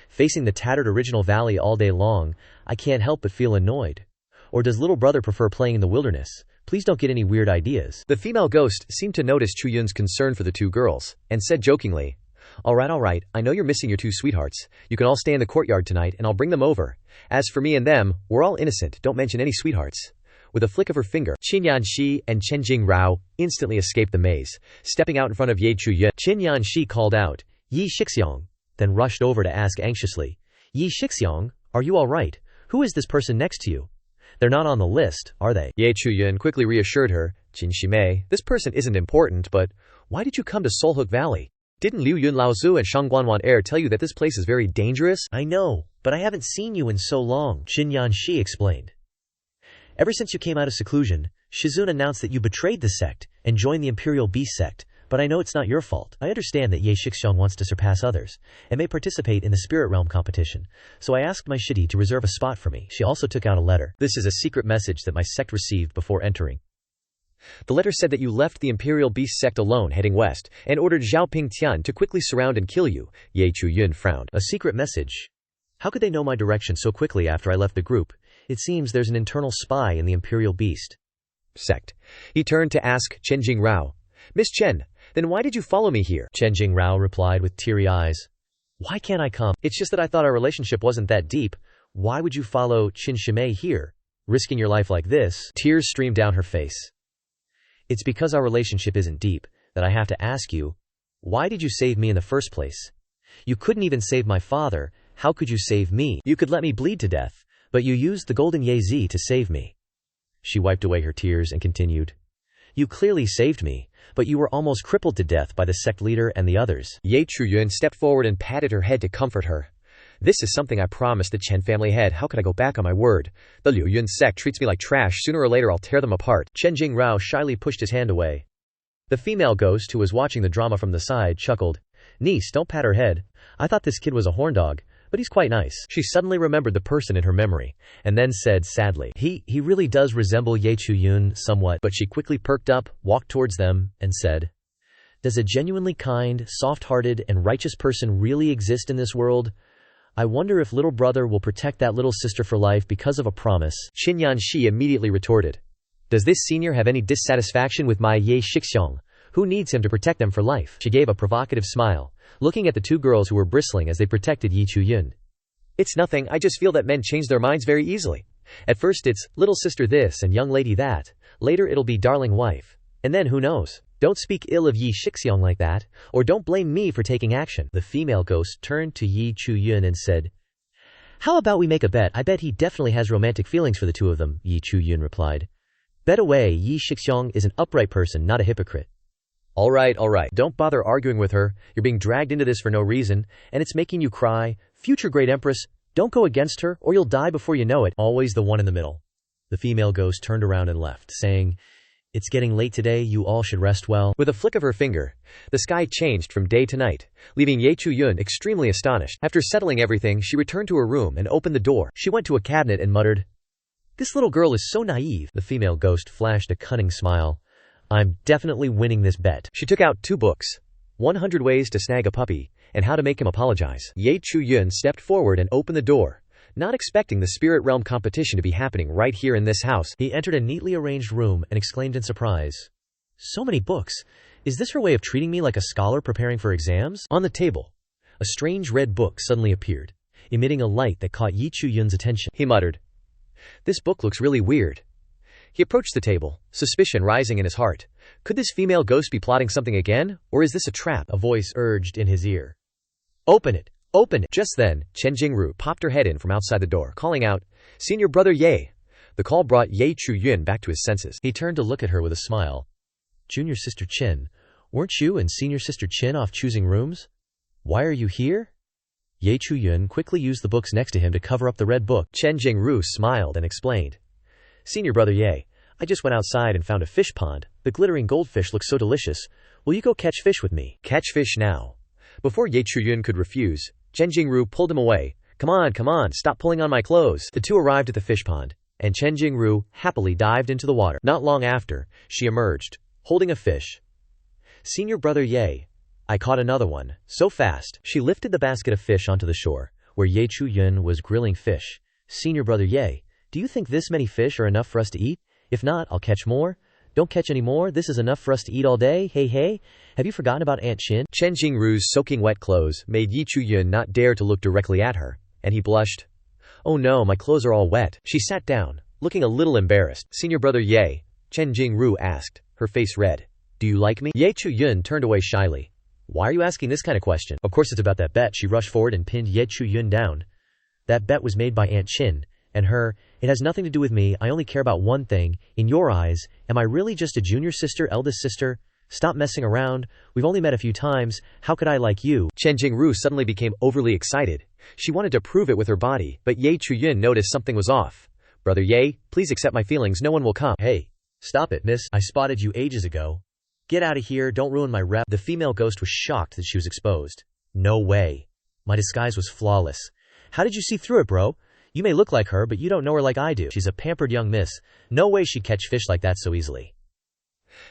Facing the tattered original valley all day long, I can't help but feel annoyed. Or does little brother prefer playing in the wilderness? Please don't get any weird ideas. The female ghost seemed to notice Chu Yun's concern for the two girls, and said jokingly, all right, I know you're missing your two sweethearts. You can all stay in the courtyard tonight and I'll bring them over. As for me and them, we're all innocent, don't mention any sweethearts. With a flick of her finger, Xinyan and Chen Jingrao instantly escaped the maze, stepping out in front of Chu Yun. Xinyan called out, Yi Shixiang, then rushed over to ask anxiously, Yi Shixiang, are you all right? Who is this person next to you? They're not on the list, are they? Chu Yun quickly reassured her, Qin Shimei, this person isn't important, but why did you come to Soulhook Valley? Didn't Liu Yun Laozu and Shangguanwan Air tell you that this place is very dangerous? I know, but I haven't seen you in so long, Xinyan explained. Ever since you came out of seclusion, Shizun announced that you betrayed the sect and joined the Imperial Beast sect. But I know it's not your fault. I understand that Ye Shixiong wants to surpass others, and may participate in the spirit realm competition, so I asked my shitty to reserve a spot for me. She also took out a letter. This is a secret message that my sect received before entering. The letter said that you left the Imperial Beast sect alone heading west, and ordered Xiaoing Tian to quickly surround and kill you. Chu Yun frowned. A secret message? How could they know my direction so quickly after I left the group? It seems there's an internal spy in the Imperial Beast sect. He turned to ask Chen Jingrao. Miss Chen, then why did you follow me here? Chen Jingrao replied with teary eyes. Why can't I come? It's just that I thought our relationship wasn't that deep. Why would you follow Qin Shimei here, risking your life like this? Tears streamed down her face. It's because our relationship isn't deep that I have to ask you, why did you save me in the first place? You couldn't even save my father. How could you save me? You could let me bleed to death, but you used the golden Ye to save me. She wiped away her tears and continued. You clearly saved me, but you were almost crippled to death by the sect leader and the others. Chu Yun stepped forward and patted her head to comfort her. This is something I promised the Chen family head. How could I go back on my word? The Liu Yun Sect treats me like trash. Sooner or later I'll tear them apart. Chen Jingrao shyly pushed his hand away. The female ghost who was watching the drama from the side chuckled. Niece, don't pat her head. I thought this kid was a horn dog, but he's quite nice. She suddenly remembered the person in her memory, and then said sadly, He really does resemble Chu Yun somewhat. But she quickly perked up, walked towards them, and said, Does a genuinely kind, soft-hearted, and righteous person really exist in this world? I wonder if little brother will protect that little sister for life because of a promise. Qin Yanxi immediately retorted. Does this senior have any dissatisfaction with my Ye Shixiong? Who needs him to protect them for life? She gave a provocative smile, looking at the two girls who were bristling as they protected Chu Yun. It's nothing, I just feel that men change their minds very easily. At first it's, little sister this and young lady that. Later it'll be darling wife. And then who knows? Don't speak ill of Ye Shixiong like that, or don't blame me for taking action. The female ghost turned to Chu Yun and said, How about we make a bet? I bet he definitely has romantic feelings for the two of them, Chu Yun replied. Bet away, Ye Shixiong is an upright person, not a hypocrite. All right. Don't bother arguing with her. You're being dragged into this for no reason, and it's making you cry. Future great empress, don't go against her, or you'll die before you know it. Always the one in the middle. The female ghost turned around and left, saying, It's getting late today, you all should rest well. With a flick of her finger, the sky changed from day to night, leaving Chu Yun extremely astonished. After settling everything, she returned to her room and opened the door. She went to a cabinet and muttered, This little girl is so naive. The female ghost flashed a cunning smile. I'm definitely winning this bet. She took out 2 books, 100 Ways to Snag a Puppy, and How to Make Him Apologize. Chu Yun stepped forward and opened the door, not expecting the spirit realm competition to be happening right here in this house. He entered a neatly arranged room and exclaimed in surprise, So many books. Is this her way of treating me like a scholar preparing for exams? On the table, a strange red book suddenly appeared, emitting a light that caught Chu Yun's attention. He muttered, This book looks really weird. He approached the table, suspicion rising in his heart. Could this female ghost be plotting something again, or is this a trap? A voice urged in his ear. Open it! Open it! Just then, Chen Jingru popped her head in from outside the door, calling out, Senior brother Ye. The call brought Chu Yun back to his senses. He turned to look at her with a smile. Junior sister Chen, weren't you and senior sister Chen off choosing rooms? Why are you here? Chu Yun quickly used the books next to him to cover up the red book. Chen Jingru smiled and explained. Senior brother Ye, I just went outside and found a fish pond. The glittering goldfish looks so delicious. Will you go catch fish with me? Catch fish now. Before Chu Yun could refuse, Chen Jingru pulled him away. Come on, stop pulling on my clothes. The two arrived at the fish pond, and Chen Jingru happily dived into the water. Not long after, she emerged, holding a fish. Senior brother Ye, I caught another one, so fast. She lifted the basket of fish onto the shore, where Chu Yun was grilling fish. Senior brother Ye, do you think this many fish are enough for us to eat? If not, I'll catch more. Don't catch any more. This is enough for us to eat all day. Hey, have you forgotten about Aunt Chin? Chen Jingru's soaking wet clothes made Chu Yun not dare to look directly at her, and he blushed. Oh no, my clothes are all wet. She sat down, looking a little embarrassed. Senior brother Ye, Chen Jingru asked, her face red. Do you like me? Chu Yun turned away shyly. Why are you asking this kind of question? Of course it's about that bet. She rushed forward and pinned Chu Yun down. That bet was made by Aunt Chin. And her, it has nothing to do with me. I only care about one thing. In your eyes, am I really just a junior sister, eldest sister? Stop messing around. We've only met a few times. How could I like you? Chen Jingru suddenly became overly excited. She wanted to prove it with her body, but Chu Yun noticed something was off. Brother Ye, please accept my feelings. No one will come. Hey, stop it, miss. I spotted you ages ago. Get out of here, don't ruin my rep. The female ghost was shocked that she was exposed. No way. My disguise was flawless. How did you see through it, bro? You may look like her, but you don't know her like I do. She's a pampered young miss. No way she'd catch fish like that so easily.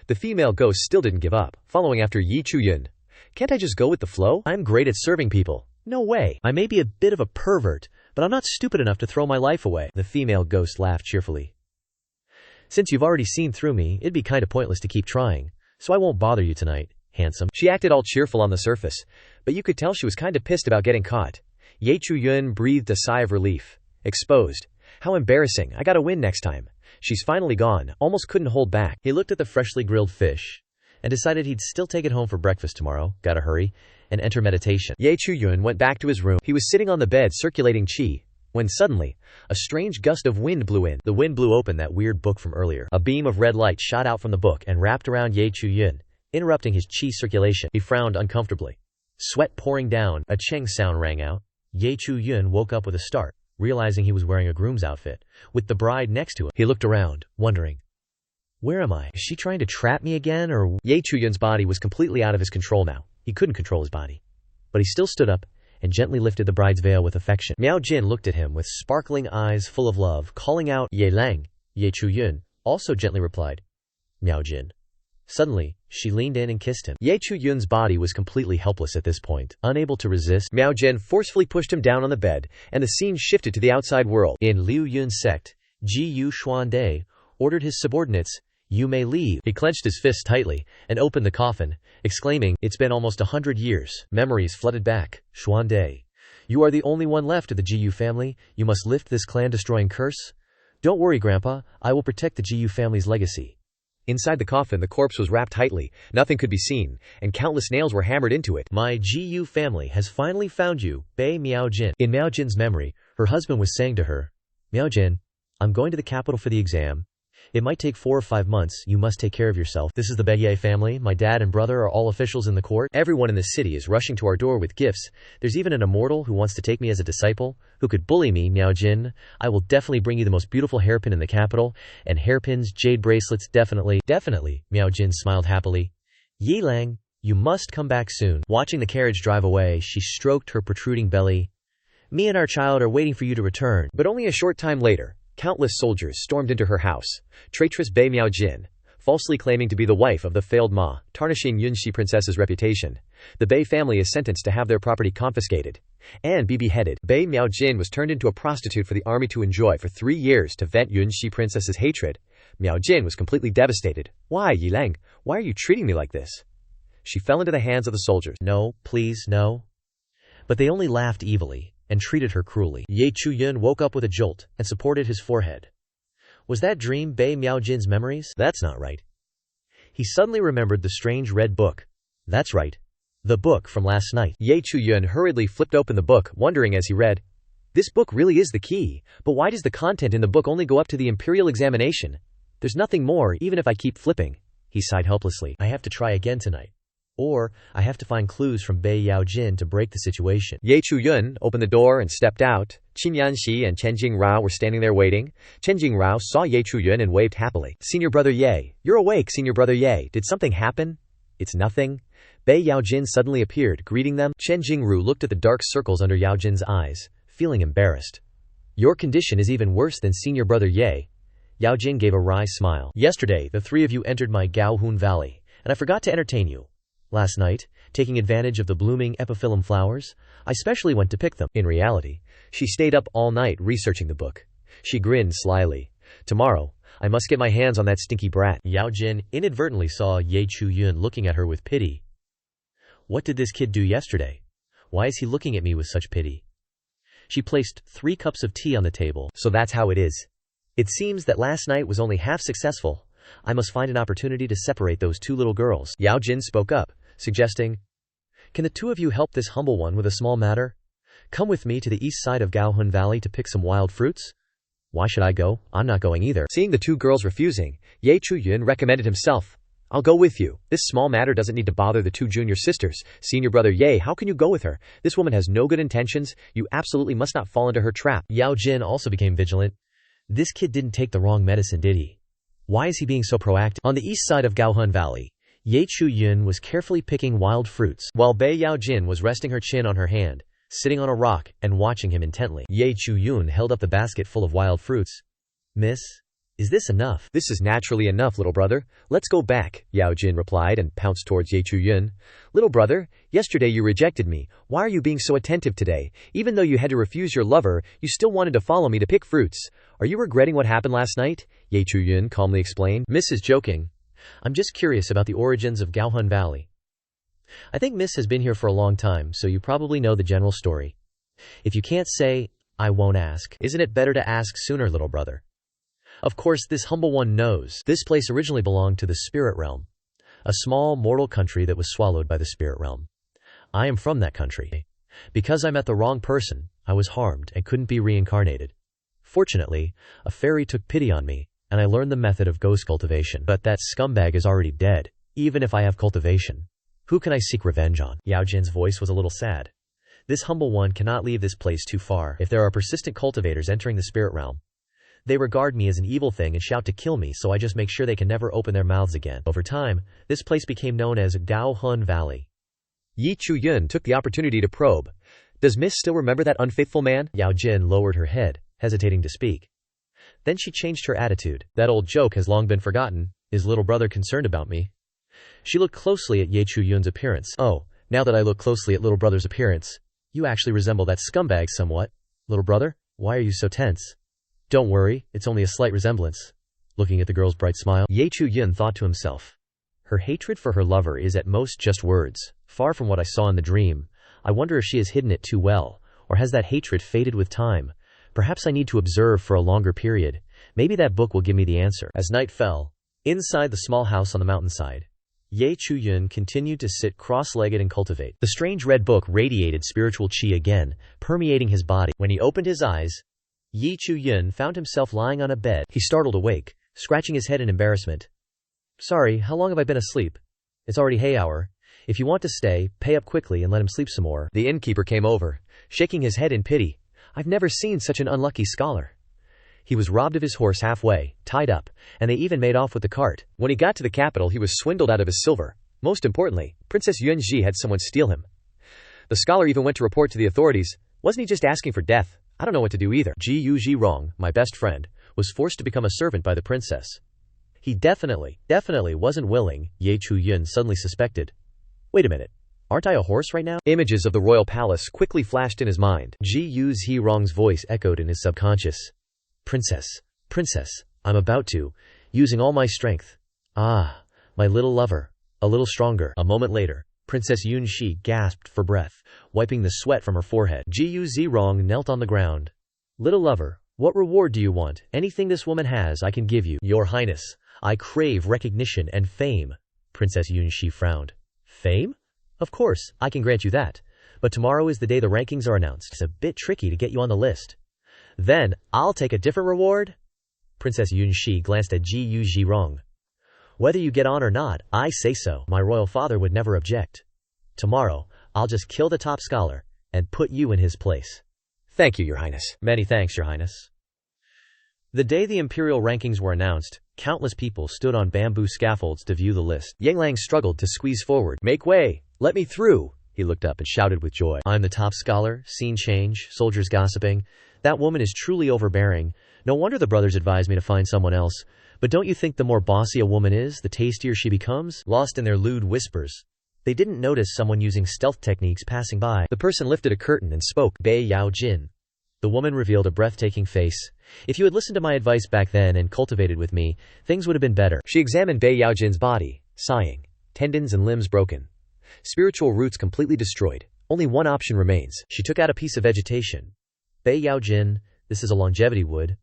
The female ghost still didn't give up, following after Chu Yun. Can't I just go with the flow? I'm great at serving people. No way. I may be a bit of a pervert, but I'm not stupid enough to throw my life away. The female ghost laughed cheerfully. Since you've already seen through me, it'd be kinda pointless to keep trying, so I won't bother you tonight, handsome. She acted all cheerful on the surface, but you could tell she was kinda pissed about getting caught. Chu Yun breathed a sigh of relief. Exposed. How embarrassing. I gotta win next time. She's finally gone. Almost couldn't hold back. He looked at the freshly grilled fish and decided he'd still take it home for breakfast tomorrow, gotta hurry, and enter meditation. Chu Yun went back to his room. He was sitting on the bed circulating qi, when suddenly, a strange gust of wind blew in. The wind blew open that weird book from earlier. A beam of red light shot out from the book and wrapped around Chu Yun, interrupting his qi circulation. He frowned uncomfortably. Sweat pouring down, a cheng sound rang out. Chu Yun woke up with a start, realizing he was wearing a groom's outfit, with the bride next to him. He looked around, wondering, where am I? Is she trying to trap me again, or? Chu Yun's body was completely out of his control now. He couldn't control his body. But he still stood up and gently lifted the bride's veil with affection. Miao Jin looked at him with sparkling eyes full of love, calling out, Ye Lang. Chu Yun also gently replied, Miao Jin. Suddenly, she leaned in and kissed him. Chu Yun's body was completely helpless at this point. Unable to resist, Miao Jin forcefully pushed him down on the bed, and the scene shifted to the outside world. In Liu Yun Sect, Ji Xuande ordered his subordinates, you may leave. He clenched his fist tightly and opened the coffin, exclaiming, it's been almost 100 years. Memories flooded back. Xuande, you are the only one left of the Ji family. You must lift this clan-destroying curse. Don't worry, Grandpa. I will protect the Ji family's legacy. Inside the coffin, the corpse was wrapped tightly. Nothing could be seen, and countless nails were hammered into it. My Ji family has finally found you, Bei Miao Jin. In Miao Jin's memory, her husband was saying to her, Miao Jin, I'm going to the capital for the exam. It might take 4 or 5 months. You must take care of yourself. This is the Bei family. My dad and brother are all officials in the court. Everyone in the city is rushing to our door with gifts. There's even an immortal who wants to take me as a disciple, who could bully me, Miao Jin. I will definitely bring you the most beautiful hairpin in the capital, and hairpins, jade bracelets, definitely. Definitely, Miao Jin smiled happily. Yi Lang, you must come back soon. Watching the carriage drive away, she stroked her protruding belly. Me and our child are waiting for you to return. But only a short time later, countless soldiers stormed into her house. Traitress Bei Miao Jin, falsely claiming to be the wife of the failed Ma, tarnishing Yunxi princess's reputation. The Bei family is sentenced to have their property confiscated and be beheaded. Bei Miao Jin was turned into a prostitute for the army to enjoy for 3 years to vent Yunxi princess's hatred. Miao Jin was completely devastated. Why, Yi Lang? Why are you treating me like this? She fell into the hands of the soldiers. No, please, no. But they only laughed evilly and treated her cruelly. Chu Yun woke up with a jolt and supported his forehead. Was that dream Bei Miao Jin's memories? That's not right. He suddenly remembered the strange red book. That's right. The book from last night. Chu Yun hurriedly flipped open the book, wondering as he read, this book really is the key, but why does the content in the book only go up to the imperial examination? There's nothing more, even if I keep flipping. He sighed helplessly. I have to try again tonight. Or, I have to find clues from Bei Yao Jin to break the situation. Chu Yun opened the door and stepped out. Qin Yanxi and Chen Jingrao were standing there waiting. Chen Jingrao saw Chu Yun and waved happily. Senior brother Ye, you're awake, senior brother Ye. Did something happen? It's nothing. Bei Yao Jin suddenly appeared, greeting them. Chen Jingru looked at the dark circles under Yao Jin's eyes, feeling embarrassed. Your condition is even worse than senior brother Ye. Yao Jin gave a wry smile. Yesterday, the 3 of you entered my Gaohun Valley, and I forgot to entertain you. Last night, taking advantage of the blooming epiphyllum flowers, I specially went to pick them. In reality, she stayed up all night researching the book. She grinned slyly. Tomorrow, I must get my hands on that stinky brat. Yao Jin inadvertently saw Chu Yun looking at her with pity. What did this kid do yesterday? Why is he looking at me with such pity? She placed 3 cups of tea on the table. So that's how it is. It seems that last night was only half successful. I must find an opportunity to separate those 2 little girls. Yao Jin spoke up, suggesting, can the 2 of you help this humble one with a small matter? Come with me to the east side of Gaohun Valley to pick some wild fruits? Why should I go? I'm not going either. Seeing the 2 girls refusing, Chu Yun recommended himself. I'll go with you. This small matter doesn't need to bother the 2 junior sisters. Senior brother Ye, how can you go with her? This woman has no good intentions. You absolutely must not fall into her trap. Yao Jin also became vigilant. This kid didn't take the wrong medicine, did he? Why is he being so proactive? On the east side of Gaohun Valley, Chu Yun was carefully picking wild fruits, while Bei Yaojin was resting her chin on her hand, sitting on a rock, and watching him intently. Chu Yun held up the basket full of wild fruits. "Miss, is this enough?" "This is naturally enough, little brother. Let's go back," Yaojin replied and pounced towards Chu Yun. "Little brother, yesterday you rejected me. Why are you being so attentive today? Even though you had to refuse your lover, you still wanted to follow me to pick fruits. Are you regretting what happened last night?" Chu Yun calmly explained. "Miss is joking. I'm just curious about the origins of Gaohun Valley. I think Miss has been here for a long time, so you probably know the general story. If you can't say, I won't ask. Isn't it better to ask sooner, little brother? Of course, this humble one knows. This place originally belonged to the spirit realm, a small mortal country that was swallowed by the spirit realm. I am from that country. Because I met the wrong person, I was harmed and couldn't be reincarnated. Fortunately, a fairy took pity on me, and I learned the method of ghost cultivation. But that scumbag is already dead. Even if I have cultivation, who can I seek revenge on?" Yaojin's voice was a little sad. This humble one cannot leave this place too far. If there are persistent cultivators entering the spirit realm, they regard me as an evil thing and shout to kill me, so I just make sure they can never open their mouths again. Over time, this place became known as Gaohun Valley. Chu Yun took the opportunity to probe. "Does Miss still remember that unfaithful man?" Yaojin lowered her head, hesitating to speak. Then she changed her attitude. "That old joke has long been forgotten. Is little brother concerned about me?" She looked closely at Chu Yun's appearance. "Oh, now that I look closely at little brother's appearance, you actually resemble that scumbag somewhat. Little brother, why are you so tense?" "Don't worry, it's only a slight resemblance." Looking at the girl's bright smile, Chu Yun thought to himself, her hatred for her lover is at most just words, far from what I saw in the dream. I wonder if she has hidden it too well, or has that hatred faded with time? Perhaps I need to observe for a longer period. Maybe that book will give me the answer. As night fell, inside the small house on the mountainside, Chu Yun continued to sit cross-legged and cultivate. The strange red book radiated spiritual chi again, permeating his body. When he opened his eyes, Chu Yun found himself lying on a bed. He startled awake, scratching his head in embarrassment. "Sorry, how long have I been asleep? It's already hay hour. If you want to stay, pay up quickly and let him sleep some more." The innkeeper came over, shaking his head in pity. "I've never seen such an unlucky scholar." He was robbed of his horse halfway, tied up, and they even made off with the cart. When he got to the capital, he was swindled out of his silver. Most importantly, Princess Yunji had someone steal him. The scholar even went to report to the authorities. Wasn't he just asking for death? I don't know what to do either. Ji Rong, my best friend, was forced to become a servant by the princess. He definitely wasn't willing, Chu Yun suddenly suspected. Wait a minute. Aren't I a horse right now? Images of the royal palace quickly flashed in his mind. Ji Rong's voice echoed in his subconscious. Princess, I'm about to, using all my strength. Ah, my little lover, a little stronger." A moment later, Princess Yunxi gasped for breath, wiping the sweat from her forehead. Ji Rong knelt on the ground. "Little lover, what reward do you want? Anything this woman has, I can give you." "Your Highness, I crave recognition and fame." Princess Yunxi frowned. "Fame? Of course, I can grant you that. But tomorrow is the day the rankings are announced. It's a bit tricky to get you on the list." "Then, I'll take a different reward?" Princess Yunxi glanced at Ji Rong. "Whether you get on or not, I say so. My royal father would never object. Tomorrow, I'll just kill the top scholar, and put you in his place." "Thank you, Your Highness." "Many thanks, Your Highness." The day the imperial rankings were announced, countless people stood on bamboo scaffolds to view the list. Yanglang struggled to squeeze forward. "Make way! Let me through!" He looked up and shouted with joy. "I'm the top scholar, scene change, soldiers gossiping. That woman is truly overbearing. No wonder the brothers advised me to find someone else. But don't you think the more bossy a woman is, the tastier she becomes?" Lost in their lewd whispers, they didn't notice someone using stealth techniques passing by. The person lifted a curtain and spoke. "Bei Yaojin." The woman revealed a breathtaking face. "If you had listened to my advice back then and cultivated with me, things would have been better." She examined Bei Yaojin's body, sighing. Tendons and limbs broken. Spiritual roots completely destroyed. Only one option remains. She took out a piece of vegetation. "Bei Yaojin, this is a longevity wood.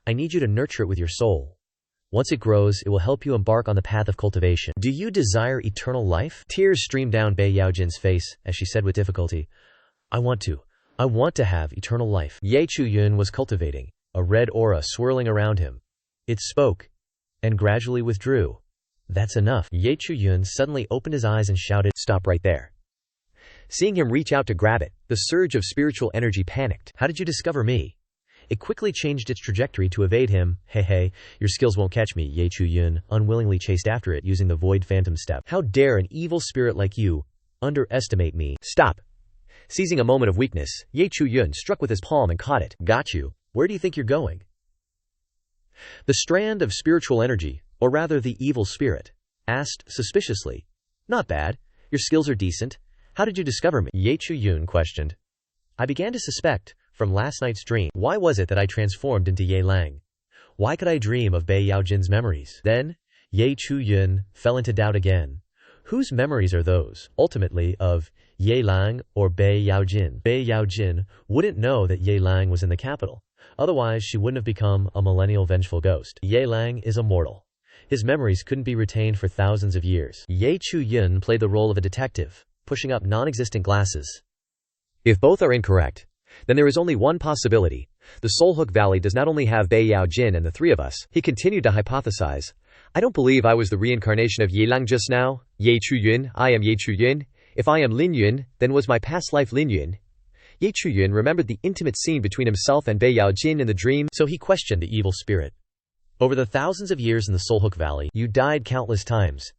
I need you to nurture it with your soul. Once it grows, it will help you embark on the path of cultivation. Do you desire eternal life?" Tears streamed down Bei Yaojin's face as she said with difficulty, I want to have eternal life." Chu Yun was cultivating, a red aura swirling around him. It spoke, and gradually withdrew. "That's enough." Chu Yun suddenly opened his eyes and shouted, "Stop right there." Seeing him reach out to grab it, the surge of spiritual energy panicked. "How did you discover me? It quickly changed its trajectory to evade him. Hey, your skills won't catch me, Ye Chu Yun unwillingly chased after it using the Void Phantom Step. How dare an evil spirit like you underestimate me? Stop! Seizing a moment of weakness, Ye Chu Yun struck with his palm and caught it. Got you. Where do you think you're going? The strand of spiritual energy, or rather the evil spirit, asked suspiciously. Not bad. Your skills are decent. How did you discover me? Ye Chu Yun questioned. I began to suspect, from last night's dream. Why was it that I transformed into Ye Lang? Why could I dream of Bei Yaojin's memories? Then, Ye Chu Yun fell into doubt again. Whose memories are those, ultimately, of Ye Lang or Bei Yaojin? Bei Yaojin wouldn't know that Ye Lang was in the capital. Otherwise, she wouldn't have become a millennial vengeful ghost. Ye Lang is immortal. His memories couldn't be retained for thousands of years. Ye Chu Yun played the role of a detective, pushing up non-existent glasses. If both are incorrect, then there is only one possibility. The Soulhook Valley does not only have Bei Yaojin and the three of us. He continued to hypothesize. I don't believe I was the reincarnation of Ye Lang just now. Ye Chu Yun, I am Ye Chu Yun. If I am Lin Yun, then was my past life Lin Yun? Ye Chu Yun remembered the intimate scene between himself and Bei Yaojin in the dream, so he questioned the evil spirit. Over the thousands of years in the Soulhook Valley, you died countless times.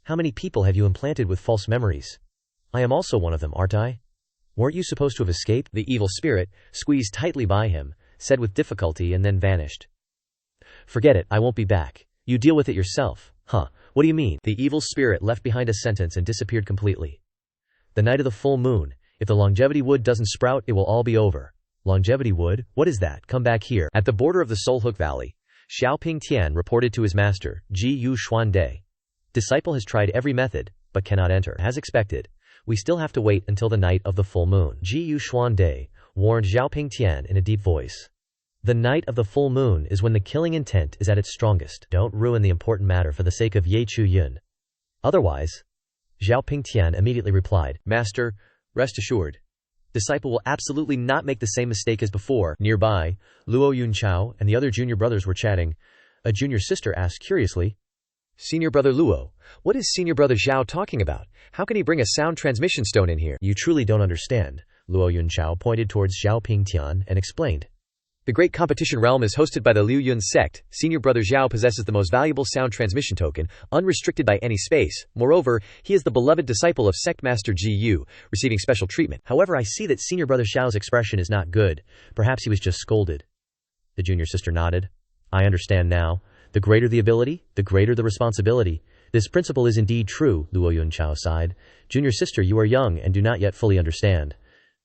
How many people have you implanted with false memories? I am also one of them, aren't I? Weren't you supposed to have escaped? The evil spirit, squeezed tightly by him, said with difficulty and then vanished. Forget it, I won't be back. You deal with it yourself. Huh, what do you mean? The evil spirit left behind a sentence and disappeared completely. The night of the full moon, if the longevity wood doesn't sprout, it will all be over. Longevity wood? What is that? Come back here. At the border of the Soulhook Valley, Xiaoing Tian reported to his master, Ji Yu Xuande. Disciple has tried every method, but cannot enter. As expected, we still have to wait until the night of the full moon. Ji Yu Xuande warned Xiaoing Tian in a deep voice. The night of the full moon is when the killing intent is at its strongest. Don't ruin the important matter for the sake of Ye Chu Yun. Otherwise, Xiaoing Tian immediately replied, Master, rest assured. Disciple will absolutely not make the same mistake as before. Nearby, Luo Yunchao and the other junior brothers were chatting. A junior sister asked curiously, Senior brother Luo, what is senior brother Zhao talking about? How can he bring a sound transmission stone in here? You truly don't understand. Luo Yunchao pointed towards Xiaoing Tian and explained. The great competition realm is hosted by the Liu Yun Sect. Senior brother Zhao possesses the most valuable sound transmission token, unrestricted by any space. Moreover, he is the beloved disciple of Sect Master Ji Yu, receiving special treatment. However, I see that senior brother Zhao's expression is not good. Perhaps he was just scolded. The junior sister nodded. I understand now. The greater the ability, the greater the responsibility. This principle is indeed true, Luo Yunchao sighed. Junior sister, you are young and do not yet fully understand.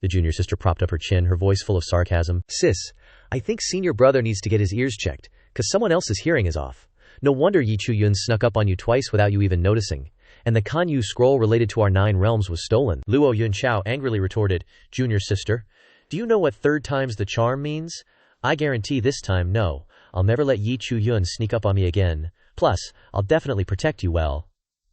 The junior sister propped up her chin, her voice full of sarcasm. Sis, I think senior brother needs to get his ears checked, cause someone else's hearing is off. No wonder Ye Chu Yun snuck up on you twice without you even noticing. And the Kanyu scroll related to our 9 realms was stolen. Luo Yunchao angrily retorted, Junior sister, do you know what 3 times the charm means? I guarantee this time, no. I'll never let Ye Chu Yun sneak up on me again. Plus, I'll definitely protect you well.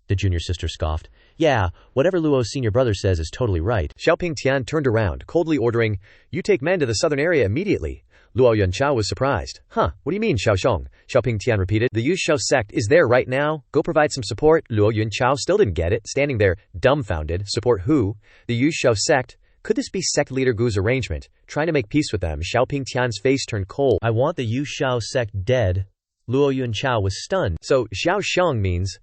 The junior sister scoffed. Yeah, whatever Luo's senior brother says is totally right. Xiaoing Tian turned around, coldly ordering, You take men to the southern area immediately. Luo Yunchao was surprised. Huh, what do you mean, Xiaoxiong? Xiaoing Tian repeated. The Yu Sect is there right now. Go provide some support. Luo Yunchao still didn't get it, standing there, dumbfounded. Support who? The Yu Sect? Could this be sect leader Gu's arrangement? Trying to make peace with them, Xiaoing Tian's face turned cold. I want the Yu Sect dead. Luo Yunchao was stunned. So, Xiaoxiong means...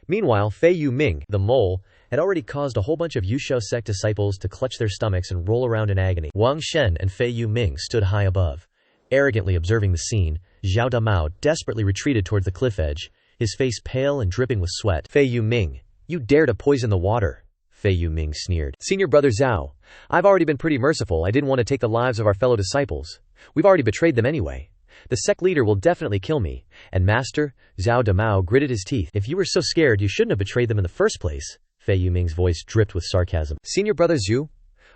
Meanwhile, Fei Yu Ming, the mole, had already caused a whole bunch of Yu Sect disciples to clutch their stomachs and roll around in agony. Wang Shen and Fei Yu Ming stood high above. Arrogantly observing the scene, Zhao Damao desperately retreated toward the cliff edge, his face pale and dripping with sweat. Fei Yu Ming, you dare to poison the water. Fei Yu Ming sneered. Senior brother Zhao, I've already been pretty merciful. I didn't want to take the lives of our fellow disciples. We've already betrayed them anyway. The sect leader will definitely kill me. And master, Zhao Damao gritted his teeth. If you were so scared, you shouldn't have betrayed them in the first place. Fei Yu Ming's voice dripped with sarcasm. Senior brother Zhu,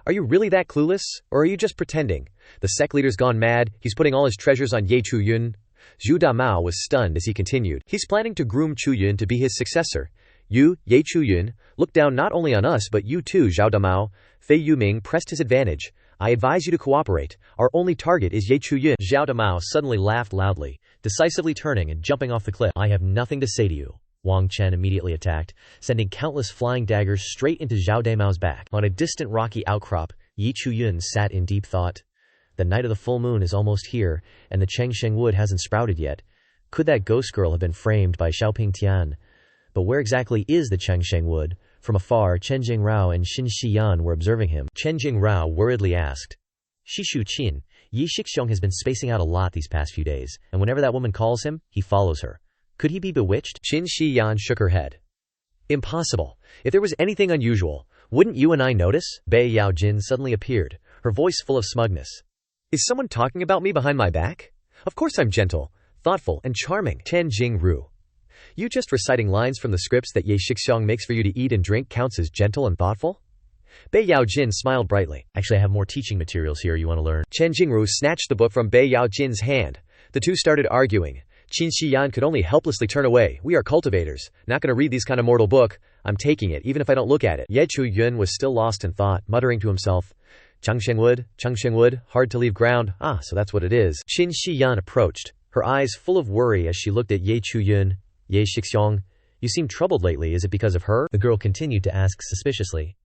are you really that clueless? Or are you just pretending? The sect leader's gone mad. He's putting all his treasures on Ye Chu Yun. Zhu Damao was stunned as he continued. He's planning to groom Chu Yun to be his successor. You, Ye Chu Yun, look down not only on us but you too, Zhao Damao. Fei Yu Ming pressed his advantage. I advise you to cooperate. Our only target is Ye Chu Yun. Zhao Damao suddenly laughed loudly, decisively turning and jumping off the cliff. I have nothing to say to you. Wang Chen immediately attacked, sending countless flying daggers straight into Zhao Damao's back. On a distant rocky outcrop, Ye Chu Yun sat in deep thought. The night of the full moon is almost here, and the Chengsheng wood hasn't sprouted yet. Could that ghost girl have been framed by Xiaoing Tian? But where exactly is the Chengsheng wood? From afar, Chen Jingrao and Xin Xiyan were observing him. Chen Jingrao worriedly asked, Shishu Qin, Yi Shixiong has been spacing out a lot these past few days, and whenever that woman calls him, he follows her. Could he be bewitched? Xin Xiyan shook her head. Impossible. If there was anything unusual, wouldn't you and I notice? Bei Yao Jin suddenly appeared, her voice full of smugness. Is someone talking about me behind my back? Of course I'm gentle, thoughtful, and charming. Tian Jing Ru. You just reciting lines from the scripts that Ye Shixiong makes for you to eat and drink counts as gentle and thoughtful? Bei Yao Jin smiled brightly. Actually, I have more teaching materials here you want to learn. Chen Jingru snatched the book from Bei Yao Jin's hand. The two started arguing. Qin Xiyan could only helplessly turn away. We are cultivators. Not going to read these kind of mortal book. I'm taking it, even if I don't look at it. Ye Chu Yun was still lost in thought, muttering to himself. Chengsheng wood, hard to leave ground. Ah, so that's what it is. Qin Xiyan approached, her eyes full of worry as she looked at Ye Chu Yun. Ye Shixiong, you seem troubled lately. Is it because of her? The girl continued to ask suspiciously.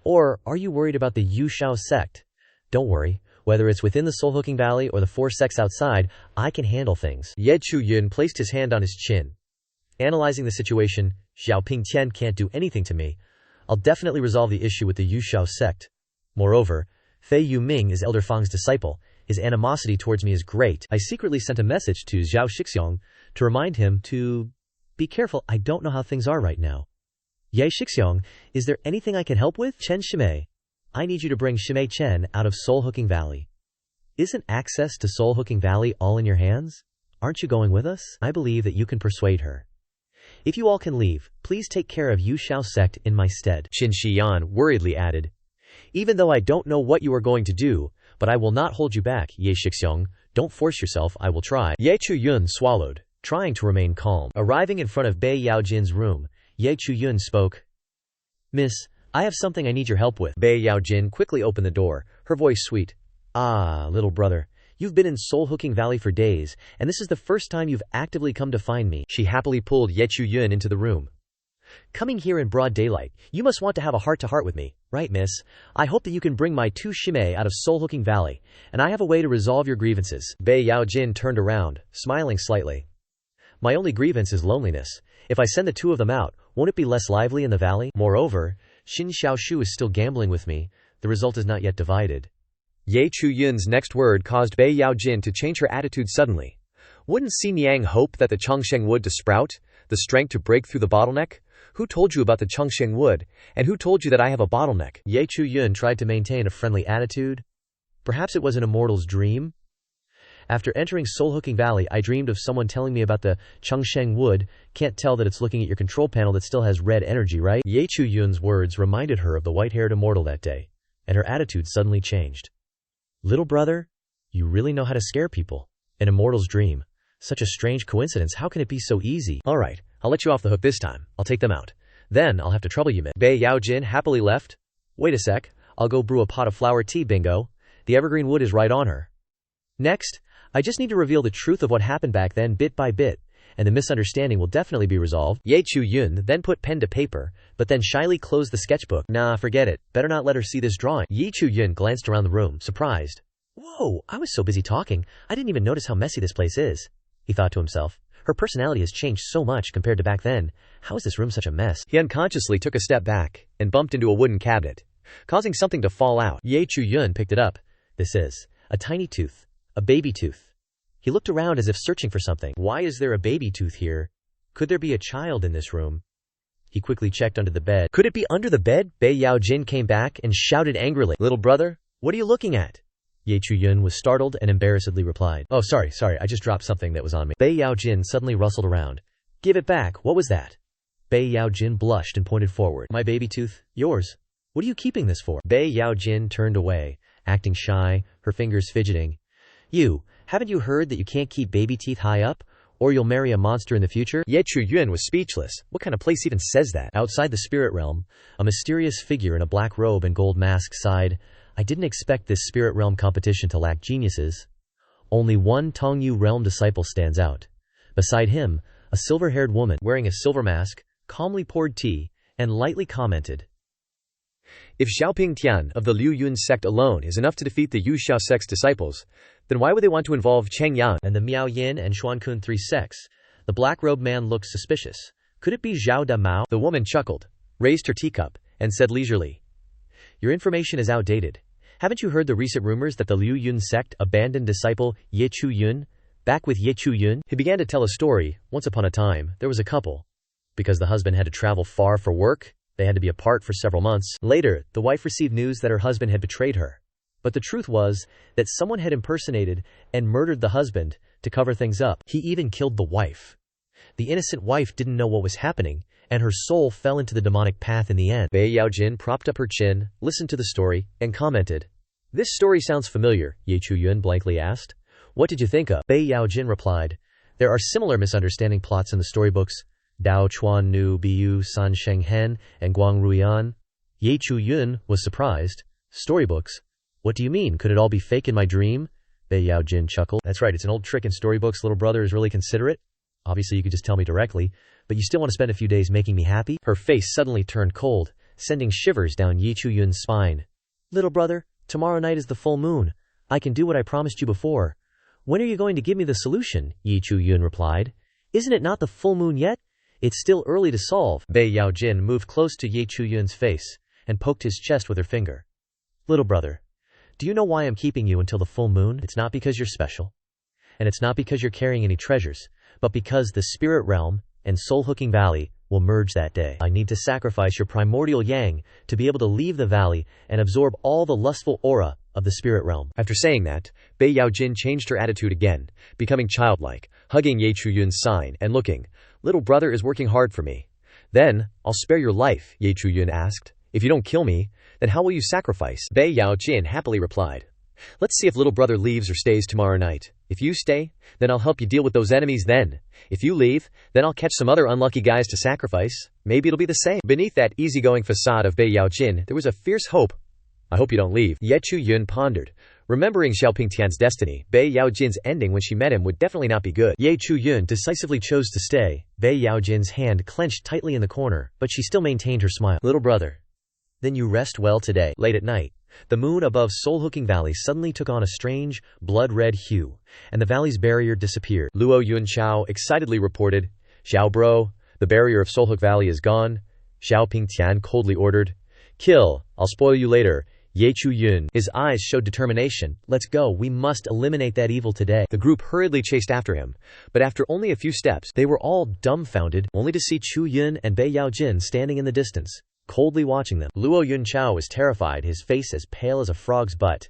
Or are you worried about the Yu Shao sect? Don't worry. Whether it's within the soul-hooking valley or the 4 sects outside, I can handle things. Ye Chu Yun placed his hand on his chin. Analyzing the situation, Xiaoping Tian can't do anything to me. I'll definitely resolve the issue with the Yu Shao sect. Moreover, Fei Yu Ming is Elder Fang's disciple. His animosity towards me is great. I secretly sent a message to Zhao Shixiong to remind him to be careful. I don't know how things are right now. Ye Shixiong, is there anything I can help with? Chen Shimei. I need you to bring Shimei Chen out of Soul-Hooking Valley. Isn't access to Soul-Hooking Valley all in your hands? Aren't you going with us? I believe that you can persuade her. If you all can leave, please take care of Yu Shao sect in my stead. Qin Xiyan worriedly added. Even though I don't know what you are going to do, but I will not hold you back, Ye Shixiong. Don't force yourself, I will try. Ye Chu Yun swallowed, trying to remain calm. Arriving in front of Bei Yao Jin's room, Ye Chu Yun spoke. Miss, I have something I need your help with. Bei Yao Jin quickly opened the door, her voice sweet. Ah, little brother, you've been in Soul-Hooking Valley for days, and this is the first time you've actively come to find me. She happily pulled Ye Chu Yun into the room. Coming here in broad daylight, you must want to have a heart-to-heart with me, right, miss? I hope that you can bring my 2 Shimei out of Soul-Hooking Valley, and I have a way to resolve your grievances. Bei Yao Jin turned around, smiling slightly. My only grievance is loneliness. If I send the 2 of them out, won't it be less lively in the valley? Moreover, Xin Xiaoshu is still gambling with me. The result is not yet divided. Ye Chu Yun's next word caused Bei Yao Jin to change her attitude suddenly. Wouldn't Xin Yang hope that the Chengsheng wood to sprout? The strength to break through the bottleneck? Who told you about the Chengsheng wood? And who told you that I have a bottleneck? Ye Chu Yun tried to maintain a friendly attitude. Perhaps it was an immortal's dream? After entering Soul-Hooking Valley, I dreamed of someone telling me about the Chengsheng wood. Can't tell that it's looking at your control panel that still has red energy, right? Ye Chu Yun's words reminded her of the white-haired immortal that day, and her attitude suddenly changed. Little brother, you really know how to scare people. An immortal's dream. Such a strange coincidence. How can it be so easy? All right, I'll let you off the hook this time. I'll take them out. Then I'll have to trouble you, miss. Bei Yao Jin happily left. Wait a sec. I'll go brew a pot of flower tea, bingo. The evergreen wood is right on her. Next, I just need to reveal the truth of what happened back then bit by bit, and the misunderstanding will definitely be resolved. Ye Chu Yun then put pen to paper, but then shyly closed the sketchbook. Nah, forget it. Better not let her see this drawing. Ye Chu Yun glanced around the room, surprised. Whoa, I was so busy talking, I didn't even notice how messy this place is, he thought to himself. Her personality has changed so much compared to back then. How is this room such a mess? He unconsciously took a step back and bumped into a wooden cabinet, causing something to fall out. Ye Chu Yun picked it up. This is a tiny tooth. A baby tooth. He looked around as if searching for something. Why is there a baby tooth here? Could there be a child in this room? He quickly checked under the bed. Could it be under the bed? Bei Yao Jin came back and shouted angrily. Little brother, what are you looking at? Ye Chu Yun was startled and embarrassedly replied. Oh, sorry, I just dropped something that was on me. Bei Yao Jin suddenly rustled around. Give it back, what was that? Bei Yao Jin blushed and pointed forward. My baby tooth, yours. What are you keeping this for? Bei Yao Jin turned away, acting shy, her fingers fidgeting. Haven't you heard that you can't keep baby teeth high up, or you'll marry a monster in the future? Ye Chu Yun was speechless. What kind of place even says that? Outside the spirit realm, a mysterious figure in a black robe and gold mask sighed. I didn't expect this spirit realm competition to lack geniuses. Only one Tongyu realm disciple stands out. Beside him, a silver-haired woman wearing a silver mask calmly poured tea and lightly commented. If Xiaoing Tian of the Liu Yun Sect alone is enough to defeat the Yu Xiao sect's disciples, then why would they want to involve Cheng Yan and the Miao Yin and Xuankun 3 sects? The black-robed man looked suspicious. Could it be Zhao Da Mao? The woman chuckled, raised her teacup, and said leisurely, "Your information is outdated. Haven't you heard the recent rumors that the Liu Yun Sect abandoned disciple Ye Chu Yun? Back with Ye Chu Yun?" He began to tell a story. Once upon a time, there was a couple. Because the husband had to travel far for work, they had to be apart for several months. Later, the wife received news that her husband had betrayed her. But the truth was that someone had impersonated and murdered the husband to cover things up. He even killed the wife. The innocent wife didn't know what was happening, and her soul fell into the demonic path in the end. Bei Yaojin propped up her chin, listened to the story, and commented, "This story sounds familiar," Ye Chu Yun blankly asked. "What did you think of?" Bei Yaojin replied, "There are similar misunderstanding plots in the storybooks, Dao Chuan Nu Biu San Sheng Hen and Guang Ruian." Ye Chu Yun was surprised. "Storybooks? What do you mean? Could it all be fake in my dream?" Bei Yaojin chuckled. "That's right, it's an old trick in storybooks. Little brother is really considerate. Obviously you could just tell me directly, but you still want to spend a few days making me happy?" Her face suddenly turned cold, sending shivers down Ye Chu Yun's spine. "Little brother, tomorrow night is the full moon. I can do what I promised you before. When are you going to give me the solution?" Ye Chu Yun replied. "Isn't it not the full moon yet? It's still early to solve." Bei Yaojin moved close to Ye Chu Yun's face and poked his chest with her finger. "Little brother, do you know why I'm keeping you until the full moon? It's not because you're special. And it's not because you're carrying any treasures, but because the spirit realm and soul-hooking valley will merge that day. I need to sacrifice your primordial yang to be able to leave the valley and absorb all the lustful aura of the spirit realm." After saying that, Bei Yaojin changed her attitude again, becoming childlike, hugging Ye Chu Yun's sign and looking, "Little brother is working hard for me." "Then, I'll spare your life," Ye Chu Yun asked. "If you don't kill me, then how will you sacrifice?" Bei Yaojin happily replied, "Let's see if little brother leaves or stays tomorrow night. If you stay, then I'll help you deal with those enemies then. If you leave, then I'll catch some other unlucky guys to sacrifice. Maybe it'll be the same." Beneath that easygoing facade of Bei Yaojin, there was a fierce hope. "I hope you don't leave." Ye Chu Yun pondered. Remembering Xiaoing Tian's destiny, Bei Yaojin's ending when she met him would definitely not be good. Ye Chu Yun decisively chose to stay. Bei Yaojin's hand clenched tightly in the corner, but she still maintained her smile. "Little brother, then you rest well today." Late at night, the moon above Soul-Hooking Valley suddenly took on a strange, blood-red hue, and the valley's barrier disappeared. Luo Yunchao excitedly reported, "Xiao bro, the barrier of Soulhook Valley is gone." Xiaoing Tian coldly ordered, "Kill, I'll spoil you later." Ye Chu Yun, his eyes showed determination. "Let's go, we must eliminate that evil today." The group hurriedly chased after him, but after only a few steps, they were all dumbfounded, only to see Chu Yun and Bei Yaojin standing in the distance, coldly watching them. Luo Yunchao was terrified, his face as pale as a frog's butt.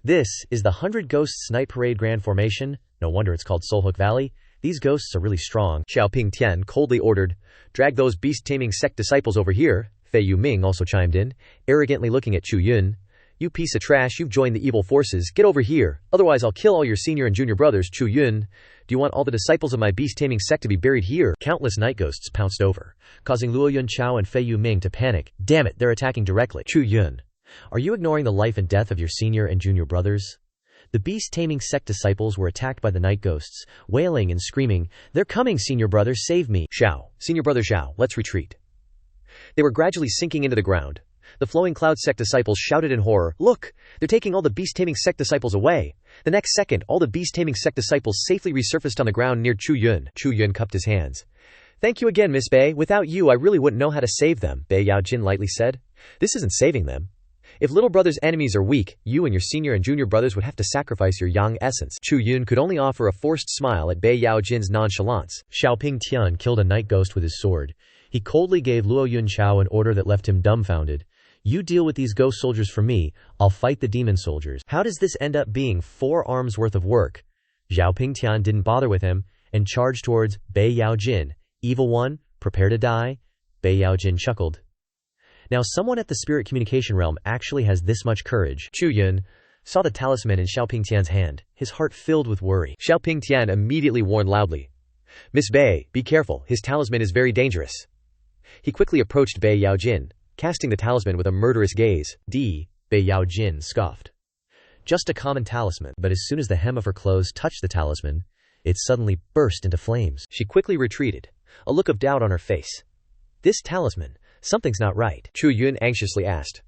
"This is the 100 Ghosts Night Parade Grand Formation. No wonder it's called Soulhook Valley. These ghosts are really strong." Xiaoing Tian coldly ordered, "Drag those beast-taming sect disciples over here." Fei Yuming also chimed in, arrogantly looking at Chu Yun. "You piece of trash, you've joined the evil forces. Get over here, otherwise I'll kill all your senior and junior brothers." "Chu Yun, do you want all the disciples of my beast-taming sect to be buried here?" Countless night ghosts pounced over, causing Luo Yunchao and Fei Yuming to panic. "Damn it, they're attacking directly." "Chu Yun, are you ignoring the life and death of your senior and junior brothers?" The beast-taming sect disciples were attacked by the night ghosts, wailing and screaming, "They're coming, senior brother, save me!" "Xiao, senior brother Xiao, let's retreat." They were gradually sinking into the ground. The Flowing Cloud sect disciples shouted in horror, "Look! They're taking all the beast-taming sect disciples away!" The next second, all the beast-taming sect disciples safely resurfaced on the ground near Chu Yun. Chu Yun cupped his hands. "Thank you again, Miss Bei. Without you, I really wouldn't know how to save them," Bei Yaojin lightly said. "This isn't saving them. If little brother's enemies are weak, you and your senior and junior brothers would have to sacrifice your yang essence." Chu Yun could only offer a forced smile at Bei Yaojin's nonchalance. Xiaoing Tian killed a night ghost with his sword. He coldly gave Luo Yunchao an order that left him dumbfounded. "You deal with these ghost soldiers for me, I'll fight the demon soldiers." How does this end up being 4 arms worth of work? Xiaoing Tian didn't bother with him and charged towards Bei Yaojin. "Evil one, prepare to die." Bei Yaojin chuckled. Now someone at the spirit communication realm actually has this much courage. Chu Yun saw the talisman in Xiaoing Tian's hand, his heart filled with worry. Xiaoing Tian immediately warned loudly, "Miss Bei, be careful, his talisman is very dangerous." He quickly approached Bei Yaojin, casting the talisman with a murderous gaze. Bei Yaojin scoffed. "Just a common talisman." But as soon as the hem of her clothes touched the talisman, it suddenly burst into flames. She quickly retreated, a look of doubt on her face. This talisman, Something's not right. Chu Yun anxiously asked.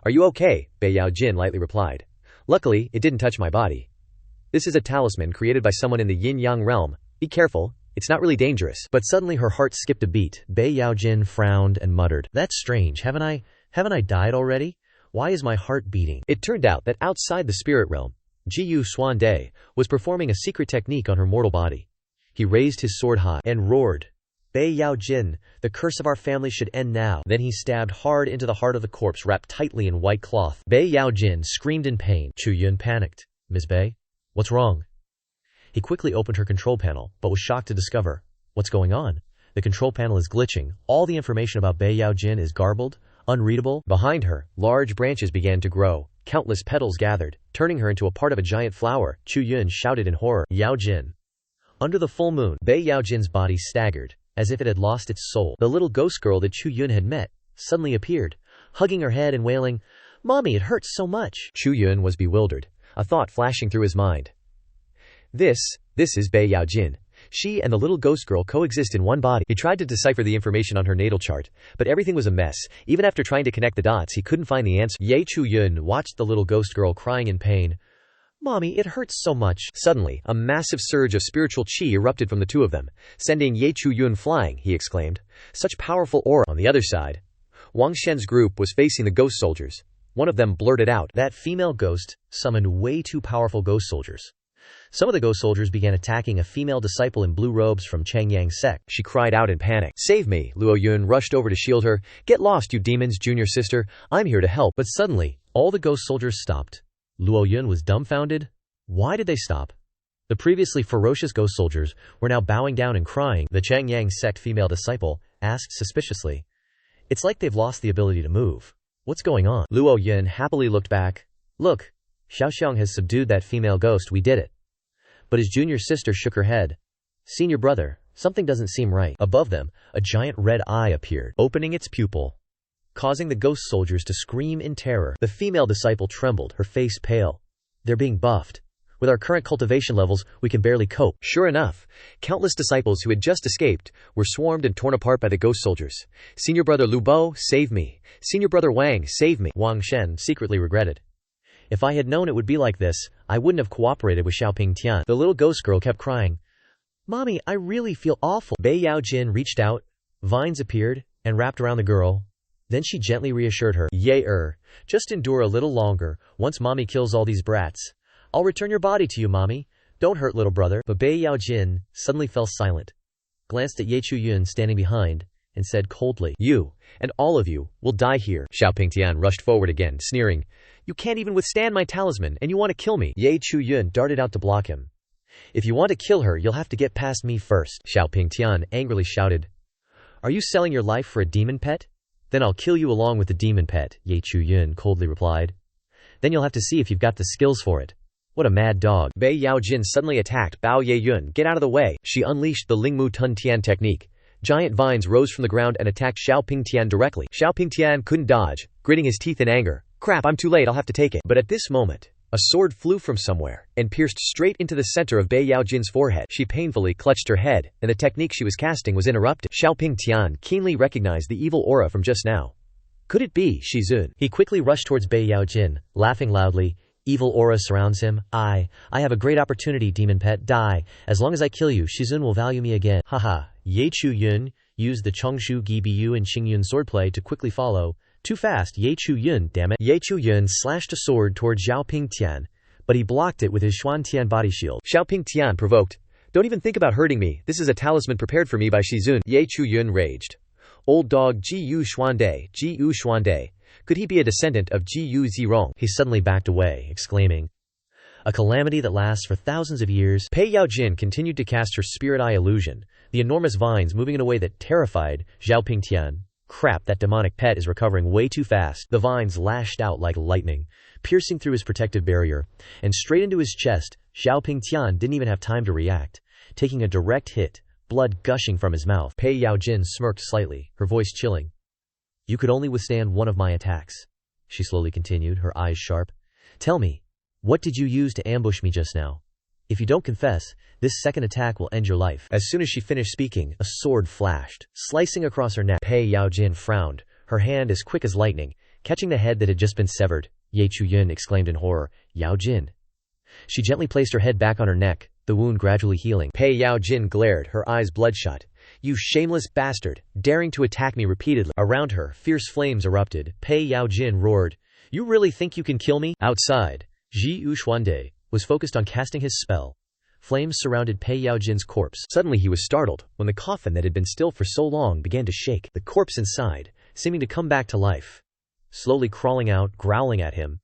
Are you okay? Bei Yao Jin lightly replied. Luckily, it didn't touch my body. This is a talisman created by someone in the yin-yang realm. Be careful, it's not really dangerous. But suddenly her heart skipped a beat. Bei Yao Jin frowned and muttered. That's strange, haven't I died already? Why is my heart beating? It turned out that outside the spirit realm, Jiyu Xuande was performing a secret technique on her mortal body. He raised his sword high and roared. Bei Yao Jin, the curse of our family should end now. Then he stabbed hard into the heart of the corpse wrapped tightly in white cloth. Bei Yao Jin screamed in pain. Chu Yun panicked. Ms. Bei? What's wrong? He quickly opened her control panel, but was shocked to discover. What's going on? The control panel is glitching. All the information about Bei Yao Jin is garbled, unreadable. Behind her, large branches began to grow. Countless petals gathered, turning her into a part of a giant flower. Chu Yun shouted in horror. Yao Jin. Under the full moon, Bei Yao Jin's body staggered, as if it had lost its soul. The little ghost girl that Chu Yun had met suddenly appeared, hugging her head and wailing, Mommy, it hurts so much. Chu Yun was bewildered, a thought flashing through his mind. This is Bei Yao Jin. She and the little ghost girl coexist in one body. He tried to decipher the information on her natal chart, but everything was a mess. Even after trying to connect the dots, he couldn't find the answer. Chu Yun watched the little ghost girl crying in pain. Mommy, it hurts so much. Suddenly, a massive surge of spiritual chi erupted from the two of them, sending Chu Yun flying, he exclaimed. Such powerful aura. On the other side, Wang Shen's group was facing the ghost soldiers. One of them blurted out, That female ghost summoned way too powerful ghost soldiers. Some of the ghost soldiers began attacking a female disciple in blue robes from Xiaoing Sect. She cried out in panic. Save me! Liu Yun rushed over to shield her. Get lost, you demons, junior sister. I'm here to help. But suddenly, all the ghost soldiers stopped. Liu Yun was dumbfounded. Why did they stop? The previously ferocious ghost soldiers were now bowing down and crying. The Xiaoing Sect female disciple asked suspiciously. It's like they've lost the ability to move. What's going on? Liu Yun happily looked back. Look, Xiaoxiang has subdued that female ghost, we did it. But his junior sister shook her head. Senior brother, something doesn't seem right. Above them, a giant red eye appeared, opening its pupil, causing the ghost soldiers to scream in terror. The female disciple trembled, her face pale. They're being buffed. With our current cultivation levels, we can barely cope. Sure enough, countless disciples who had just escaped were swarmed and torn apart by the ghost soldiers. Senior brother Lu Bo, save me. Senior brother Wang, save me. Wang Shen secretly regretted. If I had known it would be like this, I wouldn't have cooperated with Xiaoing Tian. The little ghost girl kept crying. Mommy, I really feel awful. Bei Yao Jin reached out, vines appeared, and wrapped around the girl. Then she gently reassured her. Just endure a little longer. Once Mommy kills all these brats, I'll return your body to you, Mommy. Don't hurt little brother. But Bei Yao Jin suddenly fell silent, glanced at Chu Yun standing behind, and said coldly, You, and all of you, will die here. Xiaoing Tian rushed forward again, sneering. You can't even withstand my talisman, and you want to kill me. Chu Yun darted out to block him. If you want to kill her, you'll have to get past me first. Xiaoing Tian angrily shouted. Are you selling your life for a demon pet? Then I'll kill you along with the demon pet, Chu Yun coldly replied. Then you'll have to see if you've got the skills for it. What a mad dog. Bei Yao Jin suddenly attacked. Bao Ye Yun, get out of the way. She unleashed the Lingmu Tun Tian technique. Giant vines rose from the ground and attacked Xiaoing Tian directly. Xiaoing Tian couldn't dodge, gritting his teeth in anger. Crap, I'm too late, I'll have to take it. But at this moment, a sword flew from somewhere and pierced straight into the center of Bei Yao Jin's forehead. She painfully clutched her head, and the technique she was casting was interrupted. Xiaoing Tian keenly recognized the evil aura from just now. Could it be Shizun? He quickly rushed towards Bei Yao Jin, laughing loudly. Evil aura surrounds him. I have a great opportunity, demon pet. Die. As long as I kill you, Shizun will value me again. Haha. Chu Yun used the Chongshu Gibiyu and Xingyun swordplay to quickly follow. Too fast, Chu Yun, damn it. Chu Yun slashed a sword towards Xiaoing Tian, but he blocked it with his Xuan Tian body shield. Xiaoing Tian provoked. Don't even think about hurting me. This is a talisman prepared for me by Shizun. Chu Yun raged. Old dog Ji Xuande. Could he be a descendant of Ji Yu Zirong? He suddenly backed away, exclaiming, a calamity that lasts for thousands of years. Bei Yao Jin continued to cast her spirit eye illusion, the enormous vines moving in a way that terrified Xiaoing Tian. Crap, that demonic pet is recovering way too fast. The vines lashed out like lightning, piercing through his protective barrier, and straight into his chest. Xiaoing Tian didn't even have time to react, taking a direct hit, blood gushing from his mouth. Bei Yao Jin smirked slightly, her voice chilling. You could only withstand one of my attacks, she slowly continued, her eyes sharp. Tell me, what did you use to ambush me just now? If you don't confess, this second attack will end your life. As soon as she finished speaking, a sword flashed, slicing across her neck. Bei Yao Jin frowned, her hand as quick as lightning, catching the head that had just been severed. Ye Chu Yun exclaimed in horror, Yao Jin. She gently placed her head back on her neck, the wound gradually healing. Pei Yao Jin glared, her eyes bloodshot. You shameless bastard, daring to attack me repeatedly. Around her, fierce flames erupted. Pei Yao Jin roared, You really think you can kill me? Outside, Ji Yuxuande was focused on casting his spell. Flames surrounded Pei Yao Jin's corpse. Suddenly he was startled when the coffin that had been still for so long began to shake. The corpse inside, seeming to come back to life. Slowly crawling out, growling at him,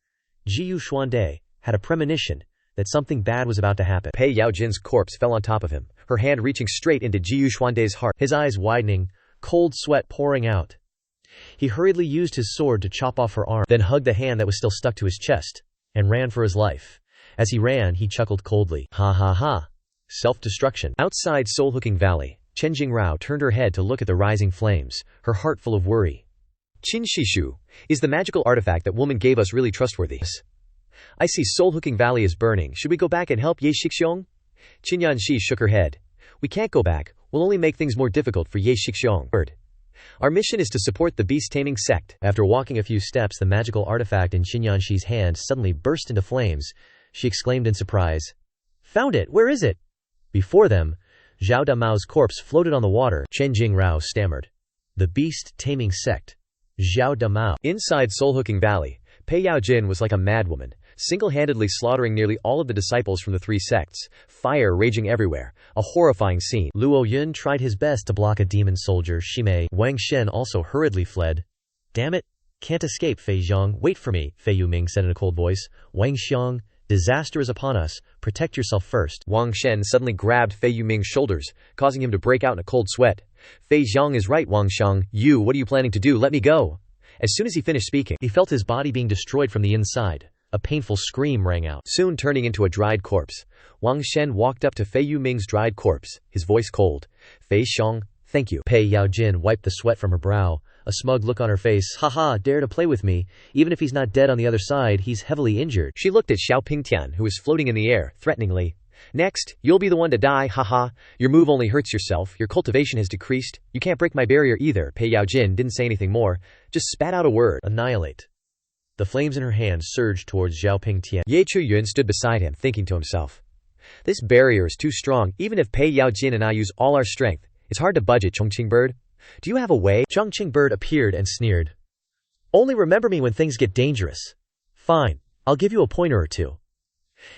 Ji Yuxuande had a premonition that something bad was about to happen. Pei Yao Jin's corpse fell on top of him, her hand reaching straight into Ji Yuxuande's heart, his eyes widening, cold sweat pouring out. He hurriedly used his sword to chop off her arm, then hugged the hand that was still stuck to his chest, and ran for his life. As he ran, he chuckled coldly. Ha ha ha. Self-destruction. Outside Soul-Hooking Valley, Chen Jingrao turned her head to look at the rising flames, her heart full of worry. Qin Shishu, is the magical artifact that woman gave us really trustworthy? I see Soul-Hooking Valley is burning. Should we go back and help Ye Shixiong? Qin Yanxi shook her head. We can't go back. We'll only make things more difficult for Ye Shixiong. Our mission is to support the beast-taming sect. After walking a few steps, the magical artifact in Qin Yanxi's hand suddenly burst into flames. She exclaimed in surprise. Found it! Where is it? Before them, Zhao Damao's corpse floated on the water. Chen Jingrao stammered. The beast-taming sect. Zhao Damao. Inside Soul-Hooking Valley, Pei Yao Jin was like a madwoman, single-handedly slaughtering nearly all of the disciples from the three sects, fire raging everywhere, a horrifying scene. Luo Yun tried his best to block a demon soldier. Shimei Wang Shen also hurriedly fled. Damn it, can't escape, Fei Zhang. Wait for me, Fei Yuming said in a cold voice. Wang Xiang, disaster is upon us, protect yourself first. Wang Shen suddenly grabbed Fei Yuming's shoulders, causing him to break out in a cold sweat. Fei Zhang is right, Wang Xiang. What are you planning to do? Let me go. As soon as he finished speaking, he felt his body being destroyed from the inside. A painful scream rang out, soon turning into a dried corpse. Wang Shen walked up to Fei Yuming's dried corpse, his voice cold. Fei Xiang, thank you. Pei Yao Jin wiped the sweat from her brow, a smug look on her face. Haha, dare to play with me. Even if he's not dead on the other side, he's heavily injured. She looked at Xiaoing Tian, who was floating in the air, threateningly. Next, you'll be the one to die, haha. Your move only hurts yourself, your cultivation has decreased. You can't break my barrier either. Pei Yao Jin didn't say anything more, just spat out a word. Annihilate. The flames in her hand surged towards Xiaoing Tian. Ye Chu Yun stood beside him, thinking to himself. This barrier is too strong. Even if Pei Yao Jin and I use all our strength, it's hard to budge it. Chongqing Bird, do you have a way? Chongqing Bird appeared and sneered. Only remember me when things get dangerous. Fine, I'll give you a pointer or two.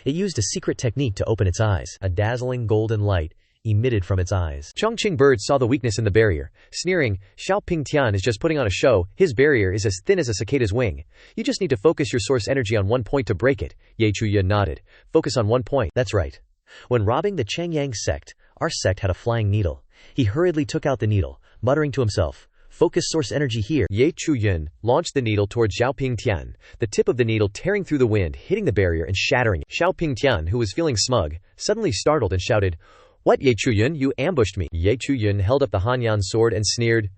It used a secret technique to open its eyes. A dazzling golden light emitted from its eyes. Chongqing Bird saw the weakness in the barrier, sneering, Xiaoing Tian is just putting on a show. His barrier is as thin as a cicada's wing. You just need to focus your source energy on one point to break it. Ye Chu Yun nodded. Focus on one point. That's right. When robbing the Changyang sect, our sect had a flying needle. He hurriedly took out the needle, muttering to himself, focus source energy here. Ye Chu Yun launched the needle towards Xiaoing Tian, the tip of the needle tearing through the wind, hitting the barrier and shattering it. Xiaoing Tian, who was feeling smug, suddenly startled and shouted, What, Ye Chu Yun, you ambushed me. Ye Chu Yun held up the Hanyan sword and sneered,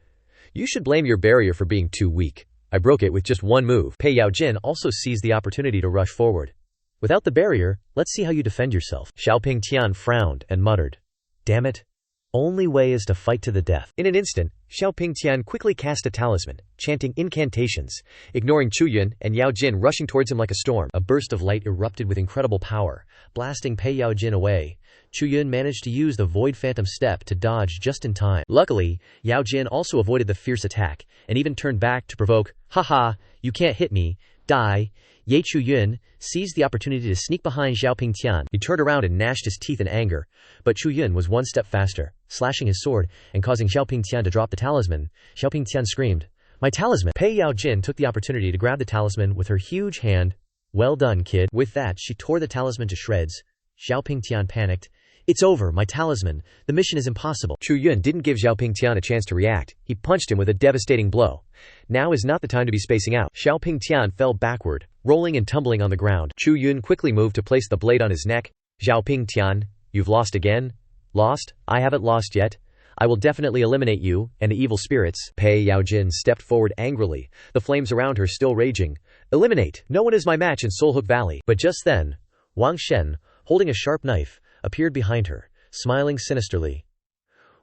You should blame your barrier for being too weak. I broke it with just one move. Pei Yao Jin also seized the opportunity to rush forward. Without the barrier, let's see how you defend yourself. Xiaoing Tian frowned and muttered, Damn it. Only way is to fight to the death. In an instant, Xiaoing Tian quickly cast a talisman, chanting incantations, ignoring Chu Yun and Yao Jin rushing towards him like a storm. A burst of light erupted with incredible power, blasting Pei Yao Jin away. Chu Yun managed to use the Void Phantom Step to dodge just in time. Luckily, Yao Jin also avoided the fierce attack, and even turned back to provoke, Haha, you can't hit me, die. Ye Chu Yun seized the opportunity to sneak behind Xiaoing Tian. He turned around and gnashed his teeth in anger, but Chu Yun was one step faster, slashing his sword and causing Xiaoing Tian to drop the talisman. Xiaoing Tian screamed, My talisman! Pei Yao Jin took the opportunity to grab the talisman with her huge hand. Well done, kid. With that, she tore the talisman to shreds. Xiaoing Tian panicked. It's over, my talisman. The mission is impossible. Chu Yun didn't give Xiaoing Tian a chance to react. He punched him with a devastating blow. Now is not the time to be spacing out. Xiaoing Tian fell backward, rolling and tumbling on the ground. Chu Yun quickly moved to place the blade on his neck. Xiaoing Tian, you've lost again? Lost? I haven't lost yet. I will definitely eliminate you and the evil spirits. Pei Yao Jin stepped forward angrily, the flames around her still raging. Eliminate! No one is my match in Soul-Hook Valley. But just then, Wang Shen, holding a sharp knife, appeared behind her, smiling sinisterly.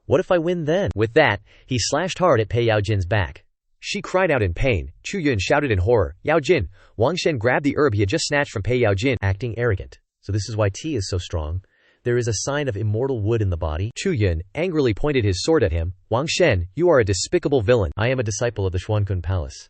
What if I win then? With that, he slashed hard at Pei Yao Jin's back. She cried out in pain. Chu Yun shouted in horror. Yao Jin. Wang Shen grabbed the herb he had just snatched from Pei Yao Jin. Acting arrogant. So this is why tea is so strong. There is a sign of immortal wood in the body. Chu Yun angrily pointed his sword at him. Wang Shen, you are a despicable villain. I am a disciple of the Xuankun Palace.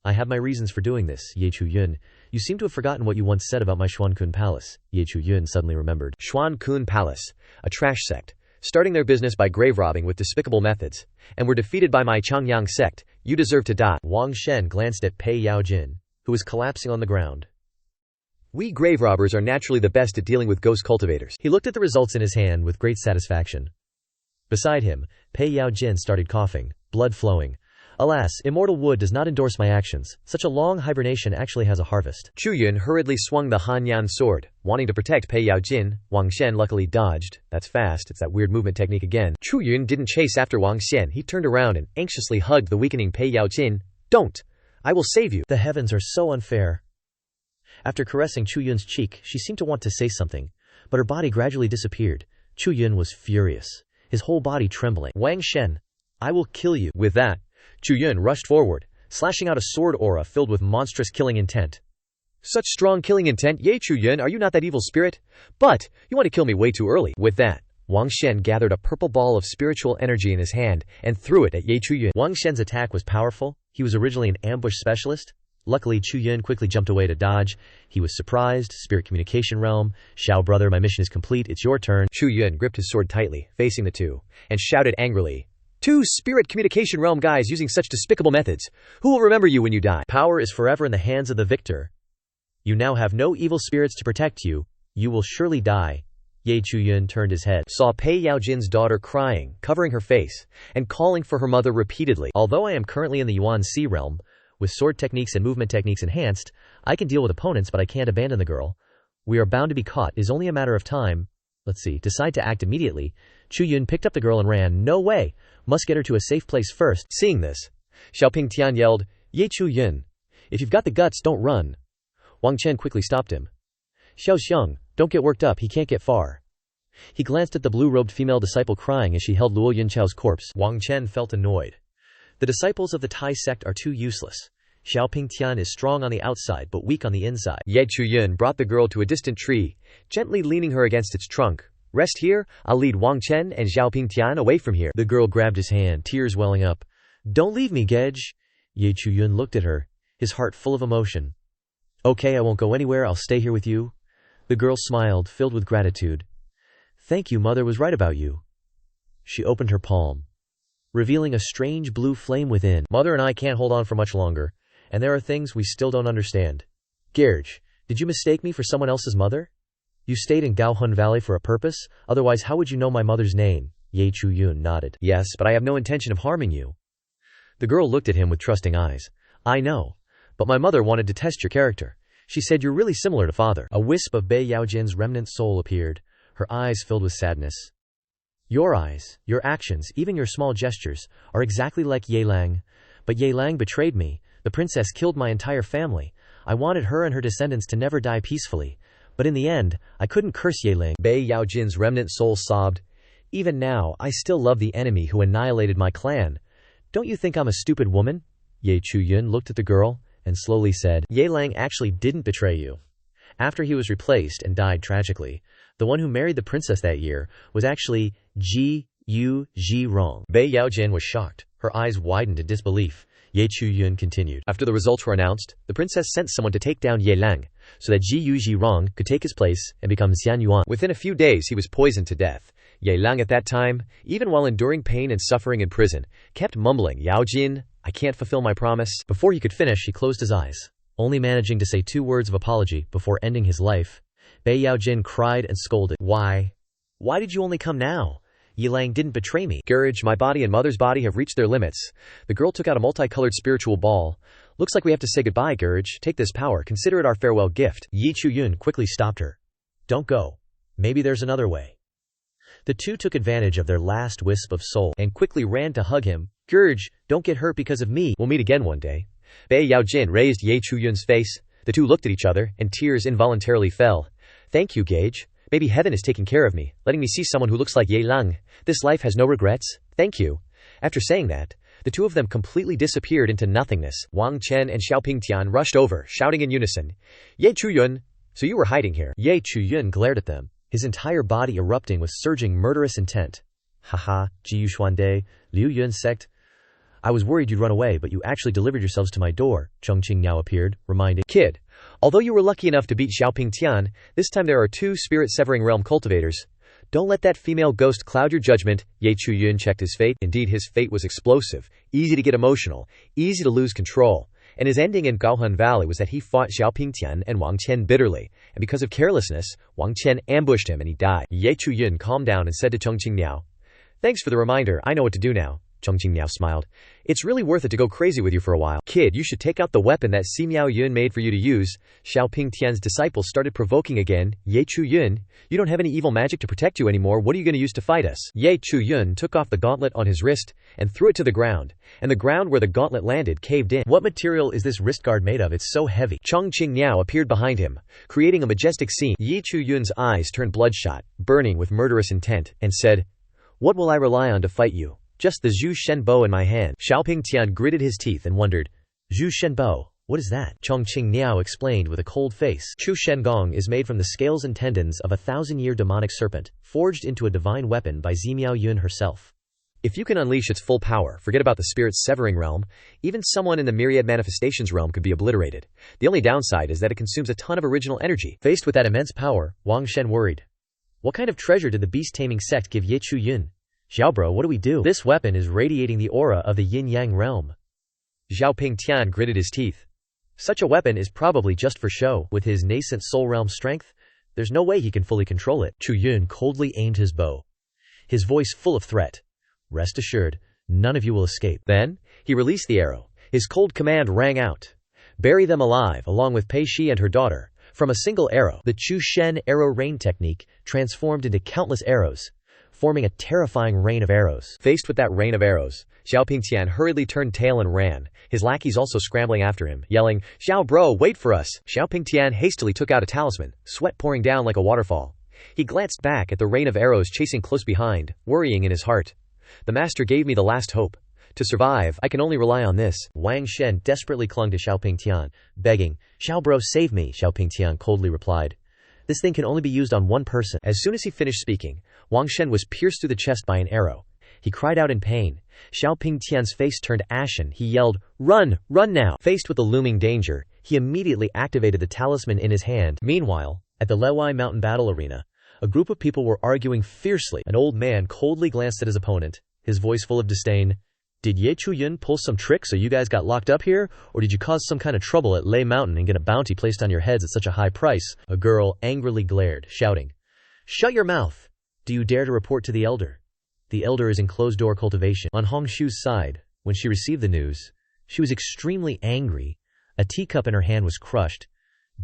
I have my reasons for doing this, Ye Chu Yun. You seem to have forgotten what you once said about my Xuankun Palace. Ye Chu Yun suddenly remembered. Xuankun Palace, a trash sect, starting their business by grave robbing with despicable methods, and were defeated by my Changyang sect. You deserve to die. Wang Shen glanced at Pei Yao Jin, who was collapsing on the ground. We grave robbers are naturally the best at dealing with ghost cultivators. He looked at the results in his hand with great satisfaction. Beside him, Pei Yao Jin started coughing, blood flowing. Alas, immortal wood does not endorse my actions. Such a long hibernation actually has a harvest. Chu Yun hurriedly swung the Hanyan sword, wanting to protect Pei Yao Jin. Wang Shen luckily dodged. That's fast, it's that weird movement technique again. Chu Yun didn't chase after Wang Shen. He turned around and anxiously hugged the weakening Pei Yao Jin. Don't! I will save you. The heavens are so unfair. After caressing Chu Yun's cheek, she seemed to want to say something, but her body gradually disappeared. Chu Yun was furious, his whole body trembling. Wang Shen, I will kill you. With that, Chu Yun rushed forward, slashing out a sword aura filled with monstrous killing intent. Such strong killing intent, Ye Chu Yun, are you not that evil spirit? But, you want to kill me way too early. With that, Wang Shen gathered a purple ball of spiritual energy in his hand and threw it at Ye Chu Yun. Wang Shen's attack was powerful. He was originally an ambush specialist. Luckily, Chu Yun quickly jumped away to dodge. He was surprised. Spirit communication realm. Xiao brother, my mission is complete. It's your turn. Chu Yun gripped his sword tightly, facing the two, and shouted angrily. Two spirit communication realm guys using such despicable methods. Who will remember you when you die? Power is forever in the hands of the victor. You now have no evil spirits to protect you. You will surely die. Ye Chu Yun turned his head, saw Pei Yao Jin's daughter crying, covering her face, and calling for her mother repeatedly. Although I am currently in the Yuan Sea realm, with sword techniques and movement techniques enhanced, I can deal with opponents, but I can't abandon the girl. We are bound to be caught. It is only a matter of time. Decide to act immediately. Chu Yun picked up the girl and ran. No way. Must get her to a safe place first. Seeing this, Xiaoing Tian yelled, Ye Chu Yun, if you've got the guts, don't run. Wang Chen quickly stopped him. Xiao Xiang, don't get worked up, he can't get far. He glanced at the blue-robed female disciple crying as she held Luo Yunchao's corpse. Wang Chen felt annoyed. The disciples of the Tai sect are too useless. Xiaoing Tian is strong on the outside but weak on the inside. Ye Chu Yun brought the girl to a distant tree, gently leaning her against its trunk. Rest here, I'll lead Wang Chen and Xiaoing Tian away from here. The girl grabbed his hand, tears welling up. Don't leave me, Gej. Ye Chu Yun looked at her, his heart full of emotion. Okay, I won't go anywhere, I'll stay here with you. The girl smiled, filled with gratitude. Thank you, mother was right about you. She opened her palm, revealing a strange blue flame within. Mother and I can't hold on for much longer, and there are things we still don't understand. Gerge, did you mistake me for someone else's mother? You stayed in Gaohun Valley for a purpose, otherwise how would you know my mother's name? Ye Chu Yun nodded. Yes, but I have no intention of harming you. The girl looked at him with trusting eyes. I know, but my mother wanted to test your character. She said you're really similar to father. A wisp of Bei Yaojin's remnant soul appeared, her eyes filled with sadness. Your eyes, your actions, even your small gestures, are exactly like Ye Lang. But Ye Lang betrayed me. The princess killed my entire family. I wanted her and her descendants to never die peacefully. But in the end, I couldn't curse Ye Lang. Bei Yaojin's remnant soul sobbed. Even now, I still love the enemy who annihilated my clan. Don't you think I'm a stupid woman? Ye Chu Yun looked at the girl and slowly said, Ye Lang actually didn't betray you. After he was replaced and died tragically, the one who married the princess that year was actually Ji Yu Zhirong. Bei Yaojin was shocked. Her eyes widened in disbelief. Ye Chu Yun continued. After the results were announced, the princess sent someone to take down Ye Lang, so that Ji Yu Zhirong could take his place and become Xian Yuan. Within a few days he was poisoned to death. Ye Lang at that time, even while enduring pain and suffering in prison, kept mumbling, Yaojin, I can't fulfill my promise. Before he could finish, he closed his eyes, only managing to say 2 words of apology before ending his life. Bei Yaojin cried and scolded. Why? Why did you only come now? Ye Lang didn't betray me. Courage, my body and mother's body have reached their limits. The girl took out a multicolored spiritual ball. Looks like we have to say goodbye, Courage. Take this power. Consider it our farewell gift. Ye Chu Yun quickly stopped her. Don't go. Maybe there's another way. The two took advantage of their last wisp of soul and quickly ran to hug him. Courage, don't get hurt because of me. We'll meet again one day. Bei Yaojin raised Ye Chu Yun's face. The two looked at each other, and tears involuntarily fell. Thank you, Gage. Maybe heaven is taking care of me, letting me see someone who looks like Ye Lang. This life has no regrets. Thank you. After saying that, The two of them completely disappeared into nothingness. Wang Chen and Xiaoing Tian rushed over, shouting in unison, "Ye Chu Yun, so you were hiding here." Ye Chu Yun glared at them, his entire body erupting with surging murderous intent. "Haha, Ji Yuxuande, Liu Yun Sect. I was worried you'd run away, but you actually delivered yourselves to my door." Chongqing now appeared, reminding, "Kid, although you were lucky enough to beat Xiaoing Tian, this time there are two spirit-severing realm cultivators. Don't let that female ghost cloud your judgment." Ye Chu Yun checked his fate. Indeed, his fate was explosive, easy to get emotional, easy to lose control. And his ending in Gaohun Valley was that he fought Xiaoing Tian and Wang Chen bitterly, and because of carelessness, Wang Chen ambushed him and he died. Ye Chu Yun calmed down and said to Chongqing Niao, "Thanks for the reminder, I know what to do now." Chongqing Niao smiled. "It's really worth it to go crazy with you for a while. Kid, you should take out the weapon that Si Miao Yun made for you to use." Xiaoing Tian's disciples started provoking again. "Ye Chu Yun, you don't have any evil magic to protect you anymore. What are you going to use to fight us?" Ye Chu Yun took off the gauntlet on his wrist and threw it to the ground, and the ground where the gauntlet landed caved in. "What material is this wrist guard made of? It's so heavy." Chongqing Niao appeared behind him, creating a majestic scene. Ye Chu Yun's eyes turned bloodshot, burning with murderous intent, and said, "What will I rely on to fight you? Just the Zhu Shen bow in my hand." Xiaoing Tian gritted his teeth and wondered, "Zhu Shen bow, what is that?" Chongqing Niao explained with a cold face. "Chu Shen gong is made from the scales and tendons of a 1,000-year demonic serpent, forged into a divine weapon by Si Miao Yun herself. If you can unleash its full power, forget about the spirit's severing realm, even someone in the myriad manifestations realm could be obliterated. The only downside is that it consumes a ton of original energy." Faced with that immense power, Wang Shen worried. What kind of treasure did the beast-taming sect give Ye Chu Yun? "Xiaobro, what do we do? This weapon is radiating the aura of the yin-yang realm." Xiaoing Tian gritted his teeth. "Such a weapon is probably just for show. With his nascent soul realm strength, there's no way he can fully control it." Chu Yun coldly aimed his bow, his voice full of threat. "Rest assured, none of you will escape." Then, he released the arrow. His cold command rang out. "Bury them alive, along with Pei Shi and her daughter." From a single arrow, the Chu Shen arrow rain technique transformed into countless arrows, forming a terrifying rain of arrows. Faced with that rain of arrows, Xiaoing Tian hurriedly turned tail and ran, his lackeys also scrambling after him, yelling, "Xiao bro, wait for us!" Xiaoing Tian hastily took out a talisman, sweat pouring down like a waterfall. He glanced back at the rain of arrows chasing close behind, worrying in his heart. "The master gave me the last hope. To survive, I can only rely on this." Wang Shen desperately clung to Xiaoing Tian, begging, "Xiao bro, save me." Xiaoing Tian coldly replied, "This thing can only be used on one person." As soon as he finished speaking, Wang Shen was pierced through the chest by an arrow. He cried out in pain. Xiaoing Tian's face turned ashen. He yelled, "Run! Run now!" Faced with the looming danger, he immediately activated the talisman in his hand. Meanwhile, at the Lewai Mountain Battle Arena, a group of people were arguing fiercely. An old man coldly glanced at his opponent, his voice full of disdain. "Did Ye Chu Yun pull some trick so you guys got locked up here? Or did you cause some kind of trouble at Lei Mountain and get a bounty placed on your heads at such a high price?" A girl angrily glared, shouting, "Shut your mouth! Do you dare to report to the elder? The elder is in closed-door cultivation." On Hong Shu's side, when she received the news, she was extremely angry. A teacup in her hand was crushed.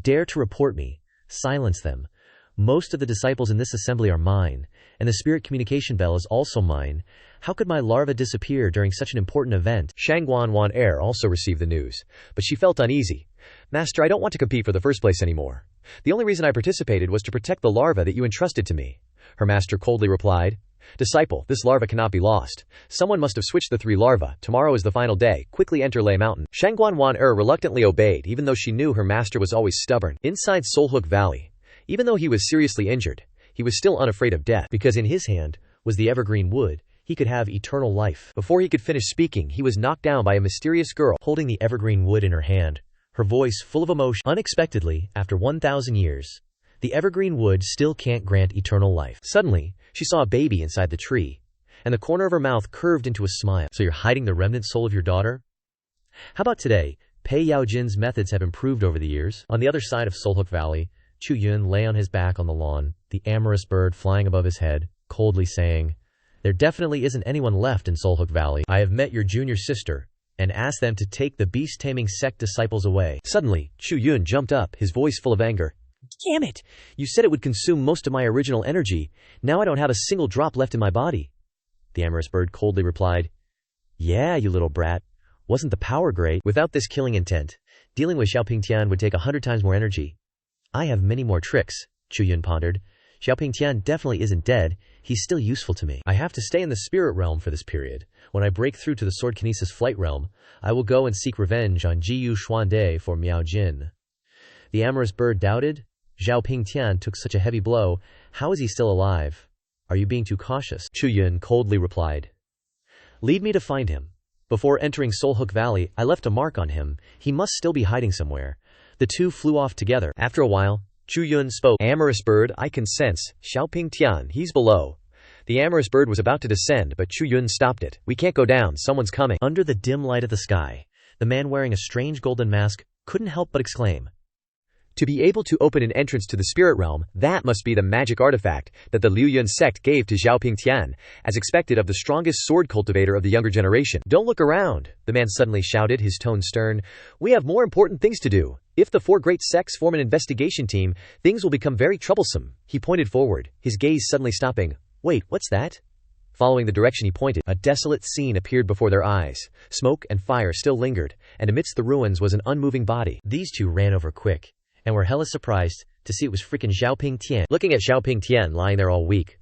"Dare to report me? Silence them. Most of the disciples in this assembly are mine, and the spirit communication bell is also mine. How could my larva disappear during such an important event?" Shangguan Wan Er also received the news, but she felt uneasy. "Master, I don't want to compete for the first place anymore. The only reason I participated was to protect the larva that you entrusted to me." Her master coldly replied, "Disciple, this larva cannot be lost. Someone must have switched the 3 larvae. Tomorrow is the final day. Quickly enter Lei Mountain." Shangguan Wan Er reluctantly obeyed, even though she knew her master was always stubborn. Inside Soulhook Valley, even though he was seriously injured, he was still unafraid of death, because in his hand was the evergreen wood. He could have eternal life. Before he could finish speaking, he was knocked down by a mysterious girl holding the evergreen wood in her hand, her voice full of emotion. Unexpectedly, after 1,000 years, the evergreen wood still can't grant eternal life. Suddenly, she saw a baby inside the tree, and the corner of her mouth curved into a smile. "So you're hiding the remnant soul of your daughter? How about today? Pei Yaojin's methods have improved over the years." On the other side of Soulhook Valley, Chu Yun lay on his back on the lawn, the amorous bird flying above his head, coldly saying, "There definitely isn't anyone left in Soulhook Valley. I have met your junior sister, and asked them to take the beast-taming sect disciples away." Suddenly, Chu Yun jumped up, his voice full of anger. "Damn it! You said it would consume most of my original energy. Now I don't have a single drop left in my body." The amorous bird coldly replied, "Yeah, you little brat. Wasn't the power great?" Without this killing intent, dealing with Xiaoing Tian would take 100 times more energy. "I have many more tricks," Chu Yun pondered. "Xiaoing Tian definitely isn't dead. he's still useful to me. I have to stay in the spirit realm for this period. When I break through to the Sword Kinesis flight realm, I will go and seek revenge on Jiyu Xuande for Miao Jin. The amorous bird doubted. Xiaoing Tian took such a heavy blow. How is he still alive? Are you being too cautious? Chu Yun coldly replied. Lead me to find him. Before entering Soulhook Valley, I left a mark on him. He must still be hiding somewhere. The two flew off together. After a while, Chu Yun spoke. Amorous bird, I can sense. Xiaoing Tian, he's below. The amorous bird was about to descend, but Chu Yun stopped it. We can't go down, someone's coming. Under the dim light of the sky, the man wearing a strange golden mask couldn't help but exclaim. To be able to open an entrance to the spirit realm, that must be the magic artifact that the Liu Yun Sect gave to Xiaoing Tian, as expected of the strongest sword cultivator of the younger generation. Don't look around, the man suddenly shouted, his tone stern. We have more important things to do. If the four great sects form an investigation team, things will become very troublesome. He pointed forward, his gaze suddenly stopping. Wait, what's that? Following the direction he pointed, a desolate scene appeared before their eyes. Smoke and fire still lingered, and amidst the ruins was an unmoving body. These two ran over quick, and were hella surprised to see it was freaking Xiaoing Tian. Looking at Xiaoing Tian lying there all weak,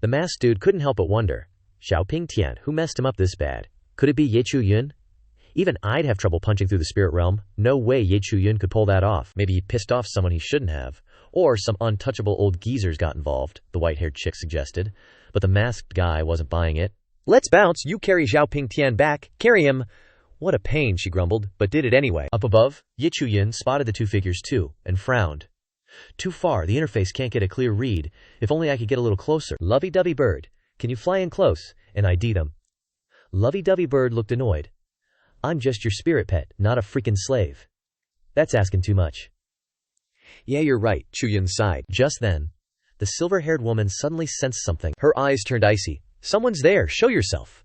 the masked dude couldn't help but wonder. Xiaoing Tian, who messed him up this bad? Could it be Chu Yun? Even I'd have trouble punching through the spirit realm. No way Chu Yun could pull that off. Maybe he pissed off someone he shouldn't have. Or some untouchable old geezers got involved, the white-haired chick suggested. But the masked guy wasn't buying it. Let's bounce, you carry Xiaoing Tian back, carry him. What a pain, she grumbled, but did it anyway. Up above, Chu Yun spotted the two figures too, and frowned. Too far, the interface can't get a clear read. If only I could get a little closer. Lovey-dovey bird, can you fly in close, and ID them? Lovey-dovey bird looked annoyed. I'm just your spirit pet, not a freaking slave. That's asking too much. Yeah, you're right, Chu Yun sighed. Just then, the silver-haired woman suddenly sensed something. Her eyes turned icy. Someone's there, show yourself.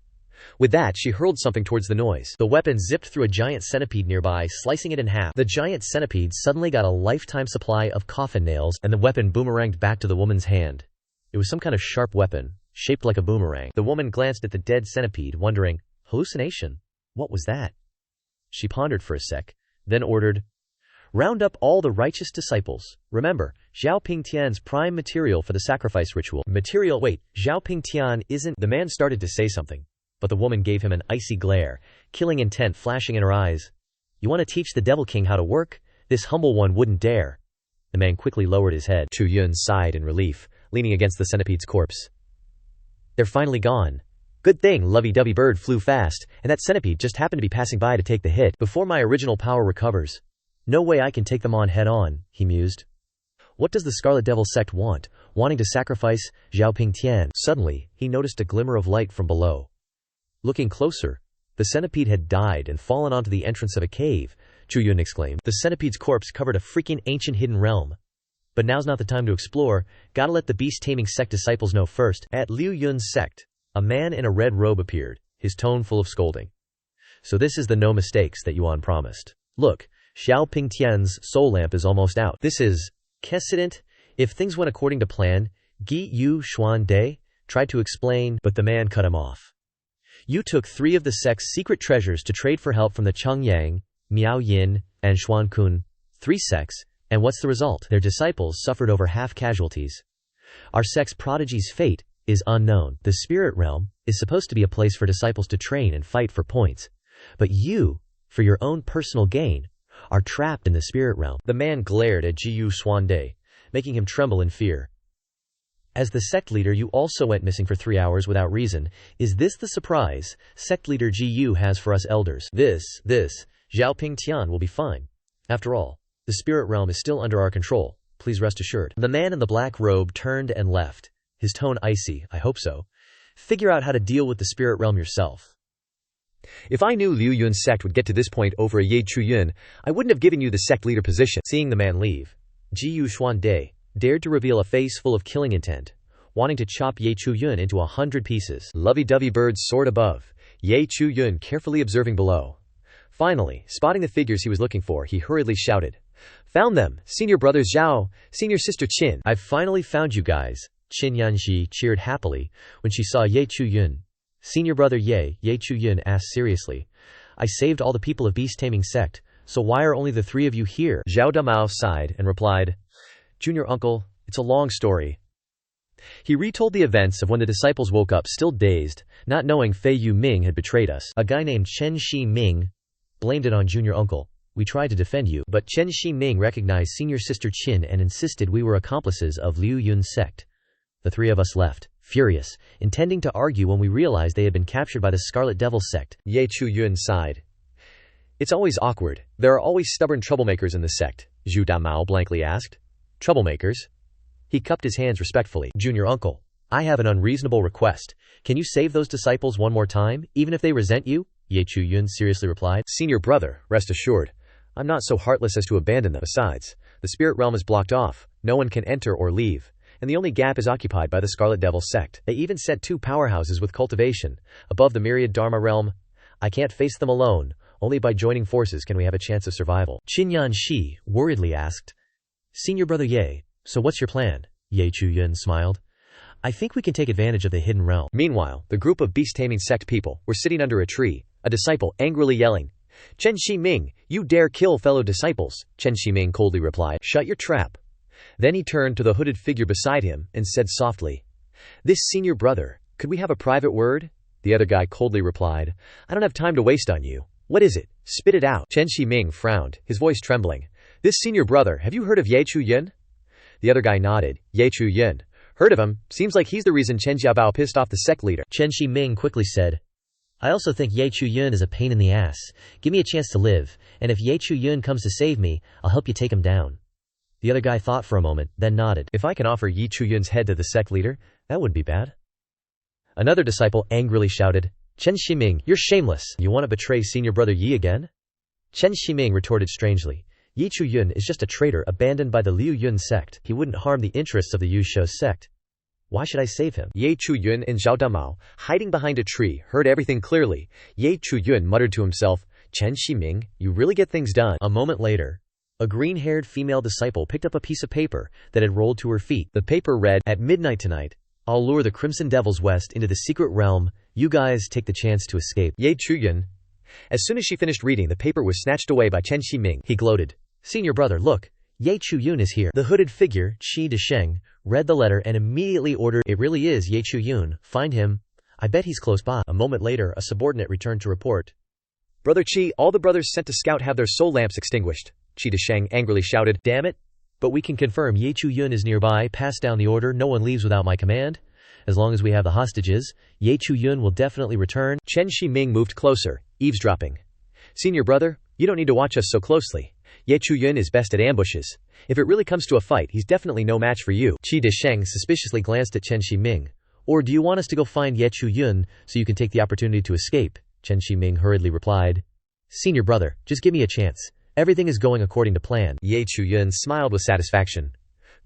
With that, she hurled something towards the noise. The weapon zipped through a giant centipede nearby, slicing it in half. The giant centipede suddenly got a lifetime supply of coffin nails, and the weapon boomeranged back to the woman's hand. It was some kind of sharp weapon, shaped like a boomerang. The woman glanced at the dead centipede, wondering, hallucination? What was that? She pondered for a sec, then ordered, round up all the righteous disciples. Remember, Xiaoing Tian's prime material for the sacrifice ritual. Material? Wait, Xiaoing Tian isn't... The man started to say something, but the woman gave him an icy glare, killing intent flashing in her eyes. You want to teach the Devil King how to work? This humble one wouldn't dare. The man quickly lowered his head. Chu Yun sighed in relief, leaning against the centipede's corpse. They're finally gone. Good thing lovey-dovey bird flew fast, and that centipede just happened to be passing by to take the hit before my original power recovers. No way I can take them on head-on, he mused. What does the Scarlet Devil sect want, wanting to sacrifice Xiaoing Tian? Suddenly, he noticed a glimmer of light from below. Looking closer, the centipede had died and fallen onto the entrance of a cave, Chu Yun exclaimed. The centipede's corpse covered a freaking ancient hidden realm. But now's not the time to explore, gotta let the beast-taming sect disciples know first. At Liu Yun Sect, a man in a red robe appeared, his tone full of scolding. So this is the no mistakes that Yuan promised. Look, Xiaoing Tian's soul lamp is almost out. This is Kesident. If things went according to plan, Yu Xuande tried to explain, but the man cut him off. You took 3 of the sect's secret treasures to trade for help from the Chengyang, Miao Yin, and Xuankun, 3 sects, and what's the result? Their disciples suffered over half casualties. Our sect's prodigy's fate is unknown. The spirit realm is supposed to be a place for disciples to train and fight for points. But you, for your own personal gain, are trapped in the spirit realm. The man glared at Jiyu Xuande, making him tremble in fear. As the sect leader, you also went missing for 3 hours without reason. Is this the surprise sect leader Jiyu has for us elders? This, Xiaoing Tian will be fine. After all, the spirit realm is still under our control. Please rest assured. The man in the black robe turned and left, his tone icy. I hope so. Figure out how to deal with the spirit realm yourself. If I knew Liu Yun Sect would get to this point over a Chu Yun, I wouldn't have given you the sect leader position. Seeing the man leave, Jiyu Xuande dared to reveal a face full of killing intent, wanting to chop Chu Yun into 100 pieces. Lovey-dovey birds soared above, Chu Yun carefully observing below. Finally, spotting the figures he was looking for, he hurriedly shouted, Found them! Senior brothers Zhao, senior sister Qin. I've finally found you guys. Qin Yanji cheered happily when she saw Chu Yun. Senior brother Chu Yun asked seriously, I saved all the people of beast-taming sect, so why are only the 3 of you here? Zhao Damao sighed and replied, Junior uncle, it's a long story. He retold the events of when the disciples woke up still dazed, not knowing Fei Yu Ming had betrayed us. A guy named Chen Shi Ming blamed it on junior uncle. We tried to defend you, but Chen Shi Ming recognized senior sister Qin and insisted we were accomplices of Liu Yun Sect. The three of us left, furious, intending to argue when we realized they had been captured by the Scarlet Devil sect. Chu Yun sighed. It's always awkward. There are always stubborn troublemakers in the sect, Zhu Damao blankly asked. Troublemakers? He cupped his hands respectfully. Junior uncle, I have an unreasonable request. Can you save those disciples one more time, even if they resent you? Chu Yun seriously replied. Senior brother, rest assured. I'm not so heartless as to abandon them. Besides, the spirit realm is blocked off. No one can enter or leave. And the only gap is occupied by the Scarlet Devil sect. They even set 2 powerhouses with cultivation, above the myriad Dharma realm. I can't face them alone. Only by joining forces can we have a chance of survival. Qin Shi worriedly asked. Senior brother Ye, so what's your plan? Chu Yun smiled. I think we can take advantage of the hidden realm. Meanwhile, the group of beast-taming sect people were sitting under a tree, a disciple angrily yelling, Chen Shi Ming, you dare kill fellow disciples. Chen Shi Ming coldly replied, shut your trap. Then he turned to the hooded figure beside him and said softly, this senior brother, could we have a private word? The other guy coldly replied, I don't have time to waste on you. What is it? Spit it out. Chen Shi Ming frowned, his voice trembling. This senior brother, have you heard of Chu Yun? The other guy nodded. Chu Yun. Heard of him. Seems like he's the reason Chen Xiaobao pissed off the sect leader. Chen Shi Ming quickly said, I also think Chu Yun is a pain in the ass. Give me a chance to live, and if Chu Yun comes to save me, I'll help you take him down. The other guy thought for a moment, then nodded. If I can offer Chu Yun's head to the sect leader, that wouldn't be bad. Another disciple angrily shouted, Chen Shi Ming, you're shameless. You want to betray senior brother Yi again? Chen Shi Ming retorted strangely. Chu Yun is just a traitor abandoned by the Liu Yun Sect. He wouldn't harm the interests of the Yu Shou Sect. Why should I save him? Chu Yun and Zhao Damao, hiding behind a tree, heard everything clearly. Chu Yun muttered to himself, Chen Shi Ming, you really get things done. A moment later, a green-haired female disciple picked up a piece of paper that had rolled to her feet. The paper read, At midnight tonight, I'll lure the Crimson Devils west into the secret realm. You guys take the chance to escape. Chu Yun. As soon as she finished reading, the paper was snatched away by Chen Shi Ming. He gloated. Senior brother, look. Chu Yun is here. The hooded figure, Qi Desheng, read the letter and immediately ordered, It really is Chu Yun. Find him. I bet he's close by. A moment later, a subordinate returned to report. Brother Qi, all the brothers sent to scout have their soul lamps extinguished. Qi Desheng angrily shouted. Damn it. But we can confirm Chu Yun is nearby. Pass down the order. No one leaves without my command. As long as we have the hostages, Chu Yun will definitely return. Chen Shi Ming moved closer, eavesdropping. Senior brother, you don't need to watch us so closely. Chu Yun is best at ambushes. If it really comes to a fight, he's definitely no match for you. Qi Desheng suspiciously glanced at Chen Shi Ming. Or do you want us to go find Chu Yun so you can take the opportunity to escape? Chen Shi Ming hurriedly replied. Senior brother, just give me a chance. Everything is going according to plan. Chu Yun smiled with satisfaction.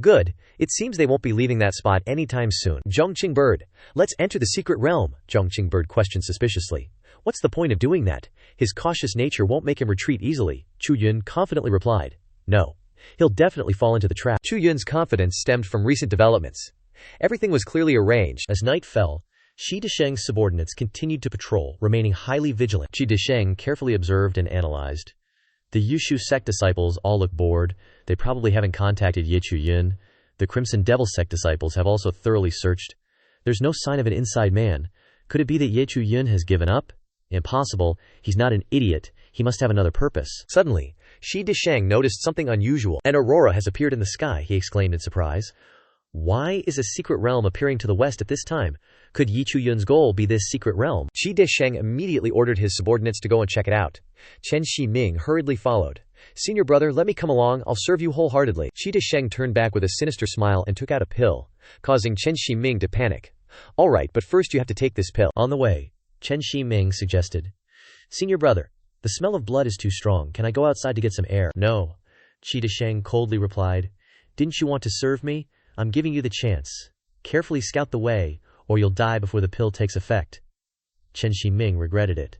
Good. It seems they won't be leaving that spot anytime soon. Zhongqing Bird, let's enter the secret realm. Zhongqing Bird questioned suspiciously. What's the point of doing that? His cautious nature won't make him retreat easily. Chu Yun confidently replied. No. He'll definitely fall into the trap. Chu Yun's confidence stemmed from recent developments. Everything was clearly arranged. As night fell, Qi Desheng's subordinates continued to patrol, remaining highly vigilant. Qi Desheng carefully observed and analyzed. The Yushu sect disciples all look bored. They probably haven't contacted Chu Yun. The Crimson Devil sect disciples have also thoroughly searched. There's no sign of an inside man. Could it be that Chu Yun has given up? Impossible. He's not an idiot. He must have another purpose. Suddenly, Qi Desheng noticed something unusual. An aurora has appeared in the sky, he exclaimed in surprise. Why is a secret realm appearing to the west at this time? Could Chu Yun's goal be this secret realm? Qi Desheng immediately ordered his subordinates to go and check it out. Chen Shi Ming hurriedly followed. Senior brother, let me come along. I'll serve you wholeheartedly. Qi Desheng turned back with a sinister smile and took out a pill, causing Chen Shi Ming to panic. All right, but first you have to take this pill. On the way, Chen Shi Ming suggested. Senior brother, the smell of blood is too strong. Can I go outside to get some air? No. Qi Desheng coldly replied. Didn't you want to serve me? I'm giving you the chance. Carefully scout the way, or you'll die before the pill takes effect. Chen Shi Ming regretted it.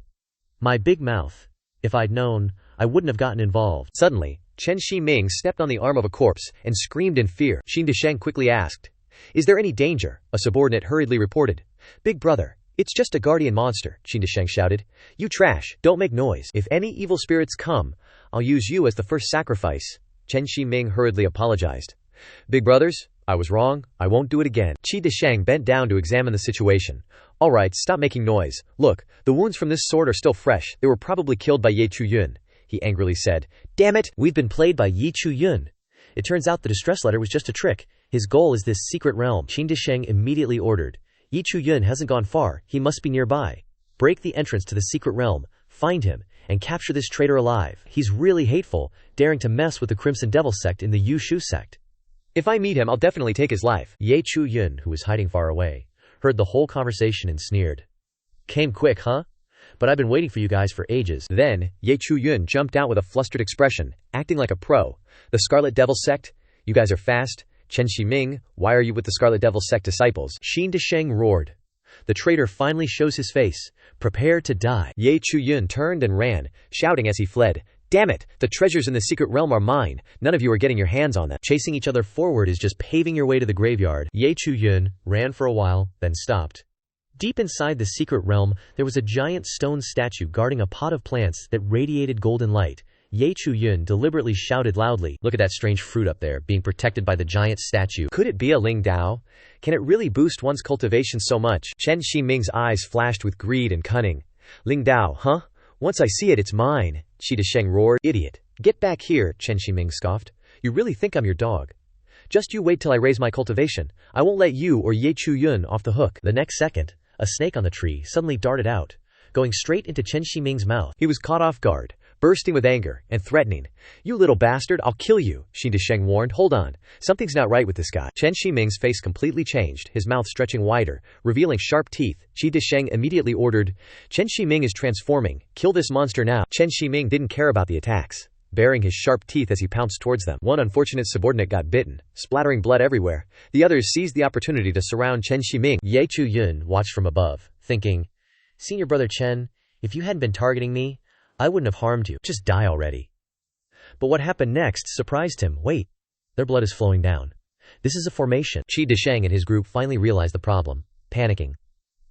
My big mouth. If I'd known, I wouldn't have gotten involved. Suddenly, Chen Shi Ming stepped on the arm of a corpse and screamed in fear. Qi Desheng quickly asked, Is there any danger? A subordinate hurriedly reported. Big brother, it's just a guardian monster, Qi Desheng shouted. You trash, don't make noise. If any evil spirits come, I'll use you as the first sacrifice. Chen Shi Ming hurriedly apologized. Big brothers, I was wrong, I won't do it again. Qi Desheng bent down to examine the situation. Alright, stop making noise. Look, the wounds from this sword are still fresh. They were probably killed by Ye Chu Yun, he angrily said. Damn it! We've been played by Ye Chu Yun. It turns out the distress letter was just a trick. His goal is this secret realm. Qi Desheng immediately ordered. Ye Chu Yun hasn't gone far, he must be nearby. Break the entrance to the secret realm, find him, and capture this traitor alive. He's really hateful, daring to mess with the Crimson Devil sect in the Yu Shu sect. If I meet him, I'll definitely take his life. Ye Chu Yun, who was hiding far away, heard the whole conversation and sneered. Came quick, huh? But I've been waiting for you guys for ages. Then, Ye Chu Yun jumped out with a flustered expression, acting like a pro. The Scarlet Devil sect? You guys are fast. Chen Shiming, why are you with the Scarlet Devil sect disciples? Qi Desheng roared. The traitor finally shows his face. Prepare to die. Ye Chu Yun turned and ran, shouting as he fled. Damn it! The treasures in the secret realm are mine. None of you are getting your hands on them. Chasing each other forward is just paving your way to the graveyard. Ye Chu Yun ran for a while, then stopped. Deep inside the secret realm, there was a giant stone statue guarding a pot of plants that radiated golden light. Ye Chu Yun deliberately shouted loudly, "Look at that strange fruit up there, being protected by the giant statue. Could it be a Ling Dao? Can it really boost one's cultivation so much?" Chen Shiming's eyes flashed with greed and cunning. Ling Dao, huh? Once I see it, it's mine. Qi Desheng roared. Idiot. Get back here, Chen Shiming scoffed. You really think I'm your dog? Just you wait till I raise my cultivation. I won't let you or Ye Chu Yun off the hook. The next second, a snake on the tree suddenly darted out, going straight into Chen Shiming's mouth. He was caught off guard, bursting with anger and threatening. You little bastard, I'll kill you, Qi Desheng warned. Hold on, something's not right with this guy. Chen Shiming's face completely changed, his mouth stretching wider, revealing sharp teeth. Qi Desheng immediately ordered, Chen Shiming is transforming, kill this monster now. Chen Shiming didn't care about the attacks, baring his sharp teeth as he pounced towards them. One unfortunate subordinate got bitten, splattering blood everywhere. The others seized the opportunity to surround Chen Shiming. Ye Chu Yun watched from above, thinking, Senior Brother Chen, if you hadn't been targeting me, I wouldn't have harmed you. Just die already. But what happened next surprised him. Wait, their blood is flowing down. This is a formation. Qi Desheng and his group finally realized the problem, panicking.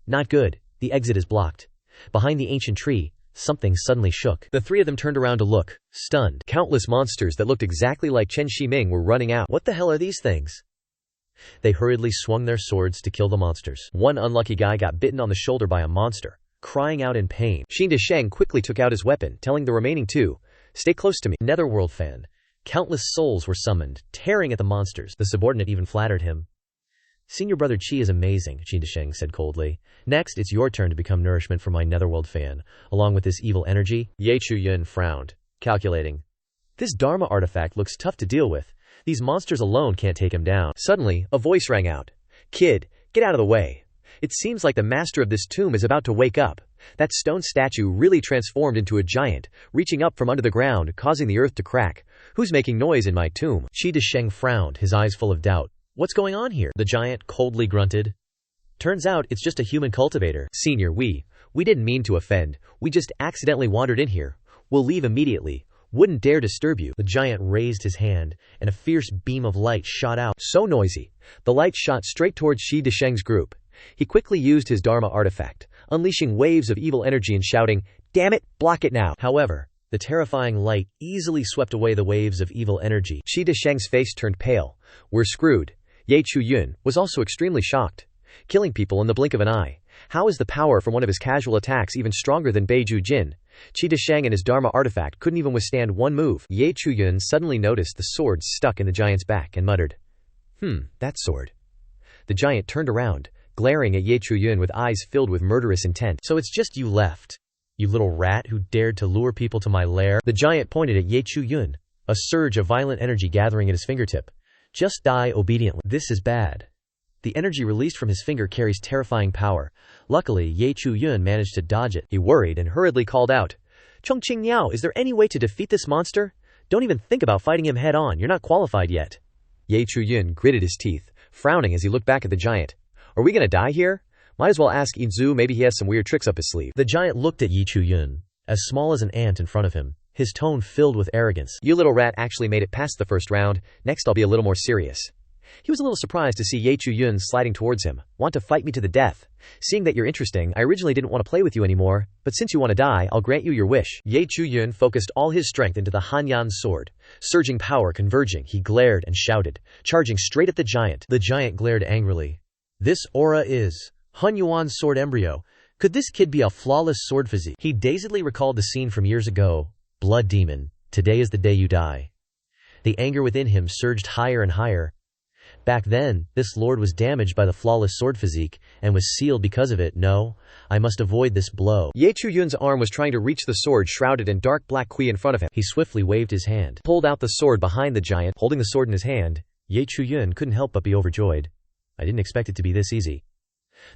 Not good, the exit is blocked. Behind the ancient tree, something suddenly shook. The three of them turned around to look, stunned. Countless monsters that looked exactly like Chen Shiming were running out. What the hell are these things? They hurriedly swung their swords to kill the monsters. One unlucky guy got bitten on the shoulder by a monster, crying out in pain. Qi Desheng quickly took out his weapon, telling the remaining two, stay close to me. Netherworld fan. Countless souls were summoned, tearing at the monsters. The subordinate even flattered him. Senior Brother Qi is amazing, Qi Desheng said coldly. Next, it's your turn to become nourishment for my Netherworld fan, along with this evil energy. Ye Chu Yun frowned, calculating. This Dharma artifact looks tough to deal with. These monsters alone can't take him down. Suddenly, a voice rang out. Kid, get out of the way. It seems like the master of this tomb is about to wake up. That stone statue really transformed into a giant, reaching up from under the ground, causing the earth to crack. Who's making noise in my tomb? Qi Desheng frowned, his eyes full of doubt. What's going on here? The giant coldly grunted. Turns out it's just a human cultivator. Senior, we didn't mean to offend. We just accidentally wandered in here. We'll leave immediately. Wouldn't dare disturb you. The giant raised his hand, and a fierce beam of light shot out. So noisy. The light shot straight towards Qi Desheng's group. He quickly used his Dharma artifact, unleashing waves of evil energy and shouting, damn it, block it now. However, the terrifying light easily swept away the waves of evil energy. Qi Desheng's face turned pale. We're screwed. Ye Chu Yun was also extremely shocked. Killing people in the blink of an eye. How is the power from one of his casual attacks even stronger than Beiju Jin? Qi Desheng and his Dharma artifact couldn't even withstand one move. Ye Chu Yun suddenly noticed the sword stuck in the giant's back and muttered, that sword. The giant turned around, glaring at Ye Chu Yun with eyes filled with murderous intent. So it's just you left, you little rat who dared to lure people to my lair? The giant pointed at Ye Chu Yun, a surge of violent energy gathering at his fingertip. Just die obediently. This is bad. The energy released from his finger carries terrifying power. Luckily, Ye Chu Yun managed to dodge it. He worried and hurriedly called out, Chongqing Niao, is there any way to defeat this monster? Don't even think about fighting him head on, you're not qualified yet. Ye Chu Yun gritted his teeth, frowning as he looked back at the giant. Are we gonna die here? Might as well ask Yinzu, maybe he has some weird tricks up his sleeve. The giant looked at Ye Chu Yun, as small as an ant in front of him, his tone filled with arrogance. You little rat actually made it past the first round, next I'll be a little more serious. He was a little surprised to see Ye Chu Yun sliding towards him. Want to fight me to the death? Seeing that you're interesting, I originally didn't want to play with you anymore, but since you want to die, I'll grant you your wish. Ye Chu Yun focused all his strength into the Hanyan's sword. Surging power converging, he glared and shouted, charging straight at the giant. The giant glared angrily. This aura is Han Yuan's sword embryo. Could this kid be a flawless sword physique? He dazedly recalled the scene from years ago. Blood demon, today is the day you die. The anger within him surged higher and higher. Back then, this lord was damaged by the flawless sword physique, and was sealed because of it. No, I must avoid this blow. Ye Chu Yun's arm was trying to reach the sword shrouded in dark black qui in front of him. He swiftly waved his hand, pulled out the sword behind the giant. Holding the sword in his hand, Ye Chu Yun couldn't help but be overjoyed. I didn't expect it to be this easy.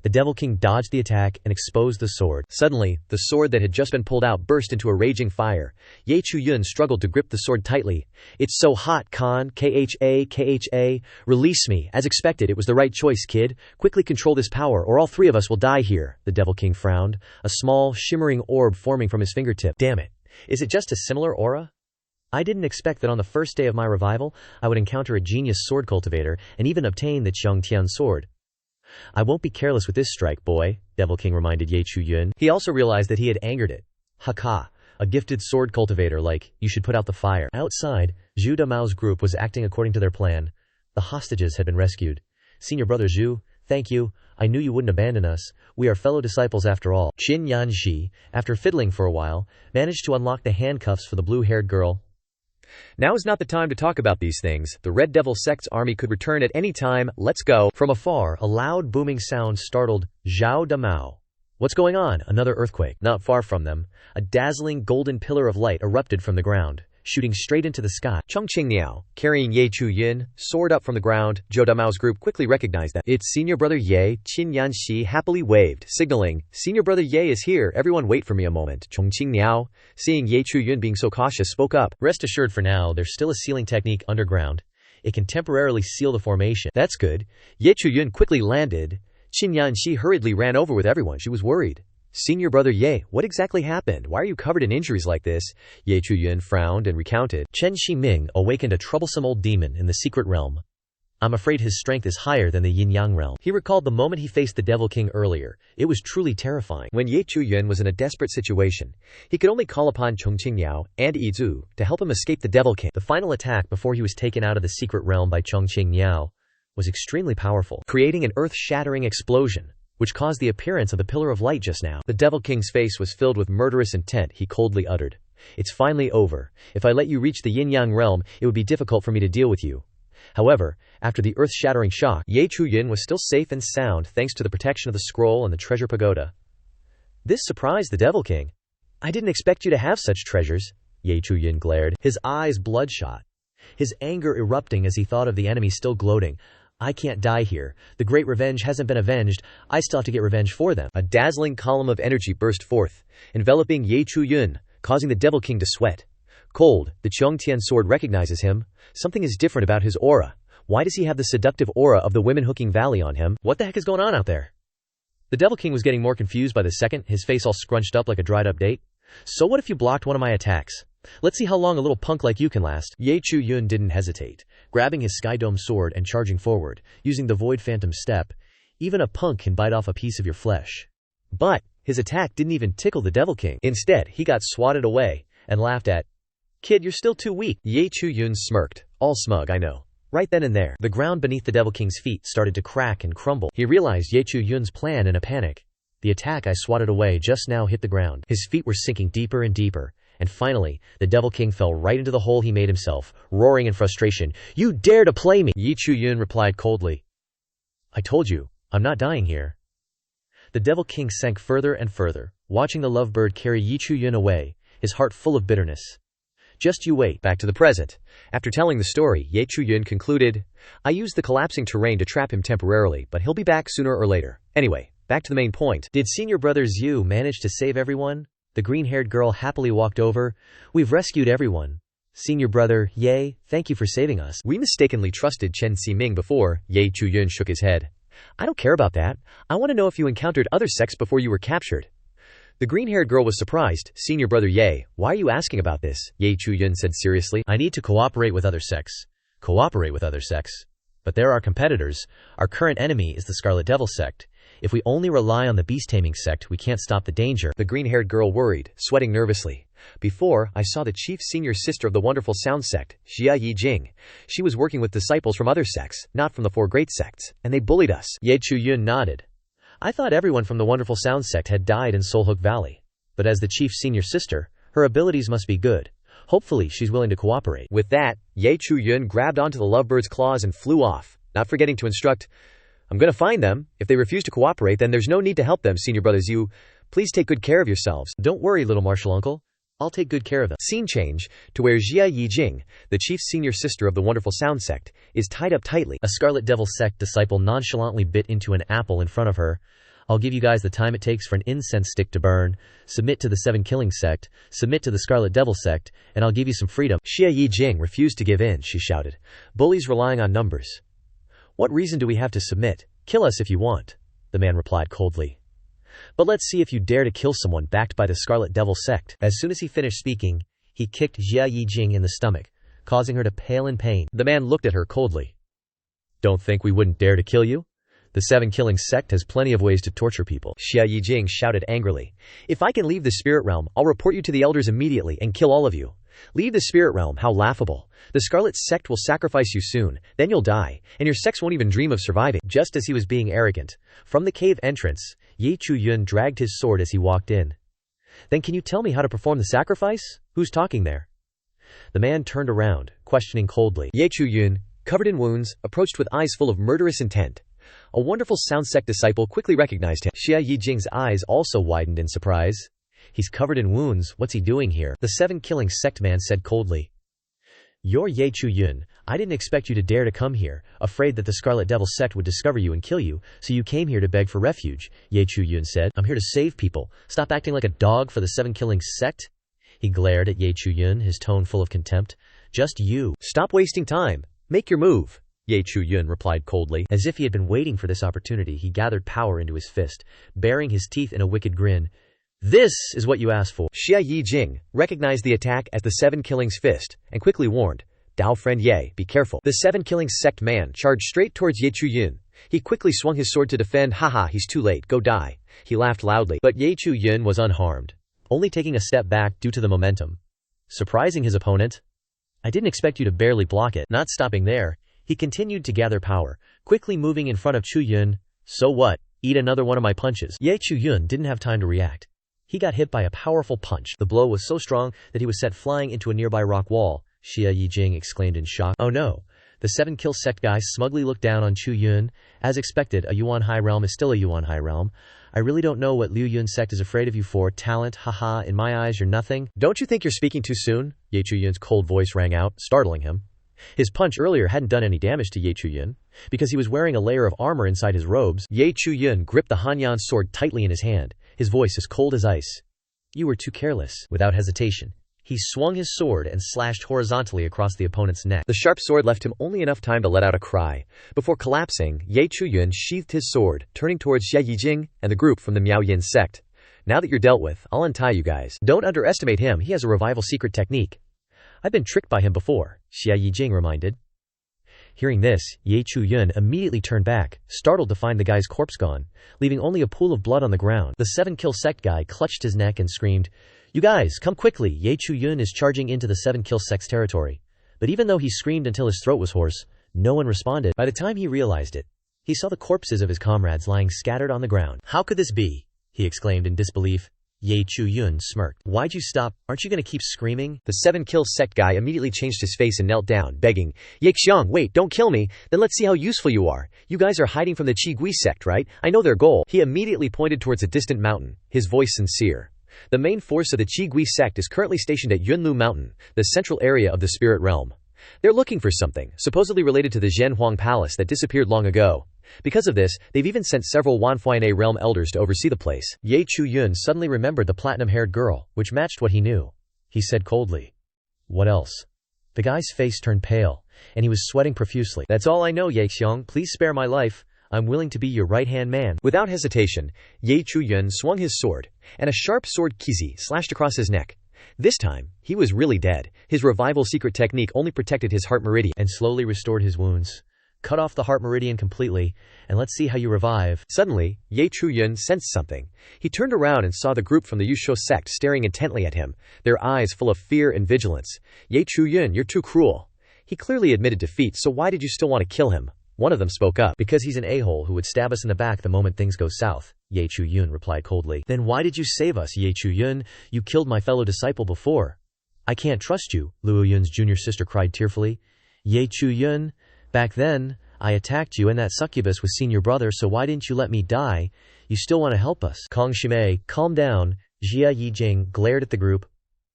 The Devil King dodged the attack and exposed the sword. Suddenly, the sword that had just been pulled out burst into a raging fire. Ye Chu Yun struggled to grip the sword tightly. It's so hot, Khan. Kha. Release me. As expected, it was the right choice, kid. Quickly control this power, or all three of us will die here. The Devil King frowned, a small, shimmering orb forming from his fingertip. Damn it. Is it just a similar aura? I didn't expect that on the first day of my revival, I would encounter a genius sword cultivator, and even obtain the Xiaoing Tian sword. I won't be careless with this strike, boy, Devil King reminded Ye Chu Yun. He also realized that he had angered it. Haka, a gifted sword cultivator like, you should put out the fire. Outside, Zhu Damao's group was acting according to their plan. The hostages had been rescued. Senior brother Zhu, thank you. I knew you wouldn't abandon us. We are fellow disciples after all. Qin Yanji, after fiddling for a while, managed to unlock the handcuffs for the blue-haired girl. Now is not the time to talk about these things. The Red Devil sect's army could return at any time. Let's go. From afar, a loud booming sound startled Zhao Damao. What's going on? Another earthquake. Not far from them, a dazzling golden pillar of light erupted from the ground, shooting straight into the sky. Chongqing Niao, carrying Ye Chu Yun, soared up from the ground. Zhou Damao's group quickly recognized that. It's Senior Brother Ye. Qin Yanxi happily waved, signaling, Senior Brother Ye is here. Everyone wait for me a moment. Chongqing Niao, seeing Ye Chu Yun being so cautious, spoke up. Rest assured for now, there's still a sealing technique underground. It can temporarily seal the formation. That's good. Ye Chu Yun quickly landed. Qin Yanxi hurriedly ran over with everyone. She was worried. Senior Brother Ye, what exactly happened? Why are you covered in injuries like this? Ye Chu Yun frowned and recounted. Chen Shiming awakened a troublesome old demon in the secret realm. I'm afraid his strength is higher than the yin-yang realm. He recalled the moment he faced the Devil King earlier. It was truly terrifying. When Ye Chu Yun was in a desperate situation, he could only call upon Chongqing Niao and Yi Zhu to help him escape the Devil King. The final attack before he was taken out of the secret realm by Chongqing Niao was extremely powerful, creating an earth-shattering explosion, which caused the appearance of the pillar of light just now. The Devil King's face was filled with murderous intent. He coldly uttered, It's finally over. If I let you reach the yin-yang realm, it would be difficult for me to deal with you. However, after the earth-shattering shock, Ye Chu Yun was still safe and sound thanks to the protection of the scroll and the treasure pagoda. This surprised the Devil King. I didn't expect you to have such treasures. Ye Chu Yun glared, his eyes bloodshot, his anger erupting as he thought of the enemy still gloating. I can't die here. The great revenge hasn't been avenged. I still have to get revenge for them. A dazzling column of energy burst forth, enveloping Ye Chu Yun, causing the Devil King to sweat. Cold, the Xiaoing Tian sword recognizes him. Something is different about his aura. Why does he have the seductive aura of the women hooking valley on him? What the heck is going on out there? The Devil King was getting more confused by the second, his face all scrunched up like a dried up date. So what if you blocked one of my attacks? Let's see how long a little punk like you can last. Ye Chu Yun didn't hesitate, grabbing his Sky Dome sword and charging forward, using the Void Phantom step. Even a punk can bite off a piece of your flesh. But his attack didn't even tickle the Devil King. Instead, he got swatted away and laughed at. Kid, you're still too weak. Ye Chu Yun smirked, all smug, I know. Right then and there, the ground beneath the Devil King's feet started to crack and crumble. He realized Ye Chu Yun's plan in a panic. The attack I swatted away just now hit the ground. His feet were sinking deeper and deeper. And finally, the Devil King fell right into the hole he made himself, roaring in frustration. You dare to play me! Ye Chu Yun replied coldly. I told you, I'm not dying here. The Devil King sank further and further, watching the lovebird carry Ye Chu Yun away, his heart full of bitterness. Just you wait. Back to the present. After telling the story, Ye Chu Yun concluded, I used the collapsing terrain to trap him temporarily, but he'll be back sooner or later. Anyway, back to the main point. Did Senior Brother Zhu manage to save everyone? The green-haired girl happily walked over. We've rescued everyone. Senior Brother, Ye, thank you for saving us. We mistakenly trusted Chen Ximing before. Ye Chu Yun shook his head. I don't care about that. I want to know if you encountered other sects before you were captured. The green-haired girl was surprised. Senior Brother Ye, why are you asking about this? Ye Chu Yun said seriously. I need to cooperate with other sects. Cooperate with other sects? But they're our competitors. Our current enemy is the Scarlet Devil sect. If we only rely on the beast-taming sect, we can't stop the danger. The green-haired girl worried, sweating nervously. Before, I saw the chief senior sister of the Wonderful Sound sect, Jing. She was working with disciples from other sects, not from the four great sects, and they bullied us. Chu Yun nodded. I thought everyone from the Wonderful Sound sect had died in Soul Hook Valley. But as the chief senior sister, her abilities must be good. Hopefully she's willing to cooperate. With that, Chu Yun grabbed onto the lovebird's claws and flew off, not forgetting to instruct, I'm gonna find them. If they refuse to cooperate, then there's no need to help them, senior brothers. You, please take good care of yourselves. Don't worry, little martial uncle. I'll take good care of them. Scene change to where Jing, the chief senior sister of the Wonderful Sound sect, is tied up tightly. A Scarlet Devil sect disciple nonchalantly bit into an apple in front of her. I'll give you guys the time it takes for an incense stick to burn. Submit to the 7 Killing sect, submit to the Scarlet Devil sect, and I'll give you some freedom. Jing refused to give in, she shouted. Bullies relying on numbers. What reason do we have to submit? Kill us if you want, the man replied coldly. But let's see if you dare to kill someone backed by the Scarlet Devil sect. As soon as he finished speaking, he kicked Jing in the stomach, causing her to pale in pain. The man looked at her coldly. Don't think we wouldn't dare to kill you? The 7 Killing sect has plenty of ways to torture people. Jing shouted angrily. If I can leave the spirit realm, I'll report you to the elders immediately and kill all of you. Leave the spirit realm, how laughable. The Scarlet sect will sacrifice you soon, then you'll die, and your sects won't even dream of surviving. Just as he was being arrogant, from the cave entrance, Chu Yun dragged his sword as he walked in. Then can you tell me how to perform the sacrifice? Who's talking there? The man turned around, questioning coldly. Chu Yun, covered in wounds, approached with eyes full of murderous intent. A Wonderful Sound sect disciple quickly recognized him. Jing's eyes also widened in surprise. He's covered in wounds, what's he doing here? The 7 Killing sect man said coldly. You're Chu Yun. I didn't expect you to dare to come here, afraid that the Scarlet Devil sect would discover you and kill you, so you came here to beg for refuge, Chu Yun said. I'm here to save people. Stop acting like a dog for the 7 Killing sect. He glared at Chu Yun, his tone full of contempt. Just you. Stop wasting time. Make your move. Chu Yun replied coldly. As if he had been waiting for this opportunity, he gathered power into his fist, baring his teeth in a wicked grin. This is what you asked for. Jing recognized the attack as the 7 Killing's fist, and quickly warned, Dao friend Ye, be careful. The 7 Killing sect man charged straight towards Chu Yun. He quickly swung his sword to defend. Haha, he's too late, go die. He laughed loudly. But Chu Yun was unharmed, only taking a step back due to the momentum, surprising his opponent. I didn't expect you to barely block it. Not stopping there, he continued to gather power, quickly moving in front of Chu Yun. So what? Eat another one of my punches. Chu Yun didn't have time to react. He got hit by a powerful punch. The blow was so strong that he was sent flying into a nearby rock wall. Jing exclaimed in shock. Oh no. The 7 Kill sect guy smugly looked down on Chu Yun. As expected, a Yuan High Realm is still a Yuan High Realm. I really don't know what Liu Yun Sect is afraid of you for. Talent, haha, in my eyes you're nothing. Don't you think you're speaking too soon? Chu Yun's cold voice rang out, startling him. His punch earlier hadn't done any damage to Chu Yun, because he was wearing a layer of armor inside his robes. Chu Yun gripped the Hanyan sword tightly in his hand, his voice as cold as ice. You were too careless. Without hesitation, he swung his sword and slashed horizontally across the opponent's neck. The sharp sword left him only enough time to let out a cry. Before collapsing, Chu Yun sheathed his sword, turning towards Jing and the group from the Liu Yun Sect. Now that you're dealt with, I'll untie you guys. Don't underestimate him, he has a revival secret technique. I've been tricked by him before, Jing reminded. Hearing this, Chu Yun immediately turned back, startled to find the guy's corpse gone, leaving only a pool of blood on the ground. The 7 Kill sect guy clutched his neck and screamed, You guys, come quickly! Chu Yun is charging into the 7 Kill sect's territory. But even though he screamed until his throat was hoarse, no one responded. By the time he realized it, he saw the corpses of his comrades lying scattered on the ground. How could this be? He exclaimed in disbelief. Chu Yun smirked. Why'd you stop? Aren't you going to keep screaming? The 7 Kill sect guy immediately changed his face and knelt down, begging, Xiaoing, wait, don't kill me, then let's see how useful you are. You guys are hiding from the Qigui sect, right? I know their goal. He immediately pointed towards a distant mountain, his voice sincere. The main force of the Qigui sect is currently stationed at Yunlu Mountain, the central area of the spirit realm. They're looking for something, supposedly related to the Zhenhuang Palace that disappeared long ago. Because of this, they've even sent several Wanfuane realm elders to oversee the place. Chu Yun suddenly remembered the platinum-haired girl, which matched what he knew. He said coldly, What else? The guy's face turned pale, and he was sweating profusely. That's all I know, Xiaoing. Please spare my life. I'm willing to be your right-hand man. Without hesitation, Chu Yun swung his sword, and a sharp sword kizi slashed across his neck. This time, he was really dead. His revival secret technique only protected his heart meridian and slowly restored his wounds. cut off the heart meridian completely, and let's see how you revive." Suddenly, Chu Yun sensed something. He turned around and saw the group from the Yusho sect staring intently at him, their eyes full of fear and vigilance. "Chu Yun, you're too cruel." He clearly admitted defeat, so why did you still want to kill him? One of them spoke up. "Because he's an a-hole who would stab us in the back the moment things go south," Chu Yun replied coldly. "Then why did you save us, Chu Yun? You killed my fellow disciple before." "I can't trust you," Liu Yun's junior sister cried tearfully. "Chu Yun, back then, I attacked you and that succubus was senior brother, so why didn't you let me die? You still want to help us." Kong Shimei, calm down. Jia Yijing glared at the group.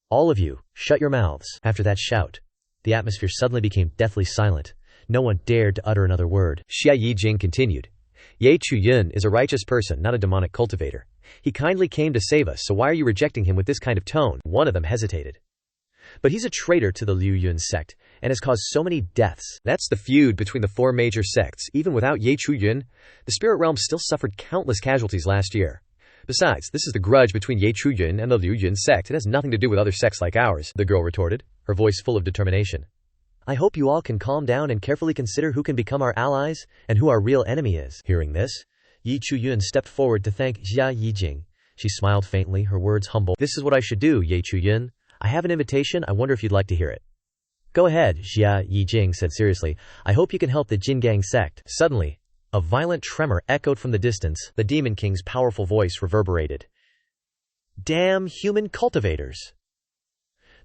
"All of you, shut your mouths." After that shout, the atmosphere suddenly became deathly silent. No one dared to utter another word. Xia Yijing continued. Chu Yun is a righteous person, not a demonic cultivator. He kindly came to save us, so why are you rejecting him with this kind of tone? One of them hesitated. "But he's a traitor to the Liu Yun Sect, and has caused so many deaths." That's the feud between the four major sects. Even without Chu Yun, the spirit realm still suffered countless casualties last year. Besides, this is the grudge between Chu Yun and the Liu Yun Sect. It has nothing to do with other sects like ours, the girl retorted, her voice full of determination. "I hope you all can calm down and carefully consider who can become our allies, and who our real enemy is." Hearing this, Chu Yun stepped forward to thank Jia Yijing. She smiled faintly, her words humble. "This is what I should do, Chu Yun. I have an invitation, I wonder if you'd like to hear it." "Go ahead," Jia Yijing said seriously. "I hope you can help the Jin Gang sect." Suddenly, a violent tremor echoed from the distance. The Demon King's powerful voice reverberated. "Damn human cultivators!"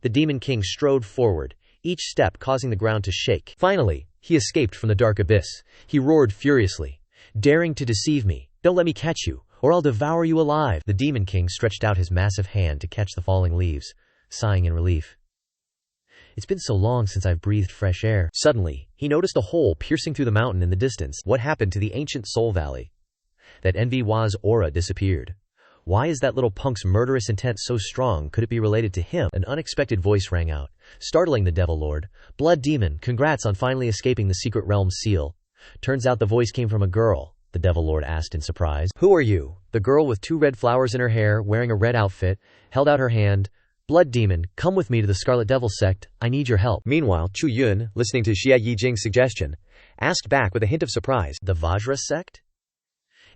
The Demon King strode forward, each step causing the ground to shake. Finally, he escaped from the dark abyss. He roared furiously. "Daring to deceive me! Don't let me catch you, or I'll devour you alive!" The Demon King stretched out his massive hand to catch the falling leaves, sighing in relief. "It's been so long since I've breathed fresh air." Suddenly, he noticed a hole piercing through the mountain in the distance. What happened to the ancient Soul Valley? That Envy's aura disappeared. Why is that little punk's murderous intent so strong? Could it be related to him? An unexpected voice rang out, startling the Devil Lord. "Blood Demon, congrats on finally escaping the Secret Realm seal." Turns out the voice came from a girl, the Devil Lord asked in surprise. "Who are you?" The girl with 2 red flowers in her hair, wearing a red outfit, held out her hand. "Blood Demon, come with me to the Scarlet Devil sect. I need your help." Meanwhile, Chu Yun, listening to Xia Yijing's suggestion, asked back with a hint of surprise. "The Vajra sect?"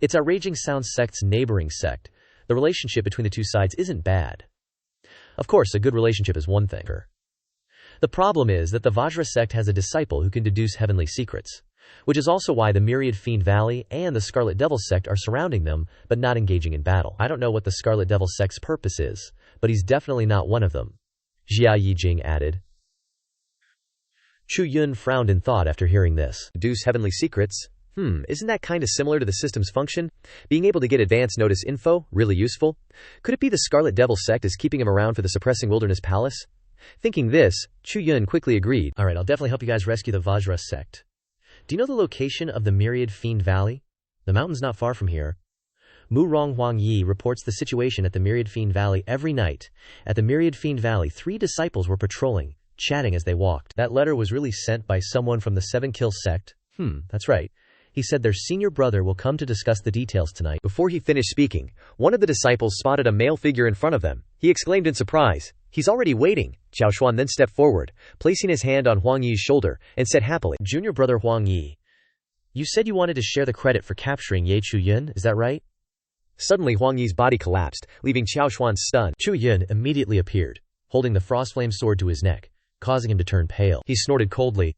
"It's our Raging Sound sect's neighboring sect. The relationship between the two sides isn't bad. Of course, a good relationship is one thing. The problem is that the Vajra sect has a disciple who can deduce heavenly secrets, which is also why the Myriad Fiend Valley and the Scarlet Devil sect are surrounding them, but not engaging in battle. I don't know what the Scarlet Devil sect's purpose is, but he's definitely not one of them," Jia Yijing added. Chu Yun frowned in thought after hearing this. Deduce heavenly secrets? Isn't that kinda similar to the system's function? Being able to get advance notice info? Really useful? Could it be the Scarlet Devil sect is keeping him around for the Suppressing Wilderness Palace? Thinking this, Chu Yun quickly agreed. "Alright, I'll definitely help you guys rescue the Vajra sect. Do you know the location of the Myriad Fiend Valley? The mountain's not far from here." Mu Rong Huang Yi reports the situation at the Myriad Fiend Valley every night. At the Myriad Fiend Valley, 3 disciples were patrolling, chatting as they walked. That letter was really sent by someone from the 7 Kill sect. That's right. He said their senior brother will come to discuss the details tonight. Before he finished speaking, one of the disciples spotted a male figure in front of them. He exclaimed in surprise, "He's already waiting." Xiao Xuan then stepped forward, placing his hand on Huang Yi's shoulder, and said happily, "Junior brother Huang Yi, you said you wanted to share the credit for capturing Chu Yun, is that right?" Suddenly Huang Yi's body collapsed, leaving Xiao Xuan stunned. Chu Yun immediately appeared, holding the Frostflame sword to his neck, causing him to turn pale. He snorted coldly.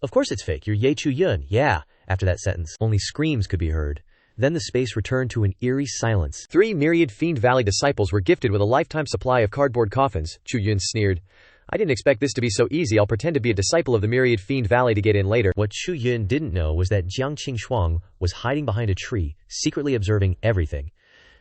"Of course it's fake, you're Chu Yun, yeah." After that sentence, only screams could be heard. Then the space returned to an eerie silence. 3 Myriad Fiend Valley disciples were gifted with a lifetime supply of cardboard coffins, Chu Yun sneered. "I didn't expect this to be so easy. I'll pretend to be a disciple of the Myriad Fiend Valley to get in later." What Chu Yun didn't know was that Jiang Qingxuang was hiding behind a tree, secretly observing everything.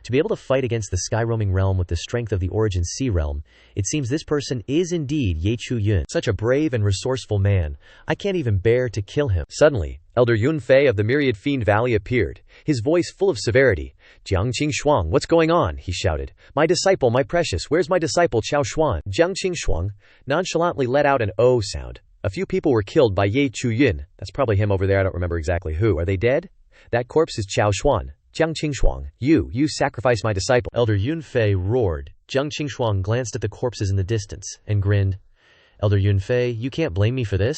To be able to fight against the sky-roaming realm with the strength of the Origin Sea realm, it seems this person is indeed Chu Yun. Such a brave and resourceful man. I can't even bear to kill him. Suddenly, Elder Yun Fei of the Myriad Fiend Valley appeared, his voice full of severity. "Jiang Qingxuang, what's going on?" he shouted. "My disciple, my precious, where's my disciple Xiao Xuan?" Jiang Qingxuang nonchalantly let out an "oh" sound. "A few people were killed by Chu Yun. That's probably him over there, I don't remember exactly who. Are they dead?" "That corpse is Xiao Xuan. Jiang Qingxuang, you sacrificed my disciple." Elder Yun Fei roared. Jiang Qingxuang glanced at the corpses in the distance, and grinned. "Elder Yun Fei, you can't blame me for this.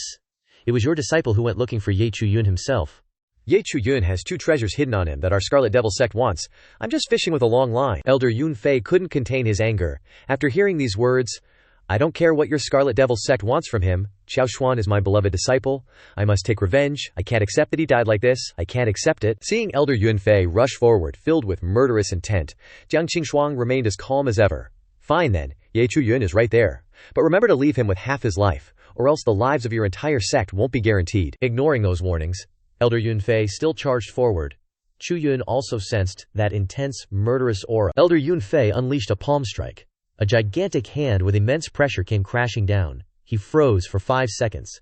It was your disciple who went looking for Chu Yun himself. Chu Yun has 2 treasures hidden on him that our Scarlet Devil sect wants. I'm just fishing with a long line. Elder Yun Fei couldn't contain his anger. After hearing these words, I don't care what your Scarlet Devil sect wants from him. Xiao Xuan is my beloved disciple. I must take revenge. I can't accept that he died like this. I can't accept it. Seeing Elder Yun Fei rush forward, filled with murderous intent, Jiang Qingxuang remained as calm as ever. Fine then, Chu Yun is right there. But remember to leave him with half his life, or else the lives of your entire sect won't be guaranteed. Ignoring those warnings, Elder Yun Fei still charged forward. Chu Yun also sensed that intense, murderous aura. Elder Yun Fei unleashed a palm strike. A gigantic hand with immense pressure came crashing down. He froze for 5 seconds.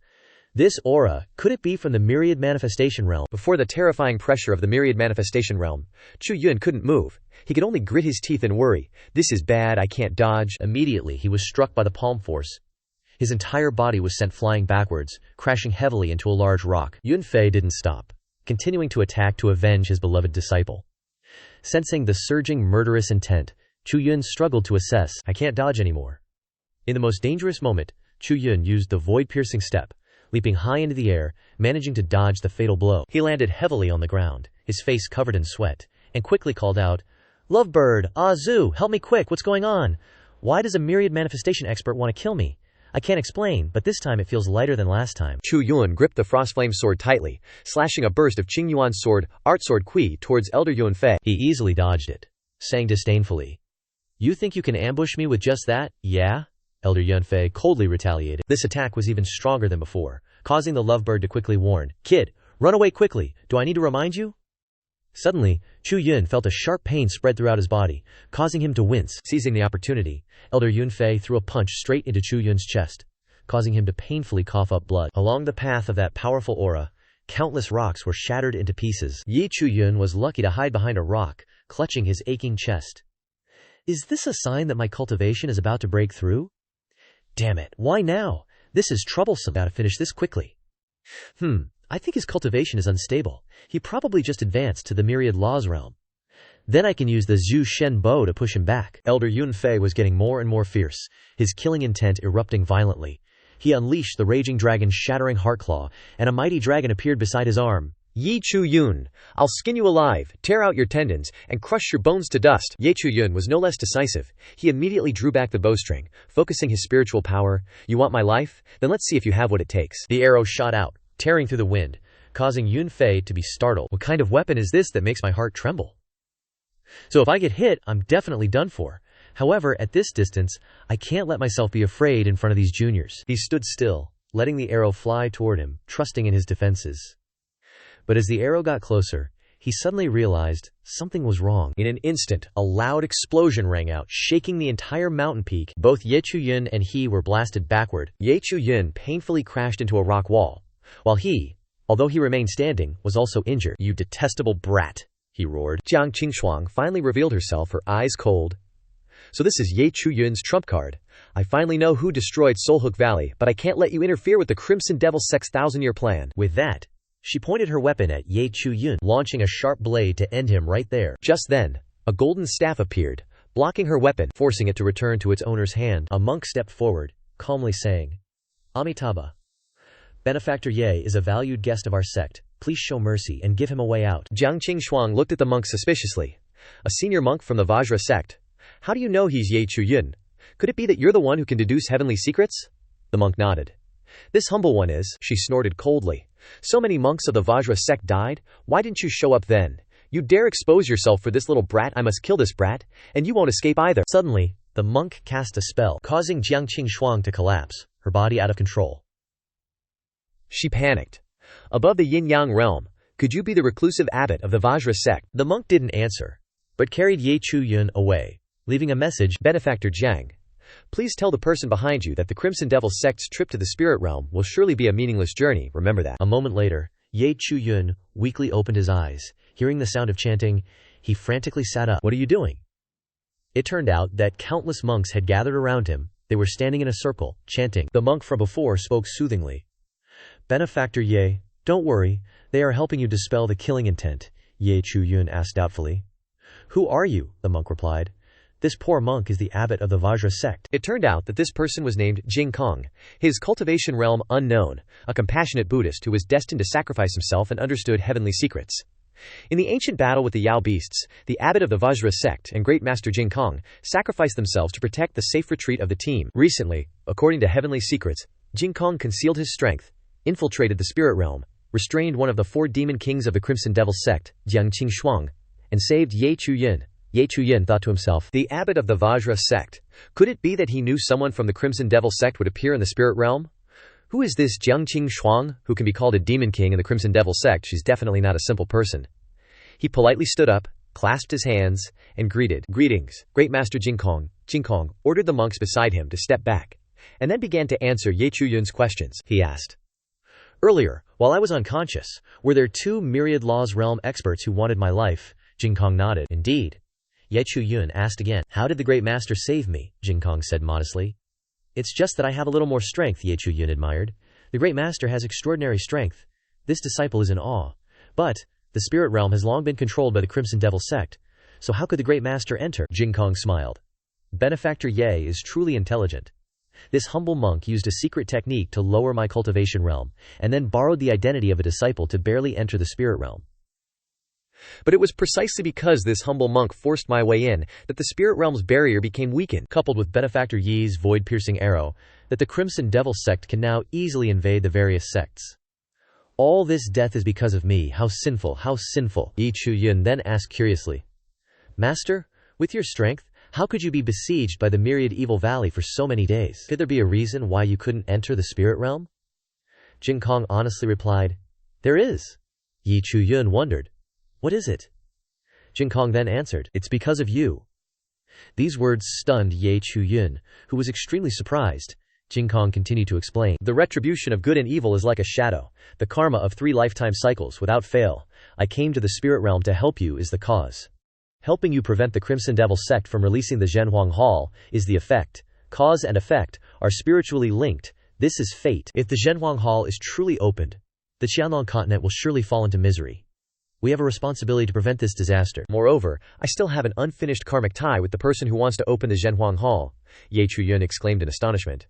This aura, could it be from the myriad manifestation realm? Before the terrifying pressure of the myriad manifestation realm, Chu Yun couldn't move. He could only grit his teeth and worry. This is bad, I can't dodge. Immediately, he was struck by the palm force. His entire body was sent flying backwards, crashing heavily into a large rock. Yun Fei didn't stop, continuing to attack to avenge his beloved disciple. Sensing the surging murderous intent, Chu Yun struggled to assess. I can't dodge anymore. In the most dangerous moment, Chu Yun used the void-piercing step, leaping high into the air, managing to dodge the fatal blow. He landed heavily on the ground, his face covered in sweat, and quickly called out, Lovebird, Zu, help me quick, what's going on? Why does a myriad manifestation expert want to kill me? I can't explain, but this time it feels lighter than last time. Chu Yun gripped the Frostflame sword tightly, slashing a burst of Qing Yuan's sword, Art Sword Kui, towards Elder Yun Fei. He easily dodged it, saying disdainfully, You think you can ambush me with just that, yeah? Elder Yun Fei coldly retaliated. This attack was even stronger than before, causing the lovebird to quickly warn, Kid, run away quickly, do I need to remind you? Suddenly, Chu Yun felt a sharp pain spread throughout his body, causing him to wince. Seizing the opportunity, Elder Yun Fei threw a punch straight into Chu Yun's chest, causing him to painfully cough up blood. Along the path of that powerful aura, countless rocks were shattered into pieces. Chu Yun was lucky to hide behind a rock, clutching his aching chest. Is this a sign that my cultivation is about to break through? Damn it, why now? This is troublesome. Gotta finish this quickly. I think his cultivation is unstable. He probably just advanced to the myriad laws realm. Then I can use the Zhu Shen bow to push him back. Elder Yun Fei was getting more and more fierce, his killing intent erupting violently. He unleashed the raging dragon's shattering heart claw, and a mighty dragon appeared beside his arm. Chu Yun, I'll skin you alive, tear out your tendons, and crush your bones to dust. Chu Yun was no less decisive. He immediately drew back the bowstring, focusing his spiritual power. You want my life? Then let's see if you have what it takes. The arrow shot out, tearing through the wind, causing Yun Fei to be startled. What kind of weapon is this that makes my heart tremble? So if I get hit, I'm definitely done for. However, at this distance, I can't let myself be afraid in front of these juniors. He stood still, letting the arrow fly toward him, trusting in his defenses. But as the arrow got closer, he suddenly realized something was wrong. In an instant, a loud explosion rang out, shaking the entire mountain peak. Both Chu Yun and he were blasted backward. Chu Yun painfully crashed into a rock wall, while he, although he remained standing, was also injured. You detestable brat, he roared. Jiang Qingxuang finally revealed herself, her eyes cold. So this is Chu Yun's trump card. I finally know who destroyed Soulhook Valley, but I can't let you interfere with the Crimson Devil Sect's 1,000-year plan. With that, she pointed her weapon at Chu Yun, launching a sharp blade to end him right there. Just then, a golden staff appeared, blocking her weapon, forcing it to return to its owner's hand. A monk stepped forward, calmly saying, Amitabha, Benefactor Ye is a valued guest of our sect. Please show mercy and give him a way out. Jiang Qingxuang looked at the monk suspiciously. A senior monk from the Vajra sect. How do you know he's Chu Yun? Could it be that you're the one who can deduce heavenly secrets? The monk nodded. This humble one is, she snorted coldly. So many monks of the Vajra sect died, why didn't you show up then? You dare expose yourself for this little brat? I must kill this brat, and you won't escape either. Suddenly, the monk cast a spell, causing Jiang Qingxuang to collapse, her body out of control. She panicked. Above the yin-yang realm, could you be the reclusive abbot of the Vajra sect? The monk didn't answer, but carried Chu Yun away, leaving a message, Benefactor Jiang. Please tell the person behind you that the Crimson Devil sect's trip to the spirit realm will surely be a meaningless journey, remember that. A moment later, Chu Yun weakly opened his eyes. Hearing the sound of chanting, he frantically sat up. What are you doing? It turned out that countless monks had gathered around him. They were standing in a circle, chanting. The monk from before spoke soothingly. Benefactor Ye, don't worry, they are helping you dispel the killing intent, Chu Yun asked doubtfully. Who are you? The monk replied. This poor monk is the abbot of the Vajra sect. It turned out that this person was named Jing Kong, his cultivation realm unknown, a compassionate Buddhist who was destined to sacrifice himself and understood heavenly secrets. In the ancient battle with the Yao beasts, the abbot of the Vajra sect and great master Jing Kong sacrificed themselves to protect the safe retreat of the team. Recently, according to heavenly secrets, Jing Kong concealed his strength, infiltrated the spirit realm, restrained one of the 4 demon kings of the Crimson Devil sect, Jiangqing Shuang, and saved Chu Yun. Chu Yun thought to himself, the abbot of the Vajra sect. Could it be that he knew someone from the Crimson Devil sect would appear in the spirit realm? Who is this Jiangqing Shuang, who can be called a demon king in the Crimson Devil sect? She's definitely not a simple person. He politely stood up, clasped his hands, and greeted. Greetings, great master Jing Kong. Jing Kong ordered the monks beside him to step back, and then began to answer Chu Yun's questions. He asked, earlier, while I was unconscious, were there 2 myriad laws realm experts who wanted my life? Jing Kong nodded. Indeed. Chu Yun asked again. How did the great master save me? Jing Kong said modestly. It's just that I have a little more strength, Chu Yun admired. The great master has extraordinary strength. This disciple is in awe. But the spirit realm has long been controlled by the Crimson Devil sect, so how could the great master enter? Jing Kong smiled. Benefactor Ye is truly intelligent. This humble monk used a secret technique to lower my cultivation realm, and then borrowed the identity of a disciple to barely enter the spirit realm. But it was precisely because this humble monk forced my way in that the spirit realm's barrier became weakened, coupled with Benefactor Yi's void-piercing arrow, that the Crimson Devil sect can now easily invade the various sects. All this death is because of me. How sinful, how sinful. Chu Yun then asked curiously, Master, with your strength, how could you be besieged by the myriad evil valley for so many days? Could there be a reason why you couldn't enter the spirit realm? Jing Kong honestly replied, There is. Chu Yun wondered, What is it? Jing Kong then answered, It's because of you. These words stunned Chu Yun, who was extremely surprised. Jing Kong continued to explain, The retribution of good and evil is like a shadow, the karma of 3 lifetime cycles without fail. I came to the spirit realm to help you is the cause. Helping you prevent the Crimson Devil sect from releasing the Zhenhuang Hall is the effect. Cause and effect are spiritually linked. This is fate. If the Zhenhuang Hall is truly opened, the Qianlong continent will surely fall into misery. We have a responsibility to prevent this disaster. Moreover, I still have an unfinished karmic tie with the person who wants to open the Zhenhuang Hall. Chu Yun exclaimed in astonishment.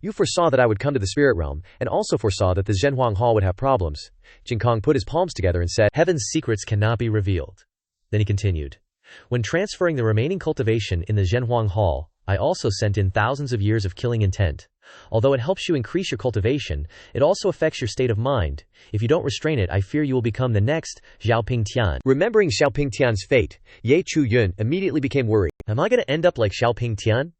You foresaw that I would come to the spirit realm, and also foresaw that the Zhenhuang Hall would have problems. Jing Kong put his palms together and said, Heaven's secrets cannot be revealed. Then he continued, When transferring the remaining cultivation in the Zhenhuang Hall, I also sent in thousands of years of killing intent. Although it helps you increase your cultivation, it also affects your state of mind. If you don't restrain it, I fear you will become the next Xiaoing Tian. Remembering Xiaoing Tian's fate, Chu Yun immediately became worried. Am I going to end up like Xiaoing Tian?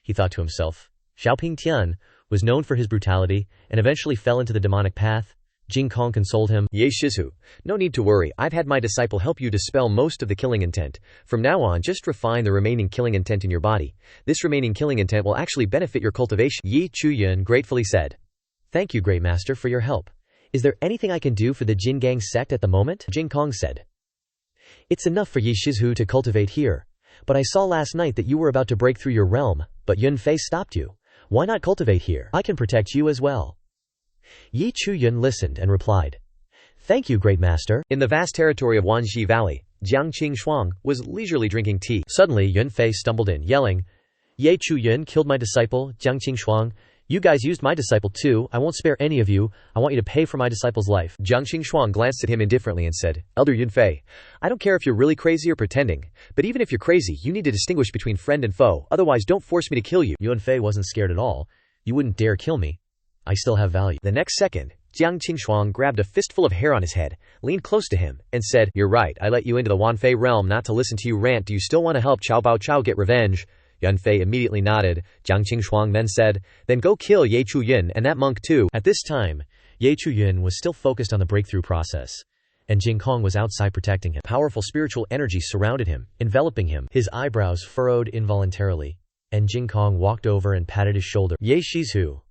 He thought to himself. Xiaoing Tian was known for his brutality and eventually fell into the demonic path. Jing Kong consoled him. Ye Shizu, no need to worry. I've had my disciple help you dispel most of the killing intent. From now on, just refine the remaining killing intent in your body. This remaining killing intent will actually benefit your cultivation. Chu Yun gratefully said, Thank you, great master, for your help. Is there anything I can do for the Jin Gang sect at the moment? Jing Kong said, It's enough for Ye Shizu to cultivate here. But I saw last night that you were about to break through your realm, but Yun Fei stopped you. Why not cultivate here? I can protect you as well. Chu Yun listened and replied, Thank you, great master. In the vast territory of Wanji Valley, Jiangqing Shuang was leisurely drinking tea. Suddenly Yun Fei stumbled in, yelling, Chu Yun killed my disciple, Jiangqing Shuang. You guys used my disciple too. I won't spare any of you. I want you to pay for my disciple's life. Jiangqing Shuang glanced at him indifferently and said, Elder Yun Fei, I don't care if you're really crazy or pretending, but even if you're crazy, you need to distinguish between friend and foe, otherwise don't force me to kill you. Yun Fei wasn't scared at all. You wouldn't dare kill me. I still have value. The next second, Jiangqing Shuang grabbed a fistful of hair on his head, leaned close to him, and said, You're right, I let you into the Wanfei realm not to listen to you rant. Do you still want to help Chao Bao Chao get revenge? Yun Fei immediately nodded. Jiangqing Shuang then said, Then go kill Chu Yun and that monk too. At this time, Chu Yun was still focused on the breakthrough process, and Jing Kong was outside protecting him. Powerful spiritual energy surrounded him, enveloping him. His eyebrows furrowed involuntarily, and Jing Kong walked over and patted his shoulder. Ye Shizu.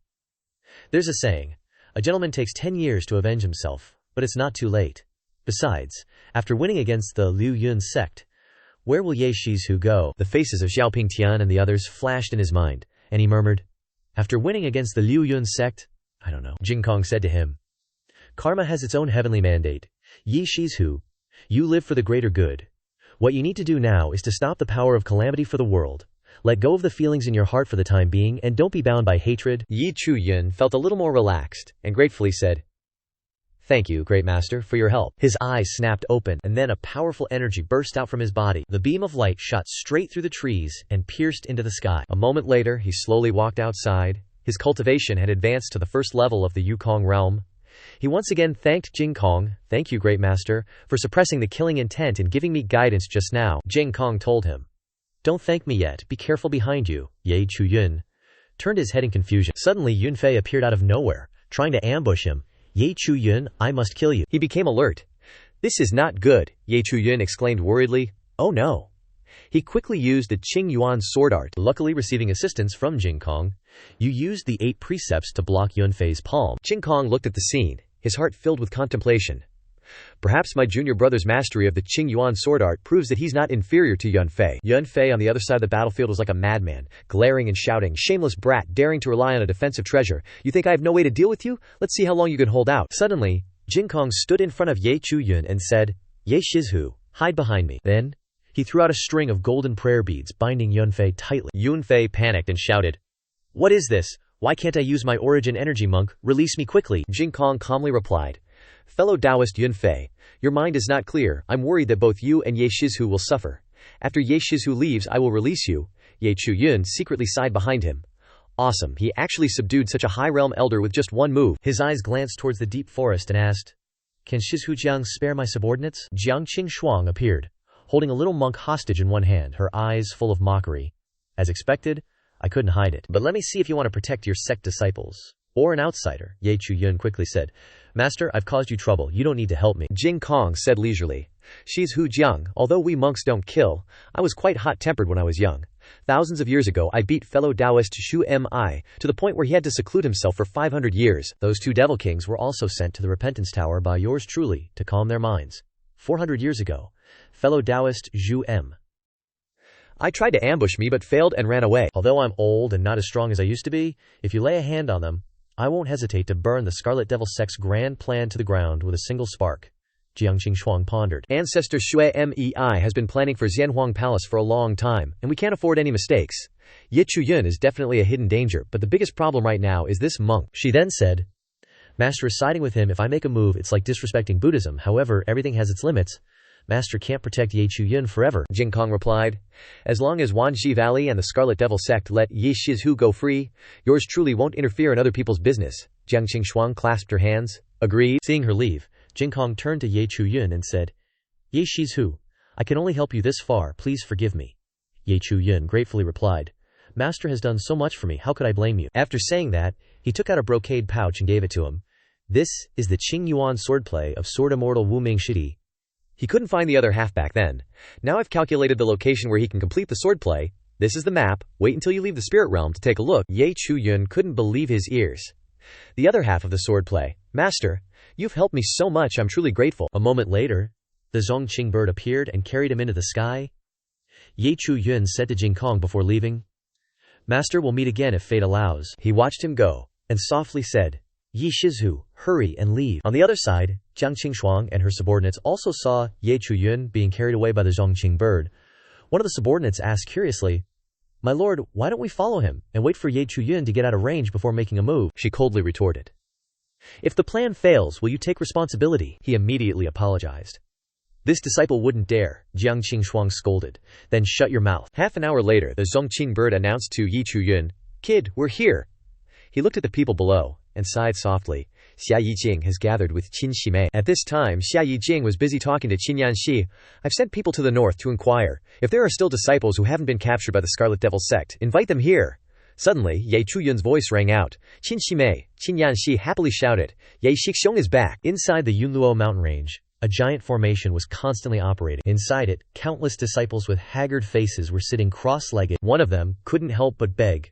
There's a saying, a gentleman takes 10 years to avenge himself, but it's not too late. Besides, after winning against the Liu Yun Sect, where will Ye Shizu go? The faces of Xiaoing Tian and the others flashed in his mind, and he murmured, After winning against the Liu Yun Sect, I don't know. Jing Kong said to him, Karma has its own heavenly mandate. Ye Shizu, you live for the greater good. What you need to do now is to stop the power of calamity for the world. Let go of the feelings in your heart for the time being and don't be bound by hatred." Chu Yun felt a little more relaxed and gratefully said, "Thank you, Great Master, for your help." His eyes snapped open, and then a powerful energy burst out from his body. The beam of light shot straight through the trees and pierced into the sky. A moment later, he slowly walked outside. His cultivation had advanced to the first level of the Yukong realm. He once again thanked Jing Kong. "Thank you, Great Master, for suppressing the killing intent and giving me guidance just now," Jing Kong told him. "Don't thank me yet, be careful behind you." Chu Yun turned his head in confusion. Suddenly Yun Fei appeared out of nowhere, trying to ambush him. "Chu Yun, I must kill you." He became alert. "This is not good," Chu Yun exclaimed worriedly. "Oh no." He quickly used the Qing Yuan sword art, luckily receiving assistance from Jing Kong. "You used the 8 precepts to block Yun Fei's palm." Jing Kong looked at the scene, his heart filled with contemplation. Perhaps my junior brother's mastery of the Qing Yuan sword art proves that he's not inferior to Yun Fei. Yun Fei on the other side of the battlefield was like a madman, glaring and shouting, "Shameless brat, daring to rely on a defensive treasure. You think I have no way to deal with you? Let's see how long you can hold out." Suddenly, Jing Kong stood in front of Chu Yun and said, "Ye Shizhu, hide behind me." Then, he threw out a string of golden prayer beads, binding Yun Fei tightly. Yun Fei panicked and shouted, "What is this? Why can't I use my origin energy, monk? Release me quickly." Jing Kong calmly replied, "Fellow Taoist Yun Fei, your mind is not clear. I'm worried that both you and Ye Shizhu will suffer. After Ye Shizhu leaves, I will release you." Chu Yun secretly sighed behind him. Awesome, he actually subdued such a high realm elder with just one move. His eyes glanced towards the deep forest and asked, "Can Shizhu Jiang spare my subordinates?" Jiang Qing Shuang appeared, holding a little monk hostage in one hand, her eyes full of mockery. "As expected, I couldn't hide it. But let me see if you want to protect your sect disciples. Or an outsider," Chu Yun quickly said. "Master, I've caused you trouble. You don't need to help me." Jing Kong said leisurely, "Shizhu Jiang, although we monks don't kill, I was quite hot-tempered when I was young. Thousands of years ago I beat fellow Taoist Shu Mi to the point where he had to seclude himself for 500 years. Those 2 devil kings were also sent to the Repentance Tower by yours truly to calm their minds. 400 years ago, fellow Taoist Zhu M. I tried to ambush me but failed and ran away. Although I'm old and not as strong as I used to be, if you lay a hand on them, I won't hesitate to burn the Scarlet Devil sect's grand plan to the ground with a single spark." Jiang Qing pondered. "Ancestor Shui Mei has been planning for Xianhuang Palace for a long time, and we can't afford any mistakes. Chu Yun is definitely a hidden danger, but the biggest problem right now is this monk." She then said, "Master is siding with him. If I make a move, it's like disrespecting Buddhism. However, everything has its limits. Master can't protect Chu Yun forever." Jing Kong replied, "As long as Wanji Valley and the Scarlet Devil sect let Ye Shizhu go free, yours truly won't interfere in other people's business." Jiang Qing clasped her hands. "Agreed." Seeing her leave, Jing Kong turned to Chu Yun and said, "Ye Shizhu, I can only help you this far. Please forgive me." Chu Yun gratefully replied, "Master has done so much for me. How could I blame you?" After saying that, he took out a brocade pouch and gave it to him. "This is the Qing Yuan swordplay of Sword Immortal Wu Ming Shidi." He couldn't find the other half back then. Now I've calculated the location where he can complete the swordplay. This is the map. Wait until you leave the spirit realm to take a look. Chu Yun couldn't believe his ears. "The other half of the swordplay. Master, you've helped me so much, I'm truly grateful." A moment later, the Zhongqing bird appeared and carried him into the sky. Chu Yun said to Jing Kong before leaving, "Master, we'll meet again if fate allows." He watched him go and softly said, "Ye Shizhu, hurry and leave." On the other side, Jiang Qing and her subordinates also saw Chu Yun being carried away by the Zhongqing bird. One of the subordinates asked curiously, "My lord, why don't we follow him and wait for Chu Yun to get out of range before making a move?" She coldly retorted, "If the plan fails, will you take responsibility?" He immediately apologized. "This disciple wouldn't dare," Jiang Qing scolded. "Then shut your mouth." Half an hour later, the Zhongqing bird announced to Chu Yun, "Kid, we're here." He looked at the people below and sighed softly. Xia Yijing has gathered with Qin Shimei. At this time, Xia Yijing was busy talking to Qin Yanxi. "I've sent people to the north to inquire. If there are still disciples who haven't been captured by the Scarlet Devil sect, invite them here." Suddenly, Chu Yun's voice rang out. "Qin Shimei!" Qin Yanxi happily shouted. "Ye Shixiong is back!" Inside the Yunluo mountain range, a giant formation was constantly operating. Inside it, countless disciples with haggard faces were sitting cross-legged. One of them couldn't help but beg,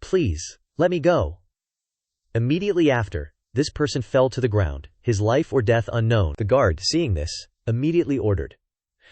"Please, let me go." Immediately after, this person fell to the ground, his life or death unknown. The guard, seeing this, immediately ordered,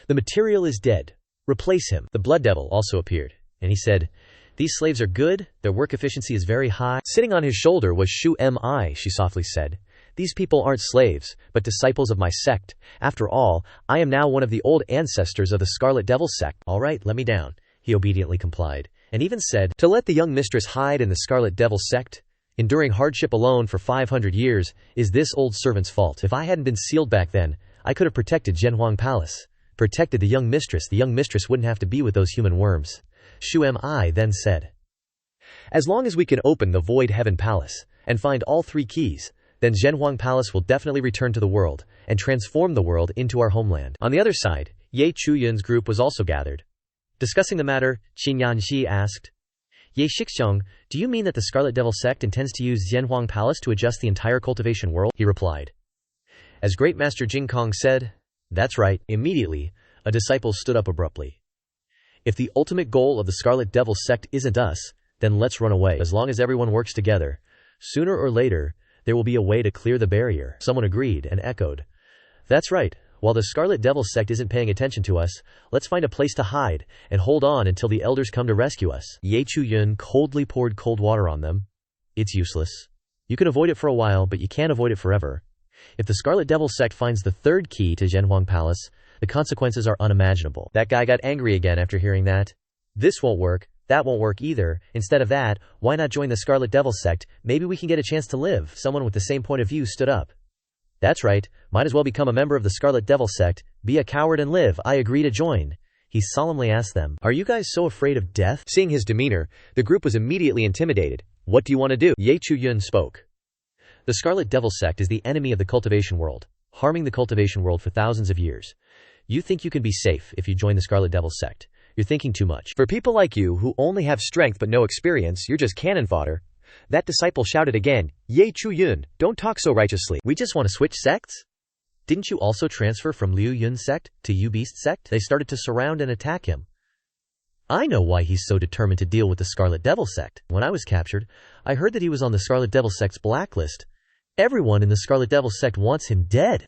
"The material is dead. Replace him." The Blood Devil also appeared, and he said, "These slaves are good, their work efficiency is very high." Sitting on his shoulder was Shu Mi, she softly said. These people aren't slaves, but disciples of my sect. After all, I am now one of the old ancestors of the Scarlet Devil sect. All right, let me down. He obediently complied, and even said, to let the young mistress hide in the Scarlet Devil sect, enduring hardship alone for 500 years, is this old servant's fault. If I hadn't been sealed back then, I could have protected Zhenhuang Palace. Protected the young mistress wouldn't have to be with those human worms. Shu Mi then said, as long as we can open the Void Heaven Palace, and find all 3 keys, then Zhenhuang Palace will definitely return to the world, and transform the world into our homeland. On the other side, Ye Chu Yun's group was also gathered. Discussing the matter, Qin Yanxi asked, Ye Shixiong, do you mean that the Scarlet Devil sect intends to use Zhenhuang Palace to adjust the entire cultivation world? He replied. As Great Master Jing Kong said, that's right. Immediately, a disciple stood up abruptly. If the ultimate goal of the Scarlet Devil sect isn't us, then let's run away. As long as everyone works together, sooner or later, there will be a way to clear the barrier. Someone agreed and echoed. That's right. While the Scarlet Devil sect isn't paying attention to us, let's find a place to hide, and hold on until the elders come to rescue us. Ye Chu Yun coldly poured cold water on them. It's useless. You can avoid it for a while, but you can't avoid it forever. If the Scarlet Devil sect finds the 3rd key to Zhenhuang Palace, the consequences are unimaginable. That guy got angry again after hearing that. This won't work. That won't work either. Instead of that, why not join the Scarlet Devil sect? Maybe we can get a chance to live. Someone with the same point of view stood up. That's right. Might as well become a member of the Scarlet Devil sect. Be a coward and live. I agree to join. He solemnly asked them, are you guys so afraid of death? Seeing his demeanor, the group was immediately intimidated. What do you want to do? Ye Chu Yun spoke. The Scarlet Devil sect is the enemy of the cultivation world, harming the cultivation world for thousands of years. You think you can be safe if you join the Scarlet Devil sect. You're thinking too much. For people like you who only have strength but no experience, you're just cannon fodder. That disciple shouted again, Ye Chu Yun, don't talk so righteously. We just want to switch sects? Didn't you also transfer from Liu Yun Sect to You Beast Sect? They started to surround and attack him. I know why he's so determined to deal with the Scarlet Devil sect. When I was captured, I heard that he was on the Scarlet Devil sect's blacklist. Everyone in the Scarlet Devil sect wants him dead.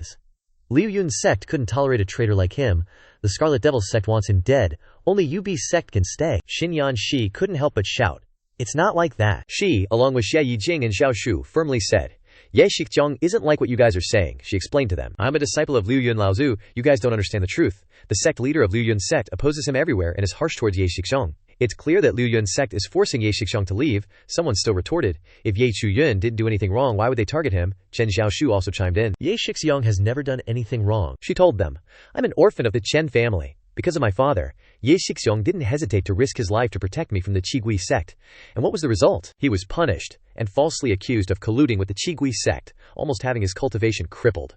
Liu Yun Sect couldn't tolerate a traitor like him. The Scarlet Devil sect wants him dead. Only UB sect can stay. Xin Yanxi couldn't help but shout. It's not like that. She, along with Xie Yijing and Xiao Shu, firmly said, Ye Shixiong isn't like what you guys are saying. She explained to them. I'm a disciple of Liu Yun Laozu. You guys don't understand the truth. The sect leader of Liu Yun Sect opposes him everywhere and is harsh towards Ye Shixiong. It's clear that Liu Yun Sect is forcing Ye Shixiong to leave. Someone still retorted, if Ye Chu Yun didn't do anything wrong, why would they target him? Chen Xiaoshu also chimed in. Ye Shixiong has never done anything wrong. She told them, I'm an orphan of the Chen family. Because of my father, Ye Shixiong didn't hesitate to risk his life to protect me from the Qigui sect. And what was the result? He was punished and falsely accused of colluding with the Qigui sect, almost having his cultivation crippled.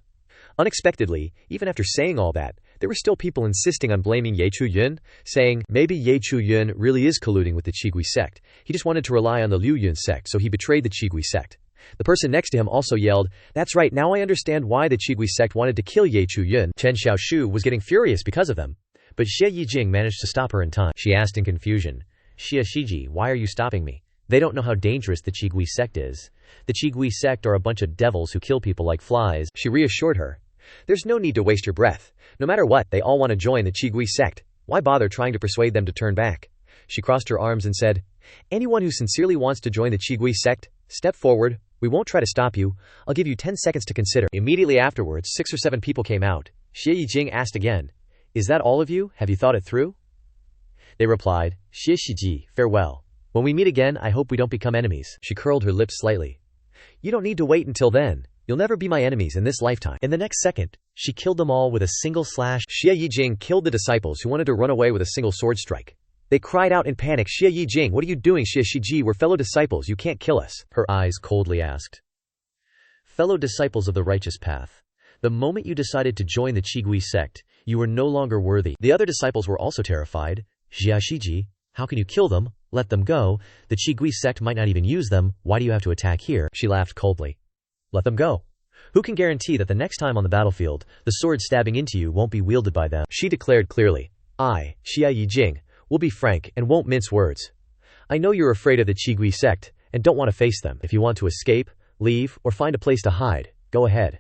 Unexpectedly, even after saying all that, there were still people insisting on blaming Ye Chu Yun, saying, maybe Ye Chu Yun really is colluding with the Qigui sect. He just wanted to rely on the Liu Yun sect, so he betrayed the Qigui sect. The person next to him also yelled, that's right, now I understand why the Qigui sect wanted to kill Ye Chu Yun. Chen Xiaoshu was getting furious because of them. But Xie Yijing managed to stop her in time. She asked in confusion, Xie Shiji, why are you stopping me? They don't know how dangerous the Qigui sect is. The Qigui sect are a bunch of devils who kill people like flies. She reassured her. There's no need to waste your breath. No matter what, they all want to join the Qigui sect. Why bother trying to persuade them to turn back? She crossed her arms and said, anyone who sincerely wants to join the Qigui sect, step forward. We won't try to stop you. I'll give you 10 seconds to consider. Immediately afterwards, 6 or 7 people came out. Xie Yijing asked again, is that all of you? Have you thought it through? They replied, Xie Shiji, farewell. When we meet again, I hope we don't become enemies. She curled her lips slightly. You don't need to wait until then. You'll never be my enemies in this lifetime. In the next second, she killed them all with a single slash. Xie Yijing killed the disciples who wanted to run away with a single sword strike. They cried out in panic, Xie Yijing, what are you doing? Xie Shiji, we're fellow disciples, you can't kill us. Her eyes coldly asked. Fellow disciples of the righteous path. The moment you decided to join the Qigui sect, you were no longer worthy. The other disciples were also terrified. Xia Shiji, how can you kill them? Let them go. The Qigui sect might not even use them. Why do you have to attack here? She laughed coldly. Let them go. Who can guarantee that the next time on the battlefield, the sword stabbing into you won't be wielded by them? She declared clearly. I, Xia Yijing, will be frank and won't mince words. I know you're afraid of the Qigui sect and don't want to face them. If you want to escape, leave, or find a place to hide, go ahead.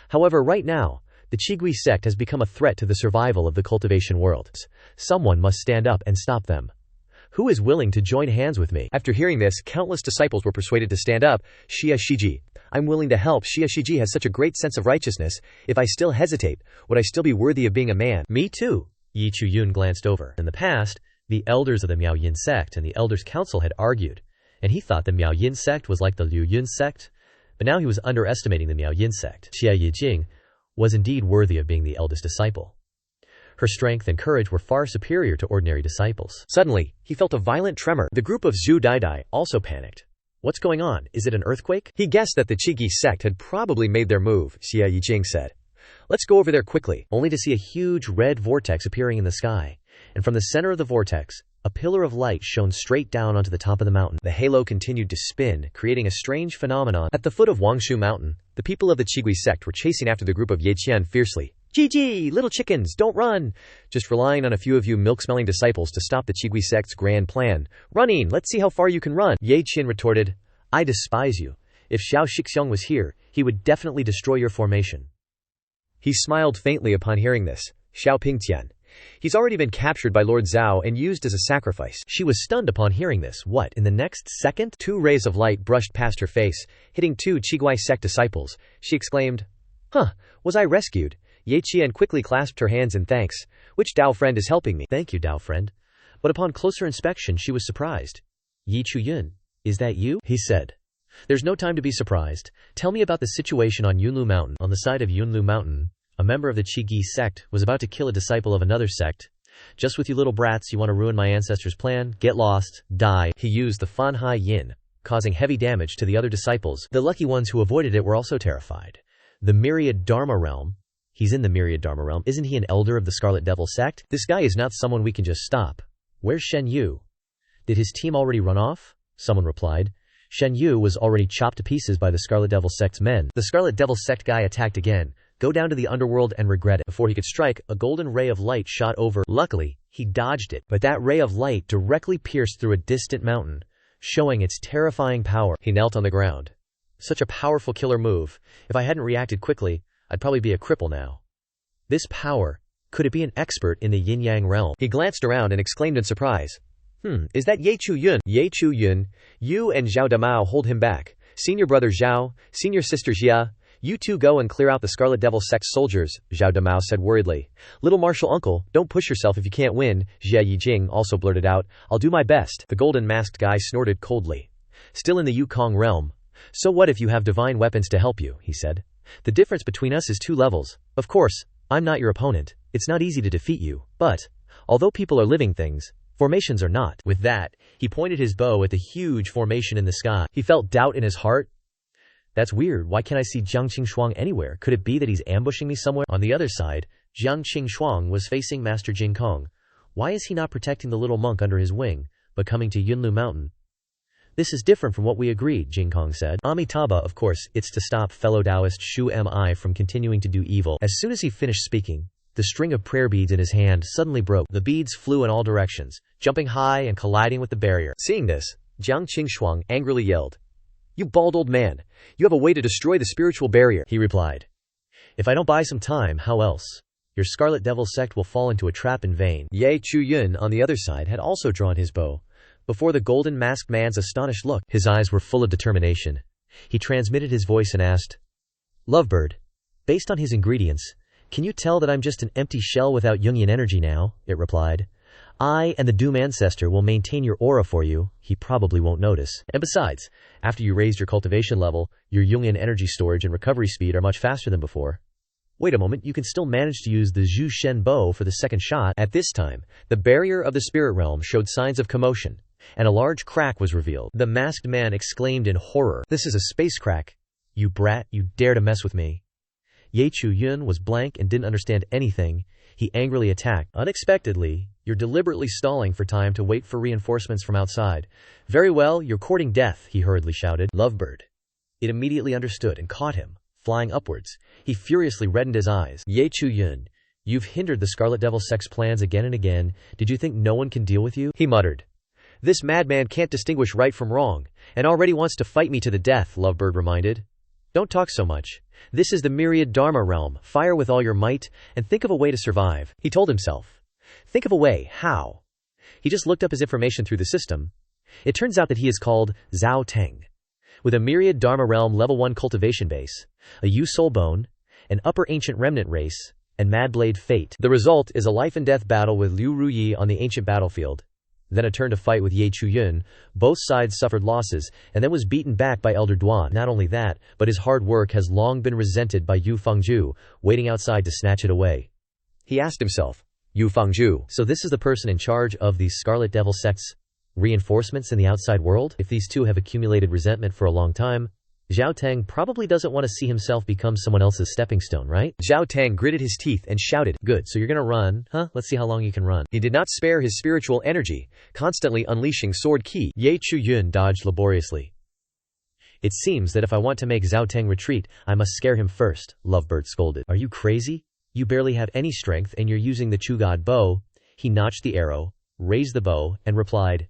However, right now, the Qigui sect has become a threat to the survival of the cultivation world. Someone must stand up and stop them. Who is willing to join hands with me? After hearing this, countless disciples were persuaded to stand up. Xia Shiji. I'm willing to help. Xia Shiji has such a great sense of righteousness. If I still hesitate, would I still be worthy of being a man? Me too. Chu Yun glanced over. In the past, the elders of the Liu Yun Sect and the Elders' Council had argued, and he thought the Liu Yun Sect was like the Liu Yun Sect, but now he was underestimating the Liu Yun Sect. Xia Yijing was indeed worthy of being the eldest disciple. Her strength and courage were far superior to ordinary disciples. Suddenly, he felt a violent tremor. The group of Zhu Daidai Also panicked. What's going on? Is it an earthquake? He guessed that the Qigyi sect had probably made their move, Xia Yijing said. Let's go over there quickly. Only to see a huge red vortex appearing in the sky, and from the center of the vortex, a pillar of light shone straight down onto the top of the mountain. The halo continued to spin, creating a strange phenomenon. At the foot of Wangshu Mountain, the people of the Qigyi sect were chasing after the group of Yeqian fiercely. Gigi, little chickens, don't run! Just relying on a few of you milk-smelling disciples to stop the Qigyi sect's grand plan. Running, let's see how far you can run. Ye Qin retorted, I despise you. If Xiao Shixiong was here, he would definitely destroy your formation. He smiled faintly upon hearing this. Xiaoing Tian. He's already been captured by Lord Zhao and used as a sacrifice. She was stunned upon hearing this. What, in the next second? 2 rays of light brushed past her face, hitting 2 Qigyi sect disciples. She exclaimed, was I rescued? Ye Qian quickly clasped her hands in thanks. Which Dao friend is helping me? Thank you, Dao friend. But upon closer inspection, she was surprised. Chu Yun, is that you? He said. There's no time to be surprised. Tell me about the situation on Yunlu Mountain. On the side of Yunlu Mountain, a member of the Qigyi sect was about to kill a disciple of another sect. Just with you little brats, you want to ruin my ancestors' plan? Get lost, die. He used the Fan Hai Yin, causing heavy damage to the other disciples. The lucky ones who avoided it were also terrified. The Myriad Dharma Realm. He's in the Myriad Dharma Realm. Isn't he an elder of the Scarlet Devil sect? This guy is not someone we can just stop. Where's Shen Yu? Did his team already run off? Someone replied. Shen Yu was already chopped to pieces by the Scarlet Devil sect's men. The Scarlet Devil sect guy attacked again. Go down to the underworld and regret it. Before he could strike, a golden ray of light shot over. Luckily, he dodged it, but that ray of light directly pierced through a distant mountain, showing its terrifying power. He knelt on the ground. Such a powerful killer move. If I hadn't reacted quickly, I'd probably be a cripple now. This power, could it be an expert in the yin-yang realm? He glanced around and exclaimed in surprise. Is that Chu Yun? Chu Yun, you and Zhao Damao hold him back. Senior brother Zhao, senior sister Jia, you two go and clear out the Scarlet Devil sect's soldiers, Zhao Damao said worriedly. Little martial uncle, don't push yourself if you can't win, Xia Yijing also blurted out. I'll do my best. The golden masked guy snorted coldly. Still in the Yukong realm. So what if you have divine weapons to help you, he said. The difference between us is 2 levels. Of course, I'm not your opponent. It's not easy to defeat you, but, although people are living things, formations are not. With that, he pointed his bow at the huge formation in the sky. He felt doubt in his heart. That's weird, why can't I see Jiang Qingxuang anywhere? Could it be that he's ambushing me somewhere? On the other side, Jiang Qingxuang was facing Master Jing Kong. Why is he not protecting the little monk under his wing, but coming to Yunlu Mountain? This is different from what we agreed, Jing Kong said. Amitabha, of course, it's to stop fellow Taoist Shu Mi from continuing to do evil. As soon as he finished speaking, the string of prayer beads in his hand suddenly broke. The beads flew in all directions, jumping high and colliding with the barrier. Seeing this, Jiang Qingxuang angrily yelled, You bald old man, you have a way to destroy the spiritual barrier, he replied. If I don't buy some time, how else? Your Scarlet Devil sect will fall into a trap in vain. Chu Yun, on the other side, had also drawn his bow. Before the golden masked man's astonished look, his eyes were full of determination. He transmitted his voice and asked, Lovebird, based on his ingredients, can you tell that I'm just an empty shell without Jungian energy now? It replied. I and the Doom Ancestor will maintain your aura for you. He probably won't notice. And besides, after you raised your cultivation level, your Jungian energy storage and recovery speed are much faster than before. Wait a moment, you can still manage to use the Zhu Shen bow for the second shot. At this time, the barrier of the spirit realm showed signs of commotion, and a large crack was revealed. The masked man exclaimed in horror, This is a space crack. You brat, you dare to mess with me. Chu Yun was blank and didn't understand anything. He angrily attacked. Unexpectedly, you're deliberately stalling for time to wait for reinforcements from outside. Very well, you're courting death, he hurriedly shouted. Lovebird. It immediately understood and caught him, flying upwards. He furiously reddened his eyes. Chu Yun, you've hindered the Scarlet Devil sect's plans again and again. Did you think no one can deal with you? He muttered. This madman can't distinguish right from wrong, and already wants to fight me to the death, Lovebird reminded. Don't talk so much. This is the Myriad Dharma realm. Fire with all your might, and think of a way to survive, he told himself. Think of a way, how? He just looked up his information through the system. It turns out that he is called Zhao Teng, with a myriad Dharma Realm level 1 cultivation base, a Yu Soul Bone, an upper ancient remnant race, and Mad Blade Fate. The result is a life and death battle with Liu Ruyi on the ancient battlefield, then a turn to fight with Chu Yun. Both sides suffered losses, and then was beaten back by Elder Dwan. Not only that, but his hard work has long been resented by Yu Fengju, waiting outside to snatch it away. He asked himself, Yu Fengju, so this is the person in charge of the Scarlet Devil sect's reinforcements in the outside world? If these two have accumulated resentment for a long time, Zhao Teng probably doesn't want to see himself become someone else's stepping stone, right? Zhao Teng gritted his teeth and shouted, good, so you're gonna run, huh? Let's see how long you can run. He did not spare his spiritual energy, constantly unleashing sword ki. Chu Yun dodged laboriously. It seems that if I want to make Zhao Teng retreat, I must scare him first, Lovebird scolded. Are you crazy? You barely have any strength and you're using the Chu God bow. He notched the arrow, raised the bow, and replied,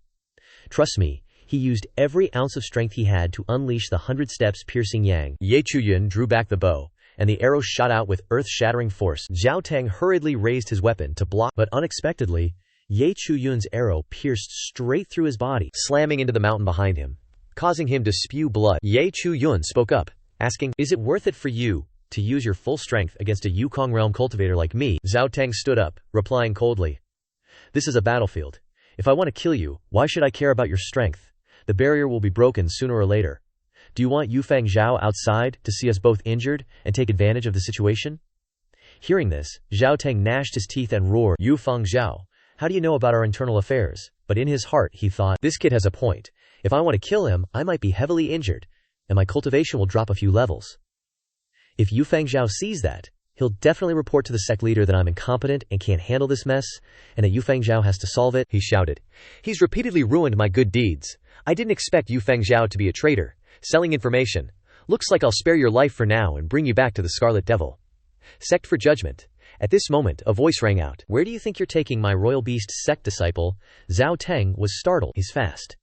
trust me, he used every ounce of strength he had to unleash the 100 steps piercing yang. Chu Yun drew back the bow, and the arrow shot out with earth-shattering force. Zhao Teng hurriedly raised his weapon to block, but unexpectedly, Chu Yun's arrow pierced straight through his body, slamming into the mountain behind him, causing him to spew blood. Chu Yun spoke up, asking, is it worth it for you to use your full strength against a Yukong realm cultivator like me? Zhao Teng stood up, replying coldly, this is a battlefield. If I want to kill you, why should I care about your strength? The barrier will be broken sooner or later. Do you want Yufeng Zhao outside to see us both injured and take advantage of the situation? Hearing this, Zhao Teng gnashed his teeth and roared, Yufeng Zhao, how do you know about our internal affairs? But in his heart he thought, this kid has a point. If I want to kill him, I might be heavily injured, and my cultivation will drop a few levels. If Yufeng Zhao sees that, he'll definitely report to the sect leader that I'm incompetent and can't handle this mess, and that Yufeng Zhao has to solve it. He shouted, he's repeatedly ruined my good deeds. I didn't expect Yufeng Zhao to be a traitor, selling information. Looks like I'll spare your life for now and bring you back to the Scarlet Devil. Sect for judgment. At this moment, a voice rang out. Where do you think you're taking my royal beast sect disciple? Zhao Teng was startled. He's fast.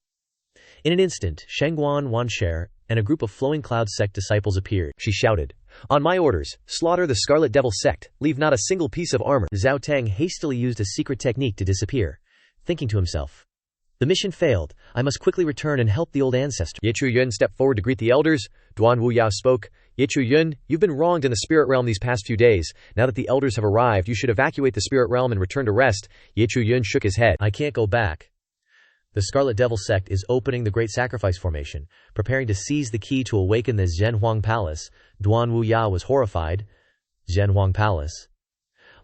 In an instant, Shengguan Wanshare and a group of Flowing Cloud sect disciples appeared. She shouted, on my orders, slaughter the Scarlet Devil sect, leave not a single piece of armor. Zhao Teng hastily used a secret technique to disappear, thinking to himself, the mission failed. I must quickly return and help the old ancestor. Chu Yun stepped forward to greet the elders. Dwan Wuyao spoke. Chu Yun, you've been wronged in the spirit realm these past few days. Now that the elders have arrived, you should evacuate the spirit realm and return to rest. Chu Yun shook his head. I can't go back. The Scarlet Devil sect is opening the Great Sacrifice formation, preparing to seize the key to awaken the Zhenhuang Palace. Dwan Wuyao was horrified. Zhenhuang Palace.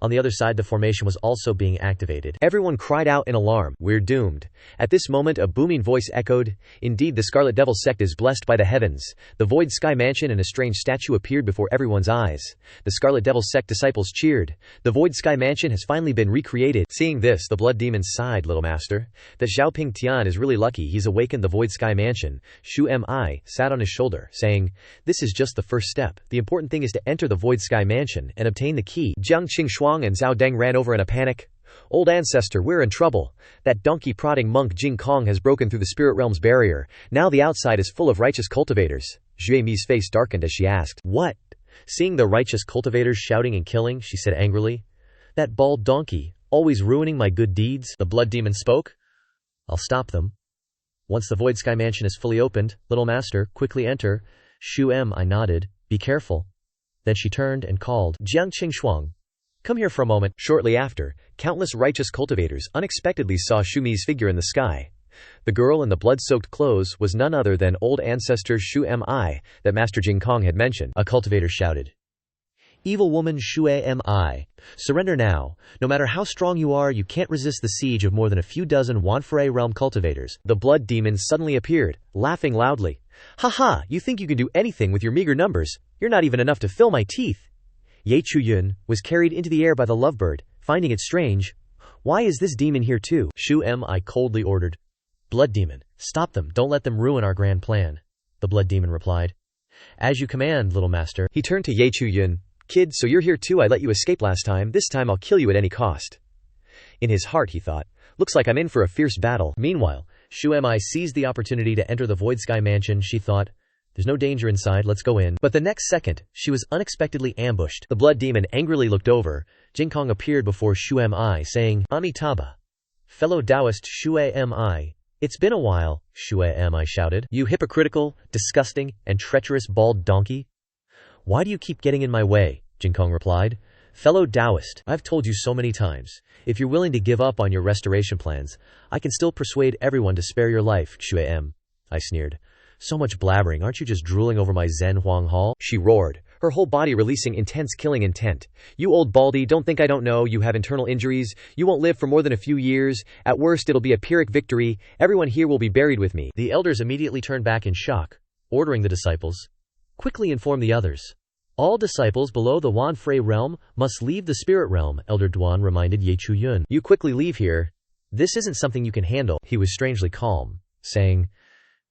On the other side, the formation was also being activated. Everyone cried out in alarm. We're doomed. At this moment, a booming voice echoed. Indeed, the Scarlet Devil sect is blessed by the heavens. The Void Sky Mansion and a strange statue appeared before everyone's eyes. The Scarlet Devil sect disciples cheered. The Void Sky Mansion has finally been recreated. Seeing this, the Blood Demon sighed, little master. That Xiaoing Tian is really lucky he's awakened the Void Sky Mansion. Xiaoing sat on his shoulder, saying, this is just the first step. The important thing is to enter the Void Sky Mansion and obtain the key. Jiang Qingxuang and Zhao Deng ran over in a panic. Old ancestor, we're in trouble. That donkey-prodding monk Jing Kong has broken through the spirit realm's barrier. Now the outside is full of righteous cultivators. Xue Mi's face darkened as she asked, what? Seeing the righteous cultivators shouting and killing, she said angrily. That bald donkey, always ruining my good deeds. The Blood Demon spoke. I'll stop them. Once the Void Sky Mansion is fully opened, little master, quickly enter. I nodded. Be careful. Then she turned and called, Jiang Qingxuang. Come here for a moment. Shortly after, countless righteous cultivators unexpectedly saw Shumi's figure in the sky. The girl in the blood-soaked clothes was none other than old ancestor Shu-Mi that Master Jing Kong had mentioned. A cultivator shouted, evil woman Shu-Mi, surrender now. No matter how strong you are, you can't resist the siege of more than a few dozen Wanfrei realm cultivators. The blood demon suddenly appeared, laughing loudly. Ha ha, you think you can do anything with your meager numbers? You're not even enough to fill my teeth. Chu Yun was carried into the air by the lovebird, finding it strange. Why is this demon here too? Shu-Mi coldly ordered. Blood demon, stop them, don't let them ruin our grand plan. The blood demon replied. As you command, little master. He turned to Chu Yun. Kid, so you're here too. I let you escape last time. This time I'll kill you at any cost. In his heart he thought, looks like I'm in for a fierce battle. Meanwhile, Shu-Mi seized the opportunity to enter the Void Sky Mansion. She thought, there's no danger inside, let's go in. But the next second, she was unexpectedly ambushed. The blood demon angrily looked over. Jing Kong appeared before Shu-Mi, saying, Amitabha. Fellow Taoist Shui Mi. It's been a while, Shui Mi shouted. You hypocritical, disgusting, and treacherous bald donkey. Why do you keep getting in my way? Jing Kong replied. Fellow Taoist, I've told you so many times, if you're willing to give up on your restoration plans, I can still persuade everyone to spare your life, Shui Mi. I sneered. So much blabbering, aren't you just drooling over my Zen Huang Hall? She roared, her whole body releasing intense killing intent. You old baldy, don't think I don't know you have internal injuries. You won't live for more than a few years. At worst, it'll be a Pyrrhic victory. Everyone here will be buried with me. The elders immediately turned back in shock, ordering the disciples, quickly inform the others. All disciples below the Wan Fei realm must leave the spirit realm, Elder Dwan reminded Chu Yun. You quickly leave here. This isn't something you can handle. He was strangely calm, saying,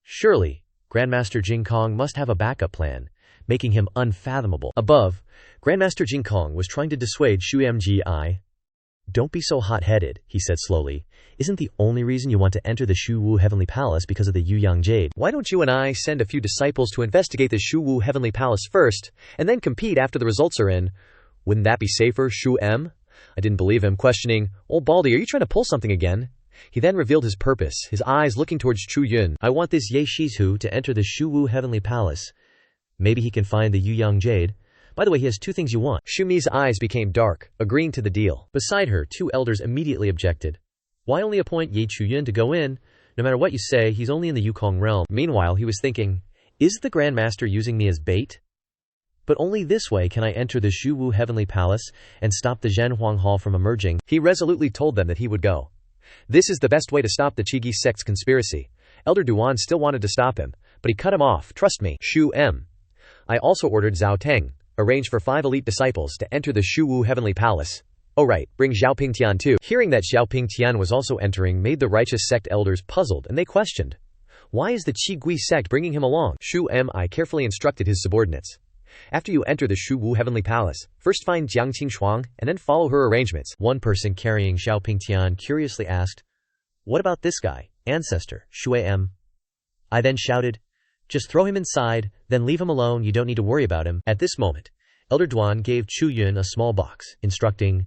Surely, Grandmaster Jing Kong must have a backup plan, making him unfathomable. Above, Grandmaster Jing Kong was trying to dissuade Shu Mgi. Don't be so hot-headed, he said slowly. Isn't the only reason you want to enter the Shu Wu Heavenly Palace because of the Yu Yang Jade? Why don't you and I send a few disciples to investigate the Shu Wu Heavenly Palace first, and then compete after the results are in? Wouldn't that be safer, Shu M? I didn't believe him, questioning, Old Baldy, are you trying to pull something again? He then revealed his purpose, his eyes looking towards Chu Yun. I want this Ye Shizu to enter the Shu Wu Heavenly Palace. Maybe he can find the Yu Yang Jade. By the way, he has two things you want. Shu Mi's eyes became dark, agreeing to the deal. Beside her, two elders immediately objected. Why only appoint Ye Chu Yun to go in? No matter what you say, he's only in the Yukong realm. Meanwhile, he was thinking, is the Grandmaster using me as bait? But only this way can I enter the Shu Wu Heavenly Palace and stop the Zhen Huang Hall from emerging. He resolutely told them that he would go. This is the best way to stop the Qigyi sect's conspiracy. Elder Duan still wanted to stop him, but he cut him off. Trust me, Shu M. I also ordered Zhao Teng, arrange for 5 elite disciples to enter the Shu Wu Heavenly Palace. Oh right, bring Xiaoing Tian too. Hearing that Xiaoing Tian was also entering made the righteous sect elders puzzled, and they questioned. Why is the Qigyi sect bringing him along? Shu Mi carefully instructed his subordinates. After you enter the Shu Wu Heavenly Palace, first find Jiang Qingxuang and then follow her arrangements. One person carrying Xiaoing Tian curiously asked, What about this guy, ancestor, Shui M? I then shouted, Just throw him inside, then leave him alone, you don't need to worry about him. At this moment, Elder Dwan gave Chu Yun a small box, instructing,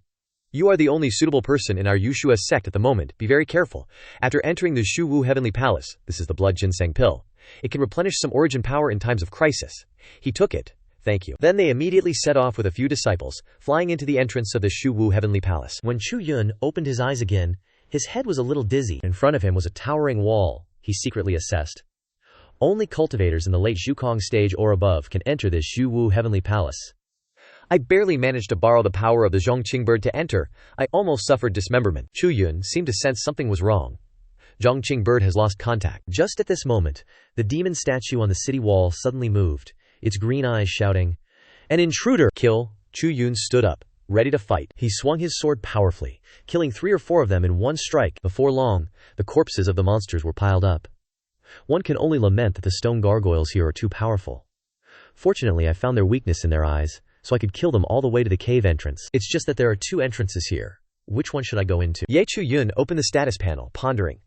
You are the only suitable person in our Yushua sect at the moment, be very careful. After entering the Shu Wu Heavenly Palace, this is the blood ginseng pill, it can replenish some origin power in times of crisis. He took it. Thank you. Then they immediately set off with a few disciples, flying into the entrance of the Shu Wu Heavenly Palace. When Chu Yun opened his eyes again, his head was a little dizzy. In front of him was a towering wall, he secretly assessed. Only cultivators in the late Yukong stage or above can enter this Shu Wu Heavenly Palace. I barely managed to borrow the power of the Zhongqing bird to enter. I almost suffered dismemberment. Chu Yun seemed to sense something was wrong. Zhongqing bird has lost contact. Just at this moment, the demon statue on the city wall suddenly moved, its green eyes shouting, An intruder! Kill! Chu Yun stood up, ready to fight. He swung his sword powerfully, killing 3 or 4 of them in one strike. Before long, the corpses of the monsters were piled up. One can only lament that the stone gargoyles here are too powerful. Fortunately, I found their weakness in their eyes, so I could kill them all the way to the cave entrance. It's just that there are 2 entrances here. Which one should I go into? Ye Chu Yun opened the status panel, pondering.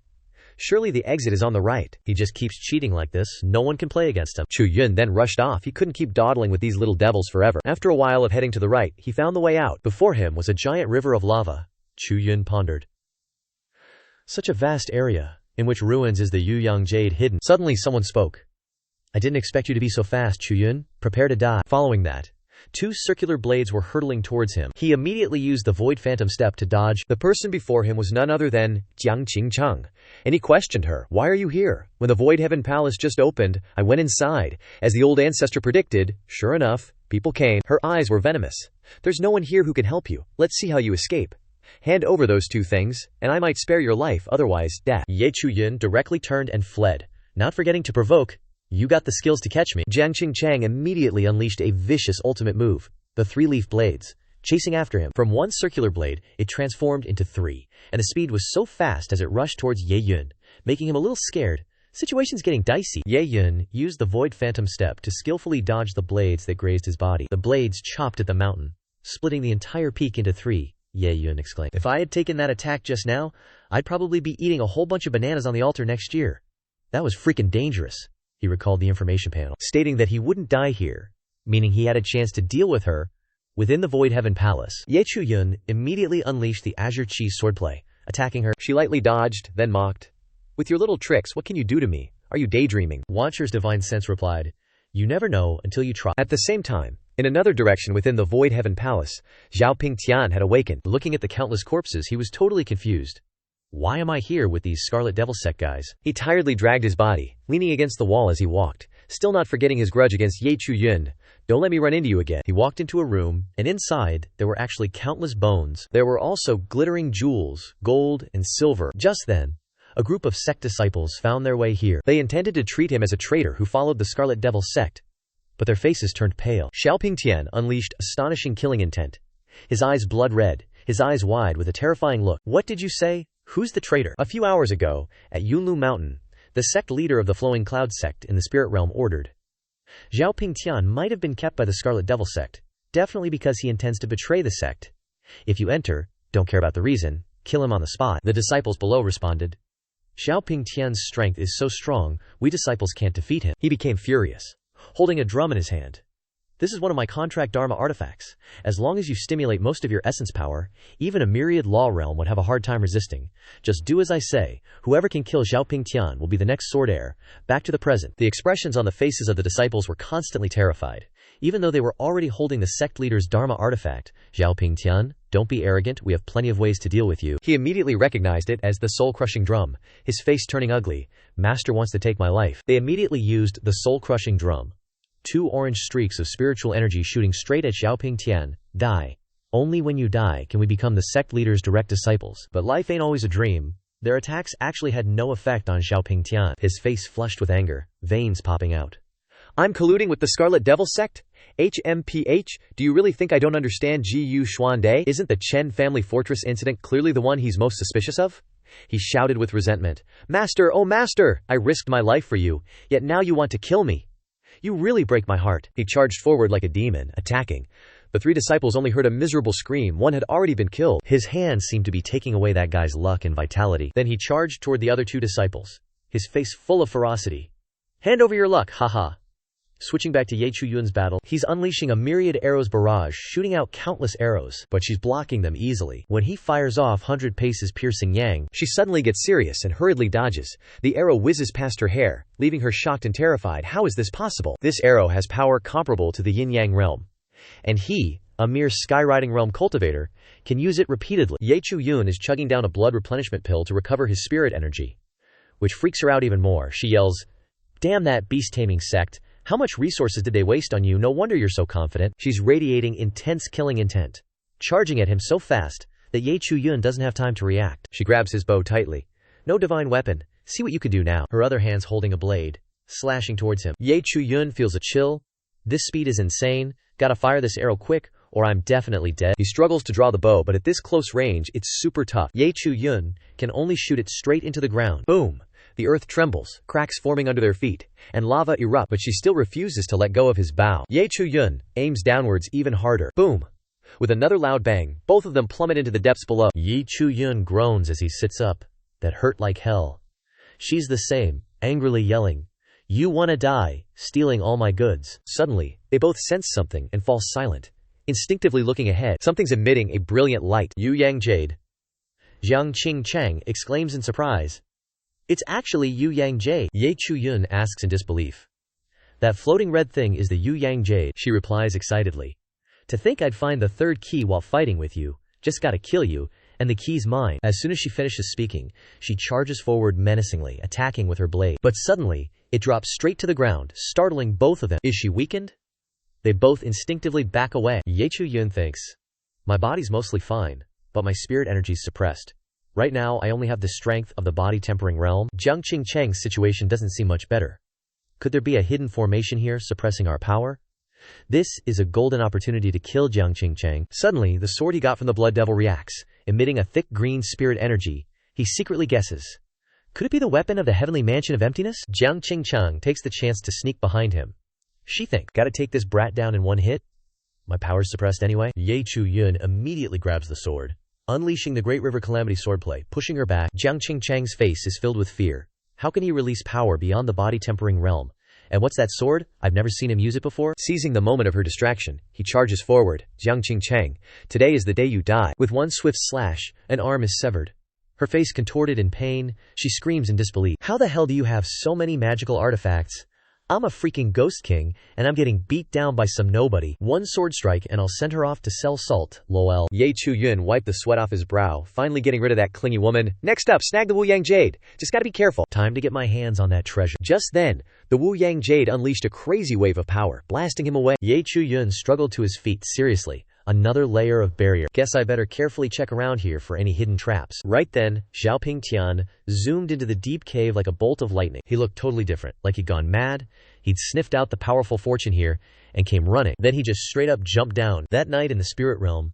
Surely the exit is on the right. He just keeps cheating like this, no one can play against him. Chu Yun then rushed off. He couldn't keep dawdling with these little devils forever. After a while of heading to the right, he found the way out. Before him was a giant river of lava. Chu Yun pondered. Such a vast area, in which ruins is the Yu Yang Jade hidden. Suddenly someone spoke. I didn't expect you to be so fast, Chu Yun. Prepare to die. Following that, 2 circular blades were hurtling towards him. He immediately used the Void Phantom Step to dodge. The person before him was none other than Jiang Qingcheng, and he questioned her. Why are you here? When the Void Heaven Palace just opened, I went inside. As the old ancestor predicted, sure enough, people came. Her eyes were venomous. There's no one here who can help you. Let's see how you escape. Hand over those 2 things, and I might spare your life, otherwise, death. Ye Chu Yun directly turned and fled, not forgetting to provoke. You got the skills to catch me. Jiang Qingcheng immediately unleashed a vicious ultimate move, the 3-leaf blades, chasing after him. From one circular blade, it transformed into 3, and the speed was so fast as it rushed towards Ye Yun, making him a little scared. Situation's getting dicey. Ye Yun used the Void Phantom Step to skillfully dodge the blades that grazed his body. The blades chopped at the mountain, splitting the entire peak into 3. Ye Yun exclaimed. If I had taken that attack just now, I'd probably be eating a whole bunch of bananas on the altar next year. That was freaking dangerous. He recalled the information panel, stating that he wouldn't die here, meaning he had a chance to deal with her within the Void Heaven Palace. Ye Chu Yun immediately unleashed the Azure Chi swordplay, attacking her. She lightly dodged, then mocked. "With your little tricks, what can you do to me? Are you daydreaming?" Wancher's divine sense replied, "You never know until you try." At the same time, in another direction within the Void Heaven Palace, Xiaoing Tian had awakened. Looking at the countless corpses, he was totally confused. Why am I here with these Scarlet Devil Sect guys? He tiredly dragged his body, leaning against the wall as he walked, still not forgetting his grudge against Chu Yun. "Don't let me run into you again." He walked into a room, and inside, there were actually countless bones. There were also glittering jewels, gold and silver. Just then, a group of sect disciples found their way here. They intended to treat him as a traitor who followed the Scarlet Devil Sect, but their faces turned pale. Xiaoing Tian unleashed astonishing killing intent. His eyes blood red, his eyes wide with a terrifying look. "What did you say? Who's the traitor?" A few hours ago, at Yunlu Mountain, the sect leader of the Flowing Cloud sect in the spirit realm ordered. Xiaoing Tian might have been kept by the Scarlet Devil Sect, definitely because he intends to betray the sect. "If you enter, don't care about the reason, kill him on the spot," the disciples below responded. "Xiaoing Tian's strength is so strong, we disciples can't defeat him." He became furious, holding a drum in his hand. "This is one of my contract Dharma artifacts. As long as you stimulate most of your essence power, even a myriad law realm would have a hard time resisting. Just do as I say. Whoever can kill Xiaoing Tian will be the next sword heir." Back to the present. The expressions on the faces of the disciples were constantly terrified. Even though they were already holding the sect leader's Dharma artifact, "Xiaoing Tian, don't be arrogant, we have plenty of ways to deal with you." He immediately recognized it as the soul-crushing drum, his face turning ugly. "Master wants to take my life." They immediately used the soul-crushing drum. 2 orange streaks of spiritual energy shooting straight at Xiaoing Tian. "Die. Only when you die can we become the sect leader's direct disciples." But life ain't always a dream. Their attacks actually had no effect on Xiaoing Tian. His face flushed with anger, veins popping out. "I'm colluding with the Scarlet Devil sect? HMPH, do you really think I don't understand Gu Xuande? Isn't the Chen family fortress incident clearly the one he's most suspicious of?" He shouted with resentment. "Master, oh master, I risked my life for you, yet now you want to kill me. You really break my heart." He charged forward like a demon, attacking. The 3 disciples only heard a miserable scream. One had already been killed. His hands seemed to be taking away that guy's luck and vitality. Then he charged toward the other 2 disciples, his face full of ferocity. "Hand over your luck, haha." Switching back to Chu Yun's battle, he's unleashing a myriad arrows barrage, shooting out countless arrows, but she's blocking them easily. When he fires off 100 paces piercing Yang, she suddenly gets serious and hurriedly dodges. The arrow whizzes past her hair, leaving her shocked and terrified. How is this possible? This arrow has power comparable to the yin-yang realm, and he, a mere skywriting realm cultivator, can use it repeatedly. Chu Yun is chugging down a blood replenishment pill to recover his spirit energy, which freaks her out even more. She yells, "Damn that beast-taming sect. How much resources did they waste on you? No wonder you're so confident." She's radiating intense killing intent, charging at him so fast that Chu Yun doesn't have time to react. She grabs his bow tightly. "No divine weapon. See what you can do now." Her other hand's holding a blade, slashing towards him. Chu Yun feels a chill. This speed is insane. Gotta fire this arrow quick, or I'm definitely dead. He struggles to draw the bow, but at this close range, it's super tough. Chu Yun can only shoot it straight into the ground. Boom! The earth trembles, cracks forming under their feet, and lava erupt, but she still refuses to let go of his bow. Chu Yun aims downwards even harder. Boom! With another loud bang, both of them plummet into the depths below. Chu Yun groans as he sits up. That hurt like hell. She's the same, angrily yelling, "You wanna die, stealing all my goods." Suddenly, they both sense something and fall silent, instinctively looking ahead. Something's emitting a brilliant light. "Yu Yang Jade." Jiang Qingchang exclaims in surprise. "It's actually Yu Yang Jade." Chu Yun asks in disbelief. "That floating red thing is the Yu Yang Jade," she replies excitedly. "To think I'd find the 3rd key while fighting with you. Just gotta kill you, and the key's mine." As soon as she finishes speaking, she charges forward menacingly, attacking with her blade. But suddenly, it drops straight to the ground, startling both of them. Is she weakened? They both instinctively back away. Chu Yun thinks, "My body's mostly fine, but my spirit energy's suppressed. Right now, I only have the strength of the body-tempering realm." Jiang Qingchang's situation doesn't seem much better. Could there be a hidden formation here suppressing our power? This is a golden opportunity to kill Jiang Qingchang. Suddenly, the sword he got from the Blood Devil reacts, emitting a thick green spirit energy. He secretly guesses. Could it be the weapon of the heavenly mansion of emptiness? Jiang Qingchang takes the chance to sneak behind him. She thinks, "Gotta take this brat down in one hit? My power's suppressed anyway." Chu Yun immediately grabs the sword, unleashing the Great River Calamity swordplay, pushing her back. Jiang Qingchang's face is filled with fear. How can he release power beyond the body-tempering realm? And what's that sword? I've never seen him use it before. Seizing the moment of her distraction, he charges forward. "Jiang Qingchang, today is the day you die." With one swift slash, an arm is severed. Her face contorted in pain, she screams in disbelief. How the hell do you have so many magical artifacts? I'm a freaking ghost king, and I'm getting beat down by some nobody. One sword strike and I'll send her off to sell salt, lol. Chu Yun wiped the sweat off his brow, finally getting rid of that clingy woman. Next up, snag the Wu Yang Jade. Just gotta be careful. Time to get my hands on that treasure. Just then, the Wu Yang Jade unleashed a crazy wave of power, blasting him away. Chu Yun struggled to his feet. Seriously, another layer of barrier. Guess I better carefully check around here for any hidden traps. Right then, Xiaoing Tian zoomed into the deep cave like a bolt of lightning. He looked totally different, like he'd gone mad. He'd sniffed out the powerful fortune here and came running. Then he just straight up jumped down. That night in the spirit realm,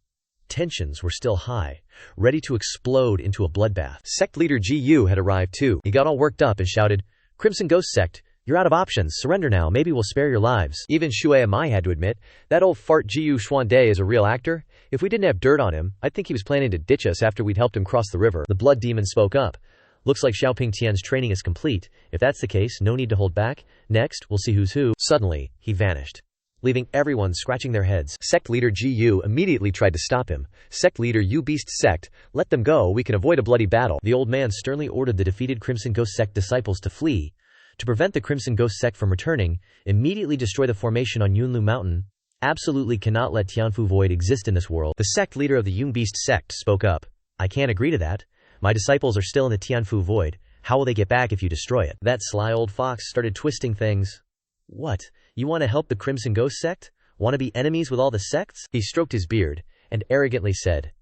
tensions were still high, ready to explode into a bloodbath. Sect leader Ji Yu had arrived too. He got all worked up and shouted, "Crimson Ghost Sect, you're out of options. Surrender now. Maybe we'll spare your lives." Even Shui Mai had to admit, that old fart Ji Yu Xuande is a real actor. If we didn't have dirt on him, I'd think he was planning to ditch us after we'd helped him cross the river. The blood demon spoke up. Looks like Xiaoing Tian's training is complete. If that's the case, no need to hold back. Next, we'll see who's who. Suddenly, he vanished, leaving everyone scratching their heads. Sect leader Ji Yu immediately tried to stop him. Sect leader Yu Beast Sect, let them go, we can avoid a bloody battle. The old man sternly ordered the defeated Crimson Ghost Sect disciples to flee. To prevent the Crimson Ghost Sect from returning, immediately destroy the formation on Yunlu Mountain. Absolutely cannot let Tianfu Void exist in this world. The sect leader of the Yun Beast Sect spoke up. I can't agree to that. My disciples are still in the Tianfu Void. How will they get back if you destroy it? That sly old fox started twisting things. What? You want to help the Crimson Ghost Sect? Want to be enemies with all the sects? He stroked his beard and arrogantly said,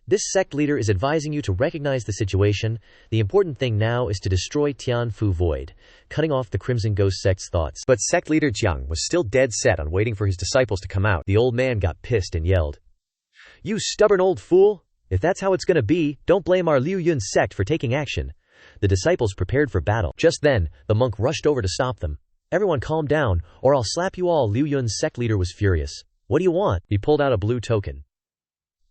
"This sect leader is advising you to recognize the situation. The important thing now is to destroy Tianfu Void, cutting off the Crimson Ghost Sect's thoughts." But sect leader Jiang was still dead set on waiting for his disciples to come out. The old man got pissed and yelled, "You stubborn old fool! If that's how it's gonna be, don't blame our Liu Yun Sect for taking action." The disciples prepared for battle. Just then, the monk rushed over to stop them. "Everyone calm down, or I'll slap you all." Liu Yun's sect leader was furious. "What do you want?" He pulled out a blue token.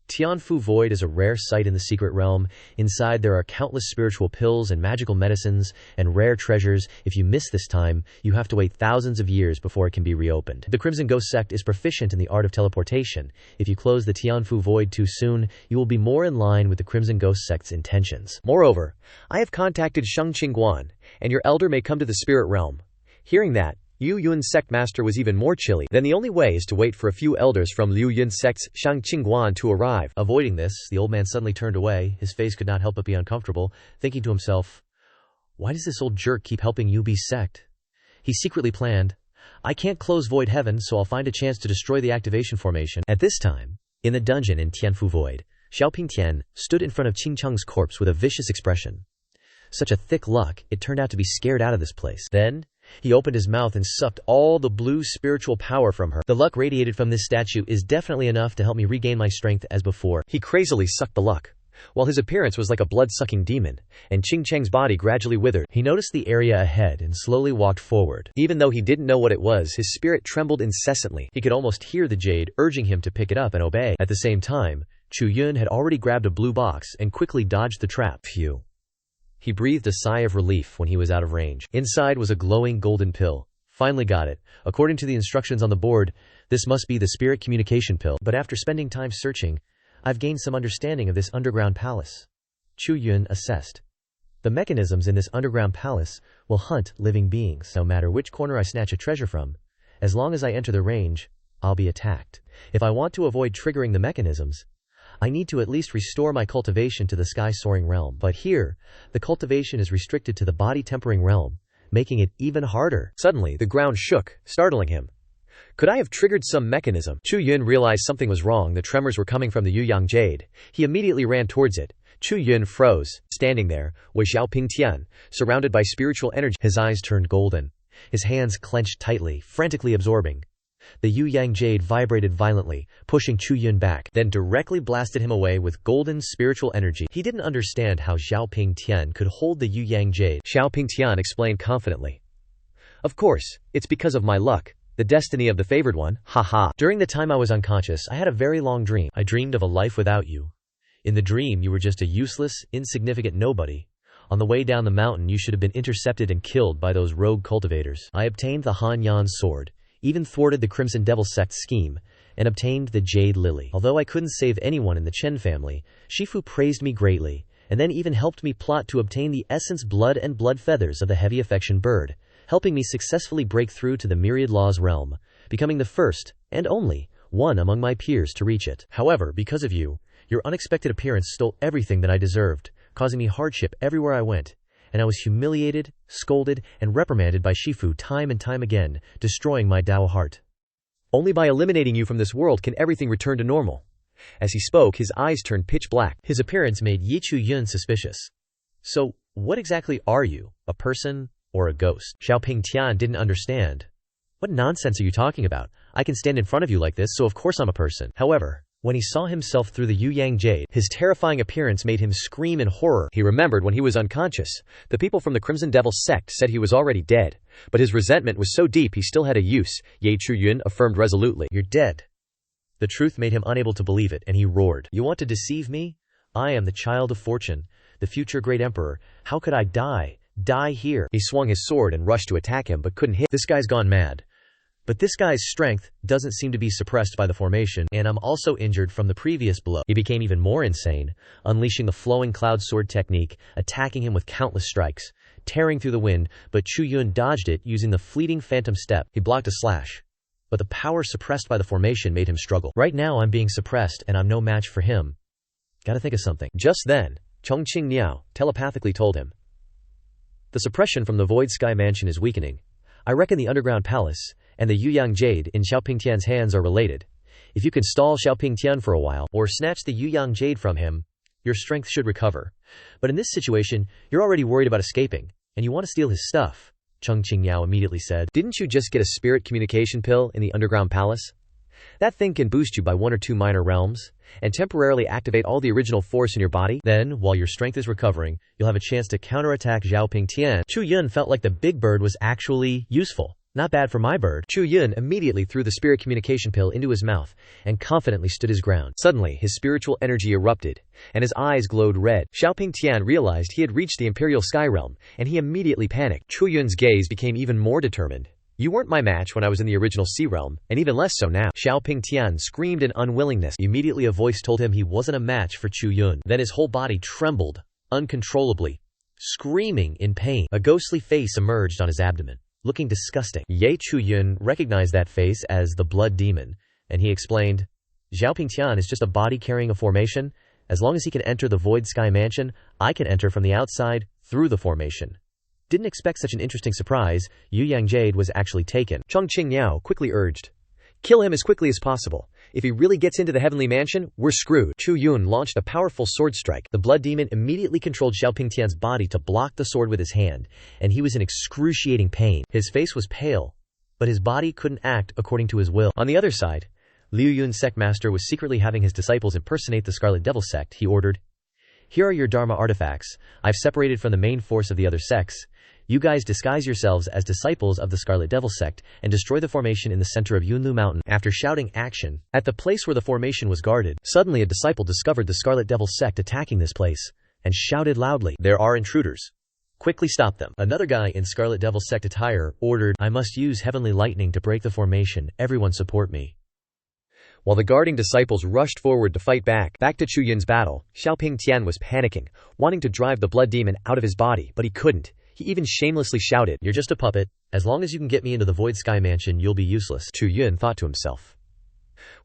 Tianfu Void is a rare sight in the secret realm. Inside there are countless spiritual pills and magical medicines and rare treasures. If you miss this time, you have to wait thousands of years before it can be reopened. The Crimson Ghost Sect is proficient in the art of teleportation. If you close the Tianfu Void too soon, you will be more in line with the Crimson Ghost Sect's intentions. Moreover, I have contacted Sheng Qingguan, and your elder may come to the spirit realm. Hearing that, Liu Yun Sect master was even more chilly. Then the only way is to wait for a few elders from Liu Yun Sect's Shang Qingguan to arrive. Avoiding this, the old man suddenly turned away. His face could not help but be uncomfortable, thinking to himself, why does this old jerk keep helping Yubi's sect? He secretly planned, I can't close Void Heaven, so I'll find a chance to destroy the activation formation. At this time, in the dungeon in Tianfu Void, Xiaoing Tian stood in front of Qing Cheng's corpse with a vicious expression. Such a thick luck, it turned out to be scared out of this place. Then, he opened his mouth and sucked all the blue spiritual power from her. The luck radiated from this statue is definitely enough to help me regain my strength as before. He crazily sucked the luck, while his appearance was like a blood-sucking demon, and Qing Cheng's body gradually withered. He noticed the area ahead and slowly walked forward. Even though he didn't know what it was, his spirit trembled incessantly. He could almost hear the jade urging him to pick it up and obey. At the same time, Chu Yun had already grabbed a blue box and quickly dodged the trap. Phew. He breathed a sigh of relief when he was out of range. Inside was a glowing golden pill. Finally got it. According to the instructions on the board, this must be the spirit communication pill. But after spending time searching, I've gained some understanding of this underground palace. Chu Yun assessed. The mechanisms in this underground palace will hunt living beings. No matter which corner I snatch a treasure from, as long as I enter the range, I'll be attacked. If I want to avoid triggering the mechanisms, I need to at least restore my cultivation to the sky-soaring realm. But here, the cultivation is restricted to the body-tempering realm, making it even harder. Suddenly, the ground shook, startling him. Could I have triggered some mechanism? Chu Yun realized something was wrong. The tremors were coming from the Yuyang Jade. He immediately ran towards it. Chu Yun froze. Standing there was Xiaoing Tian, surrounded by spiritual energy. His eyes turned golden. His hands clenched tightly, frantically absorbing. The Yuyang Jade vibrated violently, pushing Chu Yun back, then directly blasted him away with golden spiritual energy. He didn't understand how Xiaoing Tian could hold the Yuyang Jade. Xiaoing Tian explained confidently. Of course, it's because of my luck. The destiny of the favored one, haha. During the time I was unconscious, I had a very long dream. I dreamed of a life without you. In the dream, you were just a useless, insignificant nobody. On the way down the mountain, you should have been intercepted and killed by those rogue cultivators. I obtained the Han Yan sword, even thwarted the Crimson Devil Sect's scheme, and obtained the Jade Lily. Although I couldn't save anyone in the Chen family, Shifu praised me greatly, and then even helped me plot to obtain the essence blood and blood feathers of the heavy affection bird, helping me successfully break through to the myriad laws realm, becoming the first, and only, one among my peers to reach it. However, because of you, your unexpected appearance stole everything that I deserved, causing me hardship everywhere I went, and I was humiliated, scolded, and reprimanded by Shifu time and time again, destroying my Dao heart. Only by eliminating you from this world can everything return to normal. As he spoke, his eyes turned pitch black. His appearance made Chu Yun suspicious. So, what exactly are you, a person or a ghost? Xiaoing Tian didn't understand. What nonsense are you talking about? I can stand in front of you like this, so of course I'm a person. However, when he saw himself through the Yu-Yang Jade, his terrifying appearance made him scream in horror. He remembered when he was unconscious. The people from the Crimson Devil sect said he was already dead, but his resentment was so deep he still had a use. Chu Yun affirmed resolutely, "You're dead." The truth made him unable to believe it, and he roared, "You want to deceive me? I am the child of fortune, the future great emperor. How could I die? Die here." He swung his sword and rushed to attack him, but couldn't hit. This guy's gone mad. But this guy's strength doesn't seem to be suppressed by the formation, and I'm also injured from the previous blow. He became even more insane, unleashing the flowing cloud sword technique, attacking him with countless strikes, tearing through the wind, but Chu Yun dodged it using the fleeting phantom step. He blocked a slash, but the power suppressed by the formation made him struggle. Right now I'm being suppressed and I'm no match for him. Gotta think of something. Just then, Chongqing Niao telepathically told him, "The suppression from the Void Sky Mansion is weakening. I reckon the Underground Palace and the Yu-Yang Jade in Xiaoing Tian's hands are related. If you can stall Xiaoing Tian for a while, or snatch the Yu-Yang Jade from him, your strength should recover. But in this situation, you're already worried about escaping, and you want to steal his stuff," Chongqing Niao immediately said. "Didn't you just get a spirit communication pill in the Underground Palace? That thing can boost you by 1 or 2 minor realms, and temporarily activate all the original force in your body. Then, while your strength is recovering, you'll have a chance to counterattack Xiaoing Tian." Chu Yun felt like the big bird was actually useful. Not bad for my bird. Chu Yun immediately threw the spirit communication pill into his mouth and confidently stood his ground. Suddenly, his spiritual energy erupted, and his eyes glowed red. Xiaoing Tian realized he had reached the Imperial Sky Realm, and he immediately panicked. Chu Yun's gaze became even more determined. "You weren't my match when I was in the original Sea Realm, and even less so now." Xiaoing Tian screamed in unwillingness. Immediately a voice told him he wasn't a match for Chu Yun. Then his whole body trembled, uncontrollably, screaming in pain. A ghostly face emerged on his abdomen, looking disgusting. Chu Yun recognized that face as the Blood Demon, and he explained, "Xiaoing Tian is just a body carrying a formation. As long as he can enter the Void Sky Mansion, I can enter from the outside, through the formation." Didn't expect such an interesting surprise. Yu-Yang Jade was actually taken. Chongqing Niao quickly urged, "Kill him as quickly as possible. If he really gets into the Heavenly Mansion, we're screwed." Chu Yun launched a powerful sword strike. The Blood Demon immediately controlled Xiaoing Tian's body to block the sword with his hand, and he was in excruciating pain. His face was pale, but his body couldn't act according to his will. On the other side, Liu Yun Sect Master was secretly having his disciples impersonate the Scarlet Devil sect. He ordered, "Here are your Dharma artifacts. I've separated from the main force of the other sects. You guys disguise yourselves as disciples of the Scarlet Devil sect and destroy the formation in the center of Yunlu Mountain." After shouting action at the place where the formation was guarded, suddenly a disciple discovered the Scarlet Devil sect attacking this place and shouted loudly, "There are intruders. Quickly stop them." Another guy in Scarlet Devil sect attire ordered, "I must use heavenly lightning to break the formation. Everyone support me." While the guarding disciples rushed forward to fight back to Chu Yun's battle, Xiaoing Tian was panicking, wanting to drive the Blood Demon out of his body, but he couldn't. He even shamelessly shouted, "You're just a puppet. As long as you can get me into the Void Sky Mansion, you'll be useless." Chu Yun thought to himself,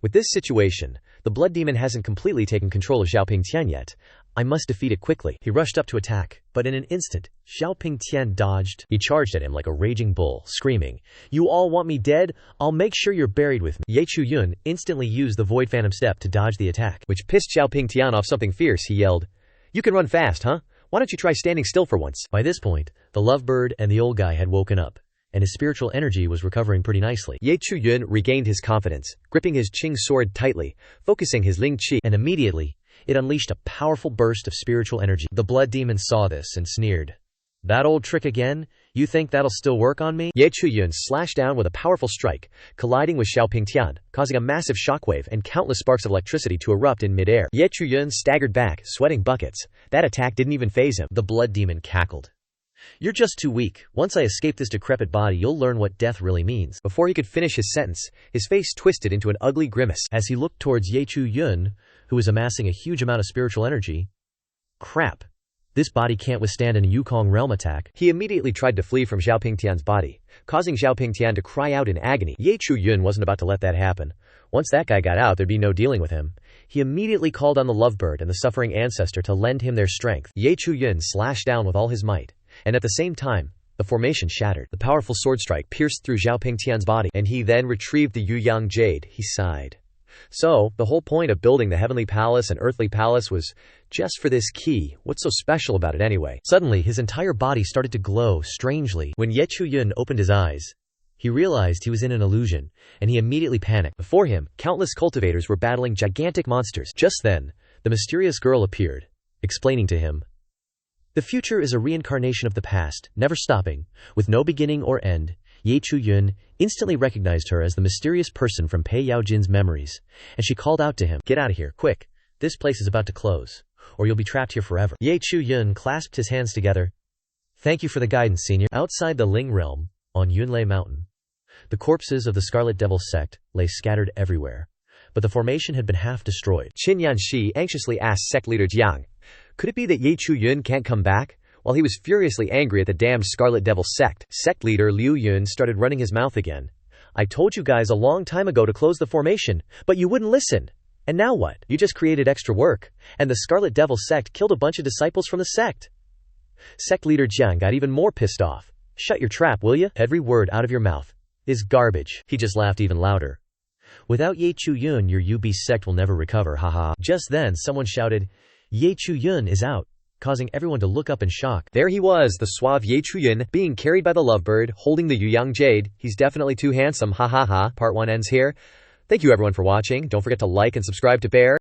"With this situation, the Blood Demon hasn't completely taken control of Xiaoing Tian yet. I must defeat it quickly." He rushed up to attack, but in an instant, Xiaoing Tian dodged. He charged at him like a raging bull, screaming, "You all want me dead? I'll make sure you're buried with me." Chu Yun instantly used the Void Phantom Step to dodge the attack, which pissed Xiaoing Tian off something fierce. He yelled, "You can run fast, huh? Why don't you try standing still for once?" By this point, the lovebird and the old guy had woken up, and his spiritual energy was recovering pretty nicely. Chu Yun regained his confidence, gripping his Qing sword tightly, focusing his Ling Qi, and immediately, it unleashed a powerful burst of spiritual energy. The Blood Demon saw this and sneered, "That old trick again? You think that'll still work on me?" Chu Yun slashed down with a powerful strike, colliding with Xiaoing Tian, causing a massive shockwave and countless sparks of electricity to erupt in midair. Chu Yun staggered back, sweating buckets. That attack didn't even faze him. The Blood Demon cackled, "You're just too weak. Once I escape this decrepit body, you'll learn what death really means." Before he could finish his sentence, his face twisted into an ugly grimace as he looked towards Chu Yun, who was amassing a huge amount of spiritual energy. "Crap. This body can't withstand an Yukong realm attack. He immediately tried to flee from Xiaoing Tian's body, causing Xiaoing Tian to cry out in agony. Chu Yun wasn't about to let that happen. Once that guy got out, there'd be no dealing with him. He immediately called on the lovebird and the suffering ancestor to lend him their strength. Chu Yun slashed down with all his might, and at the same time, the formation shattered. The powerful sword strike pierced through Xiaoing Tian's body, and he then retrieved the Yuyang Jade. He sighed. So, the whole point of building the heavenly palace and earthly palace was just for this key. What's so special about it anyway? Suddenly, his entire body started to glow strangely. When Chu Yun opened his eyes, he realized he was in an illusion, and he immediately panicked. Before him, countless cultivators were battling gigantic monsters. Just then, the mysterious girl appeared, explaining to him, "The future is a reincarnation of the past, never stopping, with no beginning or end." Chu Yun instantly recognized her as the mysterious person from Pei Yaojin's memories, and she called out to him, "Get out of here, quick. This place is about to close, or you'll be trapped here forever." Chu Yun clasped his hands together. "Thank you for the guidance, senior." Outside the Ling realm, on Yunlei Mountain, the corpses of the Scarlet Devil sect lay scattered everywhere, but the formation had been half destroyed. Qin Yanxi anxiously asked sect leader Jiang, "Could it be that Chu Yun can't come back?" While he was furiously angry at the damned Scarlet Devil sect, sect leader Liu Yun started running his mouth again. "I told you guys a long time ago to close the formation, but you wouldn't listen. And now what? You just created extra work, and the Scarlet Devil sect killed a bunch of disciples from the sect." Sect leader Jiang got even more pissed off. "Shut your trap, will you? Every word out of your mouth is garbage." He just laughed even louder. "Without Chu Yun, your UB sect will never recover, haha." Just then, someone shouted, "Chu Yun is out," causing everyone to look up in shock. There he was, the suave Chu Yun, being carried by the lovebird, holding the Yuyang Jade. He's definitely too handsome, ha ha ha. Part 1 ends here. Thank you everyone for watching. Don't forget to like and subscribe to Bear.